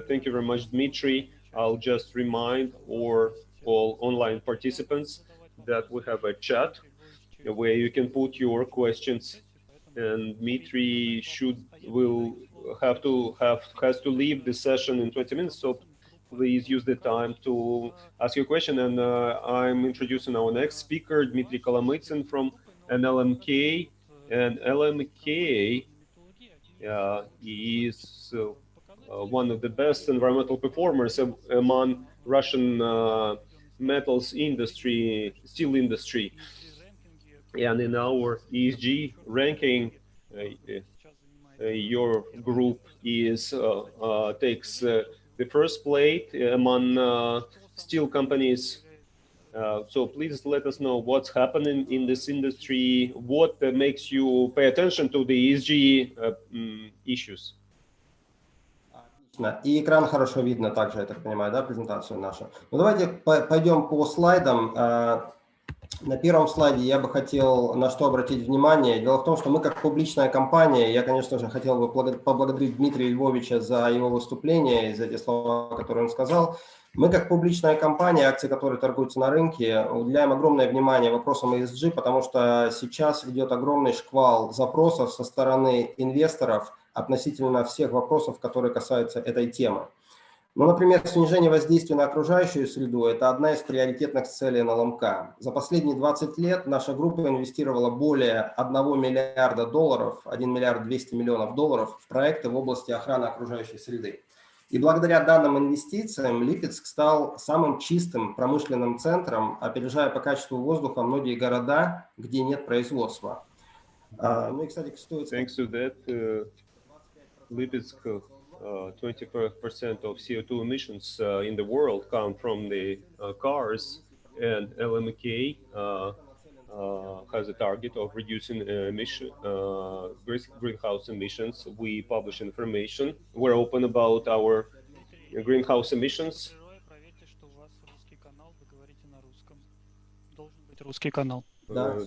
Thank you very much, Dmitry. I'll just remind all online participants that we have a chat where you can put your questions, and Dmitry has to leave the session in 20 minutes, so please use the time to ask your question. And I'm introducing our next speaker, Dmitry Kolomytsin from LMK. And LMK is one of the best environmental performers among Russian metals industry, steel industry. And in our ESG ranking, your group takes the first place among steel companies. So please let us know what's happening in this industry, what makes you pay attention to the ESG issues. И экран хорошо видно также, я так понимаю, да, презентацию нашу. Ну, давайте пойдем по слайдам. На первом слайде я бы хотел на что обратить внимание. Дело в том, что мы как публичная компания, я, конечно же, хотел бы поблагодарить Дмитрия Львовича за его выступление и за те слова, которые он сказал. Мы как публичная компания, акции которой торгуются на рынке, уделяем огромное внимание вопросам ESG, потому что сейчас идет огромный шквал запросов со стороны инвесторов относительно всех вопросов, которые касаются этой темы. Ну, например, снижение воздействия на окружающую среду – это одна из приоритетных целей НЛМК. За последние 20 лет наша группа инвестировала более 1 миллиарда долларов, 1 миллиард 200 миллионов долларов в проекты в области охраны окружающей среды. И благодаря данным инвестициям Липецк стал самым чистым промышленным центром, опережая по качеству воздуха многие города, где нет производства. Ну и, кстати, стоит... Thanks to that, Lipetsk, 25% of CO2 emissions in the world come from the cars, and LMK has a target of reducing greenhouse emissions. We publish information. We're open about our greenhouse emissions.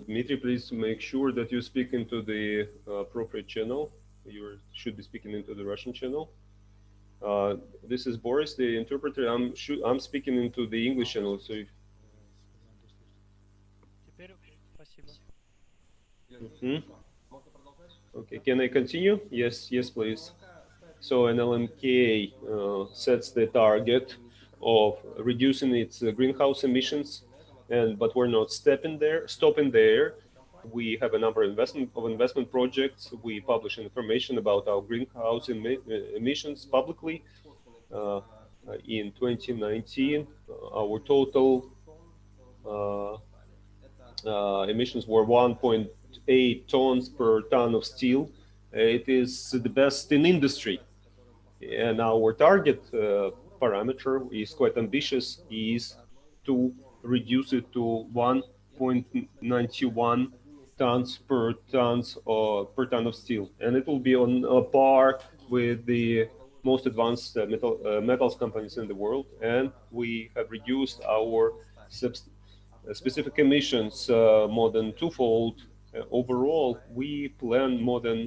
Dmitry, please make sure that you speak into the appropriate channel. You should be speaking into the Russian channel. This is Boris, the interpreter. I'm speaking into the English channel. So if... Okay, can I continue? Yes, please. So NLMK sets the target of reducing its greenhouse emissions, but we're not stopping there. We have a number of investment projects. We publish information about our greenhouse emissions publicly. In 2019, our total emissions were 1.8 tons per ton of steel. It is the best in industry. And our target parameter is quite ambitious, is to reduce it to 1.91 tons per ton of steel, and it will be on par with the most advanced metals companies in the world, and we have reduced our specific emissions more than twofold. Overall, we plan more than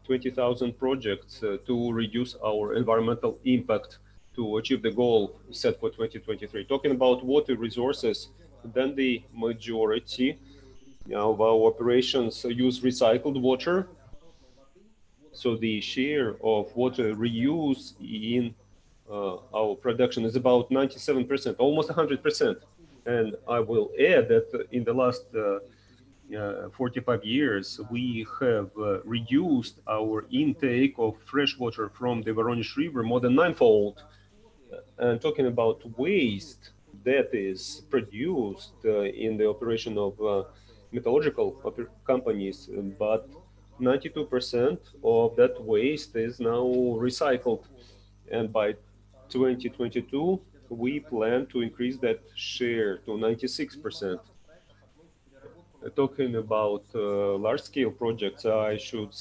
20,000 projects to reduce our environmental impact to achieve the goal set for 2023. Talking about water resources, then the majority of our operations use recycled water. So the share of water reuse in our production is about 97%, almost 100%. And I will add that in the last 45 years, we have reduced our intake of fresh water from the Voronezh River more than ninefold. And talking about waste that is produced in the operation of metallurgical companies, but 92% of that waste is now recycled. And by 2022, we plan to increase that share to 96%. Talking about large-scale projects, I should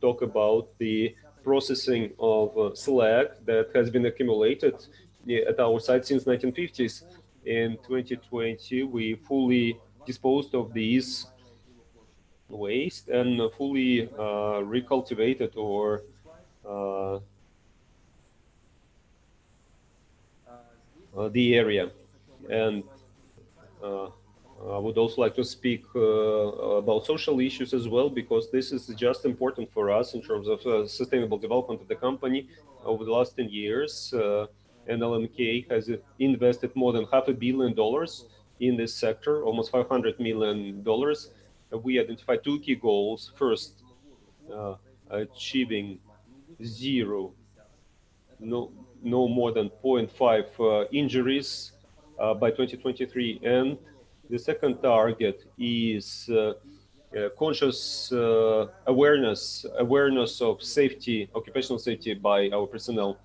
talk about the processing of slag that has been accumulated at our site since 1950s. In 2020, we fully disposed of these waste and fully recultivated or the area. And I would also like to speak about social issues as well, because this is just important for us in terms of sustainable development of the company. Over the last 10 years, NLMK has invested more than $500 million in this sector, almost $500 million. We identified two key goals. First, achieving no more than 0.5 injuries by 2023. And the second target is conscious awareness of safety, occupational safety by our personnel.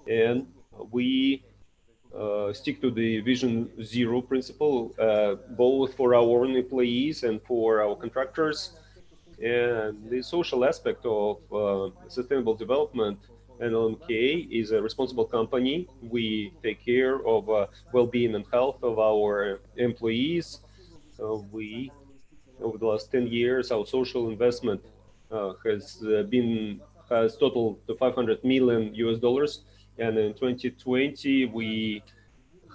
And we stick to the Vision Zero principle, both for our own employees and for our contractors. And the social aspect of sustainable development, NLMK is a responsible company. We take care of well-being and health of our employees. Over the last 10 years, our social investment has totaled to $500 million. And in 2020, we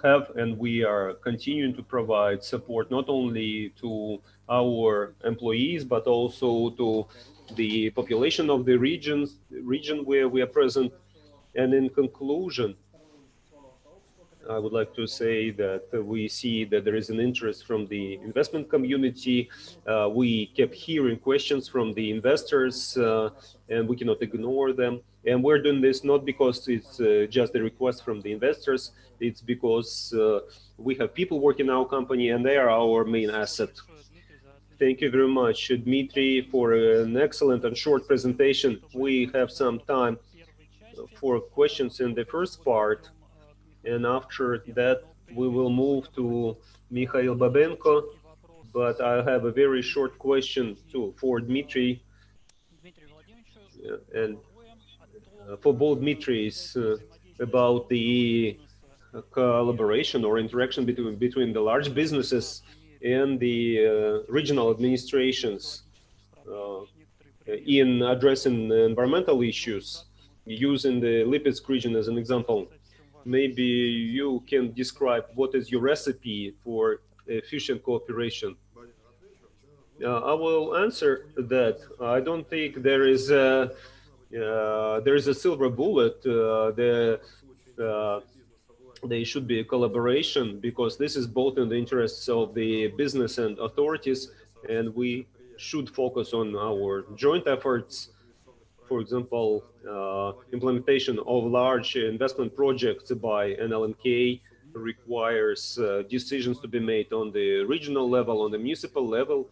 have and we are continuing to provide support not only to our employees, but also to the population of the region where we are present. And in conclusion, I would like to say that we see that there is an interest from the investment community. We kept hearing questions from the investors, and we cannot ignore them. And we're doing this not because it's just a request from the investors. It's because we have people working in our company, and they are our main asset. Thank you very much, Dmitry, for an excellent and short presentation. We have some time for questions in the first part. And after that, we will move to Mikhail Babenko. But I have a very short question for Dmitry. And for both Dmitry's about the collaboration or interaction between the large businesses and the regional administrations in addressing environmental issues, using the Lipetsk region as an example. Maybe you can describe what is your recipe for efficient cooperation. I will answer that. I don't think there is a silver bullet. There should be a collaboration, because this is both in the interests of the business and authorities, and we should focus on our joint efforts. For example, implementation of large investment projects by NLMK requires decisions to be made on the regional level, on the municipal level.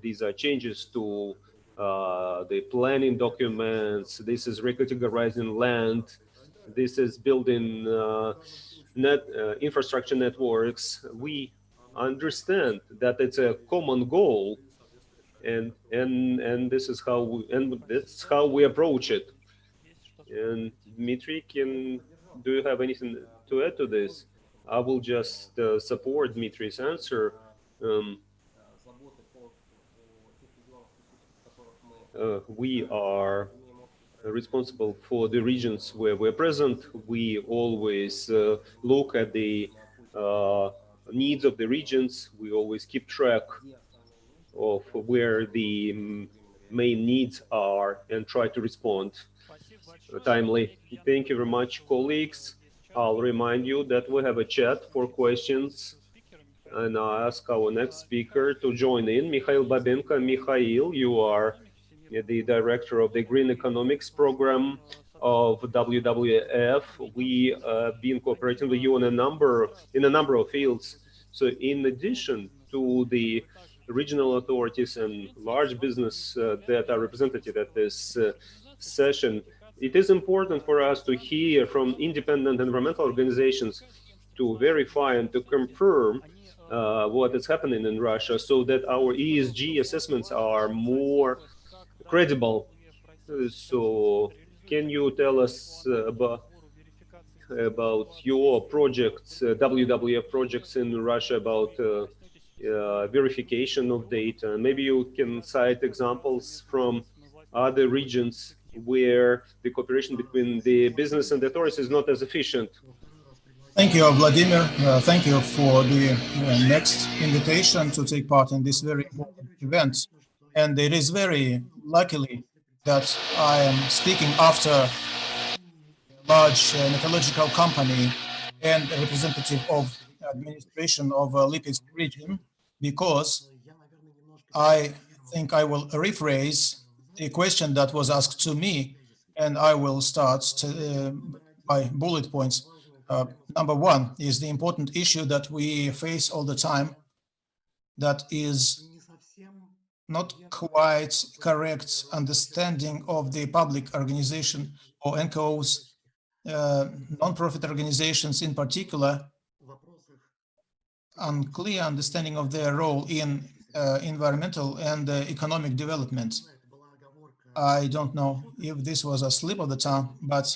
These are changes to the planning documents. This is recategorizing land. This is building infrastructure networks. We understand that it's a common goal, and this is how that's how we approach it. And Dmitry, do you have anything to add to this? I will just support Dmitry's answer. We are responsible for the regions where we're present. We always look at the needs of the regions. We always keep track of where the main needs are and try to respond timely. Thank you very much, colleagues. I'll remind you that we have a chat for questions, and I ask our next speaker to join in. Mikhail Babenko. Mikhail, you are the director of the Green Economics program of WWF. We have been cooperating with you in a number of fields. So in addition to the regional authorities and large business that are represented at this session, it is important for us to hear from independent environmental organizations to verify and to confirm what is happening in Russia, so that our ESG assessments are more credible. So can you tell us about your projects, WWF projects in Russia, about verification of data? Maybe you can cite examples from other regions where the cooperation between the business and the authorities is not as efficient. Thank you, Vladimir. Thank you for the next invitation to take part in this very important event. And it is very luckily that I am speaking after a large metallurgical company and a representative of administration of Lipetsk region, because I think I will rephrase the question that was asked to me, and I will start by bullet points. Number one is the important issue that we face all the time, that is not quite correct understanding of the public organization or NGOs, non-profit organizations in particular, unclear understanding of their role in environmental and economic development. I don't know if this was a slip of the tongue, but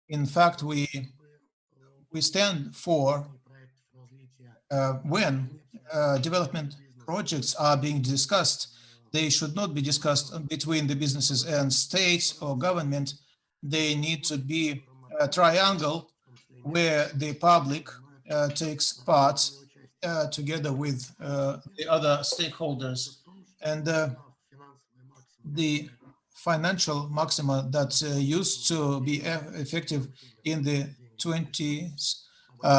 in fact, we stand for when development projects are being discussed, they should not be discussed between the businesses and states or government. They need to be a triangle where the public takes part together with the other stakeholders. And the financial maxima that used to be effective in the 20th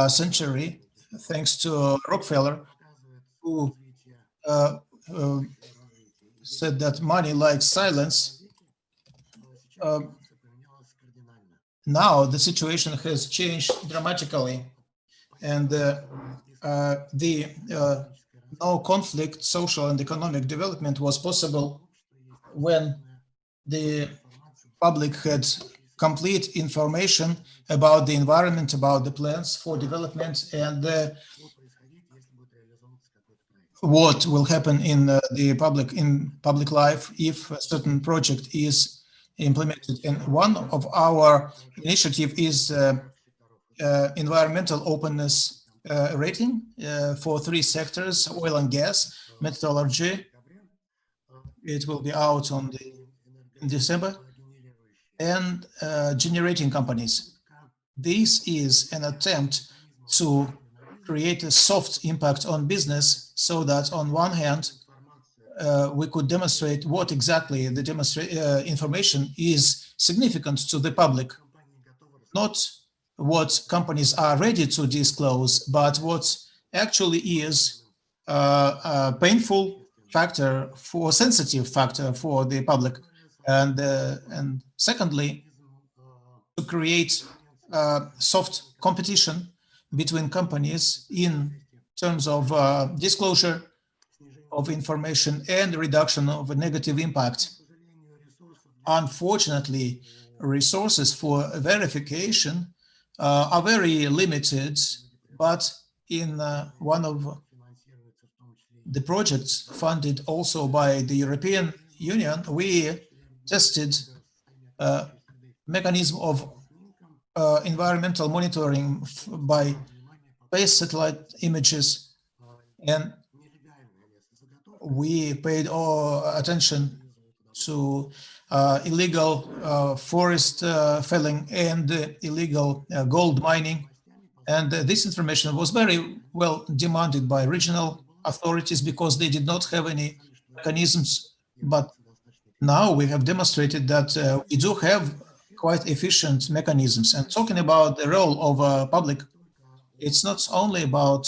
century, thanks to Rockefeller, who said that money likes silence. Now the situation has changed dramatically, and the no conflict social and economic development was possible when the public had complete information about the environment, about the plans for development, and what will happen in the public life if a certain project is implemented. And one of our initiative is environmental openness rating for 3 sectors: oil and gas, metallurgy. It will be out in December, and generating companies. This is an attempt to create a soft impact on business, so that on one hand, we could demonstrate what exactly the information is significant to the public, not what companies are ready to disclose, but what actually is a painful factor, for sensitive factor for the public. And secondly, to create soft competition between companies in terms of disclosure of information and reduction of a negative impact. Unfortunately, resources for verification are very limited, but in one of the projects funded also by the European Union, we tested mechanism of environmental monitoring by space satellite images, and we paid attention to illegal forest felling and illegal gold mining. And this information was very well demanded by regional authorities because they did not have any mechanisms. But now we have demonstrated that we do have quite efficient mechanisms. And talking about the role of public, it's not only about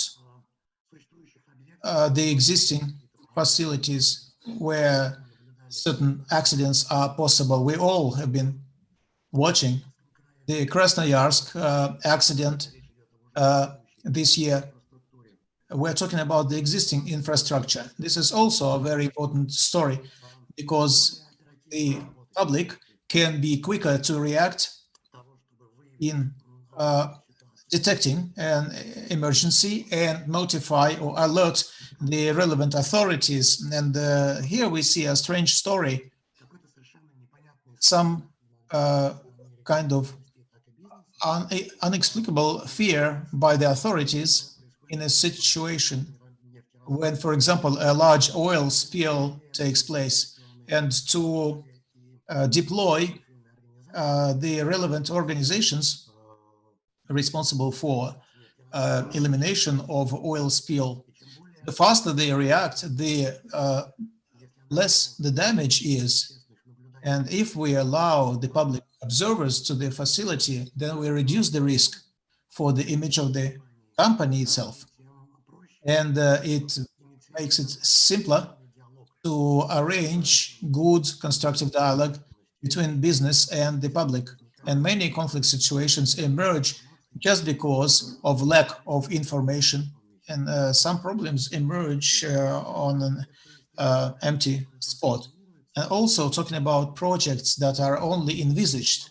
the existing facilities where certain accidents are possible. We all have been watching the Krasnoyarsk accident this year. We're talking about the existing infrastructure. This is also a very important story because the public can be quicker to react in detecting an emergency and notify or alert the relevant authorities. And here we see a strange story. Some kind of inexplicable fear by the authorities in a situation when, for example, a large oil spill takes place, and to deploy the relevant organizations responsible for elimination of oil spill. The faster they react, the less the damage is. And if we allow the public observers to the facility, then we reduce the risk for the image of the company itself. And it makes it simpler to arrange good constructive dialogue between business and the public. And many conflict situations emerge just because of lack of information, and some problems emerge on an empty spot. And also talking about projects that are only envisaged,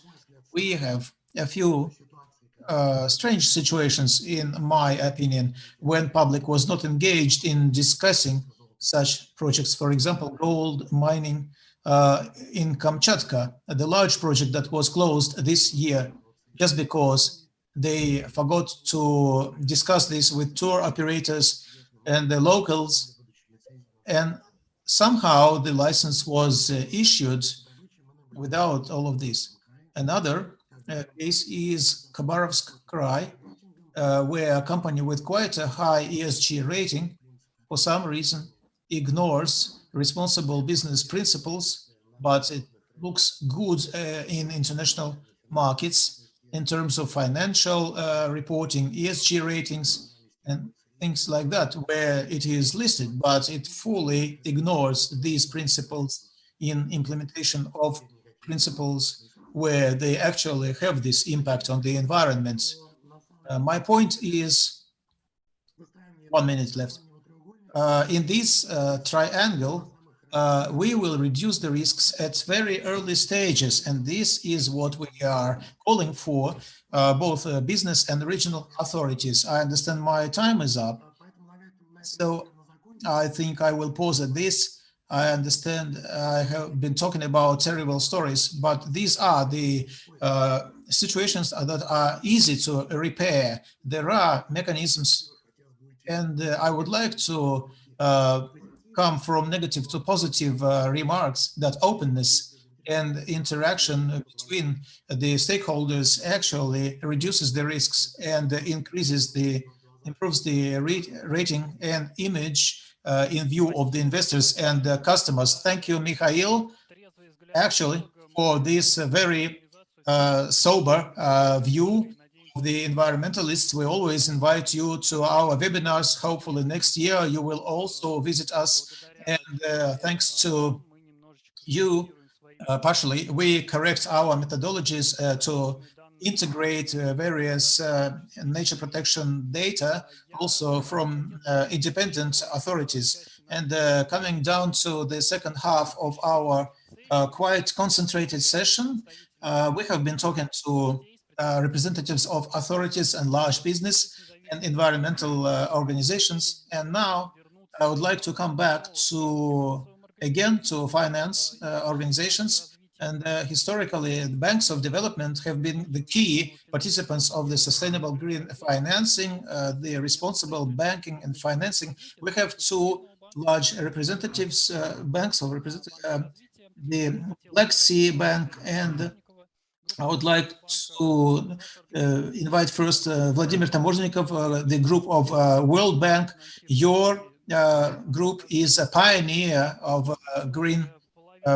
we have a few strange situations, in my opinion, when public was not engaged in discussing such projects. For example, gold mining in Kamchatka, the large project that was closed this year just because they forgot to discuss this with tour operators and the locals, and somehow the license was issued without all of this. Another case is Khabarovsk Krai, where a company with quite a high ESG rating, for some reason, ignores responsible business principles, but it looks good in international markets in terms of financial reporting, ESG ratings, and things like that, where it is listed, but it fully ignores these principles in implementation of principles where they actually have this impact on the environment. My point is, 1 minute left. In this triangle, we will reduce the risks at very early stages, and this is what we are calling for, both business and regional authorities. I understand my time is up, so I think I will pause at this. I understand I have been talking about terrible stories, but these are the situations that are easy to repair. There are mechanisms, and I would like to come from negative to positive remarks that openness and interaction between the stakeholders actually reduces the risks and improves the rating and image in view of the investors and customers. Thank you, Mikhail, actually, for this very sober view of the environmentalists. We always invite you to our webinars. Hopefully next year you will also visit us. And thanks to you, partially, we correct our methodologies to integrate various nature protection data also from independent authorities. And coming down to the second half of our quite concentrated session, we have been talking to representatives of authorities and large business and environmental organizations. And now I would like to come back to, again, to finance organizations And historically, the banks of development have been the key participants of the sustainable green financing, the responsible banking and financing. We have two large representatives, banks of the Black Sea Bank, and I would like to invite first Vladimir Tamorznikov, the group of World Bank. Your group is a pioneer of green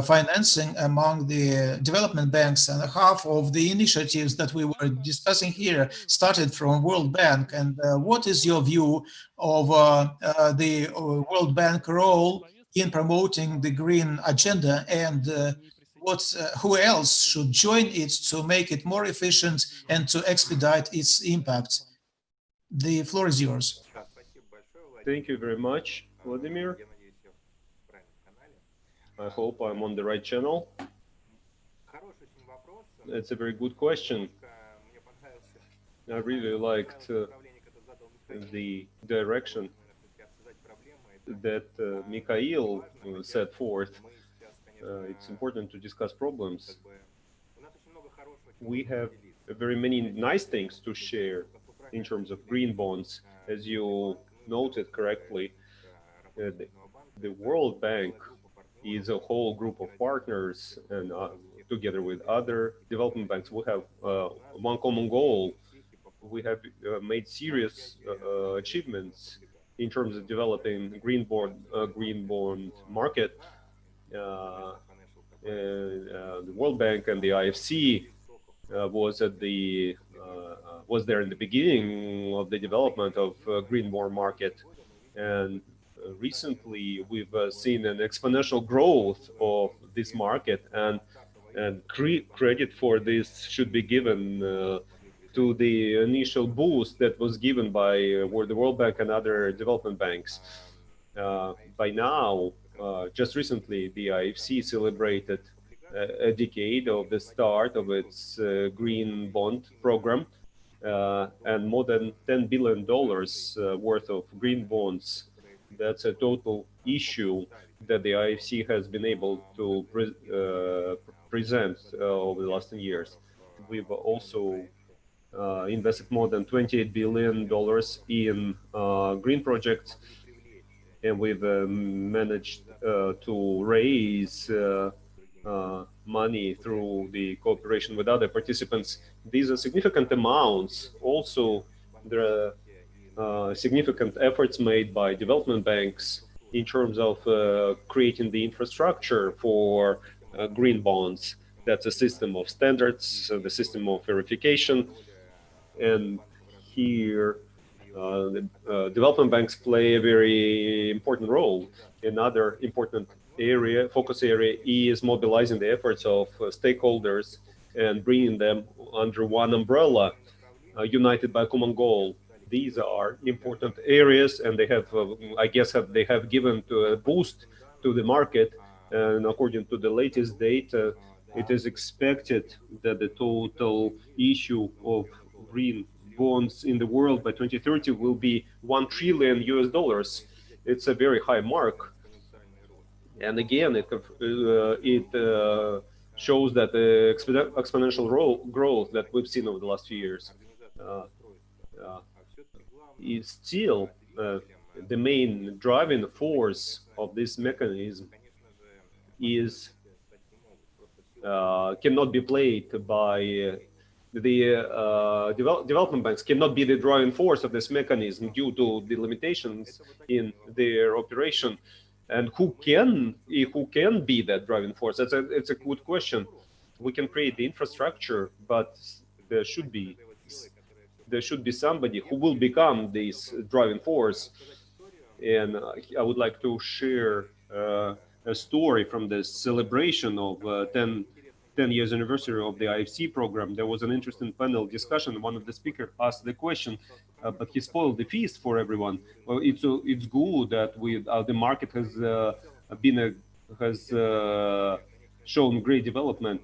financing among the development banks, and half of the initiatives that we were discussing here started from World Bank. And what is your view of the World Bank role in promoting the green agenda, and who else should join it to make it more efficient and to expedite its impact? The floor is yours. Thank you very much, Vladimir. I hope I'm on the right channel. It's a very good question. I really liked the direction that Mikhail set forth. It's important to discuss problems. We have very many nice things to share in terms of green bonds. As you noted correctly, the World Bank is a whole group of partners, and together with other development banks, we have one common goal. We have made serious achievements in terms of developing green bond market. The World Bank and the IFC was there in the beginning of the development of green bond market, and recently we've seen an exponential growth of this market, and credit for this should be given to the initial boost that was given by the World Bank and other development banks. By now, just recently, the IFC celebrated a decade of the start of its green bond program, and more than $10 billion worth of green bonds. That's a total issue that the IFC has been able to present over the last 10 years. We've also invested more than $28 billion in green projects, and we've managed to raise money through the cooperation with other participants. These are significant amounts. Also, there are significant efforts made by development banks in terms of creating the infrastructure for green bonds. That's a system of standards, the system of verification. And here, the development banks play a very important role. Another important focus area is mobilizing the efforts of stakeholders and bringing them under one umbrella, united by a common goal. These are important areas, and they have, I guess, they have given a boost to the market. And according to the latest data, it is expected that the total issue of green bonds in the world by 2030 will be $1 trillion. It's a very high mark. And again, it shows that the exponential growth that we've seen over the last few years is still the main driving force of this mechanism is cannot be played by the development banks, cannot be the driving force of this mechanism due to the limitations in their operation. And who can be that driving force? It's a good question. We can create the infrastructure, but there should be somebody who will become this driving force. And I would like to share a story from the celebration of 10 years anniversary of the IFC program. There was an interesting panel discussion. One of the speakers asked the question, but he spoiled the feast for everyone. Well, it's good that the market has shown great development,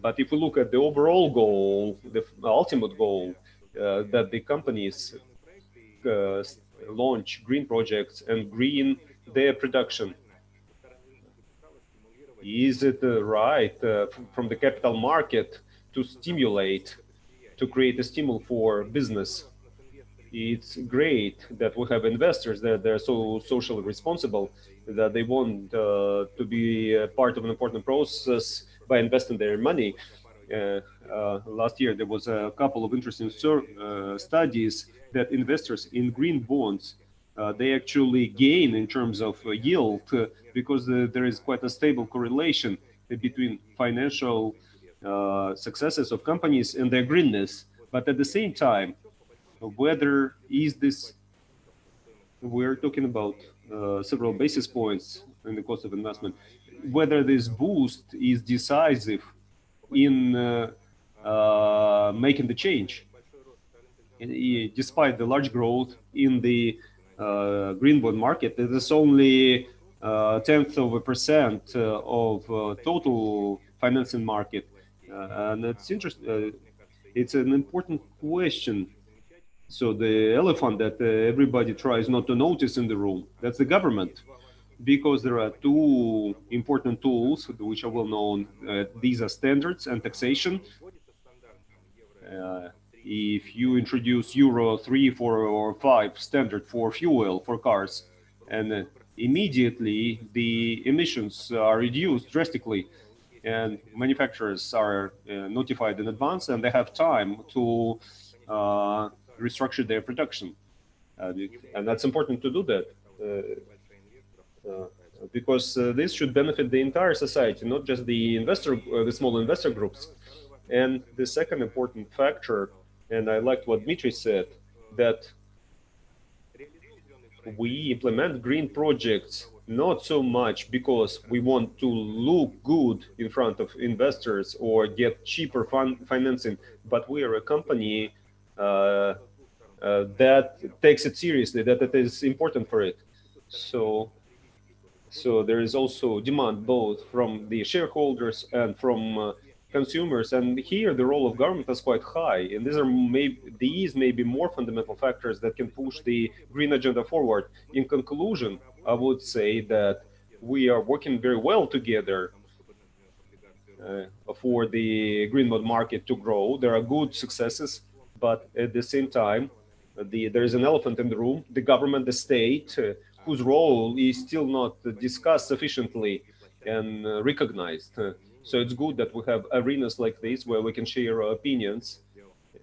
but if we look at the overall goal, the ultimate goal, that the companies launch green projects and green their production. is it right from the capital market to stimulate, to create a stimul for business? It's great that we have investors that they're so socially responsible that they want to be a part of an important process by investing their money. Last year, there was a couple of interesting studies that investors in green bonds, they actually gain in terms of yield because there is quite a stable correlation between financial successes of companies and their greenness. But at the same time, whether is this, we're talking about several basis points in the cost of investment, whether this boost is decisive in making the change. Despite the large growth in the green bond market, it is only 0.1% of total financing market. And it's interesting. It's an important question. So the elephant that everybody tries not to notice in the room, that's the government. Because there are two important tools which are well known. These are standards and taxation. If you introduce Euro 3, 4, or 5 standard for fuel for cars, and immediately the emissions are reduced drastically, and manufacturers are notified in advance, and they have time to restructure their production. And that's important to do that. Because this should benefit the entire society, not just the small investor groups. And the second important factor, and I liked what Dmitry said, that we implement green projects not so much because we want to look good in front of investors or get cheaper financing, but we are a company that takes it seriously, that it is important for it. So there is also demand both from the shareholders and from consumers, and here the role of government is quite high, and these may be more fundamental factors that can push the green agenda forward. In conclusion, I would say that we are working very well together for the green bond market to grow. There are good successes, but at the same time, there is an elephant in the room, the government, the state, whose role is still not discussed sufficiently and recognized. So it's good that we have arenas like this where we can share our opinions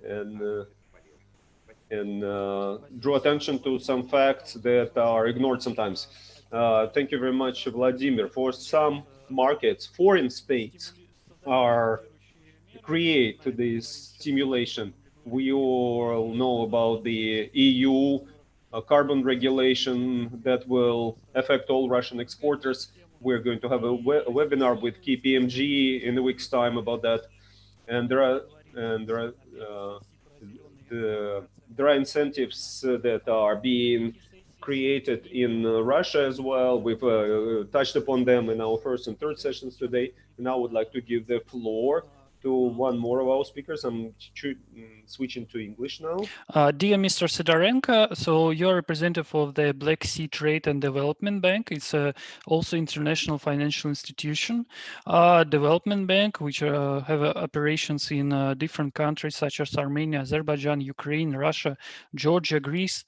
and draw attention to some facts that are ignored sometimes. Thank you very much, Vladimir. For some markets, foreign states create this stimulation. We all know about the EU carbon regulation that will affect all Russian exporters. We're going to have a webinar with KPMG in a week's time about that. And there are incentives that are being created in Russia as well. We've touched upon them in our first and third sessions today. And I would like to give the floor to one more of our speakers. I'm switching to English now. Dear Mr. Sidorenko, so you're representative of the Black Sea Trade and Development Bank. It's also international financial institution, development bank, which have operations in different countries such as Armenia, Azerbaijan, Ukraine, Russia, Georgia, Greece.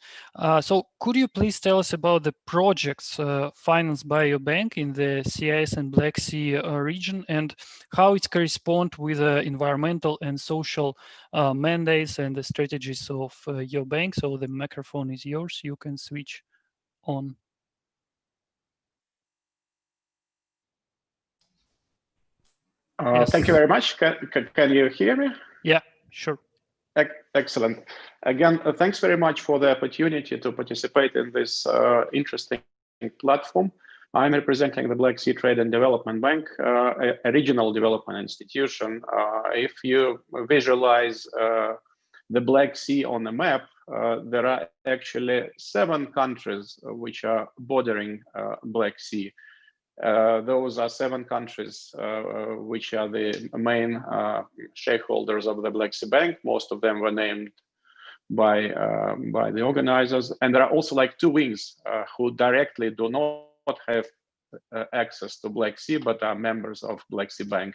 So could you please tell us about the projects financed by your bank in the CIS and Black Sea region, and how it corresponds with environmental and social mandates and the strategies of your bank? So the microphone is yours. You can switch on. Yes. Thank you very much. Can you hear me? Yeah, sure. Excellent. Again, thanks very much for the opportunity to participate in this interesting platform. I'm representing the Black Sea Trade and Development Bank, a regional development institution. If you visualize the Black Sea on the map, there are actually 7 countries which are bordering Black Sea. Those are 7 countries which are the main shareholders of the Black Sea Bank. Most of them were named by the organizers. And there are also like 2 wings who directly do not have access to Black Sea, but are members of Black Sea Bank: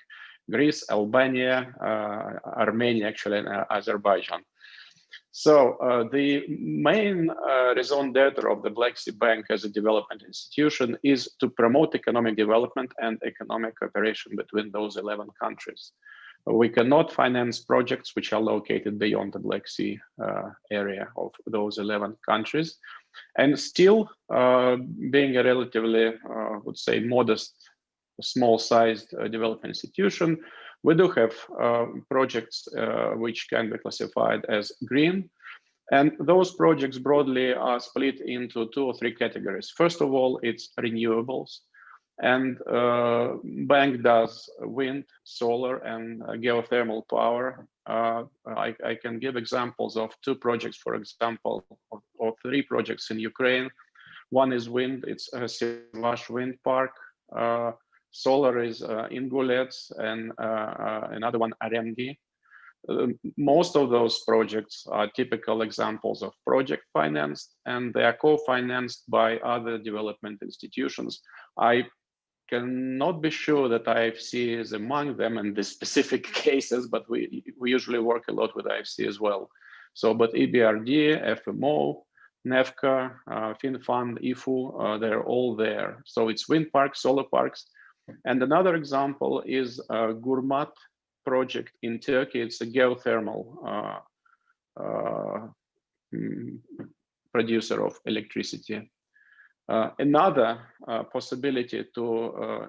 Greece, Albania, Armenia, actually, and Azerbaijan. So the main raison d'etre of the Black Sea Bank as a development institution is to promote economic development and economic cooperation between those 11 countries. We cannot finance projects which are located beyond the Black Sea area of those 11 countries. And still, being a relatively, I would say, modest, small-sized development institution, we do have projects which can be classified as green. And those projects broadly are split into 2 or 3 categories. First of all, it's renewables. And bank does wind, solar, and geothermal power. I can give examples of 2 projects, for example, or 3 projects in Ukraine. One is wind, it's a Sivash wind park. Solar is Ingulets, and another one, Aremgi. Most of those projects are typical examples of project financed, and they are co-financed by other development institutions. I cannot be sure that IFC is among them in the specific cases, but we usually work a lot with IFC as well. So, but EBRD, FMO, NEFCA, FinFund, IFU, they're all there. So it's wind parks, solar parks. And another example is Gurmat project in Turkey. It's a geothermal producer of electricity. Another possibility to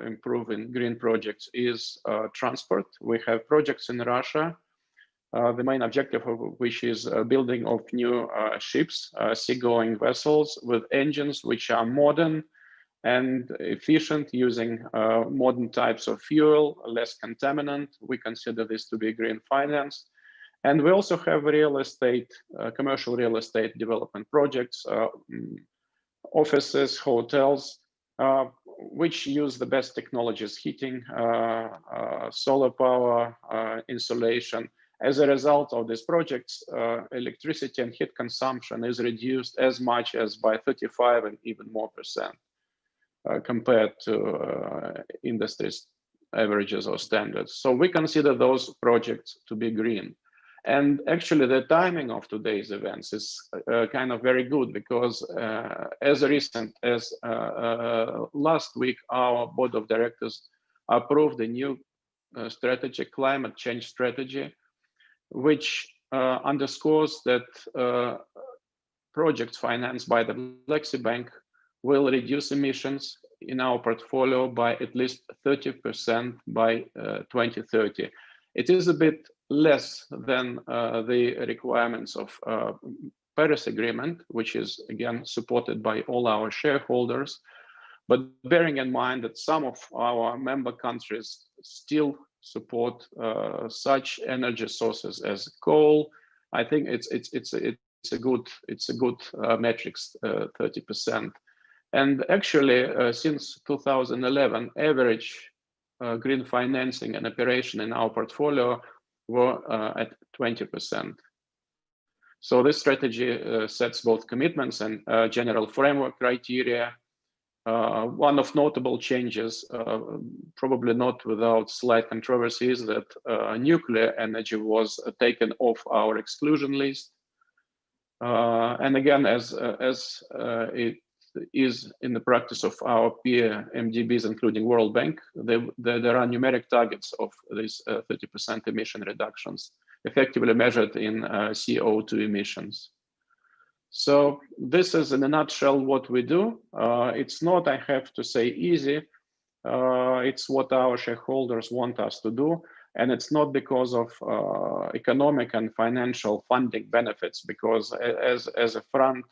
improve in green projects is transport. We have projects in Russia, the main objective of which is building of new ships, seagoing vessels with engines which are modern and efficient, using modern types of fuel, less contaminant. We consider this to be green finance. And we also have real estate, commercial real estate development projects, offices, hotels, which use the best technologies, heating, solar power, insulation. As a result of these projects, electricity and heat consumption is reduced as much as by 35 and even more %, compared to industry's averages or standards. So we consider those projects to be green. And actually, the timing of today's events is kind of very good, because as recent as last week, our board of directors approved a new strategy, climate change strategy, which underscores that projects financed by the Black Sea Bank will reduce emissions in our portfolio by at least 30% by 2030. It is a bit less than the requirements of Paris Agreement, which is again supported by all our shareholders. But bearing in mind that some of our member countries still support such energy sources as coal, I think it's a good metrics, 30%. And actually, since 2011, average green financing and operation in our portfolio were at 20%. So this strategy sets both commitments and general framework criteria. One of notable changes, probably not without slight controversy, is that nuclear energy was taken off our exclusion list. And again, as it is in the practice of our peer MDBs, including World Bank, there are numeric targets of these 30% emission reductions, effectively measured in CO2 emissions. So this is in a nutshell what we do. It's not, I have to say, easy. It's what our shareholders want us to do. And it's not because of economic and financial funding benefits, because as a front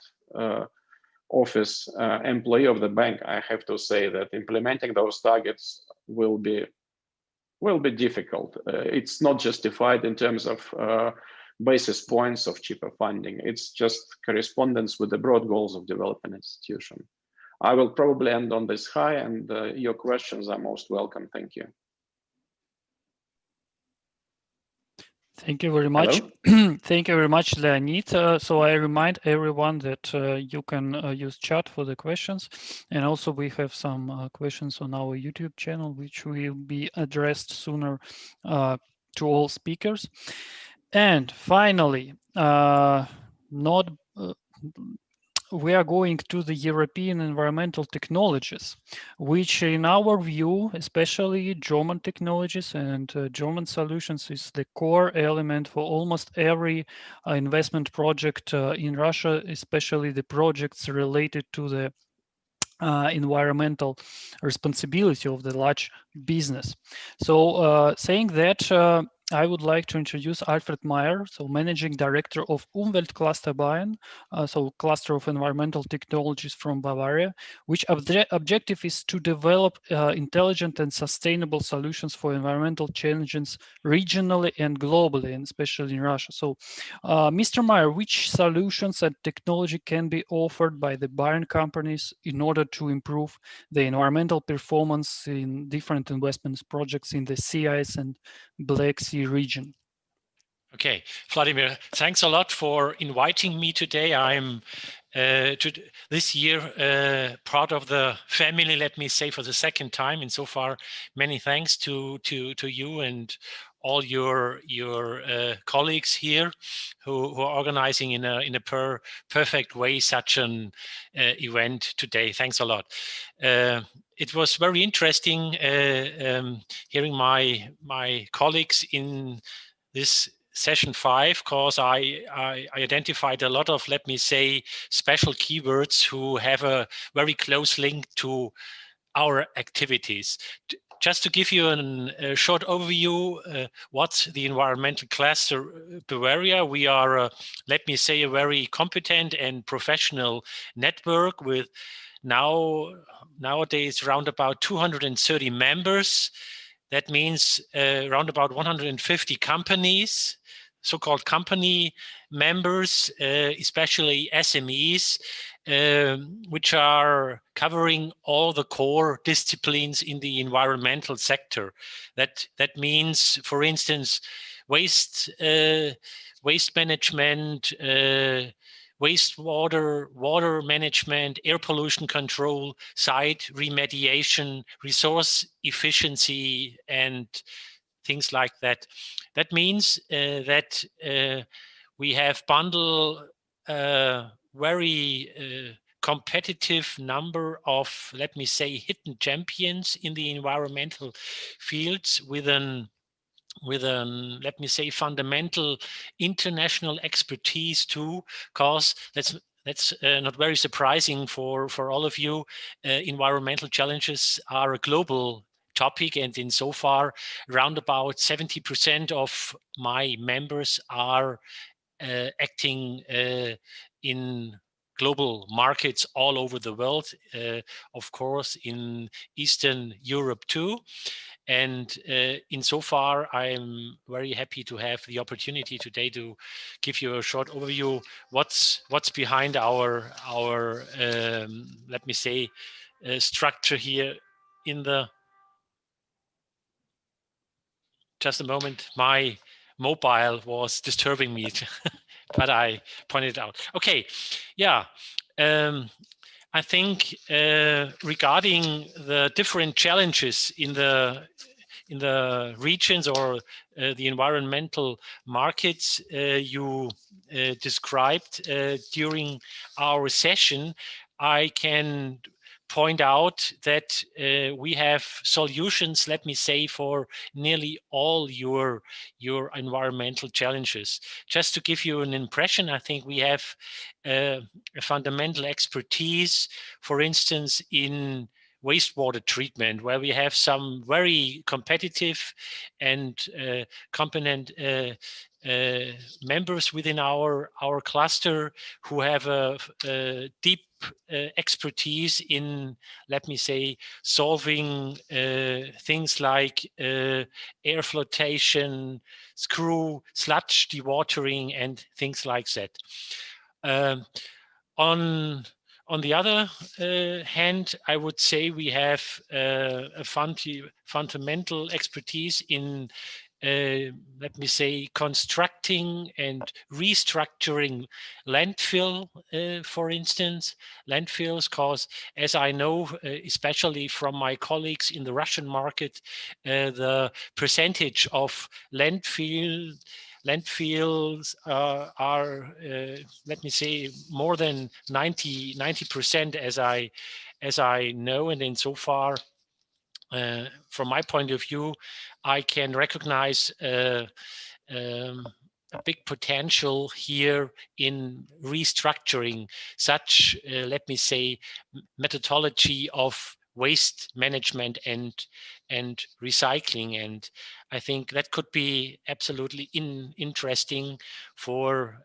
office employee of the bank, I have to say that implementing those targets will be difficult. It's not justified in terms of basis points of cheaper funding. It's just correspondence with the broad goals of development institution. I will probably end on this high, and your questions are most welcome. Thank you. Thank you very much. Thank you very much, Leonid. So I remind everyone that you can use chat for the questions. And also we have some questions on our YouTube channel, which will be addressed sooner to all speakers. And finally, we are going to the European environmental technologies, which in our view, especially German technologies and German solutions, is the core element for almost every investment project in Russia, especially the projects related to the environmental responsibility of the large business. So saying that, I would like to introduce Alfred Meyer, so Managing Director of Umweltcluster Bayern, so cluster of environmental technologies from Bavaria, which objective is to develop intelligent and sustainable solutions for environmental challenges regionally and globally, and especially in Russia. So Mr. Meyer, which solutions and technology can be offered by the Bayern companies in order to improve the environmental performance in different investment projects in the CIS and Black Sea region? Okay, Vladimir, thanks a lot for inviting me today. I'm this year part of the family, let me say, for the second time. And so far, many thanks to you and all your colleagues here who are organizing in a perfect way such an event today. Thanks a lot. It was very interesting hearing my colleagues in this session 5, because I identified a lot of, let me say, special keywords who have a very close link to our activities. Just to give you a short overview, what's the environmental cluster Bavaria? We are, let me say, a very competent and professional network with nowadays around about 230 members. That means around about 150 companies, so-called company members, especially SMEs, which are covering all the core disciplines in the environmental sector. That means, for instance, waste management, wastewater, water management, air pollution control, site remediation, resource efficiency, and things like that. That means that we have bundled a very competitive number of, let me say, hidden champions in the environmental fields with an let me say, fundamental international expertise too, because that's not very surprising for all of you. Environmental challenges are a global topic, and in so far, around about 70% of my members are acting in global markets all over the world, of course, in Eastern Europe too. And insofar, I'm very happy to have the opportunity today to give you a short overview what's behind our let me say, structure here in the. Just a moment, my mobile was disturbing me, but I pointed it out. Okay, yeah. I think regarding the different challenges in the regions or the environmental markets you described during our session, I can point out that we have solutions, let me say, for nearly all your environmental challenges. Just to give you an impression, I think we have a fundamental expertise, for instance, in wastewater treatment, where we have some very competitive and competent members within our cluster who have a deep expertise in, let me say, solving things like air flotation, sludge dewatering, and things like that. On the other hand, I would say we have a fundamental expertise in let me say, constructing and restructuring landfill, for instance, landfills, because as I know, especially from my colleagues in the Russian market, the percentage of landfills are, let me say, more than 90% as I know, and insofar, from my point of view, I can recognize a big potential here in restructuring such, let me say, methodology of waste management and recycling. And I think that could be absolutely interesting for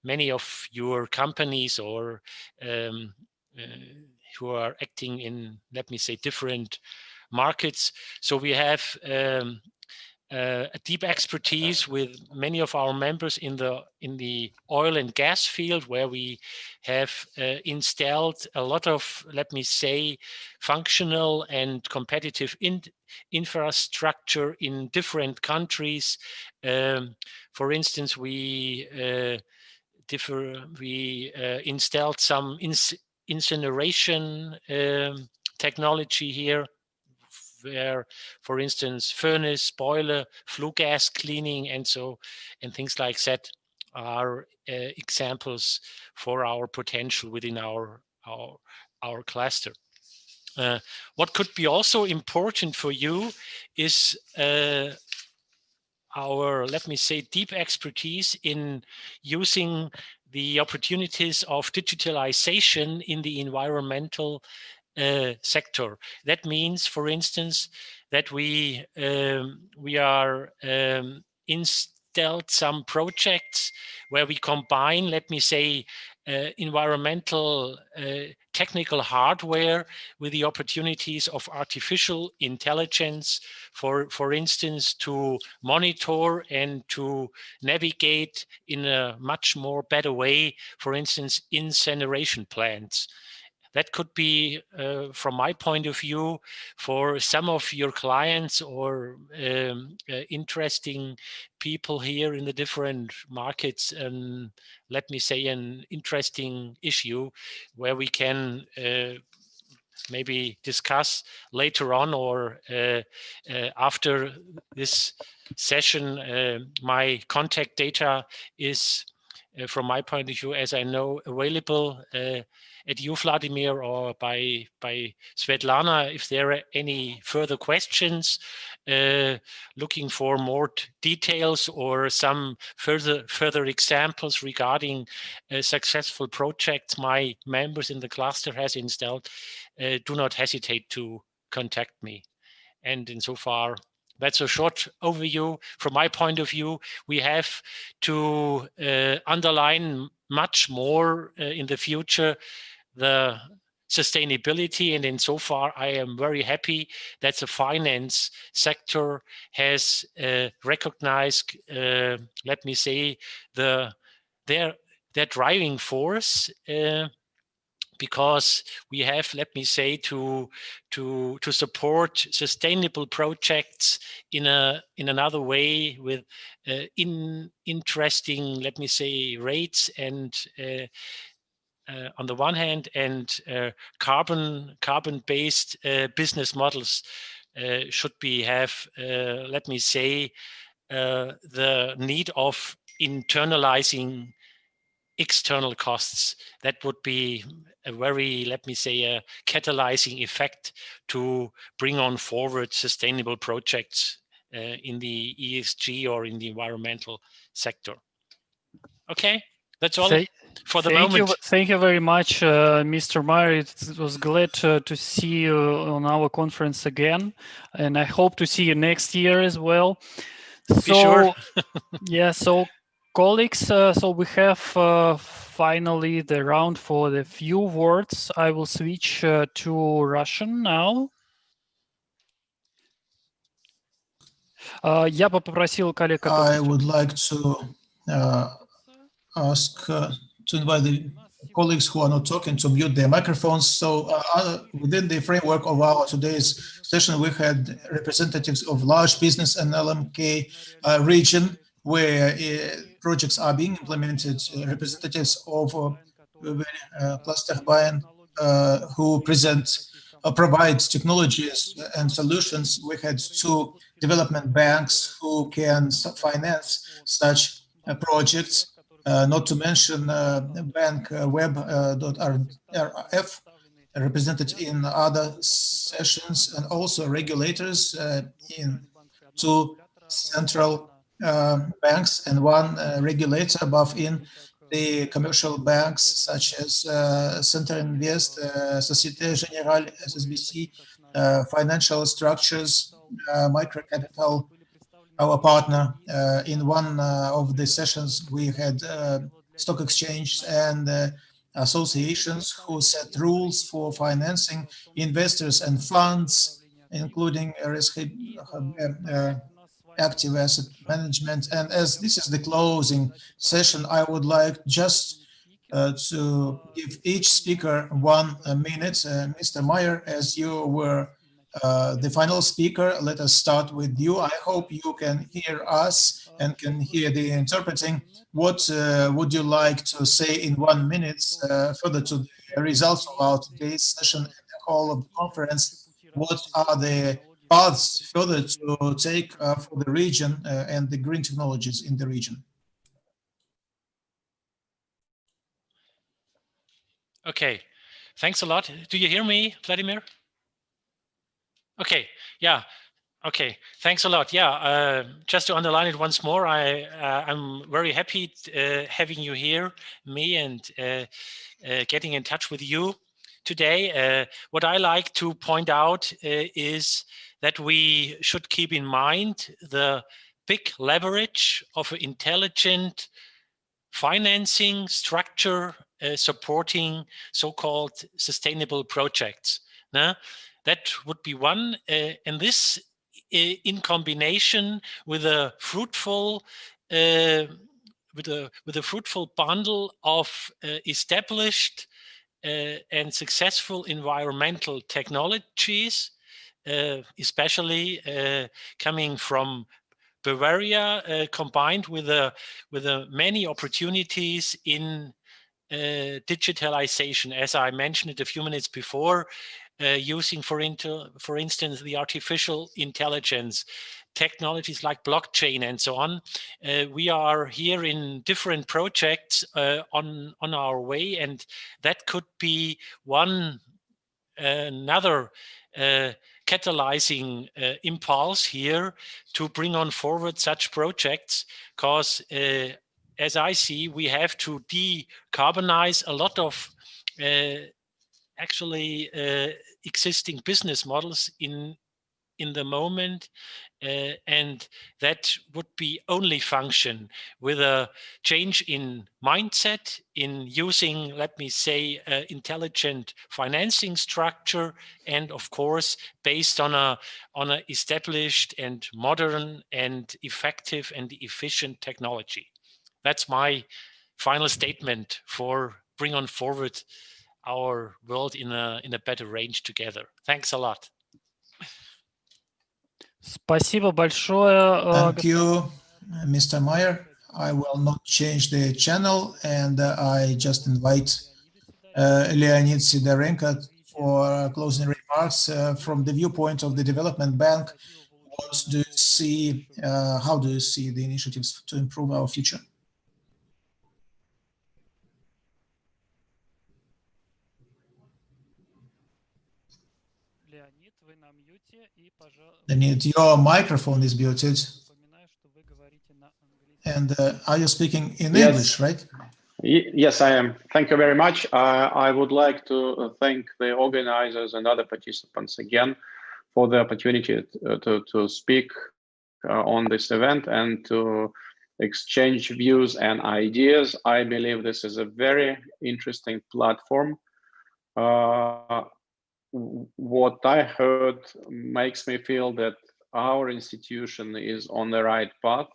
many of your companies or who are acting in, let me say, different markets. So we have a deep expertise with many of our members in the oil and gas field, where we have installed a lot of, let me say, functional and competitive infrastructure in different countries. For instance, we installed some incineration technology here, where, for instance, furnace, boiler, flue gas cleaning, and things like that are examples for our potential within our cluster. What could be also important for you is our, let me say, deep expertise in using the opportunities of digitalization in the environmental sector. That means, for instance, that we are installed some projects where we combine, let me say, environmental technical hardware with the opportunities of artificial intelligence, for instance, to monitor and to navigate in a much more better way, for instance, incineration plants. That could be, from my point of view, for some of your clients or interesting people here in the different markets, and let me say, an interesting issue where we can maybe discuss later on or after this session. My contact data is, from my point of view, as I know, available at you, Vladimir, or by Svetlana, if there are any further questions, looking for more details or some further examples regarding successful projects my members in the cluster has installed, do not hesitate to contact me. And insofar, that's a short overview. From my point of view, we have to underline much more in the future the sustainability, and insofar I am very happy that the finance sector has recognized, let me say, their driving force, because we have, let me say, to support sustainable projects in another way with interesting, let me say, rates and on the one hand, and carbon-based business models should have, let me say, the need of internalizing external costs. That would be a very, let me say, a catalyzing effect to bring on forward sustainable projects in the ESG or in the environmental sector. Okay, that's all for the moment. Thank you very much, Mr. Meyer. It was glad to see you on our conference again, and I hope to see you next year as well. Be sure. Yeah, so colleagues, so we have finally the round for the few words. I will switch to Russian now. Я бы попросил коллег, I would like to ask to invite the colleagues who are not talking to mute their microphones. So within the framework of our today's session, we had representatives of large business and LMK region where projects are being implemented, representatives of cluster buying who provide technologies and solutions. We had 2 development banks who can finance such projects, not to mention bank web.rf represented in other sessions, and also regulators in 2 central banks and 1 regulator above in the commercial banks such as Center Invest, Societe Generale, SSBC, financial structures, microcapital. Our partner in one of the sessions, we had stock exchange and associations who set rules for financing investors and funds, including active asset management. And as this is the closing session, I would like just to give each speaker 1 minute. Mr. Meyer, as you were the final speaker, let us start with you. I hope you can hear us and can hear the interpreting. What would you like to say in 1 minute further to the results of our today's session and the whole of the conference? What are the paths further to take for the region and the green technologies in the region? Okay, thanks a lot. Do you hear me, Vladimir? Okay, yeah. Okay, thanks a lot. Yeah, just to underline it once more, I'm very happy having you here, me, and getting in touch with you today. What I like to point out is that we should keep in mind the big leverage of an intelligent financing structure supporting so-called sustainable projects. That would be one, and this in combination with a fruitful fruitful bundle of established and successful environmental technologies, especially coming from Bavaria, combined with the many opportunities in digitalization, as I mentioned it a few minutes before, using, for instance, the artificial intelligence, technologies like blockchain and so on. We are here in different projects on our way, and that could be another catalyzing impulse here to bring on forward such projects, because as I see, we have to decarbonize a lot of actually existing business models in the moment, and that would be only function with a change in mindset, in using, let me say, intelligent financing structure, and of course based on a established and modern and effective and efficient technology. That's my final statement for bring on forward our world in a better range together. Thanks a lot. Спасибо большое. Thank you, Mr. Meyer. I will not change the channel, and I just invite Leonid Sidorenko for closing remarks from the viewpoint of the Development Bank. What do you see? How do you see the initiatives to improve our future? Leonid, your microphone is muted. And are you speaking in English, right? Yes, I am. Thank you very much. I would like to thank the organizers and other participants again for the opportunity to speak on this event and to exchange views and ideas. I believe this is a very interesting platform. What I heard makes me feel that our institution is on the right path,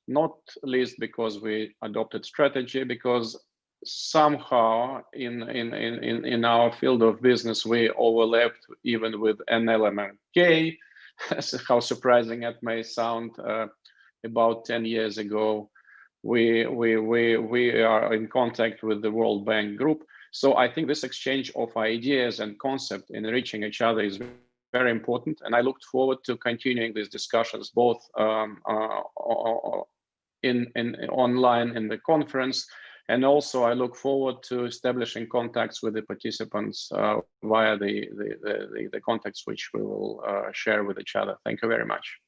not least because we adopted strategy, because somehow in our field of business we overlapped even with an element K. How surprising it may sound. About 10 years ago, we are in contact with the World Bank Group. So I think this exchange of ideas and concept enriching each other is very important, and I looked forward to continuing these discussions both in online in the conference, and also I look forward to establishing contacts with the participants via the contacts which we will share with each other. Thank you very much.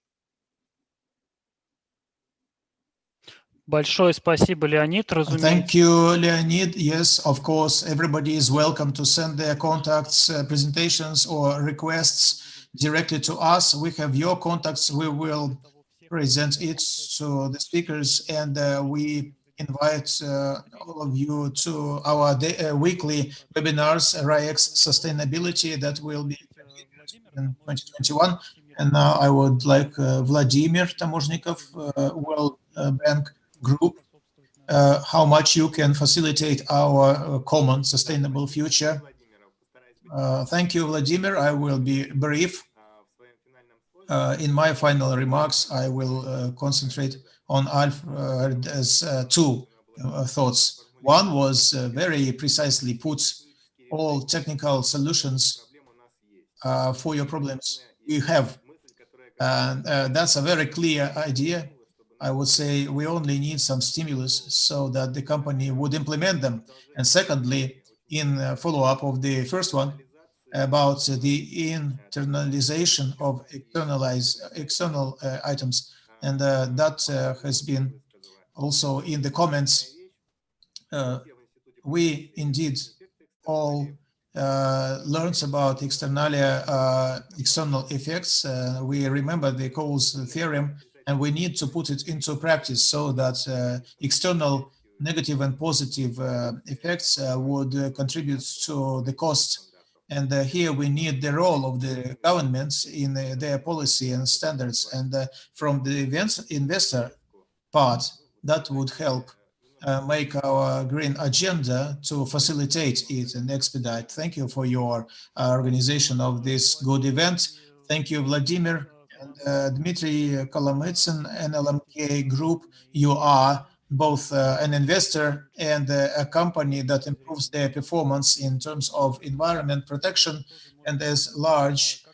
Большое спасибо, Леонид. Thank you, Leonid. Yes, of course, everybody is welcome to send their contacts, presentations, or requests directly to us. We have your contacts. We will present it to the speakers, and we invite all of you to our weekly webinars, RAEX Sustainability, that will be in 2021. And now I would like Vladimir Tamoshnikov, World Bank Group, how much you can facilitate our common sustainable future. Thank you, Vladimir. I will be brief. In my final remarks, I will concentrate on Alfred's two thoughts. One was very precisely put all technical solutions for your problems you have. And that's a very clear idea. I would say we only need some stimulus so that the company would implement them. And secondly, in follow-up of the first one, about the internalization of external items. And that has been also in the comments. We indeed all learned about external effects. We remember the Cole's theorem, and we need to put it into practice so that external negative and positive effects would contribute to the cost. And here we need the role of the governments in their policy and standards. And from the investor part, that would help make our green agenda to facilitate it and expedite. Thank you for your organization of this good event. Thank you, Vladimir. And Dmitry Kolomitsyn, NLMK Group, you are both an investor and a company that improves their performance in terms of environment protection. And as large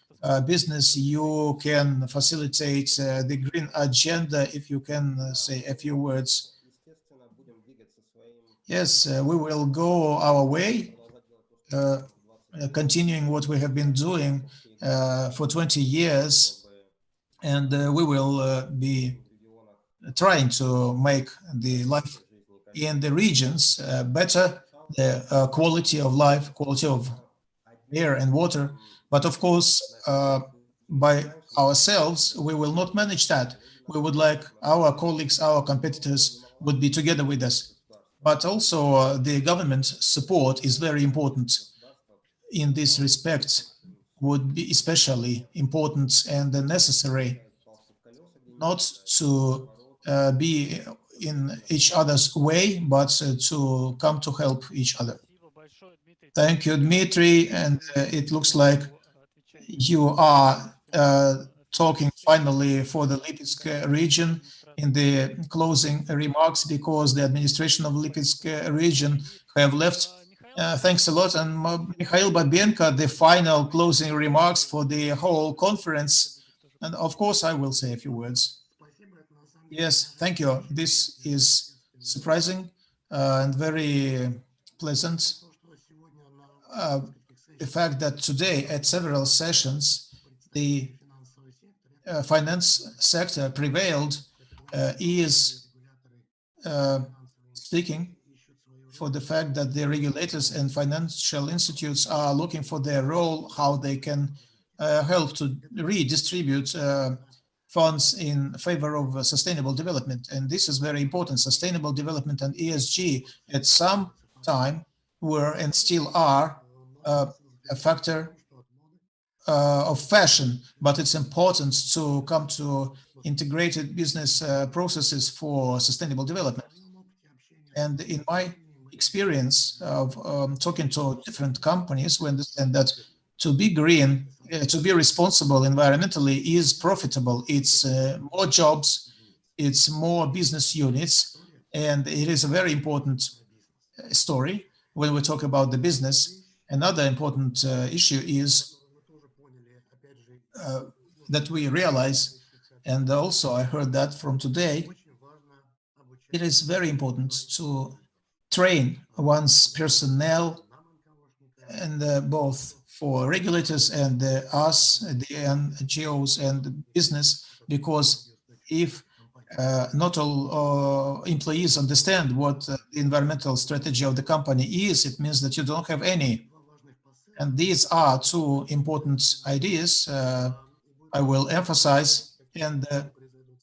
business, you can facilitate the green agenda. If you can say a few words. Yes, we will go our way, continuing what we have been doing for 20 years. And we will be trying to make the life in the regions better, the quality of life, quality of air and water. But of course, by ourselves, we will not manage that. We would like our colleagues, our competitors would be together with us. But also the government support is very important in this respect, would be especially important and necessary not to be in each other's way, but to come to help each other. Thank you, Dmitry. And it looks like you are talking finally for the Lipetsk region in the closing remarks, because the administration of Lipetsk region have left. Thanks a lot. And Mikhail Babenko, the final closing remarks for the whole conference. And of course, I will say a few words. Yes, thank you. This is surprising and very pleasant. The fact that today at several sessions, the finance sector prevailed is speaking for the fact that the regulators and financial institutes are looking for their role, how they can help to redistribute funds in favor of sustainable development. And this is very important. Sustainable development and ESG at some time were and still are a factor of fashion, but it's important to come to integrated business processes for sustainable development. And in my experience of talking to different companies, we understand that to be green, to be responsible environmentally is profitable. It's more jobs, it's more business units, and it is a very important story when we talk about the business. Another important issue is that we realize, and also I heard that from today, it is very important to train one's personnel, and both for regulators and us, the NGOs and the business, because if not all employees understand what the environmental strategy of the company is, it means that you don't have any. And these are two important ideas I will emphasize, and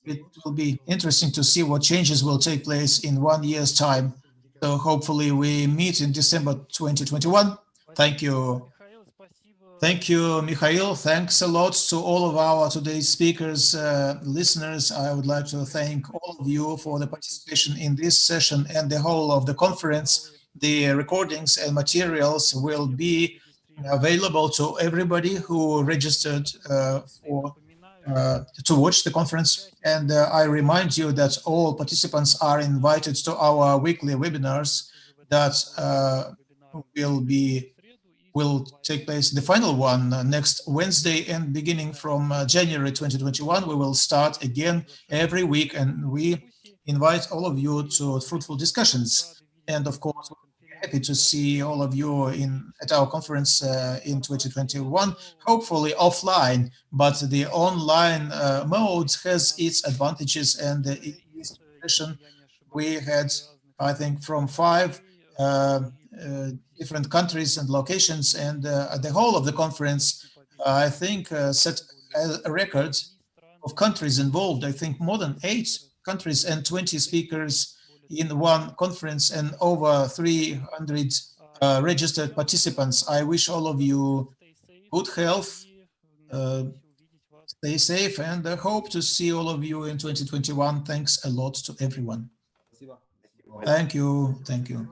it will be interesting to see what changes will take place in 1 year's time. So hopefully we meet in December 2021. Thank you. Thank you, Mikhail. Thanks a lot to all of our today's speakers, listeners. I would like to thank all of you for the participation in this session and the whole of the conference. The recordings and materials will be available to everybody who registered to watch the conference. And I remind you that all participants are invited to our weekly webinars that will take place, the final one, next Wednesday, and beginning from January 2021, we will start again every week, and we invite all of you to fruitful discussions. And of course, we're happy to see all of you at our conference in 2021, hopefully offline, but the online mode has its advantages. And in this session, we had, I think, from 5 different countries and locations, and the whole of the conference, I think, set a record of countries involved. I think more than 8 countries and 20 speakers in one conference, and over 300 registered participants. I wish all of you good health, stay safe, and I hope to see all of you in 2021. Thanks a lot to everyone. Thank you. Thank you.